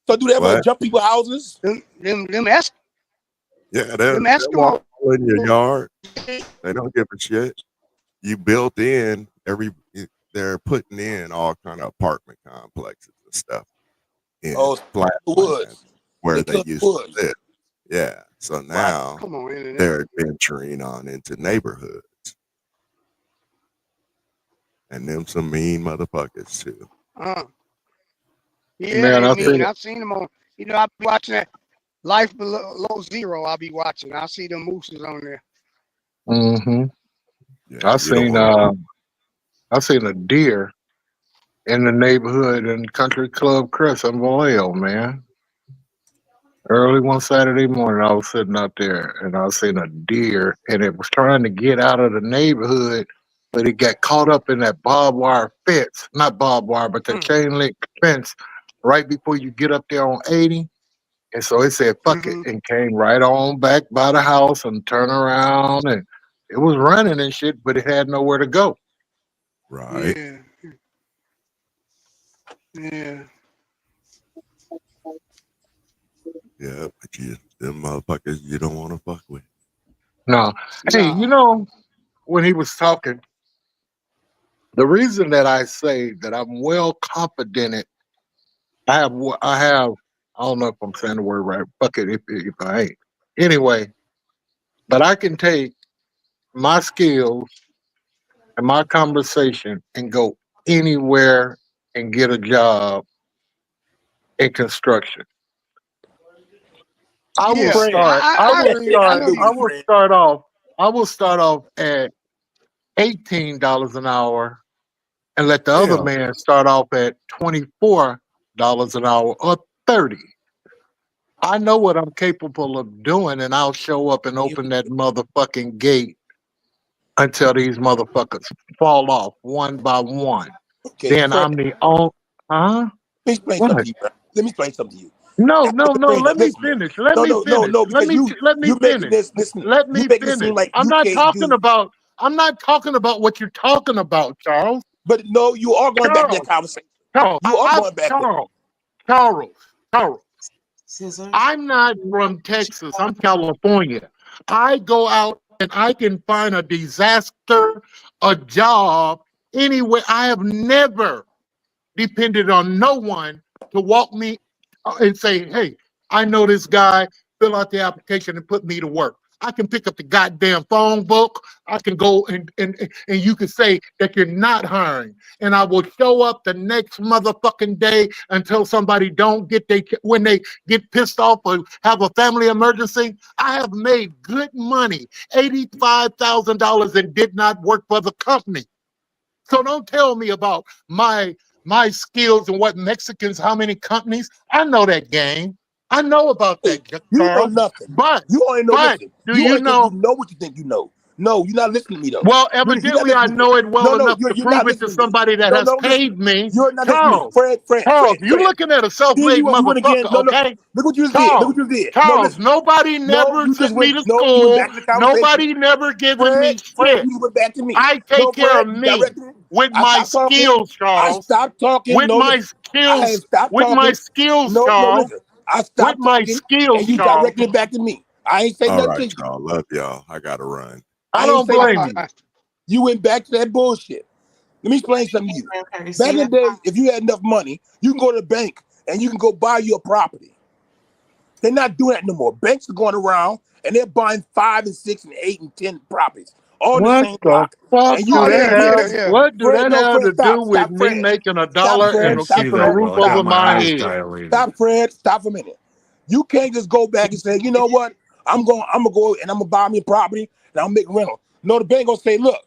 So do they ever What? jump people houses? Yeah, Them they'll Eskimo. walk in your yard. They don't give a shit. You built in they're putting in all kind of apartment complexes and stuff in flat land where they used to live. Yeah. So now Come on, internet. they're venturing on into neighborhoods. And them some mean motherfuckers too. Yeah, Man, they I mean. seen it. I've seen them on. You know, I'll be watching that Life Below Zero. I'll be watching. I see the mooses on there. Mm-hmm. Yeah, you don't want I seen a deer in the neighborhood in Country Club Crest in Vallejo, man. Early one Saturday morning, I was sitting out there and I seen a deer, and it was trying to get out of the neighborhood, but it got caught up in that barbed wire fence, not barbed wire, but the chain link fence right before you get up there on 80. And so it said, fuck it, and came right on back by the house and turned around, and it was running and shit, but it had nowhere to go. Right. Yeah. Yeah. Yeah, but them motherfuckers you don't want to fuck with. No. Hey, you know, when he was talking, the reason that I say that I'm well confident, I don't know if I'm saying the word right. Fuck it if I ain't. Anyway, but I can take my skills and my conversation and go anywhere and get a job in construction. I will Yeah. start. I know you. I will start off at $18 an hour and let the other Hell, man start off at $24 an hour or 30. I know what I'm capable of doing, and I'll show up and open that motherfucking gate until these motherfuckers fall off one by one. Okay, Then Fred, I'm the only. Huh? let me explain something What? to you, bro. Let me explain something to you. No, After no, the no. ring, Let me listen. finish. Let No, me no, no, finish. no, Let because me let me you making finish. this. Listen, Let you me making it seem finish. like I'm you not can't talking do. about. I'm not talking about what you're talking about, Charles. But no, you are going back to that Charles. conversation. Charles. You are going back there. Charles. Scissors. I'm not from Texas. I'm California. I go out and I can find a disaster, a job anywhere. I have never depended on no one to walk me and say, hey, I know this guy, fill out the application and put me to work. I can pick up the goddamn phone book. I can go and you can say that you're not hiring. And I will show up the next motherfucking day until somebody don't get when they get pissed off or have a family emergency. I have made good money, $85,000, and did not work for the company. So don't tell me about my skills and what Mexicans, how many companies. I know that game. I know about that, You know Charles. nothing. But You only know. Listen, do you you only think know? you know what you think you know. No, you're not listening to me though. Well, You're not evidently I listening to me. know it well No, enough to you're prove not it to listening to me. somebody that No, has no, listen. paid me. You're not listening to me. Charles, Fred. you looking at a Then self-made you went again. motherfucker, No, okay? look what you just did. Look Charles, what you did. No, Charles, listen. nobody No, never you just sent me went. to No, you went school. back to the conversation. Nobody never given me Fred, shit. you went back to me. I No, take care Fred, of you me directed it. with I my stopped talking. skills, I Charles. stopped talking. With No, my listen. I have skills, stopped with my talking. skills, No, Charles. listen. I With stopped my talking, skills, and you Charles. directed it back to me. I ain't say all nothing right, to you. y'all. Love y'all. I gotta run. I I ain't don't say nothing blame to you. you. You went back to that bullshit. Let me explain something to you. Okay, Back in see the day, if you had enough money, you can go to the bank and you can go buy you a property. They're not doing that no more. Banks are going around and they're buying 5 and 6 and 8 and 10 properties all in the What same the block. fuck And you do Oh that can't yeah, get yeah, have? listen, yeah. What do Fred, that no, have Fred, to do stop, with stop, me Fred. making a Stop, dollar Fred, and stop keeping for a a minute. roof Stop, over my stop. head? Stop, Fred, stop for a minute. You can't just go back and say, you know what? I'm gonna go and I'm gonna buy me a property and I'll make rental. No, the bank gonna say, look,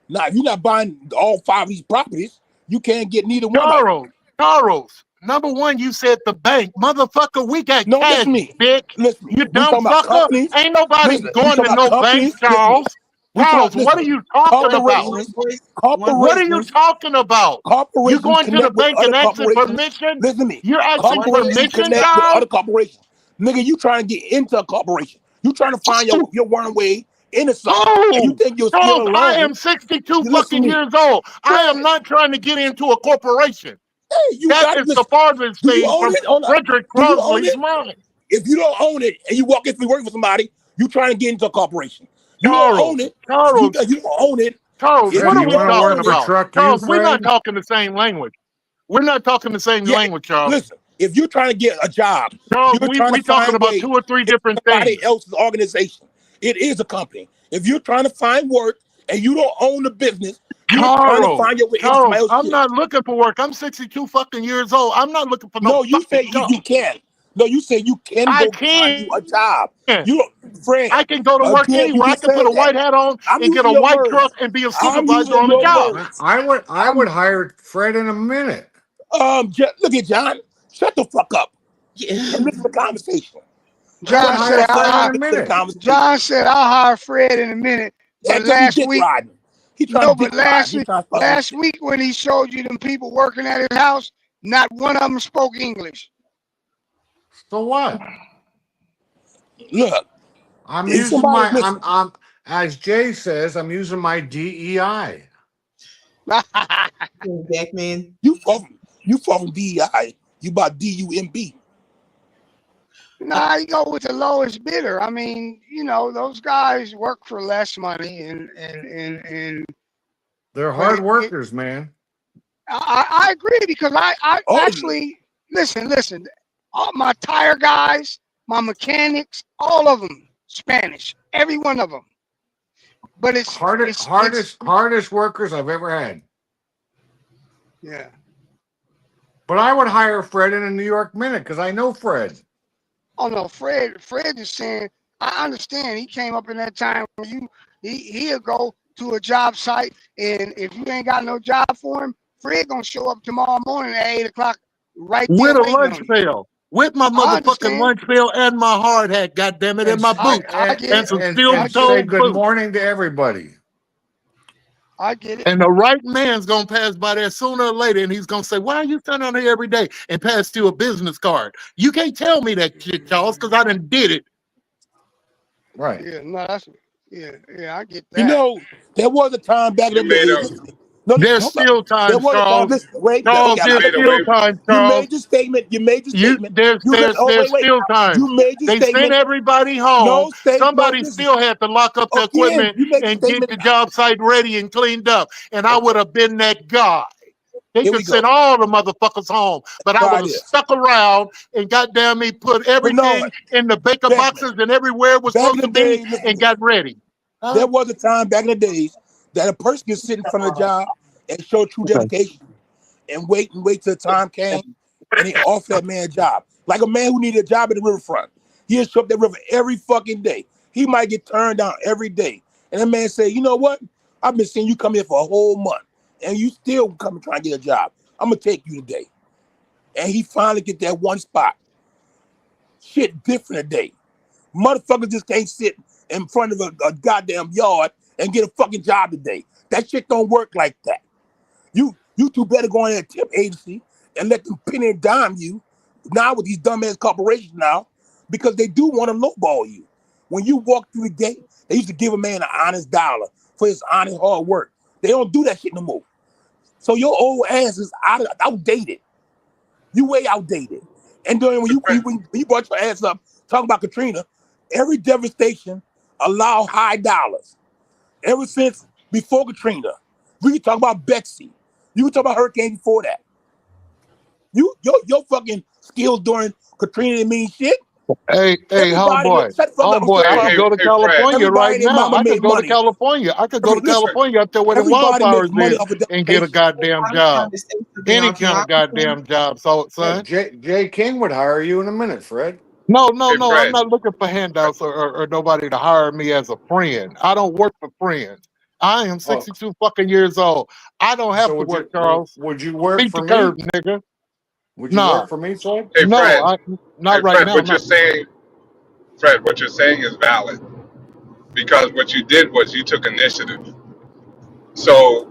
now if you're not buying all 5 of these properties, you can't get neither one of them. Charles, number one, you said the bank. Motherfucker, we got No, cash, listen to me. bitch. Listen, You we dumb talking about fucker. companies. Ain't nobody Listen, we going talking to about no bank, companies. Listen to me. Charles. We talking about, Charles, what are listen, you talking about? corporations, What are you corporations, talking about? You corporations going to the connect with bank other and asking corporations. permission? Listen to me. You're asking Corporations permission, connect with Charles? other corporations. Nigga, you trying to get into a corporation. You trying to find your one way into something. And you Oh, think your skill Charles, I alone. am 62 You listen fucking to me. years old. I am Fred, not trying to get into a corporation. hey, you That got is the listen. farthest Do you thing own from it? Hold up. Frederick Do you own Crosley's it? mind. If you don't own it and you walk in working for somebody, you trying to get into a corporation. You don't own Charles, it. You Charles, don't own it. Charles, If what you are we don't talking own it, about? Charles, we're not talking the same language. We're not talking the same yeah. language, Charles. Listen, if you're trying to get a job, Charles, you're trying to we talking find about ways 2 or 3 in different somebody things. else's organization. It is a company. If you're trying to find work and you don't own the business, You ain't trying to Charles, find your way into somebody Charles, else's I'm shit. not looking for work. I'm 62 fucking years old. I'm not looking for no No, you fucking say job. you can. No, you say you can I go find you a job. can. You don't, Fred. I can go to work Again, you anywhere. I just can put said a that. white hat on I'm and get using a your white words. truck and be a I'm supervisor using on the your job. words. I would hire Fred in a minute. Look at John. Shut the fuck up. Yeah. And listen to the conversation. John said, John said, I'll hire Fred in a minute. Yeah, But because he last dick week, riding. He trying no, to dick but ride. He trying to fuck last week when he showed you them people working at his house, not one of them spoke English. So what? Look, I'm if using somebody my listen, I'm as Jay says, I'm using my DEI. Back man. you from DEI. You about DUMB. Nah, you go with the lowest bidder. I mean, you know, those guys work for less money and They're hard workers, man. I agree because I actually listen. All my tire guys, my mechanics, all of them Spanish, every one of them. But it's hardest workers I've ever had. Yeah. But I would hire Fred in a New York minute because I know Fred. Oh no, Fred is saying I understand he came up in that time where he'll go to a job site and if you ain't got no job for him, Fred gonna show up tomorrow morning at 8 o'clock right there With a waiting lunch on you. pail. With my motherfucking lunch pail and my hard hat, goddammit, and my boots. And some steel-toed say good boots. morning to everybody. I get it. And the right man's gonna pass by there sooner or later, and he's gonna say, "Why are you standing on here every day?" and pass you a business card. You can't tell me that shit, Charles, because I done did it. Right. Yeah, no, that's I get that. You know, there was a time back in the day. There's still time, There was a time. Charles. Listen, wait. Charles, there's still time, You Charles. made your statement. You made your statement. There's still time. You made your They statement. sent everybody home. No statement. Somebody still had to lock up the equipment you made and the get the job site ready and cleaned up. And I would have been that guy. They Here we could send go. all the motherfuckers home, but I Try would have this. stuck around and goddamn me put everything in the baker boxes and everywhere it was Back supposed in to the be day, listen and to got ready. There was a time back in the days that a person could sit in front of a job and show true dedication and wait till the time came and they offer that man a job. Like a man who needed a job at the riverfront. He'll show up that river every fucking day. He might get turned down every day. And that man say, you know what? I've been seeing you come here for a whole month and you still come and try and get a job. I'm going to take you today. And he finally get that one spot. Shit different today. Motherfuckers just can't sit in front of a goddamn yard and get a fucking job today. That shit don't work like that. You two better go in a tip agency and let them penny and dime you now with these dumbass corporations now because they do want to lowball you. When you walk through the gate, they used to give a man an honest dollar for his honest hard work. They don't do that shit no more. So your old ass is outdated. You way outdated. And then when you brought your ass up talking about Katrina, every devastation allow high dollars. Ever since before Katrina, we can talk about Betsy. You can talk about hurricane before that. Your fucking skills during Katrina didn't mean shit. Hey, homeboy. Homeboy, I could go to California right now. I could go to California. I could go to California up there where the wildflowers is and get a goddamn job. Any kind of goddamn job, son. Jay King would hire you in a minute, Fred. No. I'm not looking for handouts or nobody to hire me as a friend. I don't work for friends. I am 62 fucking years old. I don't have to work, Charles. Would you work Beat for the me? curb, nigga. Would you work for me, Fred? Hey, No, Fred. not right Fred, now. what you're saying, Fred, what you're saying is valid because what you did was you took initiative. So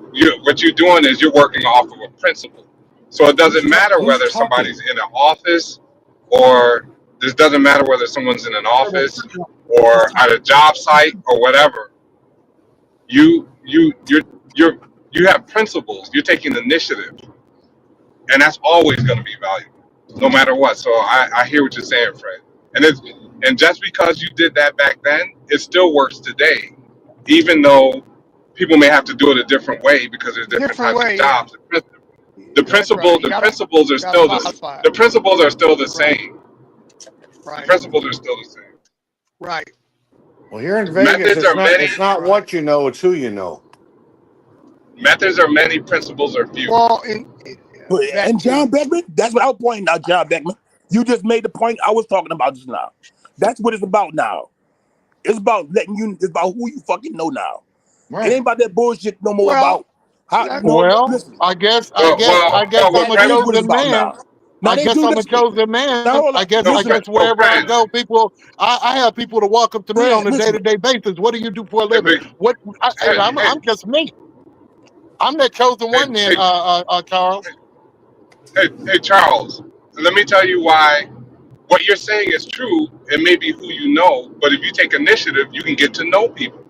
what you're doing is you're working off of a principle. So it doesn't matter whether somebody's in an office or this doesn't matter whether someone's in an office or at a job site or whatever. You have principles. You're taking initiative, and that's always going to be valuable, no matter what. So I hear what you're saying, Fred. And just because you did that back then, it still works today, even though people may have to do it a different way because there's different types of jobs. The principles are still the same. The principles are still the same. Right. Well, here in Vegas, Methods are many. it's not what you know, it's who you know. Methods are many, principles are few. Well, And John Beckman, that's what I was pointing out, John Beckman. You just made the point I was talking about just now. That's what it's about now. It's about it's about who you fucking know now. It ain't about that bullshit no more about how, listen. I guess well, I'm a That is what it's chosen about man. now. Now I they guess do I'm a listen. chosen man. Now hold I on. guess wherever I go, people, I have people to welcome to me on a day-to-day basis. What do you do for a living? I'm just me. I'm that chosen one then, Charles. Hey, Charles, let me tell you why what you're saying is true. It may be who you know, but if you take initiative, you can get to know people.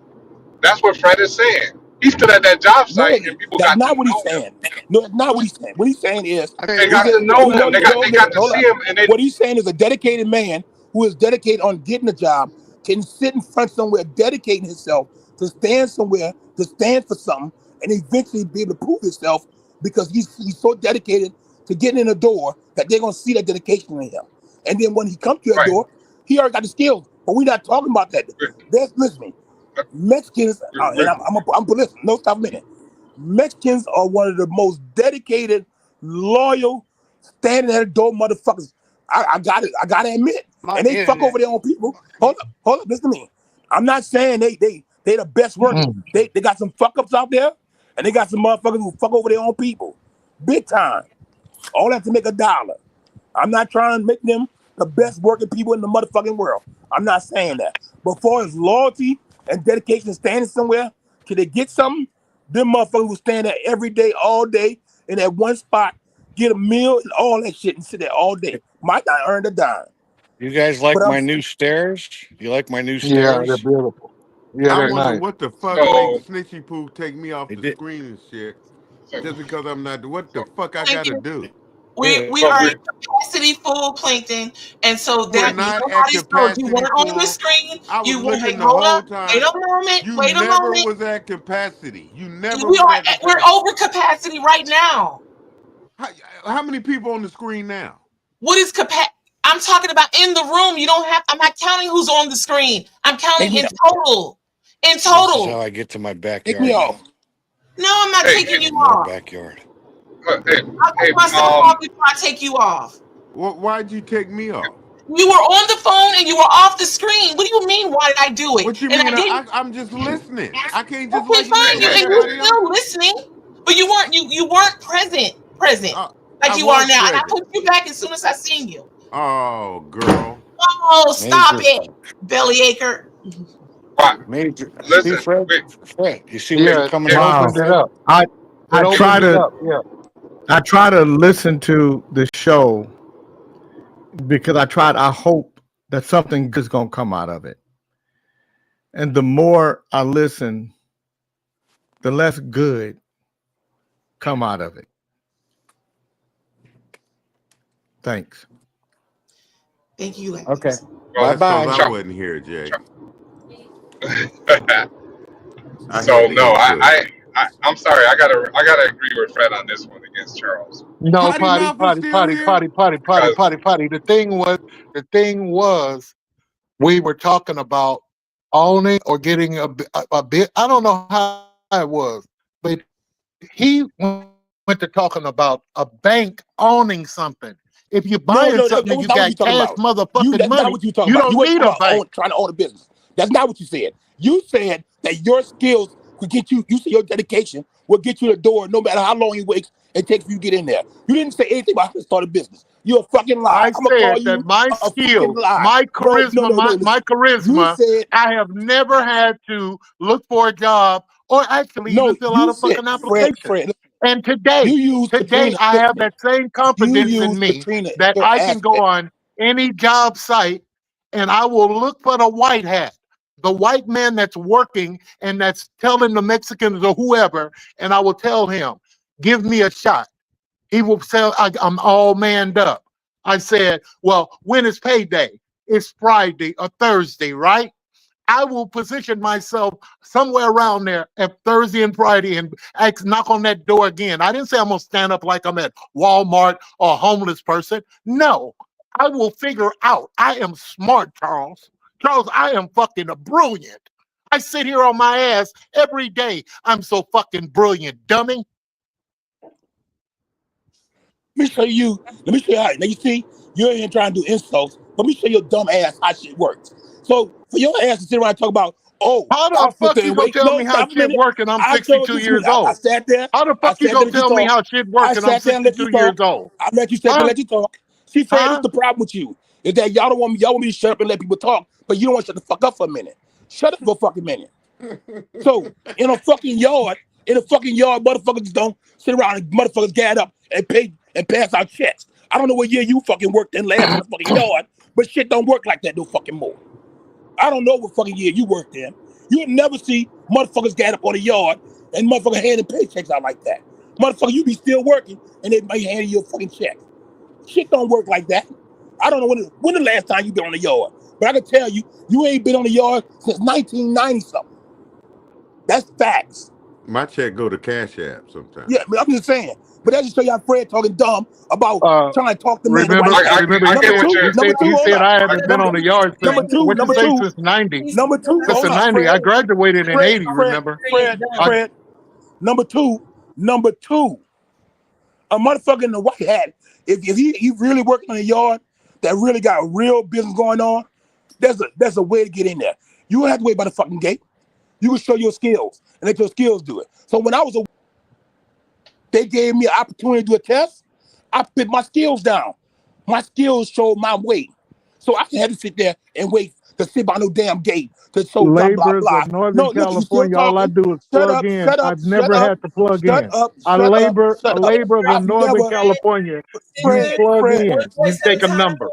That's what Fred is saying. He stood at that job No, site and people that's got to not what he's know him. saying. No, that's not what he's saying. What he's saying is, They got to know him. They got to hold see up. him, and they. What he's saying is a dedicated man who is dedicated on getting a job can sit in front somewhere, dedicating himself to stand somewhere, to stand for something, and eventually be able to prove himself because he's so dedicated to getting in the door that they're gonna see that dedication in him. And then when he comes to that door, he already got the skills. But we're not talking about that. Listen to me. Mexicans, and I'm listen, no, stop a minute. Mexicans are one of the most dedicated, loyal, standing at the door motherfuckers. I got it. I gotta admit. And they fuck over their own people. Hold up, listen to me. I'm not saying they the best workers. They got some fuck ups out there, and they got some motherfuckers who fuck over their own people. Big time. All that to make $1. I'm not trying to make them the best working people in the motherfucking world. I'm not saying that. But for his loyalty and dedication, standing somewhere till they get something, them motherfuckers will stand there every day, all day, in that one spot, get a meal and all that shit and sit there all day. Might not earn a dime. You guys like But my new stairs? You like my new Yeah, they're stairs? beautiful. Yeah, I they're wonder nice. what the fuck makes Snitchy Poo take me off the screen and shit. Just because I'm not. What the fuck I gotta do? We are at capacity full, Plankton, and so We're that not at nobody's told you capacity weren't on the full. screen. I was You were looking the hold whole up, wait time. a moment, You wait a never moment. was at capacity. You never We was are at capacity. we're over capacity right now. How many people on the screen now? What is capacity? I'm talking about in the room. You don't have. I'm not counting who's on the screen. I'm counting in total. In This is how total. I get to my backyard. Take me off. No, I'm not taking you More off. backyard. I'll take myself off before I take you off. Why'd you take me off? You were on the phone and you were off the screen. What do you mean? Why did I do it? What you and mean? I didn't. I'm just listening. I can't just Okay, fine. listen You like and you're everybody else. still listening, but you weren't present like I you are was now. And I present. put you back as soon as I seen you. Oh, girl. Oh, stop it, Bellyacre. Major. Listen, See, Fred, you see where Yeah, you're coming it from? opens it up. I It try opens it to up. Yeah. I try to listen to the show because I hope that something good's gonna come out of it. And the more I listen, the less good come out of it. Thanks. Thank you. Okay. Well, That's because Bye-bye. I wasn't here, Jay. So no, I'm sorry. I gotta agree with Fred on this one against Charles. No, Potty potty. Mouth is still here? The thing was, we were talking about owning or getting a bit. I don't know how it was, but he went to talking about a bank owning something. If you're buying No, something that and was you not what got you talking cash about. motherfucking That's not money, what you talking you about. You don't weren't need talking a about bank. trying to own a business. That's not what you said. You said that your skills could get you. You see your dedication will get you the door, no matter how long it takes for you to get in there. You didn't say anything about how to start a business. You're a fucking lie. I I'm gonna call said you that my a fucking skills, lie. my No. charisma, my Listen. You charisma, said I have never had to look for a job or actually no. even fill out You a said fucking application. Fred. And You today use Katrina. I Listen have to me. that same You confidence in use me Katrina that your I can go asset. on any job site and I will look for the white hat, the white man that's working and that's telling the Mexicans or whoever, and I will tell him, give me a shot. He will say, I'm all manned up. I said, well, when is payday? It's Friday or Thursday, right? I will position myself somewhere around there at Thursday and Friday and knock on that door again. I didn't say I'm going to stand up like I'm at Walmart or a homeless person. No, I will figure out. I am smart, Charles. Charles, I am fucking brilliant. I sit here on my ass every day. I'm so fucking brilliant, dummy. Let me show you. Let me show you how. Now you see, you're in here trying to do insults. Let me show your dumb ass how shit works. So for your ass to sit around and talk about, oh, How the I'll sit fuck there you and gonna wait. tell No, me how stop a shit minute. work and I'm I'll show it 62 to you. years I old? sat there. How the I fuck you sat there gonna and let you tell me talk. how shit I work and I'm sat there and let you 62 years talk. old? I let you sit there and Huh? let you talk. See, Fred, Huh? that's the problem with you. Is that y'all want me to shut up and let people talk, but you don't want to shut the fuck up for a minute. Shut up for a fucking minute. So in a fucking yard, motherfuckers don't sit around and motherfuckers gather up and pay and pass out checks. I don't know what year you fucking worked in last in the fucking yard, but shit don't work like that no fucking more. I don't know what fucking year you worked in. You'll never see motherfuckers gather up on the yard and motherfuckers handing paychecks out like that. Motherfucker, you be still working and they might hand you a fucking check. Shit don't work like that. I don't know when the last time you been on the yard, but I can tell you, you ain't been on the yard since 1990 something. That's facts. My check go to Cash App sometimes. Yeah, but I'm just saying. But that just show y'all Fred talking dumb about trying to talk the man the right Remember, way. remember, I get what you're. he Hold said up. I haven't been on the yard since, what you say, since 90? Number two, Since hold the up, 90. Fred. I graduated in 80, remember? Fred. Number two, a motherfucker in the white hat, if he really working on the yard that really got real business going on, there's a way to get in there. You don't have to wait by the fucking gate. You can show your skills and let your skills do it. So when they gave me an opportunity to do a test, I put my skills down. My skills showed my weight. So I can have to sit there and wait to sit by no damn gate to show blah, blah, Laborers blah. of Northern No, look, you still California, all I talking. do is Shut plug up, in. shut up, I've shut never up, had to plug shut in. up, A shut up, labor shut up. of Northern California, you plug Fred. in. You take a number.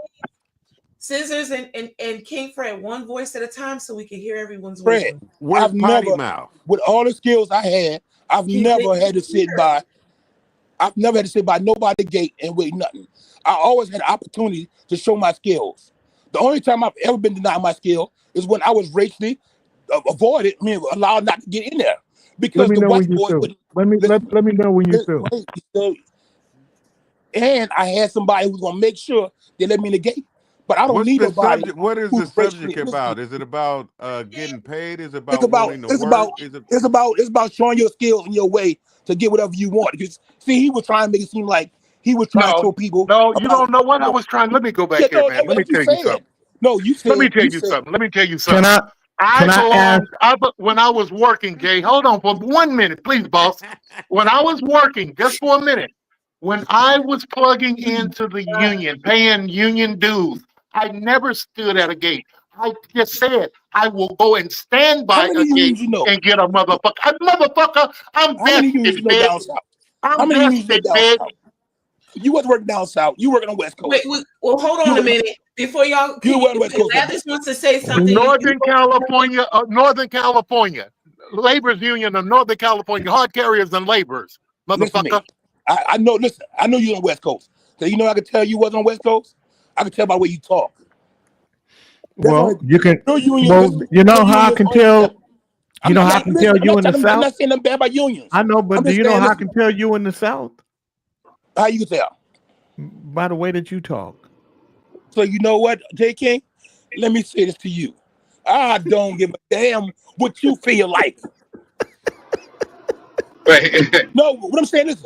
Scissors and King Fred, one voice at a time so we can hear everyone's Fred, wisdom. Where's I've Potty never, Mouth? with all the skills I had, I've never had to sit by nobody's gate and wait nothing. I always had an opportunity to show my skills. The only time I've ever been denied my skill is when I was racially allowed not to get in there Let because me the know when white you boys through. wouldn't Let me know when you through. and I had somebody who was gonna make sure they let me in the gate. But I don't What's need the nobody subject? What is the who's racially. subject about? Is it about getting paid? Is it It's about about wanting to it's work? about Is it? it's about showing your skills and your way to get whatever you want. Because see, he was trying to make it seem like he was trying to show people No, you about. don't know what I was trying. Let me go back here, man. Let me That's what you tell you said. something. No, you Let me said tell you something. Let me tell you Can something. I ask? When I was working, Jay, hold on for 1 minute, please, boss. When I was working, just for a minute, when I was plugging into the union, paying union dues, I never stood at a gate. I just said I will go and stand How by many a gate unions you know? and get a motherfucker. I'm How many unions vested, you know bitch. down south? How I'm many unions you know vested, down bitch. south? You wasn't working down south. You working on West Coast. Well, hold on a minute before y'all. You working West Coast. Lathis wants to say something. Northern California, Labor's Union of Northern California, hard carriers and laborers, Listen to motherfucker. me. I know. Listen, I know you're on West Coast. So you know I could tell you wasn't on West Coast. I could tell by the way you talk. Well, you can. No union. Well, you know how I can tell. I'm You know not, how I can tell you in the I'm South. not saying I'm bad about unions. I know, but I'm do just you know saying, how I listen, can tell you in the South? how you can tell? By the way that you talk. So you know what, J. King? Let me say this to you. I don't give a damn what you feel like. No, what I'm saying is,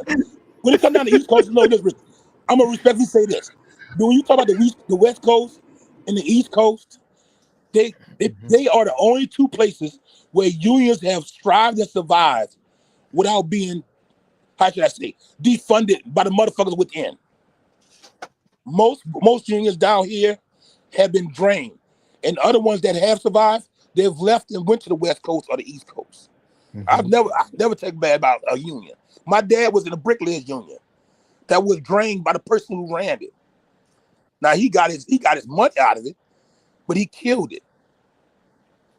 when it comes down to East Coast, no, this, I'm gonna respectfully say this. But when you talk about the West Coast and the East Coast, they are the only two places where unions have strived and survived without being, how should I say, defunded by the motherfuckers within. Most unions down here have been drained, and other ones that have survived, they've left and went to the West Coast or the East Coast. I've never taken bad about a union. My dad was in a bricklayers union that was drained by the person who ran it. Now he got his money out of it, but he killed it.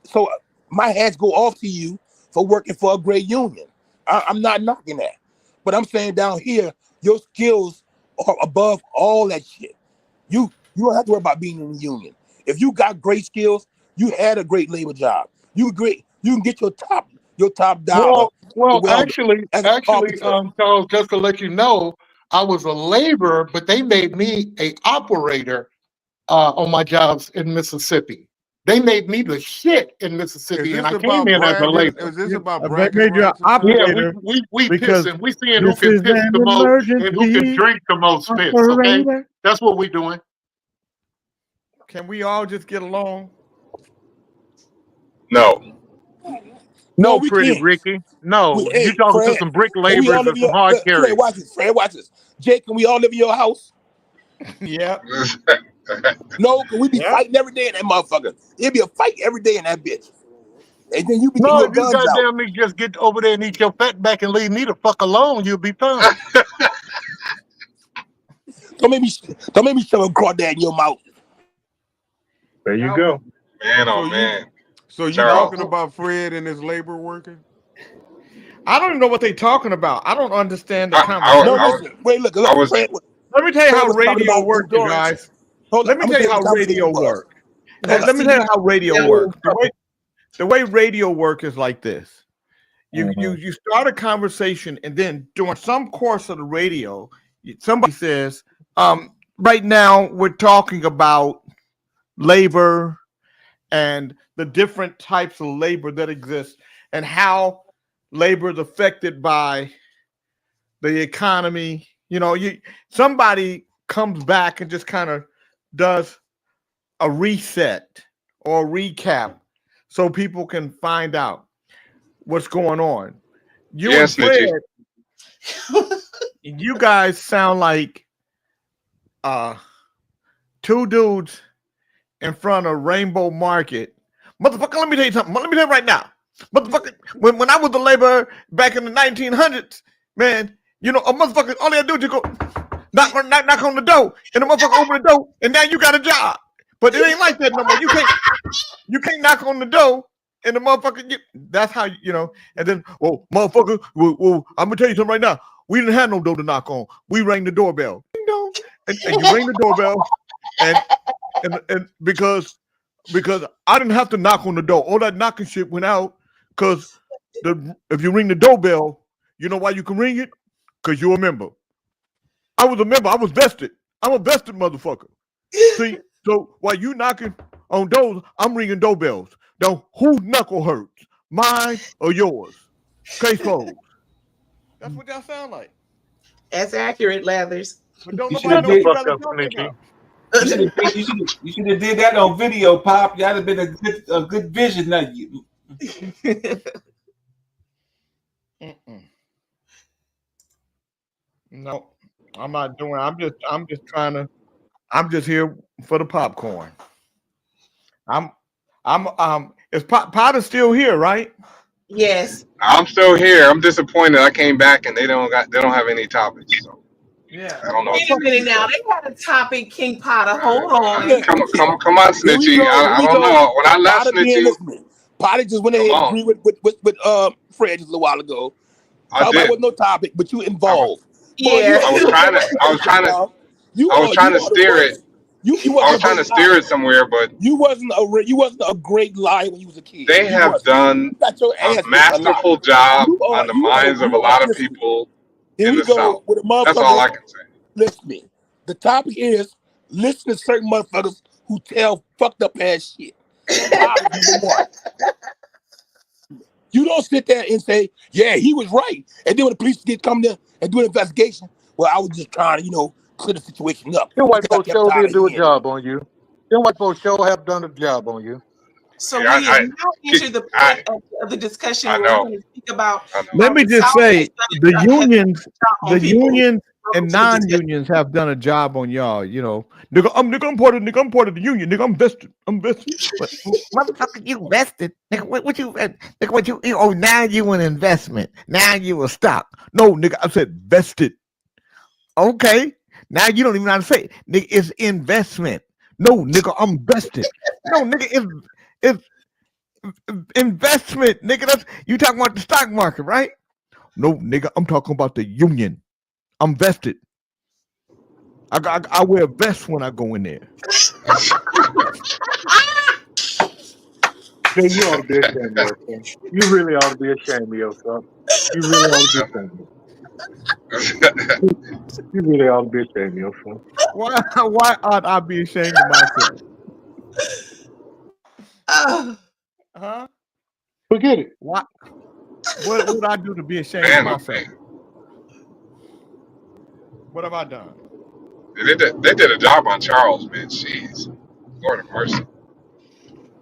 So my hats go off to you for working for a great union. I'm not knocking that, but I'm saying down here, your skills are above all that shit. You don't have to worry about being in the union. If you got great skills, you had a great labor job. You can get your top dollar. Well, Well, actually, as a carpenter. Charles, just to let you know, I was a laborer, but they made me a operator on my jobs in Mississippi. They made me the shit in Mississippi, and I came in as a labor. Is this about They bragging made you an rights or something? Yeah, operator we because pissing. We seeing who this can is piss an the most and who can emergency drink the most piss. Okay, operator. that's what we doing. Can we all just get along? No. No, we pretty can't. Ricky. No, you Hey, talking to Fred, some brick can we all laborers live and in some your hard Fred, carriers. watch this. Fred, watch this. Jake, can we all live in your house? Yeah. No, can we be Yeah. fighting every day in that motherfucker? It'd be a fight every day in that bitch. And then you be getting No, your if you guns out. goddamn me just get over there and eat your fat back and leave me the fuck alone, you'll be fine. Don't make me shove a crawdad in your mouth. There you go. Man, So oh you, man. so you Charles. talking about Fred and his labor working? I don't even know what they're talking about. I don't understand the No, conversation. listen. Wait, look. Fred, Let me tell you Fred how was talking radio about works, you endurance. guys. Hold Let on, me I'm tell gonna you tell how you the radio conversation was. works. Let me tell you how radio works. The way radio work is like this. You start a conversation, and then during some course of the radio, somebody says, right now we're talking about labor and the different types of labor that exist and how labor is affected by the economy. You know, somebody comes back and just kind of does a reset or a recap so people can find out what's going on. You and Fred, you guys sound like two dudes in front of Rainbow Market. Motherfucker, let me tell you something. Let me tell you right now. Motherfucker, when I was a laborer back in the 1900s, man, you know, a motherfucker, all they had to do is just go knock on the door, and the motherfucker open the door, and now you got a job. But it ain't like that no more. You can't knock on the door, and the motherfucker, that's how, you know, and then, oh, motherfucker, well, I'm gonna tell you something right now. We didn't have no door to knock on. We rang the doorbell. Ding dong. And you ring the doorbell, and because I didn't have to knock on the door. All that knocking shit went out because if you ring the doorbell, you know why you can ring it? Because you're a member. I was a member. I was vested. I'm a vested motherfucker. See, so while you knocking on doors, I'm ringing doorbells. Now, whose knuckle hurts? Mine or yours? Case closed. That's what y'all sound like. That's accurate, Lathers. But don't nobody know what you guys are talking about. You should have did that on video, Pop. That'd have been a good vision of you. No, I'm not doing. I'm just trying to. I'm just here for the popcorn. Is Potter's still here, right? Yes. I'm still here. I'm disappointed. I came back and they don't have any topics. So yeah. I don't know. Wait a minute now. They had a topic, King Potter. Hold on. Come on, Snitchy. I don't know. When I left Snitchy, Potter just went ahead and agreed with Fred just a little while ago. There was no topic, but you involved. Yeah. I was trying to steer it. I was trying to steer it somewhere, but you wasn't a great liar when you was a kid. They have done a masterful job on the minds of a lot of people in the South. That's all I can say. Listen to me. The topic is listen to certain motherfuckers who tell fucked up ass shit. You don't sit there and say, yeah, he was right. And then when the police come there and do an investigation, well, I was just trying to, clear the situation up. Your white folks sure did do a job on you. Your white folks sure have done a job on you. So we have now entered the point of the discussion where we're going to speak about. Let me just say, the unions and non-unions have done a job on y'all. You know, nigga, I'm part of the union. Nigga, I'm vested. But, motherfucker, you vested. Nigga, what you? Oh, now you an investment. Now you a stock. No, nigga, I said vested. Okay, now you don't even know how to say it. Nigga, it's investment. No, nigga, I'm vested. No, nigga, it's investment, nigga. That's you talking about the stock market, right? No, nigga, I'm talking about the union. I'm vested. I wear a vest when I go in there. Hey, you ought to be ashamed of yourself. You really ought to be ashamed of yourself. You really ought to be ashamed of yourself. You really ought to be ashamed of yourself. Why ought I be ashamed of myself? Huh? Forget it. What would I do to be ashamed of Man, oh myself? man. What have I done? They did a job on Charles, man. Jeez. Lord of mercy.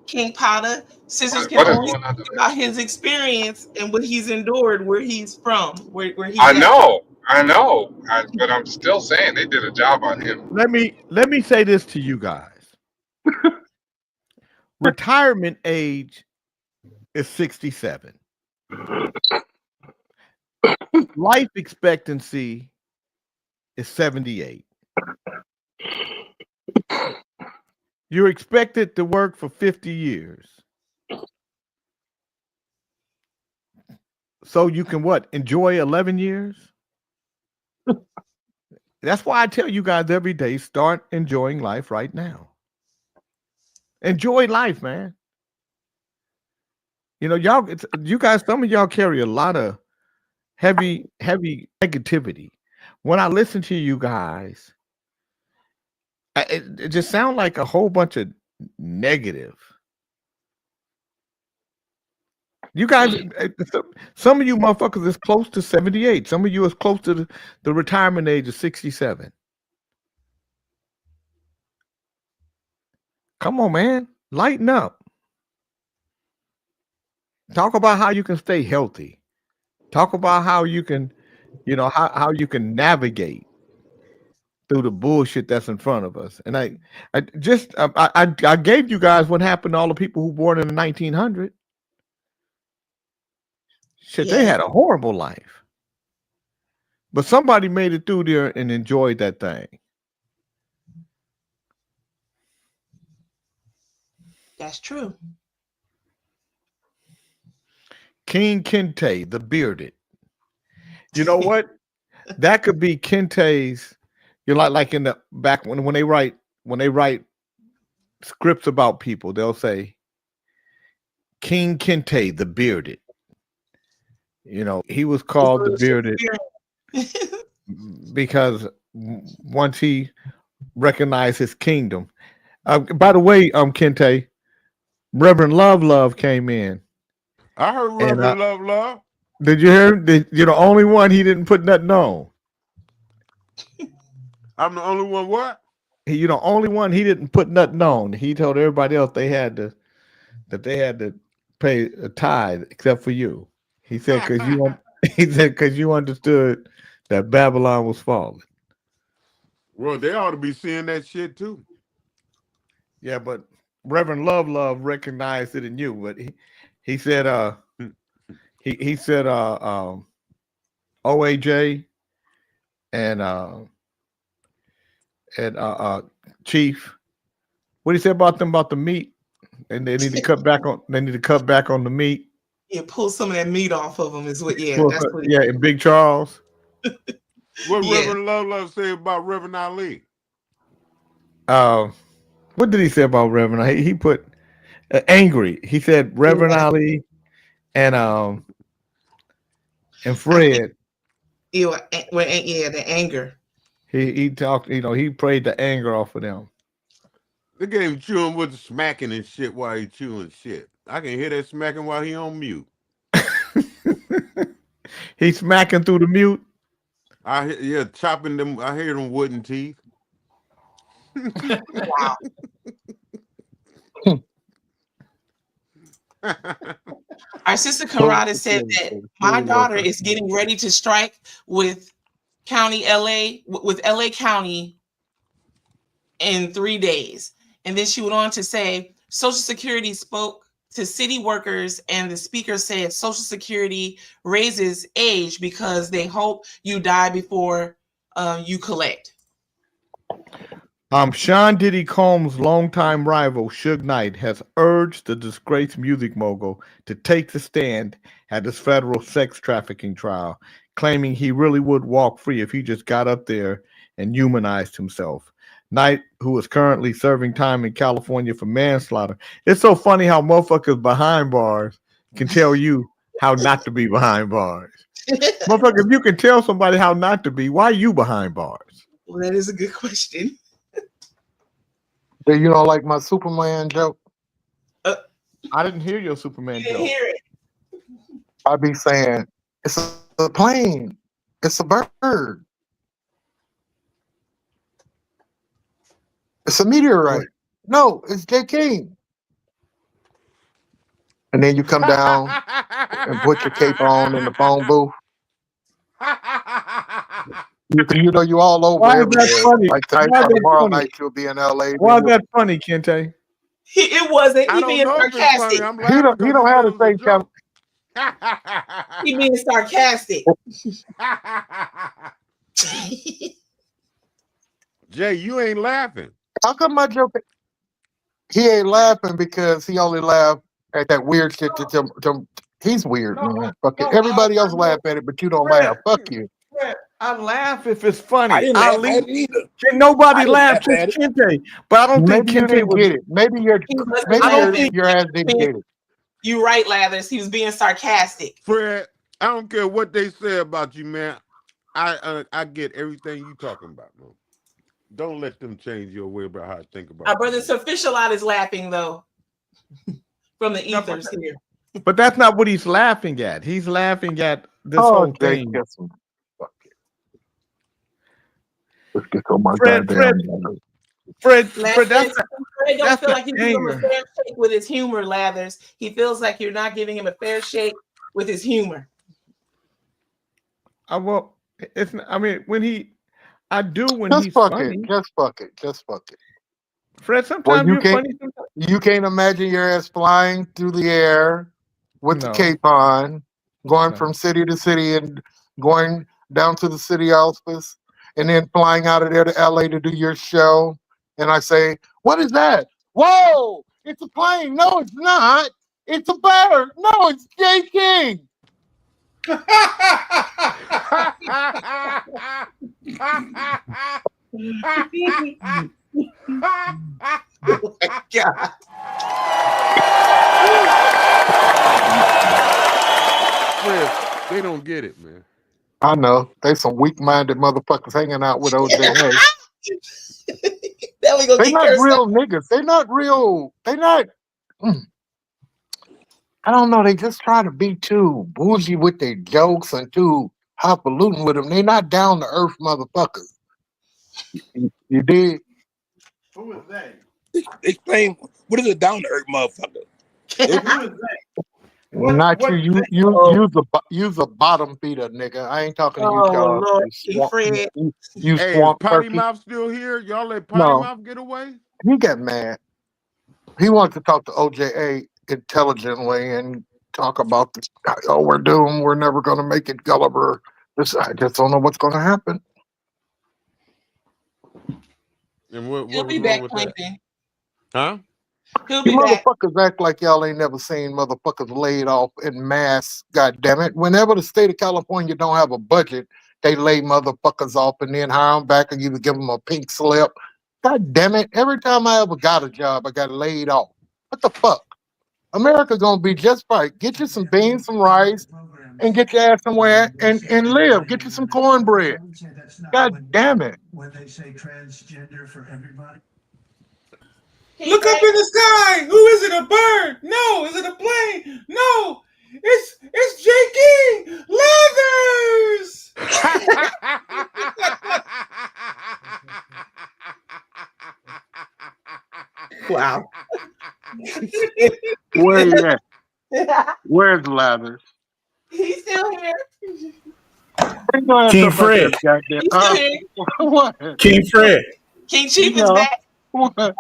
King Potter, sisters can What is only going on? speak about his experience and what he's endured, where he's from, where he's I at. know, but I'm still saying they did a job on him. Let me say this to you guys. Retirement age is 67. Life expectancy is 78. You're expected to work for 50 years. So you can what? Enjoy 11 years? That's why I tell you guys every day, start enjoying life right now. Enjoy life, man. You know, you guys, some of y'all carry a lot of heavy negativity. When I listen to you guys, it just sounds like a whole bunch of negative. You guys, some of you motherfuckers is close to 78. Some of you is close to the retirement age of 67. Come on, man. Lighten up. Talk about how you can stay healthy. Talk about how you can, how you can navigate through the bullshit that's in front of us. And I gave you guys what happened to all the people who born in the 1900s. Shit, they had a horrible life. But somebody made it through there and enjoyed that thing. That's true. King Kente, the bearded. You know what? That could be Kente's. You're like in the back when they write scripts about people, they'll say King Kente, the bearded. You know, he was called the bearded because once he recognized his kingdom. By the way, Kente, Reverend Love came in. I heard Reverend Love. Did you hear him? You're the only one he didn't put nothing on. I'm the only one. What? You're the only one he didn't put nothing on. He told everybody else they had to pay a tithe except for you. He said because you understood that Babylon was falling. Well, they ought to be seeing that shit too. Yeah, but Reverend Love recognized it in you. But he said he said OAJ and Chief. What do you say about them about the meat? And they need to cut back on. They need to cut back on the meat. Yeah, pull some of that meat off of them is what. Yeah, Well, that's what. and Big Charles. What Reverend Love say about Reverend Ali? What did he say about Reverend? He put angry. He said Reverend Ali and Fred. The anger. He talked. He prayed the anger off of them. They gave him chewing with the smacking and shit while he chewing shit. I can hear that smacking while he on mute. He's smacking through the mute. Chopping them. I hear them wooden teeth. Wow. Our sister Karada said that my daughter is getting ready to strike with LA County in 3 days. And then she went on to say Social Security spoke to city workers and the speaker said Social Security raises age because they hope you die before you collect. Sean Diddy Combs' longtime rival Suge Knight has urged the disgraced music mogul to take the stand at his federal sex trafficking trial, claiming he really would walk free if he just got up there and humanized himself. Knight, who is currently serving time in California for manslaughter. It's so funny how motherfuckers behind bars can tell you how not to be behind bars. Motherfucker, if you can tell somebody how not to be, why are you behind bars? Well, that is a good question. You don't like my Superman joke? I didn't hear your Superman You didn't joke. hear it. I be saying it's a plane, it's a bird, it's a meteorite. No, it's J. King. And then you come down and put your cape on in the phone booth. You know you all over Why is that everywhere. funny? Like tonight Why is or that tomorrow funny? night you'll be in LA. Why is that funny, Kente? It wasn't. I He don't being know if it's funny. sarcastic. I'm He laughing don't because he have said the it was a same kind. joke. He being sarcastic. Jay, you ain't laughing. How come my joke? He ain't laughing because he only laughed at that weird shit that he's weird, man. Fuck it. Everybody else laugh at it, but you don't laugh. Fuck you. I laugh if it's I funny. didn't laugh at it either. Nobody I didn't laughs, laugh just at it. Kente. But I don't think Maybe you Kente didn't was. get it. Maybe I don't think your ass didn't get it. you right, Lathers. He was being sarcastic. Fred, I don't care what they say about you, man. I get everything you talking about, man. Don't let them change your way about how I think about Our you. brother Sufficialot is laughing though. From the ethers here. But that's not what he's laughing at. He's laughing at this Oh, whole Jake, thing. guess what? Fuck it. Let's get on my Fred, goddamn. Fred, Fred don't that's feel the like you give him a anger. fair shake with his humor, Lathers. He feels like you're not giving him a fair shake with his humor. Well, it's. I mean, when I do when Just he's fuck funny. it. Just fuck it. Just fuck it. Fred, sometimes you're funny. Sometimes. You can't imagine your ass flying through the air with the cape on, going from city to city and going down to the city office, and then flying out of there to LA to do your show. And I say, "What is that? Whoa! It's a plane. No, it's not. It's a bird. No, it's J. King." Oh my God. Fred, they don't get it, man. I know. They some weak-minded motherfuckers hanging out with OJ. Then we gonna They're get not cursed real out. niggas. They're not real. They're not. I don't know. They just try to be too bougie with their jokes and too highfalutin with them. They're not down to earth motherfuckers. You dig? Who is that? Explain what is a down to earth motherfucker? Who is that? Not you. Use a bottom feeder, nigga. I ain't talking to you, Charles. You Hey, is swamp Potty turkey. Mouth still here? Y'all let Potty No, Mouth get away? he got mad. He wanted to talk to OJA intelligently and talk about the, we're doomed. We're never going to make it, Gulliver. I just don't know what's going to happen. And what He'll was be wrong back, with that? Plankton. Huh? He'll You be back. motherfuckers act like y'all ain't never seen motherfuckers laid off in mass. God damn it! Whenever the state of California don't have a budget, they lay motherfuckers off and then hire them back and either give them a pink slip. God damn it! Every time I ever got a job, I got laid off. What the fuck? America gonna be just right. Get you some beans, some rice, and get your ass somewhere and live. Get you some cornbread. God damn it! When they say transgender for everybody. Look up in the sky. Who is it? A bird? No. Is it a plane? No. It's J. King Leathers. Wow. Where you at? Where's Lathers? He's still here. King Fred. He's still here. What? King Fred. King Chief is back. What?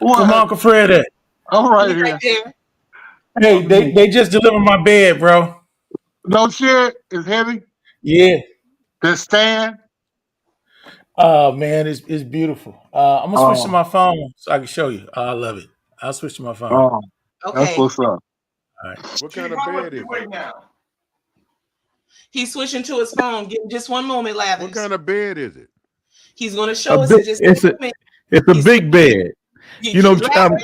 Where my Uncle Fred at? I'm right He's here. right there. Hey, they just delivered my bed, bro. No shit. It's heavy. Yeah. The stand. Oh man, it's beautiful. I'm gonna switch to my phone so I can show you. I love it. I'll switch to my phone. Oh, that's Okay. what's up. All right. What kind of bed is it? He's switching to his phone. Give him just one moment, Lathers. What kind of bed is it? He's going to show us in just It's a moment. a big bed. You know, Lathers.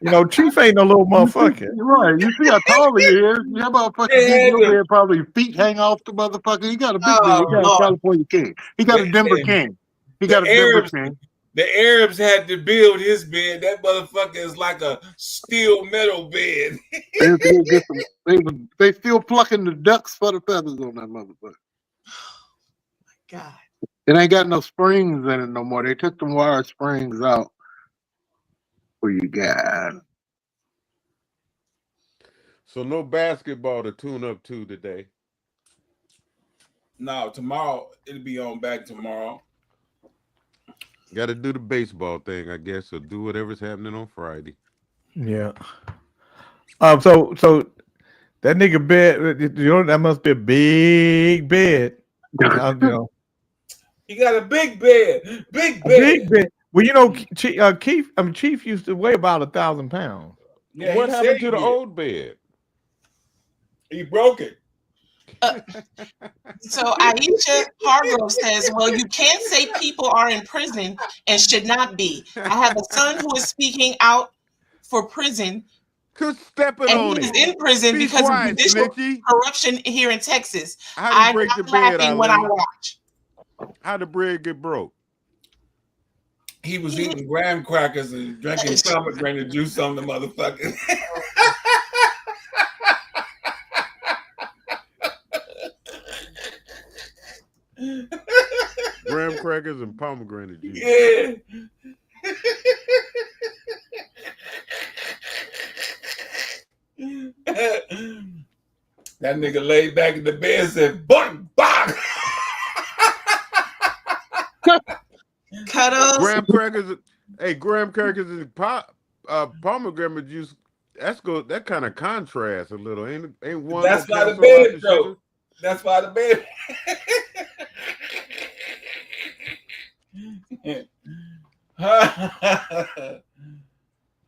you know, Chief ain't no little motherfucker. You're right. You see how tall he is. That motherfucker Yeah, your bed probably feet hang off the motherfucker. He got a big bed. He got a California king. He got a Denver king. He got a Denver king. The Arabs had to build his bed. That motherfucker is like a steel metal bed. They have to go get some. They still plucking the ducks for the feathers on that motherfucker. God. It ain't got no springs in it no more. They took the wire springs out. What you got? So no basketball to tune up to today. No, tomorrow it'll be on back tomorrow. Got to do the baseball thing, I guess, or do whatever's happening on Friday. Yeah. So that nigga bed, you know, that must be a big bed. You know. He got a big bed. Big A bed. big bed. Well, you know, Chief used to weigh about 1,000 pounds. Yeah, What he happened said to the he did. old bed? He broke it. So Aisha Hargrove says, well, you can't say people are in prison and should not be. I have a son who is speaking out for prison. Who's stepping and on he is him? in prison Be because quiet, of judicial Snitchy. corruption here in Texas. How to I'm break not the bed, laughing when I Eileen? watch. How the bread get broke? He was eating graham crackers and drinking pomegranate juice on the motherfucker. Graham crackers and pomegranate juice. Yeah. That nigga laid back in the bed and said, "Bang, bang." Cuddles. Graham crackers, graham crackers and pomegranate juice. That kind of contrast a little. Ain't one That's gonna why the cancel out bed the broke. sugar? That's why the bed.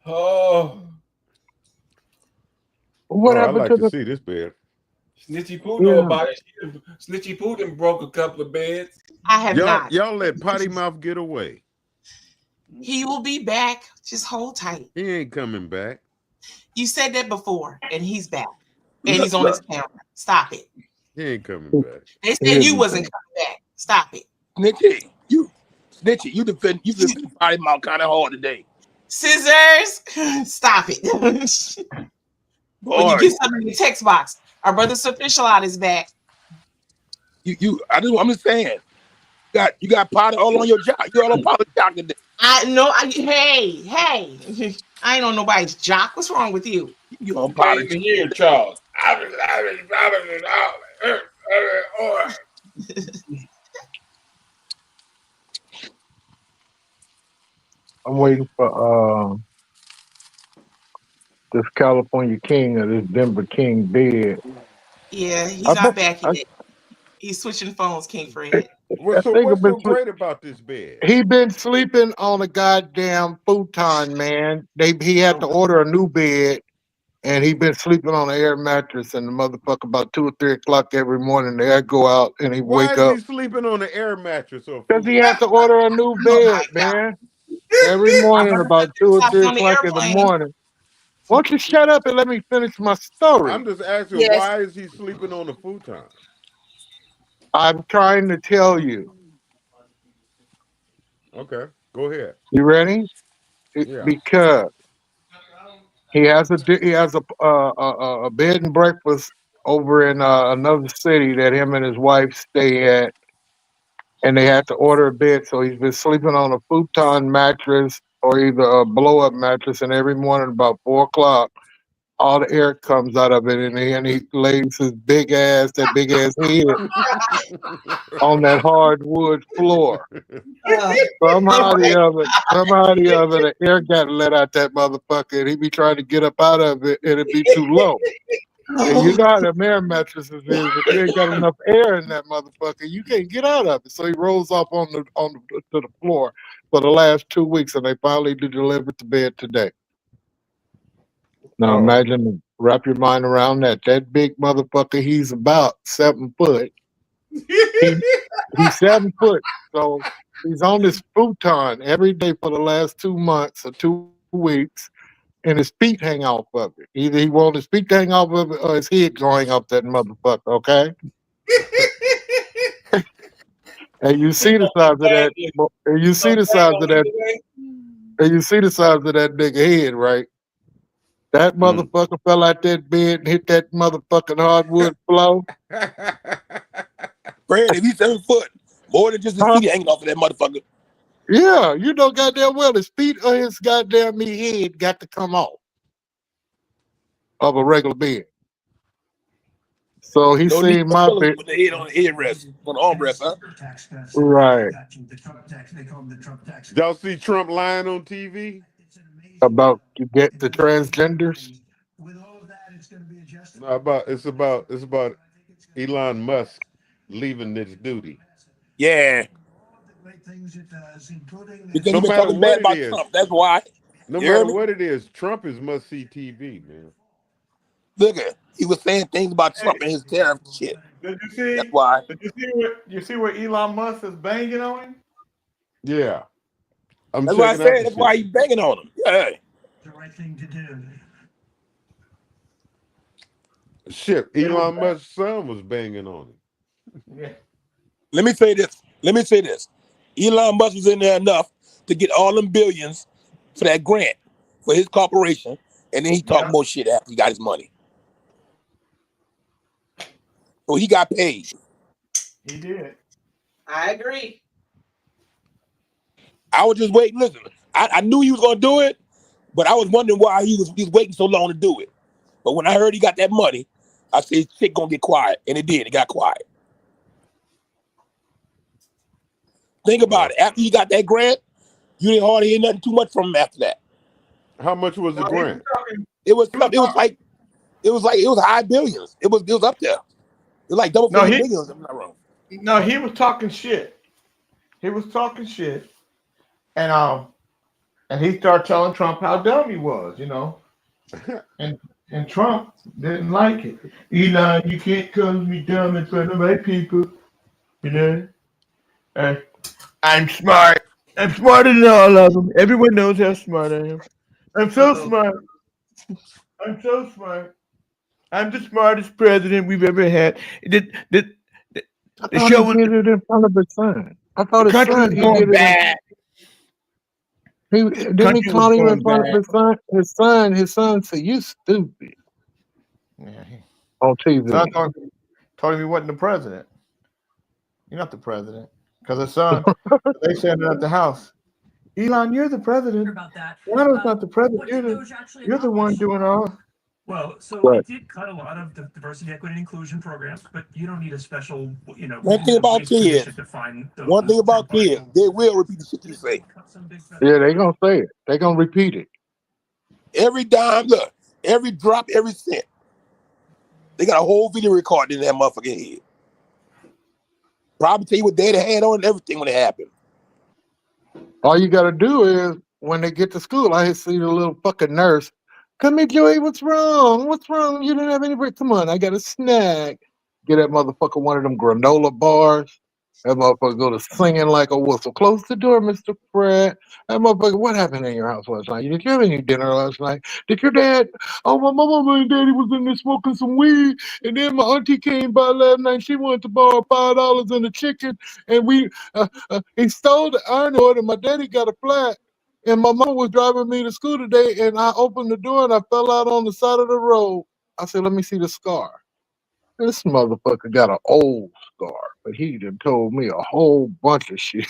Oh. What I'd happened like to to the? see this bed. Snitchy Poo know about it. Snitchy Poo done broke a couple of beds. I have not. Y'all let Potty Mouth get away. He will be back. Just hold tight. He ain't coming back. You said that before, and he's back. And he's on his camera. Stop it. He ain't coming back. They said you wasn't coming back. Stop it. Snitchy, you defend Potty Mouth kind of hard today. Scissors. Stop it. When you get something in the text box, our brother Official out is back. I'm just saying. You got Potty all on your job. You all on Potty's job today. Hey. I ain't on nobody's jock. What's wrong with you? You on Potty Potty's here, Charles. I'm waiting for this California King or this Denver King bed. Yeah, he's not back yet. He's switching phones, King Fred. What's so great about this bed? He been sleeping on a goddamn futon, man. He had to order a new bed, and he been sleeping on an air mattress. And the motherfucker about 2 or 3 o'clock every morning, the air go out, and he Why wake is up he sleeping on an air mattress or because he had to order a new bed, man. Every morning about 2 or 3 o'clock in the morning. Why don't you shut up and let me finish my story? I'm just asking, why is he sleeping on a futon? I'm trying to tell you. Okay, go ahead. You ready? Yeah. Because he has a bed and breakfast over in another city that him and his wife stay at, and they had to order a bed, so he's been sleeping on a futon mattress or either a blow up mattress, and every morning about 4 o'clock, all the air comes out of it, and he lays his big ass head on that hardwood floor. Somehow the other, the air got let out that motherfucker, and he be trying to get up out of it, and it be too low. And you know how the air mattresses is. If you ain't got enough air in that motherfucker, you can't get out of it. So he rolls off to the floor for the last 2 weeks, and they finally delivered the bed today. Now imagine, wrap your mind around that. That big motherfucker, he's about 7 foot. He's 7 foot, so he's on this futon every day for the last 2 months or 2 weeks, and his feet hang off of it. Either he wants his feet to hang off of it or his head going off that motherfucker, okay? And you see the size of that. And you see the size of that. And you see the size of that nigga head, right? That motherfucker fell out that bed and hit that motherfucking hardwood floor. Fred, if he's 7 foot, more than just his feet hanging off of that motherfucker. Yeah, you know goddamn well his feet or his goddamn head got to come off of a regular bed. So he No seen need for my fellas bed. with the head on the headrest, on the armrest, huh? Right. Y'all see Trump lying on TV? About to get the transgenders? No, it's about Elon Musk leaving this duty. Yeah. Because No he been matter talking bad what it about is, Trump. That's why. no You hear matter me? what it is, Trump is must see TV, man. Look at he was saying things about Trump and his tariff shit. Did you see? That's why. Did you see where Elon Musk is banging on him? Yeah, I'm That's why I checking out said. the That's shit. why he's banging on him. Yeah. The right thing to do. Shit, Elon Musk's son was banging on him. Yeah. Let me say this. Elon Musk was in there enough to get all them billions for that grant for his corporation, and then he talked more shit after he got his money. So he got paid. He did. I agree. I was just waiting. Listen, I knew he was gonna do it, but I was wondering why he was waiting so long to do it. But when I heard he got that money, I said shit gonna get quiet, and it did. It got quiet. Think about it. After he got that grant, you didn't hardly hear nothing too much from him after that. How much was the grant? It was high billions. It was up there. It was like double figure billions. If I'm not wrong. No, he was talking shit. He was talking shit, and he started telling Trump how dumb he was, you know, and Trump didn't like it. Elon, you can't call me dumb in front of my people, you know. And I'm smart. I'm smarter than all of them. Everyone knows how smart I am. I'm so smart. I'm so smart. I'm the smartest president we've ever had. I thought he did it in front of his son. I thought his son he did it. Didn't he clown him in front of his son? His son said, "You stupid." Yeah, on TV. Son told him he wasn't the president. You're not the president. Because his son, they said it at the house. Elon, you're the president. Elon's not the president. You're the one doing all. Well, so we did cut a lot of the diversity, equity, and inclusion programs, but you don't need a special, One thing about kids, they will repeat the shit you say. Yeah, they gonna say it. They gonna repeat it. Every dime, look, every drop, every cent. They got a whole video recorded in that motherfucking head. Probably tell you what day they had on and everything when it happened. All you gotta do is when they get to school, I see the little fucking nurse. Come here, Joey, what's wrong? What's wrong? You didn't have any break. Come on, I got a snack. Get that motherfucker one of them granola bars. That motherfucker go to singing like a whistle. Close the door, Mr. Pratt. That motherfucker, what happened in your house last night? Did you have any dinner last night? Did your dad? Oh, my mama and daddy was in there smoking some weed. And then my auntie came by last night. She wanted to borrow $5 in the chicken. And he stole the iron ore, and my daddy got a flat. And my mom was driving me to school today, and I opened the door, and I fell out on the side of the road. I said, let me see the scar. This motherfucker got an old scar, but he done told me a whole bunch of shit.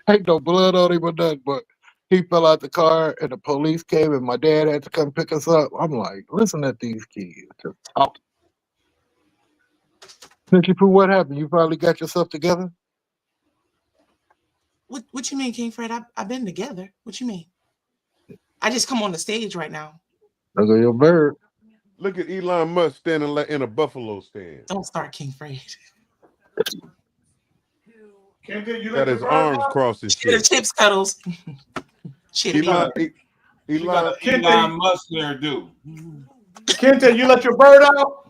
Ain't no blood on him or nothing, but he fell out the car, and the police came, and my dad had to come pick us up. I'm like, listen at these kids just talk. Nicky Pooh, what happened? You finally got yourself together? What you mean, King Fred? I've been together. What you mean? I just come on the stage right now. Look at your bird. Look at Elon Musk standing in a buffalo stand. Don't start, King Fred. Got his arms crossed his chest. Chips cuddles. Elon Musk there do. Kenta, you let your bird out?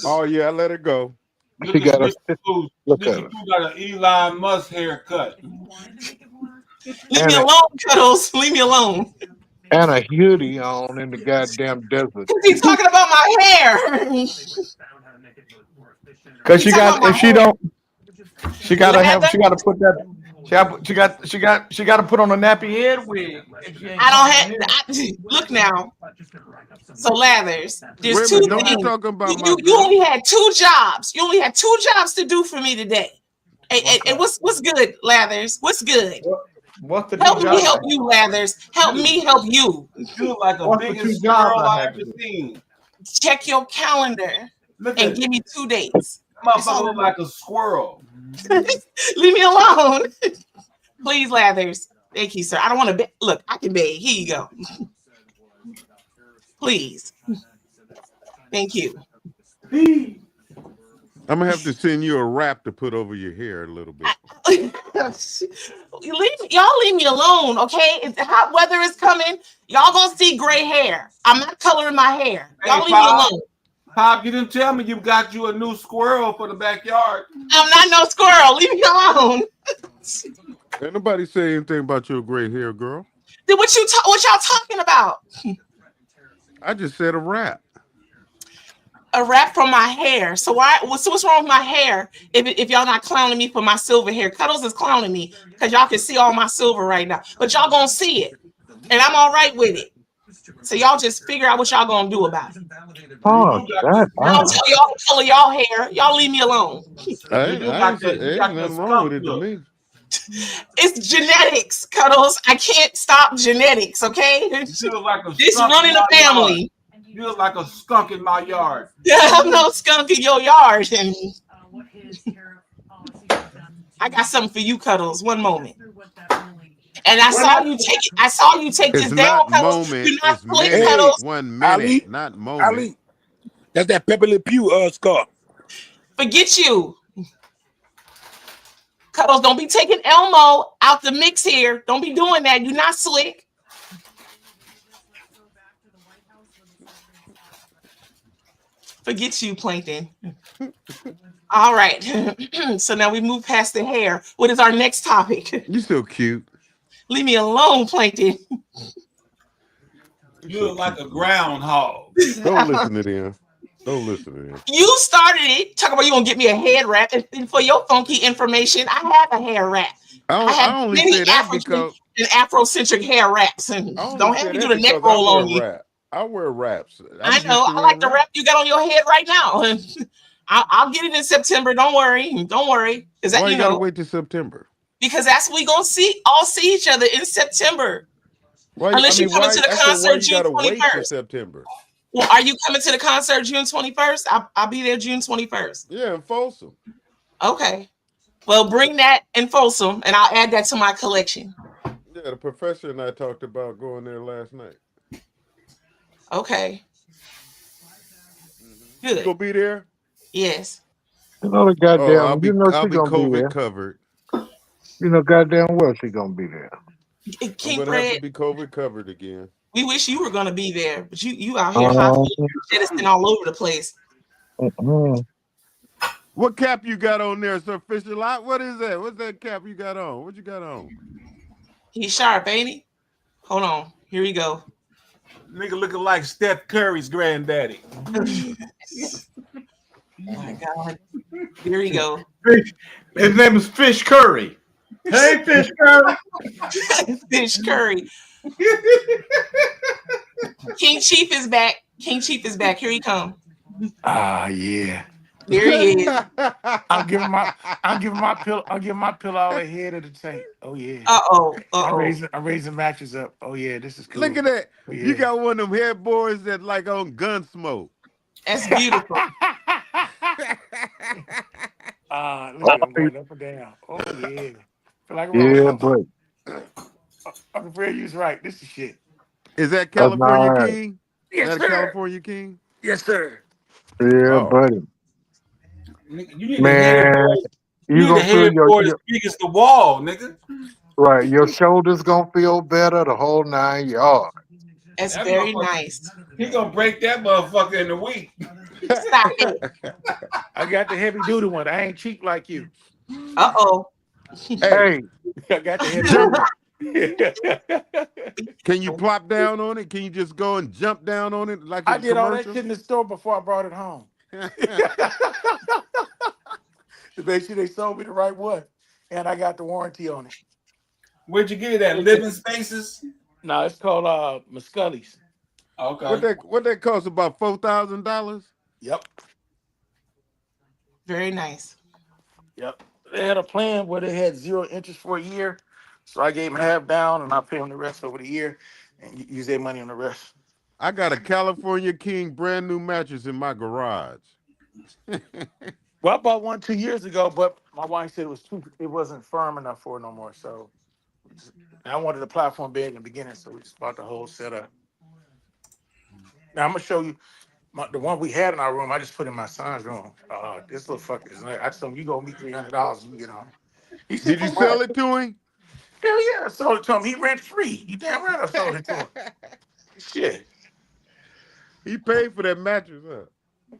Oh yeah, I let it go. He got a look at it. You got an Elon Musk haircut. Leave me alone, Cuddles. Leave me alone. And a hoodie on in the goddamn desert. He's talking about my hair. Because if She gotta Lather. put that. She got to put on a nappy head wig. If she ain't I don't combing her have. Look now. So Lathers, there's Wait a two minute, don't be things. talking about my You girl. only had 2 jobs. You only had 2 jobs to do for me today. And what's good, Lathers? What's good? What's the 2 Help me jobs? help you, Lathers. Help me help you. You look like the What's the 2 biggest jobs squirrel I I had to ever do? seen. Check your calendar Look and at give me 2 dates. That's motherfucker all I look like a squirrel. Leave me alone. Please, Lathers. Thank you, sir. I don't want to beg. Look, I can beg. Here you go. Please. Thank you. I'm gonna have to send you a wrap to put over your hair a little bit. Y'all leave me alone, okay? The hot weather is coming. Y'all gonna see gray hair. I'm not coloring my hair. Y'all leave me alone. Pop, you didn't tell me you got you a new squirrel for the backyard. I'm not no squirrel. Leave me alone. Ain't nobody say anything about your gray hair, girl. Then what y'all talking about? I just said a wrap. A wrap from my hair. So what's wrong with my hair? If y'all not clowning me for my silver hair, Cuddles is clowning me because y'all can see all my silver right now. But y'all gonna see it, and I'm all right with it. So y'all just figure out what y'all gonna do about it. Oh, God. I don't tell y'all to color y'all hair. Y'all leave me alone. Ain't nothing wrong with it to me. It's genetics, Cuddles. I can't stop genetics, okay? You look like a This skunk running in the my family. yard. You look like a skunk in my yard. I'm no skunk in your yard. And I got something for you, Cuddles. One moment. And I saw you take It's this down, not Cuddles. moment, Do not it's split, minute. Hey, Cuddles. 1 minute, Ali, not moment. Ali, that's that Pepe Le Pew scarf. Forget you. Cuddles, don't be taking Elmo out the mix here. Don't be doing that. You're not slick. Forget you, Plankton. All right. So now we move past the hair. What is our next topic? You so cute. Leave me alone, Plankton. You look like a groundhog. Don't listen to them. Don't listen to them. You started it. Talk about you gonna get me a head wrap. And for your funky information, I have a hair wrap. I have I only many say that African because and Afrocentric hair wraps. And I only don't say have me that do the neck because I roll wear on you. wrap. I wear wraps. I'm I know. used to I like wearing the wrap. wrap you got on your head right now. I'll get it in September. Don't worry. Don't worry. Because that Why you gotta wait till September? because that's we gonna all see each other in September. Unless you coming to the concert June gotta wait till 21st. September? Well, are you coming to the concert June 21st? I'll be there June 21st. Yeah, in Folsom. Okay. Well, bring that in Folsom, and I'll add that to my collection. Yeah, the professor and I talked about going there last night. Okay. You Good. gonna be there? Yes. You know the Oh, I'll goddamn. be You know she gonna be COVID there. covered. You know goddamn well she gonna be there. I'm King gonna have to Fred, be COVID covered again. we wish you were gonna be there, but you out here hot jettisoning all over the place. What cap you got on there, Sir Fisher Lot? What is that? What's that cap you got on? What you got on? He's sharp, ain't he? Hold on. Here we go. Nigga looking like Steph Curry's granddaddy. Oh my God. Here we go. His name is Fish Curry. Hey, Fish Curry. Fish Curry. King Chief is back. King Chief is back. Here he come. Ah, yeah. There he is. I'm giving my pillow all ahead of the tank. Oh yeah. I'm raising matches up. Oh yeah, this is cool. Look at that. Oh, yeah. You got one of them headboards that like on Gunsmoke. That's beautiful. Look at him going up and down. Oh yeah. Feel like I'm afraid you was right. This is shit. Is that California nice. King? Yes, Is that sir. a California King? Yes, sir. Yeah, Oh. buddy. You need Man, a headboard. you You need a gonna feel headboard as big as the wall, nigga. right. Your shoulders gonna feel better. The whole 9 yards. That's That very motherfucker- nice. He gonna break that motherfucker in a week. Stop it. I got the heavy duty one. I ain't cheap like you. Uh-oh. Hey, I got the heavy duty. Can you plop down on it? Can you just go and jump down on it like I a did all that commercial? shit in the store before I brought it home. to make sure they sold me the right one, and I got the warranty on it. Where'd you get it at? Living Spaces? No, it's called Muscully's. Okay. What that cost? About $4,000? Yep. Very nice. Yep. They had a plan where they had 0 interest for a year. So I gave them half down and I pay them the rest over the year and use their money on the rest. I got a California King brand new mattress in my garage. Well, I bought one 2 years ago, but my wife said it wasn't firm enough for it no more. So I wanted a platform bed in the beginning, so we just bought the whole setup. Now I'm gonna show you the one we had in our room. I just put in my son's room. This little fucker is like, I told him, you gonna meet $300 when you get on. He said, Did you for sell what? it to him? Hell yeah, I sold it to him. He rent free. You damn right I sold it to him. Shit. He paid for that mattress, huh?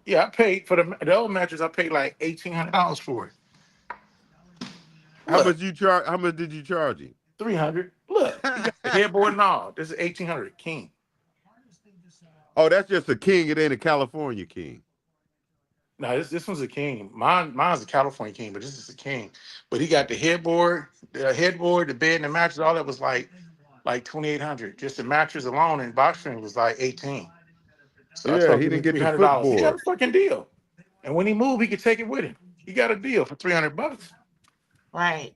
Yeah, I paid for the old mattress. I paid like $1,800 for it. How much did you charge him? $300. Look, you got the headboard and all. This is $1,800 King. Oh, that's just a King. It ain't a California King. No, this one's a King. Mine's a California King, but this is a King. But he got the headboard, the bed, and the mattress. All that was like $2,800. Just the mattress alone and box spring was like $18. So I Yeah, told he him, give didn't me get the $300. He got a footboard. fucking deal. And when he moved, he could take it with him. He got a deal for $300. Right.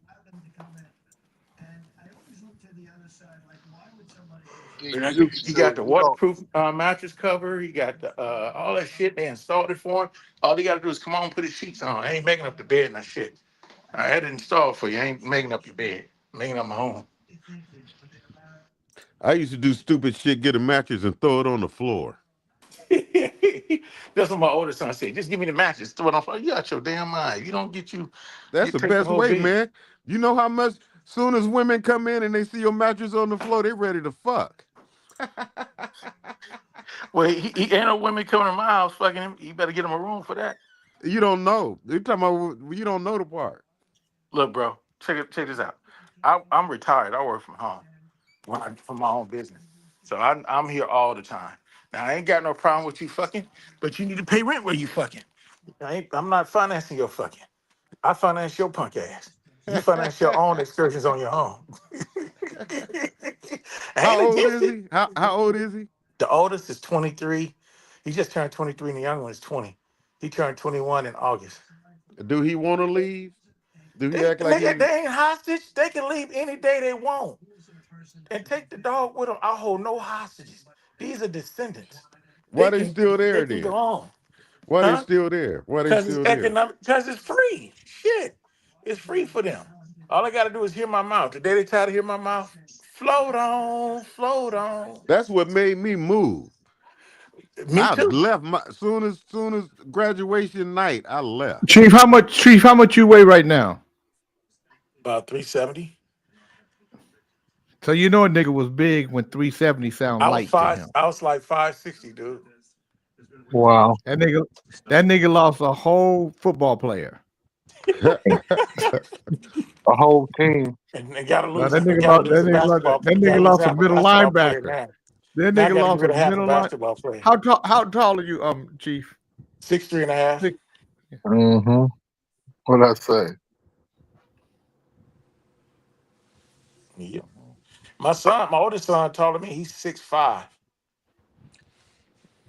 He got the waterproof mattress cover. He got the all that shit. They installed it for him. All he got to do is come on, put his sheets on. I ain't making up the bed and that shit. I had it installed for you. I ain't making up your bed. I'm making up my own. I used to do stupid shit, get a mattress and throw it on the floor. That's what my oldest son said. Just give me the mattress. Throw it on the floor. You got your damn mind. You don't get you. That's the take the best whole way, bed. man. You know how much soon as women come in and they see your mattress on the floor, they ready to fuck. Well, he ain't no women coming to my house fucking him. You better get him a room for that. You don't know. You're talking about you don't know the part. Look, bro, check this out. I'm retired. I work from home from my own business. So I'm here all the time. Now I ain't got no problem with you fucking, but you need to pay rent where you fucking. I'm not financing your fucking. I finance your punk ass. You finance your own excursions on your own. How old is he? How old is he? The oldest is 23. He just turned 23, and the young one is 20. He turned 21 in August. Do he want to leave? Do he act like Nigga, they ain't hostage. They can leave any day they want. And take the dog with them. I hold no hostages. These are descendants. why they still there They can then? go on. Why they Huh? still there? Why they Because it's still there? economic. Because it's free. Shit. It's free for them. All I got to do is hear my mouth. The day they try to hear my mouth, float on, float on. That's what made me move. Me I too. left soon as graduation night. I left. Chief, how much you weigh right now? About 370. So you know a nigga was big when 370 sound light to him. I was like 560, dude. Wow. That nigga lost a whole football player. A whole team. And they got to No, lose. that They nigga got to lost lose a basketball. that They got nigga to lose lost a half a middle basketball player linebacker. now. That Now I nigga got to get lost rid a of half a middle line. basketball player. How tall are you, Chief? 6'3.5". Mm-hmm. What I say? Yeah. My oldest son, taller than me. He's 6'5".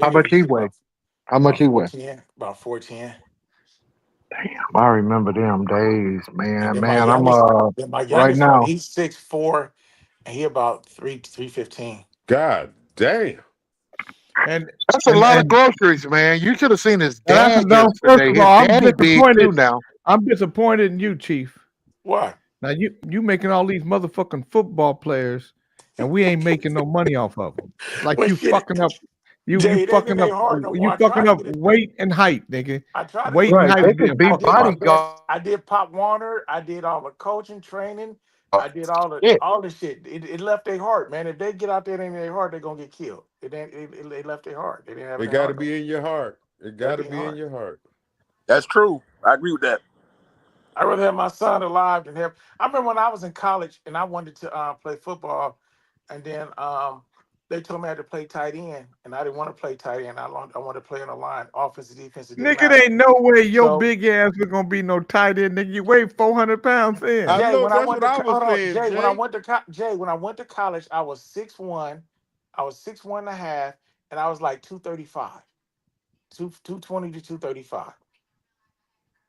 How much he weigh? How much he weigh? About 410. Damn, I remember them days, man. And then Man, I'm my right youngest one, now. he's 6'4", and he about 315. God damn. And that's a lot of groceries, man. You should have seen his dad First yesterday. of His all, I'm daddy big disappointed. too now. I'm disappointed in you, Chief. What? Now you making all these motherfucking football players, and we ain't making no money off of them. Like Well, you shit, fucking up. You Jay, fucking they up. ain't hard no more. You I tried fucking to up get it. weight and height, nigga. I tried to Weight get and it. height is being fucked up. I did Pop Warner. I did all the coaching training. I did all the shit. It left their heart, man. If they get out there and ain't their heart, they're gonna get killed. It left their heart. They didn't have It their got to heart. be in your heart. It got to be in your heart. That's true. I agree with that. I'd rather have my son alive than have. I remember when I was in college and I wanted to play football, and then they told me I had to play tight end, and I didn't want to play tight end. I wanted to play on the line, offensive, defensive, didn't Nigga, matter. ain't no way your So big ass was gonna be no tight end. Nigga, you weigh 400 pounds I in. Jay, know when I that's went what to I was hold on, saying, Jay, when I Jay. went to Jay, when I went to college, I was 6'1", I was 6'1" and a half, and I was like 235, 220 to 235.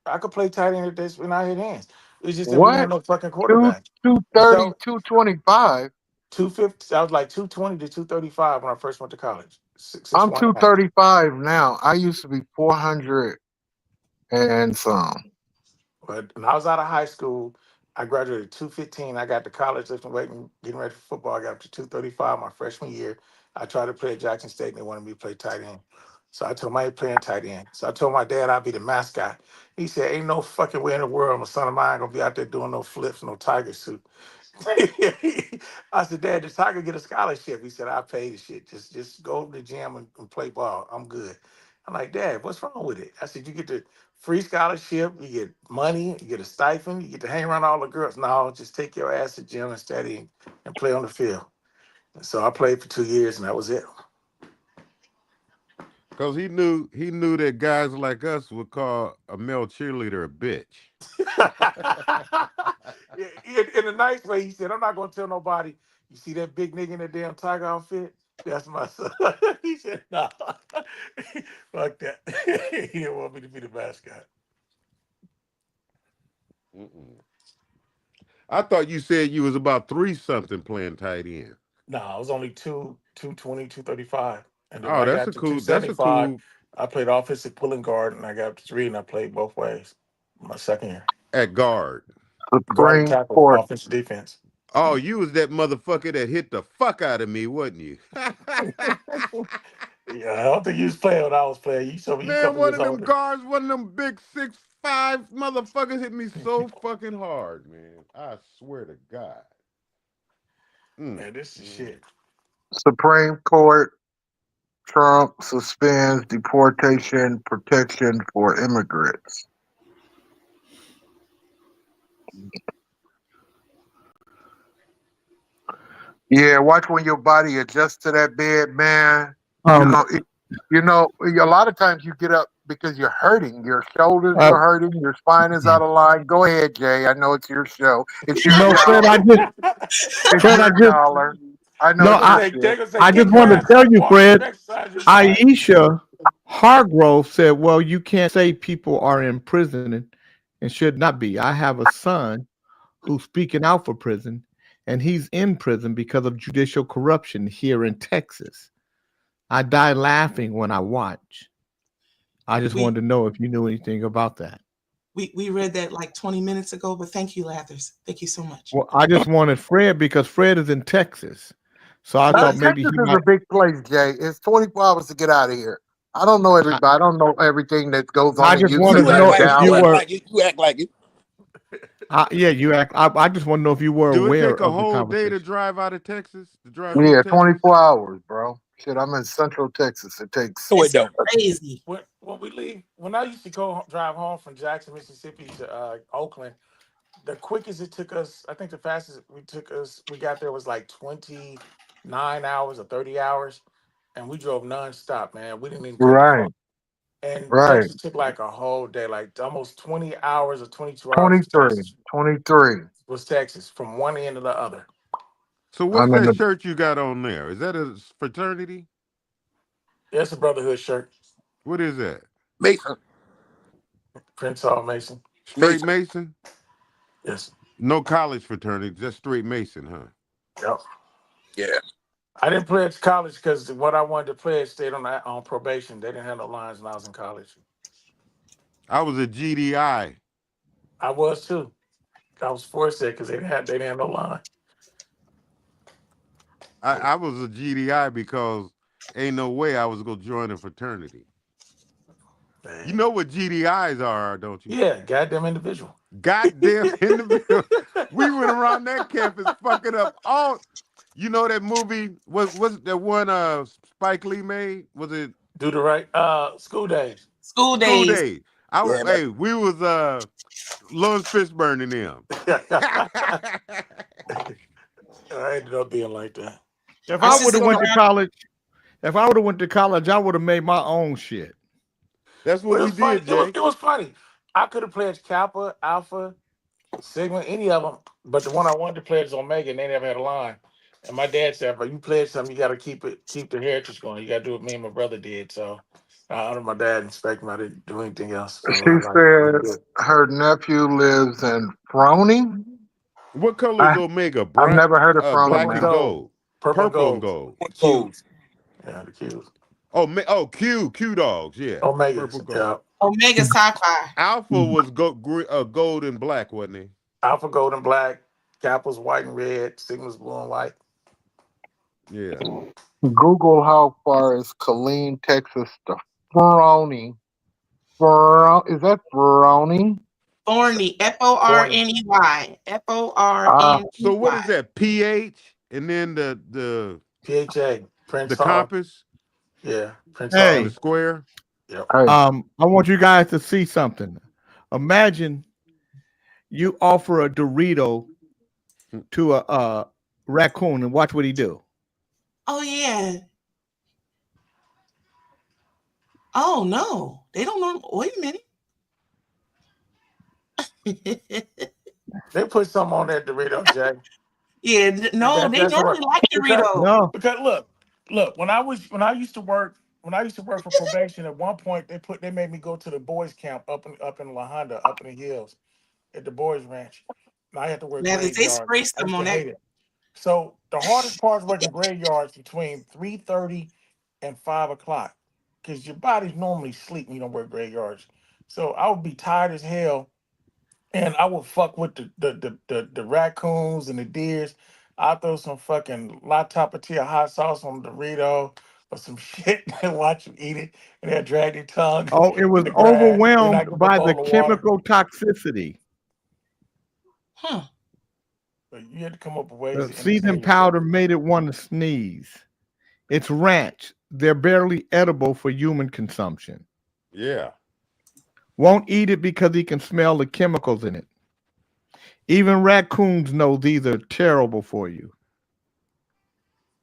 I could play tight end at this when I hit hands. It's just that we didn't have What? no fucking Two quarterback. two And thirty, so 225. 250, I was like 220 to 235 when I first went to college. Six I'm one and a half. 235 now. I used to be 400 and some. But when I was out of high school, I graduated 215. I got to college, lifting weight and getting ready for football. I got up to 235 my freshman year. I tried to play at Jackson State, and they wanted me to play tight end. So I told my playing tight end. So I told my dad I'd be the mascot. He said, "Ain't no fucking way in the world my son of mine gonna be out there doing no flips, no tiger suit." I said, "Dad, does Tiger get a scholarship?" He said, "I pay the shit. Just go to the gym and play ball. I'm good." I'm like, "Dad, what's wrong with it?" I said, "You get the free scholarship, you get money, you get a stipend, you get to hang around all the girls. No, just take your ass to the gym and study and play on the field." And so I played for 2 years, and that was it. Because he knew that guys like us would call a male cheerleader a bitch. In a nice way, he said, "I'm not gonna tell nobody. You see that big nigga in that damn tiger outfit? That's my son." He said, "No, fuck that." He didn't want me to be the mascot. Mm-mm. I thought you said you was about 3-something playing tight end. No, I was only 220, 235. And then when Oh, I that's got a to cool. That's a 275, cool I played offensive pulling guard, and I got up to 3, and I played both ways my second year. at guard. Guard and Supreme tackle, Court. offensive defense. Oh, you was that motherfucker that hit the fuck out of me, wasn't you? Yeah, I don't think you was playing when I was playing. You told me you a Man, couple one years of them older. guards, one of them big 6'5" motherfuckers hit me so fucking hard, man. I swear to God. Man, this is shit. Supreme Court. Trump suspends deportation protection for immigrants. Yeah, watch when your body adjusts to that bed, man. Um, A lot of times you get up because you're hurting. Your shoulders uh, are hurting. Your spine is out of line. Go ahead, Jay. I know it's your show. It's your no, Fred, show. It's Fred, I your just, dollar. I know no, They're it's gonna your say, shit. I just "Get your want to ass tell up, you, walk, get Fred, some exercise, you're fine." Aisha Hargrove said, well, you can't say people are in prison and should not be. I have a son who's speaking out for prison, and he's in prison because of judicial corruption here in Texas. I die laughing when I watch. I just We wanted to know if you knew anything about that. we read that like 20 minutes ago, but thank you, Lathers. Thank you so much. Well, I just wanted Fred because Fred is in Texas. So I thought maybe Texas he is might. a big place, Jay. It's 24 hours to get out of here. I don't know I, everybody. I don't know everything that goes on I in just Houston wanted You to act or know like if it. you You Dallas. act were. like it. You act like it. Yeah, you act. I just want to know if you were Do it aware take a of the whole day to conversation. drive out of Texas? To drive through Yeah, Texas? 24 hours, bro. Shit, I'm in Central Texas. It takes. No, it It's don't. crazy. When we leave, when I used to drive home from Jackson, Mississippi to Oakland, the quickest it took us, I think the fastest we got there was like 29 hours or 30 hours, and we drove nonstop, man. We didn't even take a Right, fuck. And right. Texas took like a whole day, like almost 20 hours or 22 hours was 23, Texas. 23. Was Texas from one end to the other. So what's I'm in that the. shirt you got on there? Is that a fraternity? That's a brotherhood shirt, What is that? Mason. Prince Hall Mason. Straight Mason. Mason? Yes. No college fraternity, just straight Mason, huh? Yep. Yeah. I didn't play at college because what I wanted to play stayed on probation. They didn't have no lines when I was in college. I was a GDI. I was too. I was forced there because they didn't have no line. I was a GDI because ain't no way I was gonna join a fraternity. Man. You know what GDIs are, don't you? Yeah, goddamn individual. Goddamn individual. We went around that campus fucking up all. You know that movie? Was that one Spike Lee made? Was it Do the right. School days. School School days. Days? Yeah, man. Hey, we was Lawrence Fishburne and them. I ended up being like that. If Our I would sister have went to Brown. college, I would have made my own shit. That's Well, what it we was funny. did, Jay. It was funny. I could have pledged Kappa, Alpha, Sigma, any of them, but the one I wanted to pledge is Omega, and they never had a line. And my dad said, "But you pledge something, you got to keep the heritage going. You got to do what me and my brother did." So I honored my dad and respect him. I didn't do anything else. So She I like said it. her nephew lives in Frowning. What color is Omega? I've Black, never heard of Frowning, Purple black and man. and gold. gold. Purple and Purple and gold. gold. Q's. Yeah, the Q's. Oh, Q dogs. Yeah, purple Omegas. gold. Yeah. Omega Sci-Fi. Alpha was gold and black, wasn't he? Alpha gold and black. Kappa's white and red. Sigma's blue and white. Yeah. Google how far is Killeen, Texas to Frowning. Is that Frowning? Forney. Forney. Forney. So what is that? pH and then the PHA. Prince the Hall. compass Yeah. Prince Hey. and the square. Yep. Hey. I want you guys to see something. Imagine you offer a Dorito to a raccoon and watch what he do. Oh yeah. Oh no, they don't know. Wait a minute. They put something on that Dorito, Jay. Yeah, no, they normally like Dorito. No. Because look. When I used to work for probation, at one point they made me go to the boys' camp up in La Honda, up in the hills, at the boys' ranch. And I had to work Now, they graveyards. spray I some used on to that. hate it. So the hardest part is working graveyards between 3:30 and 5 o'clock, because your body's normally sleep when you don't work graveyards. So I would be tired as hell, and I would fuck with the raccoons and the deers. I'll throw some fucking La Tapatía hot sauce on the Dorito or some shit and watch them eat it, and they'll drag their tongue Oh, it was in the grass. Then I overwhelmed give 'em a by bowl the of water. chemical toxicity. Huh. But you had to come up with ways The to seasoning entertain powder yourself. made it want to sneeze. It's ranch. They're barely edible for human consumption. Yeah. Won't eat it because he can smell the chemicals in it. Even raccoons know these are terrible for you.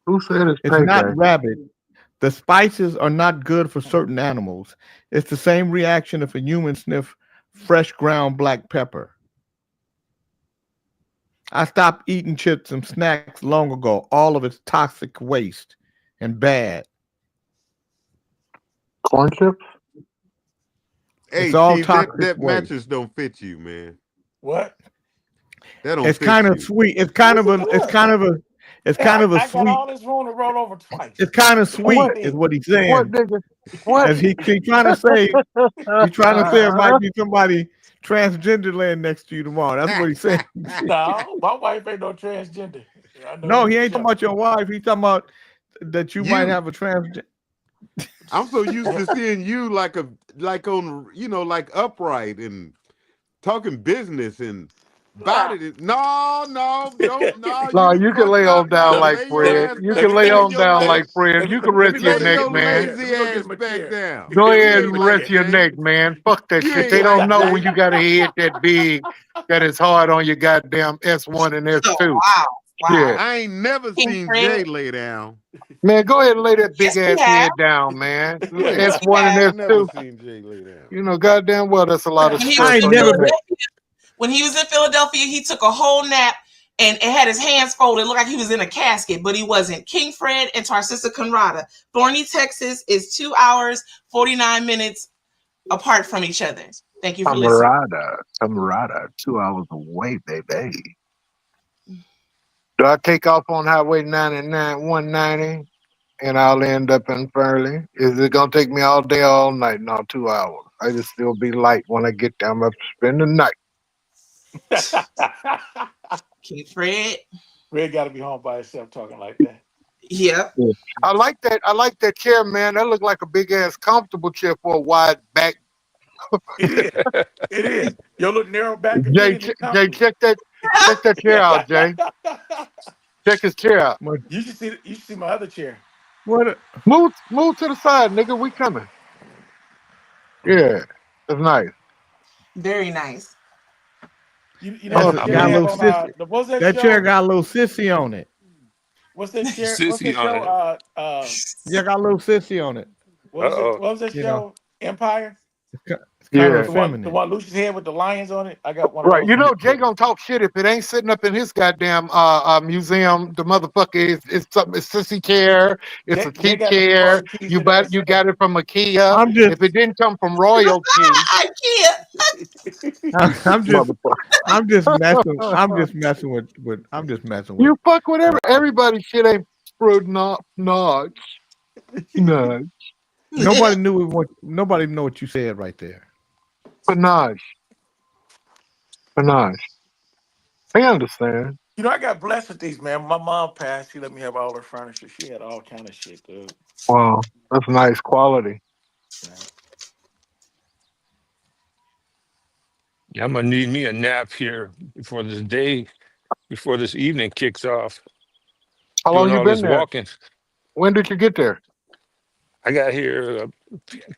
Who said it's It's payday? not rabbit. The spices are not good for certain animals. It's the same reaction if a human sniff fresh ground black pepper. I stopped eating chips and snacks long ago. All of it's toxic waste and bad. Corn chips? Hey, It's all Keith, toxic that waste. mattress don't fit you, man. What? That don't It's fit kind of you. sweet. It's kind of a I got sweet. all this room to roll over twice. It's kind of sweet, What? is what he's What, saying. nigga? What? As he trying to say, it might be somebody transgender laying next to you tomorrow. That's what he's saying. No, my wife ain't no transgender. I know No, that he for ain't talking sure. about your wife. He's talking about that you might have a transgender. I'm so used to seeing you like on like upright and talking business and body. No, don't No, you you can fucked lay up on down now. like Lay your Fred. ass You back can lay down. on down like Fred. You can Let me rest go your get Lay neck, your him a man. chair. lazy Let me go get ass him a back chair. down. Go You ahead ain't and like rest it, your Jay. neck, man. Fuck that You shit. ain't They don't like know Jay. when you got a head that big that is hard on your goddamn S1 and Oh, S2. wow. Yeah. I ain't never King seen Fred. Jay lay down. Man, go ahead and lay that big Yes, we ass have. head down, man. Yes, we S1 and have. I never S2. seen Jay lay down. You know, goddamn well that's a lot of When he stress was in on your neck. Philadelphia, he took a whole nap and it had his hands folded. It looked like he was in a casket, but he wasn't. King Fred and Tarcissa Conrada. Thorny, Texas is 2 hours, 49 minutes apart from each other. Thank you for listening. Camarada, 2 hours away, baby. Do I take off on Highway 99, 190, and I'll end up in Fairleigh? Is it gonna take me all day, all night? No, 2 hours. I just still be light when I get there. I'm up to spend the night. King Fred. Red got to be home by himself talking like that. Yep. Yeah. I like that. I like that chair, man. That look like a big ass comfortable chair for a wide back. It is. It is. Your little narrow back is Jay, in the Jay, check that chair out, Jay. Check his chair out. You should see my other chair. What? Move to the side, nigga. We coming. Yeah, that's nice. Very nice. You know what Got Jay a have little on sissy. the what's that That show? chair got a little sissy on it. What's that share? What's Sissy that on show? it. Yeah, got a little sissy on it. What was it? Uh-oh. What was that You know, show? Empire. it's kind of Yeah. The effeminate. one Lucius had with the lions on it. I got one of Right. those You on know, the Jay gonna talk shit if it ain't sitting up in his goddamn museum. The motherfucker is something. It's sissy chair. It's a Jay cheap got the chair. keys You to that you show. got it from IKEA. I'm just, If it didn't come from royalty, I'm just, motherfucker. I'm just messing I'm just messing with. You fuck with everybody. Shit ain't fruit not notch. No. Nobody knew what. Nobody know what you said right there. Panache. Panache. I understand. You know, I got blessed with these, man. My mom passed. She let me have all her furniture. She had all kind of shit, dude. Wow. That's nice quality. Yeah, I'm gonna need me a nap here before this evening kicks off. How long Doing you all been this there? walking. When did you get there? I got here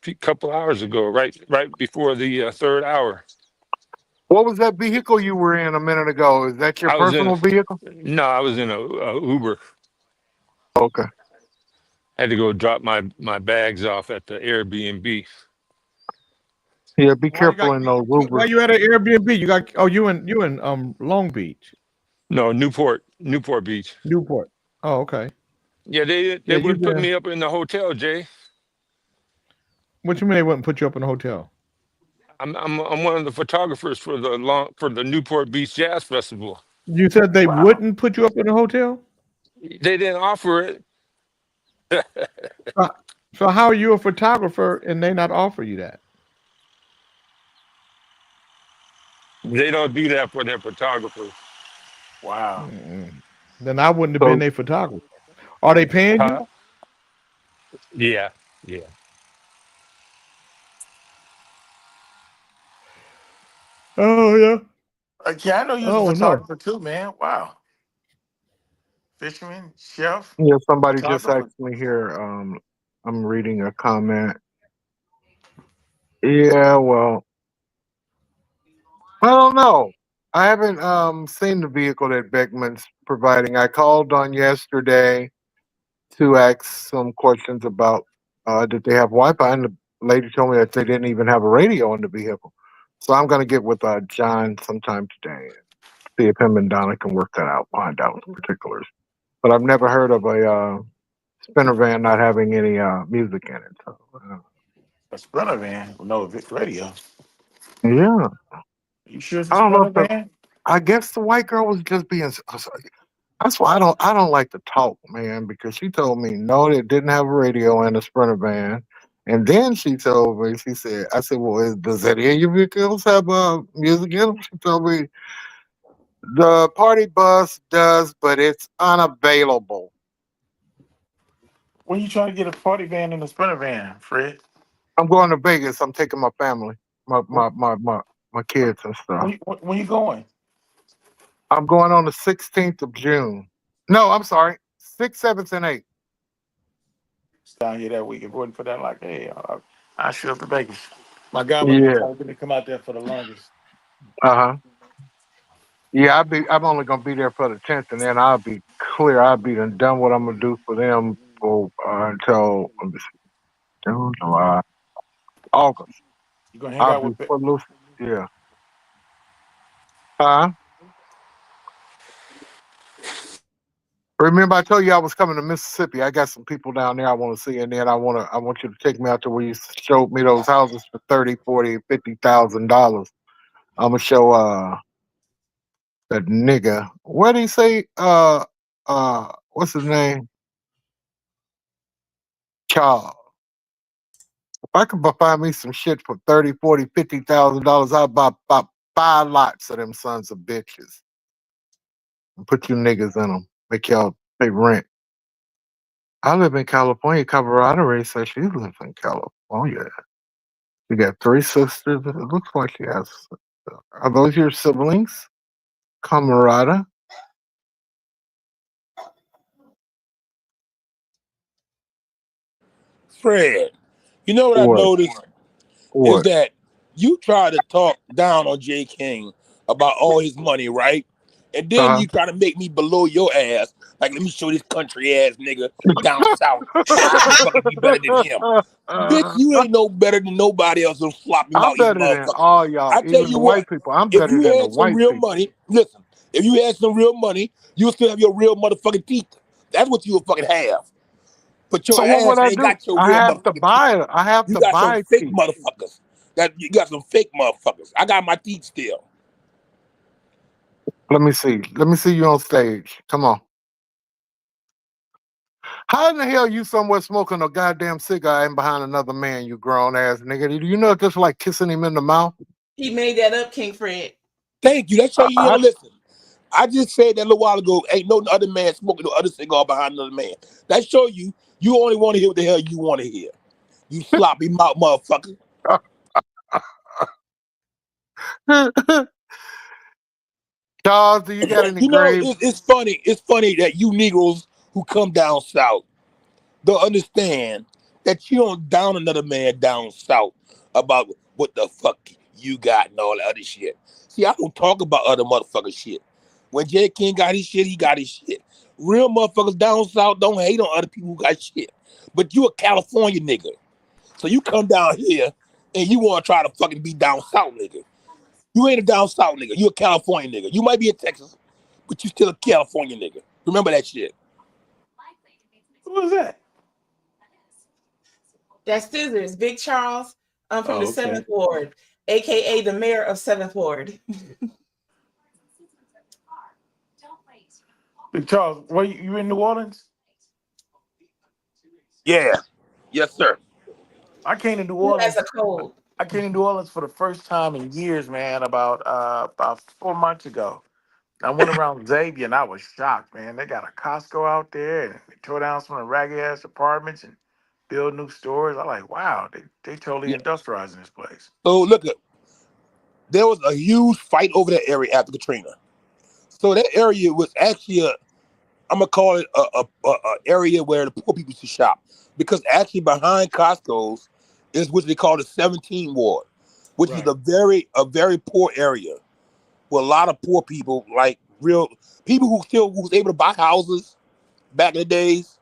a couple hours ago, right before the third hour. What was that vehicle you were in a minute ago? Is that your I was in personal vehicle? no, I was in a Uber. Okay. Had to go drop my bags off at the Airbnb. Yeah, be Why you got? careful in those Why Ubers. you at an Airbnb? You got? Oh, you in Long Beach, No, Newport Beach. Newport. Oh, okay. Yeah, they Yeah, you wouldn't put there? me up in the hotel, Jay. What you mean they wouldn't put you up in a hotel? I'm one of the photographers for the Newport Beach Jazz Festival. You said they Wow. wouldn't put you up in a hotel. They didn't offer it. Uh, So how are you a photographer and they not offer you that? They don't do that for their photographers. Wow. Mm-mm. Then I wouldn't have been So a photographer. Are they paying you? Huh? Yeah, yeah. Oh yeah. Yeah, I know you was a Oh no. photographer too, man. Wow. Fisherman, chef, yeah, somebody just photographer. asked me here. I'm reading a comment. Yeah, well, I don't know. I haven't seen the vehicle that Beckman's providing. I called on yesterday to ask some questions about did they have Wi-Fi, and the lady told me that they didn't even have a radio in the vehicle. So I'm going to get with John sometime today and see if him and Donna can work that out, find out the particulars. But I've never heard of a spinner van not having any music in it. So A sprinter van with no radio. yeah, You sure it's a I don't know sprinter if the. van? I guess the white girl was just being. That's why I don't like to talk, man, because she told me no, it didn't have a radio in the sprinter van. And then she told me, she said, I said, well, does any of your vehicles have music in them? She told me the party bus does, but it's unavailable. When you trying to get a party van and a sprinter van, Fred? I'm going to Vegas. I'm taking my family, my When, my my my, my kids and stuff. when you going? I'm going on the 16th of June. No, I'm sorry, 6th, 7th, and 8th. It's down here that week. If it wasn't for that, like, hey, I show up to Vegas. My guy would have been Yeah. trying to get me to come out there for the longest. Uh-huh. Yeah, I'm only gonna be there for the 10th, and then I'll be clear. I'll be done what I'm gonna do for them for until let me see, June, July, August. You gonna hang I'll out be with? footloose. Yeah. Huh? Remember, I told you I was coming to Mississippi. I got some people down there I want to see, and then I want you to take me out to where you showed me those houses for 30, 40, $50,000. I'm gonna show that nigga. What did he say? What's his name? Charles. If I could find me some shit for 30, 40, $50,000, I'll buy about 5 lots of them sons of bitches and put you niggas in them. Make y'all pay rent. I live in California. Camaraderie says she lives in California. She got 3 sisters. It looks like she has. Are those your siblings? Camarada? Fred, you know what I What? noticed is What? that you try to talk down on Jay King about all his money, right? And then Uh-huh. you try to make me below your ass Like, let me show this country ass nigga down south. I can fucking be better than him. Bitch, you ain't no better than nobody else. Those floppy I'm mouth eating better than motherfuckers. all y'all, I tell even you the what, white people. I'm if better you than the had some white real people. money, listen, if you had some real money, you'll still have your real motherfucking teeth. That's what you would fucking have. But your So what would ass I ain't do? got your I real have to motherfucking teeth. buy it. I have You to got some buy fake teeth. motherfuckers. That you got some fake motherfuckers. I got my teeth still. Let me see. Let me see you on stage. Come on. How in the hell you somewhere smoking a goddamn cigar and behind another man, you grown ass nigga? Do you know just like kissing him in the mouth? He made that up, King Fred. Thank you. That show you I, don't listen. I just said that a little while ago. Ain't no other man smoking no other cigar behind another man. That show you only want to hear what the hell you want to hear. You sloppy mouth motherfucker. Charles, do you got any You know, grave? it's funny. It's funny that you Negroes who come down south don't understand that you don't down another man down south about what the fuck you got and all that other shit. See, I don't talk about other motherfucker shit. When J. King got his shit, he got his shit. Real motherfuckers down south don't hate on other people who got shit. But you a California nigga. So you come down here and you want to try to fucking be down south nigga. You ain't a down south nigga. You a California nigga. You might be in Texas, but you still a California nigga. Remember that shit. Who was that? That's Scissors, Big Charles, from the Oh, okay. 7th Ward, aka the mayor of 7th Ward. Big Charles, where you in New Orleans? Yeah. Yes, sir. I came to New Who has a Orleans. cold? I came to New Orleans for the first time in years, man. About 4 months ago. I went around Xavier and I was shocked, man. They got a Costco out there and they tore down some of the ragged ass apartments and build new stores. I'm like, wow, they totally Yeah. industrializing this place. So look, there was a huge fight over that area after Katrina. So that area was actually I'm gonna call it a area where the poor people should shop, because actually behind Costco's is what they call the 17 ward, which is Right. a very poor area with a lot of poor people, like real people who was able to buy houses back in the days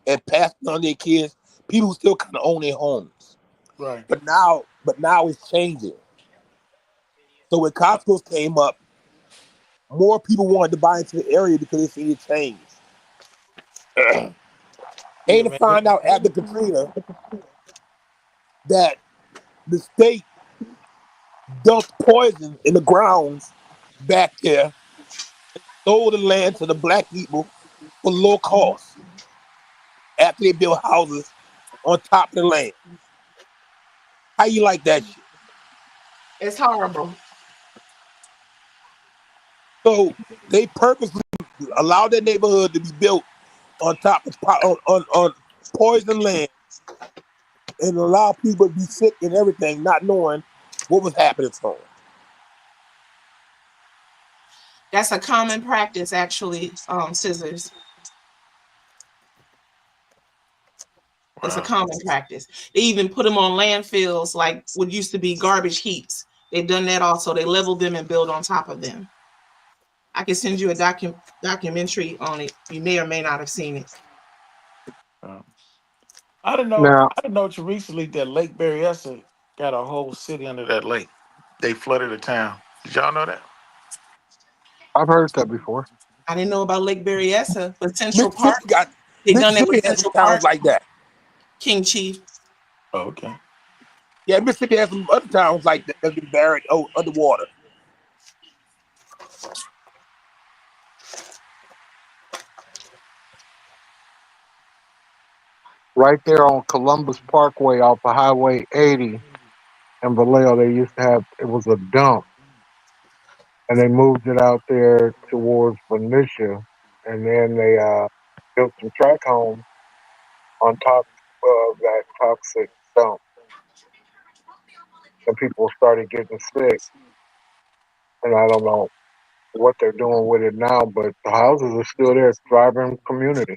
and pass it on their kids. People who still kind of own their homes, Right. but now it's changing. So when Costco's came up, more people wanted to buy into the area because they seen it change. Yeah, Came to man. find out after Katrina that the state dumped poison in the grounds back there, sold the land to the black people for low cost after they built houses on top of the land. How you like that shit? It's horrible. So they purposely allowed that neighborhood to be built on top of on poison land and allow people to be sick and everything, not knowing what was happening to them. That's a common practice, actually, Scissors. It's a Wow. common practice. They even put them on landfills like what used to be garbage heaps. They've done that also. They level them and build on top of them. I can send you a documentary on it. You may or may not have seen it. I didn't know. Now, I didn't know till recently that Lake Berryessa got a whole city under that lake. They flooded the town. Did y'all know that? I've heard that before. I didn't know about Lake Berryessa, but Central Park, Mississippi got they done that Mississippi with has some Central towns Park, like that. King Chief. Oh, okay. Yeah, Mississippi has some other towns like that that's been buried underwater. Right there on Columbus Parkway off of Highway 80 in Vallejo, they used to have, it was a dump, and they moved it out there towards Benicia, and then they built some track homes on top of that toxic dump, and people started getting sick. And I don't know what they're doing with it now, but the houses are still there, thriving community.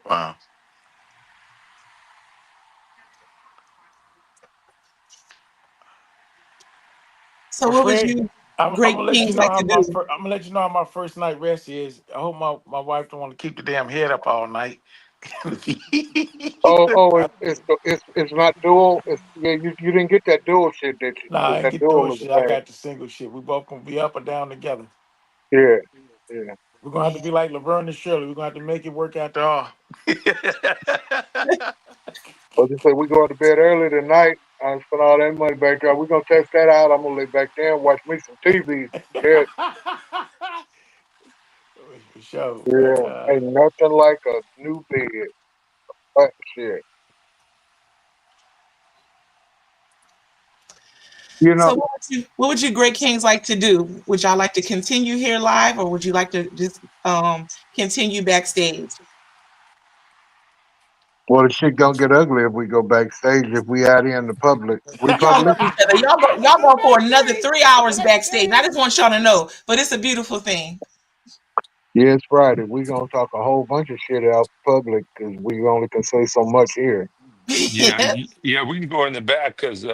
Wow. So Well, what was Fred, you I'm Great gonna let you Kings know like how to my do? I'm gonna let you know how my first night rest is. I hope my wife don't want to keep the damn head up all night. It's not dual. It's yeah. You didn't get that dual shit, did you? Nah, I Because ain't that get dual dual is shit. I bad. got the single shit. We both gonna be up and down together. Yeah, yeah. We're gonna have to be like Laverne and Shirley. We're gonna have to make it work after all. But they say we going to bed early tonight. I spent all that money back there. We're gonna test that out. I'm gonna lay back there and watch me some TV. Yeah, For sure. But yeah. Ain't nothing like a new bed. But shit. You know, So what would you Great Kings like to do? Would y'all like to continue here live, or would you like to just continue backstage? well, the shit gonna get ugly if we go backstage. If we out here in the public, we Y'all public. love each other. Y'all go for another 3 hours backstage. And I just want y'all to know, but it's a beautiful thing. Yeah, it's Friday. We gonna talk a whole bunch of shit out public because we only can say so much here. Yeah, yeah, we can go in the back because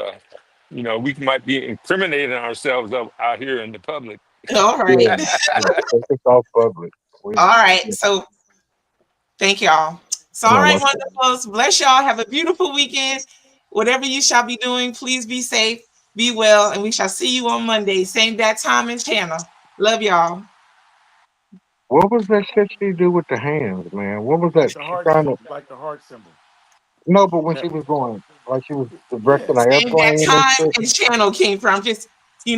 we might be incriminating ourselves out here in the public. All right. Yeah, yeah. Take us off public. We, All right. yeah. So thank y'all. So all No, right, what's wonderfuls. Bless y'all. Have a beautiful weekend. Whatever you shall be doing, please be safe, be well, and we shall see you on Monday. Same that time and channel. Love y'all. What was that shit she do with the hands, man? What was that? like the She heart trying to symbol, like the heart symbol. no, but when Yeah. she was going, like she was Yeah. directing an Same that airplane and time shit. and channel came from. Just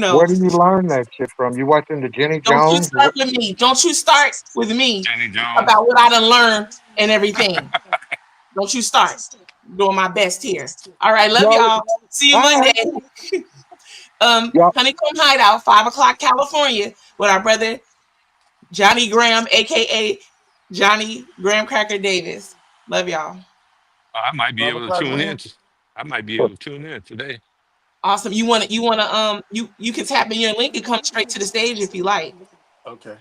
Where do you learn that shit from? You watching the Jenny don't you Jones? start with me. Don't you start with me Jenny Jones. about what I done learned and everything. Don't you start. Doing my best here. All right, love No, y'all. See you all Monday. right, y'all. Honeycomb Hideout, 5 o'clock California, with our brother Johnny Graham, aka Johnny Graham Cracker Davis. Love y'all. I might be 5 able to o'clock tune when? in. I might be able to tune in today. Awesome. You can tap in your link and come straight to the stage if you like. Okay.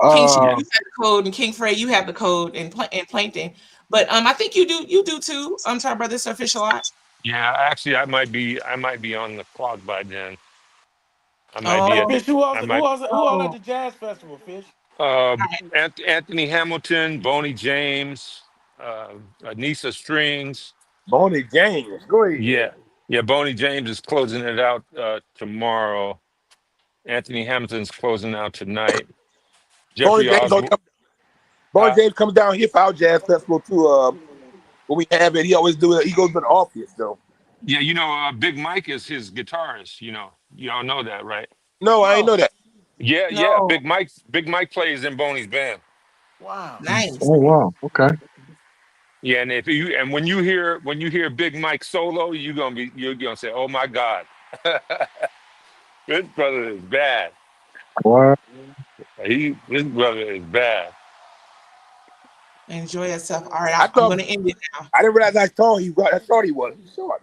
King Chief, Uh, you have the code, and King Frey, you have the code, and Plankton. But I think you do too. To our brother Sir Fish a lot. Yeah, actually, I might be on the clock by then. I might be Hey, at Oh, the. Fish, who else? I Who might. else? Who all at the jazz festival? Fish. Anthony Hamilton, Boney James, Anissa Strings. Boney James. Go ahead. Yeah, yeah. Boney James is closing it out tomorrow. Anthony Hamilton's closing out tonight. Boney Jeffrey James Osborne. Boney James comes down here for our jazz festival too. When we have it, he always do it. He goes to the office though. Yeah, Big Mike is his guitarist. Y'all know that, right? No, I ain't know No. that. Yeah, yeah. no, Big Mike plays in Boney's band. Wow. nice. oh wow, okay. Yeah, and when you hear Big Mike solo, you're gonna say, "Oh my God, this brother is bad." What? This brother is bad. Enjoy yourself. All right, I I'm thought going to end it now. I didn't realize how tall he was. How short he was. He's short.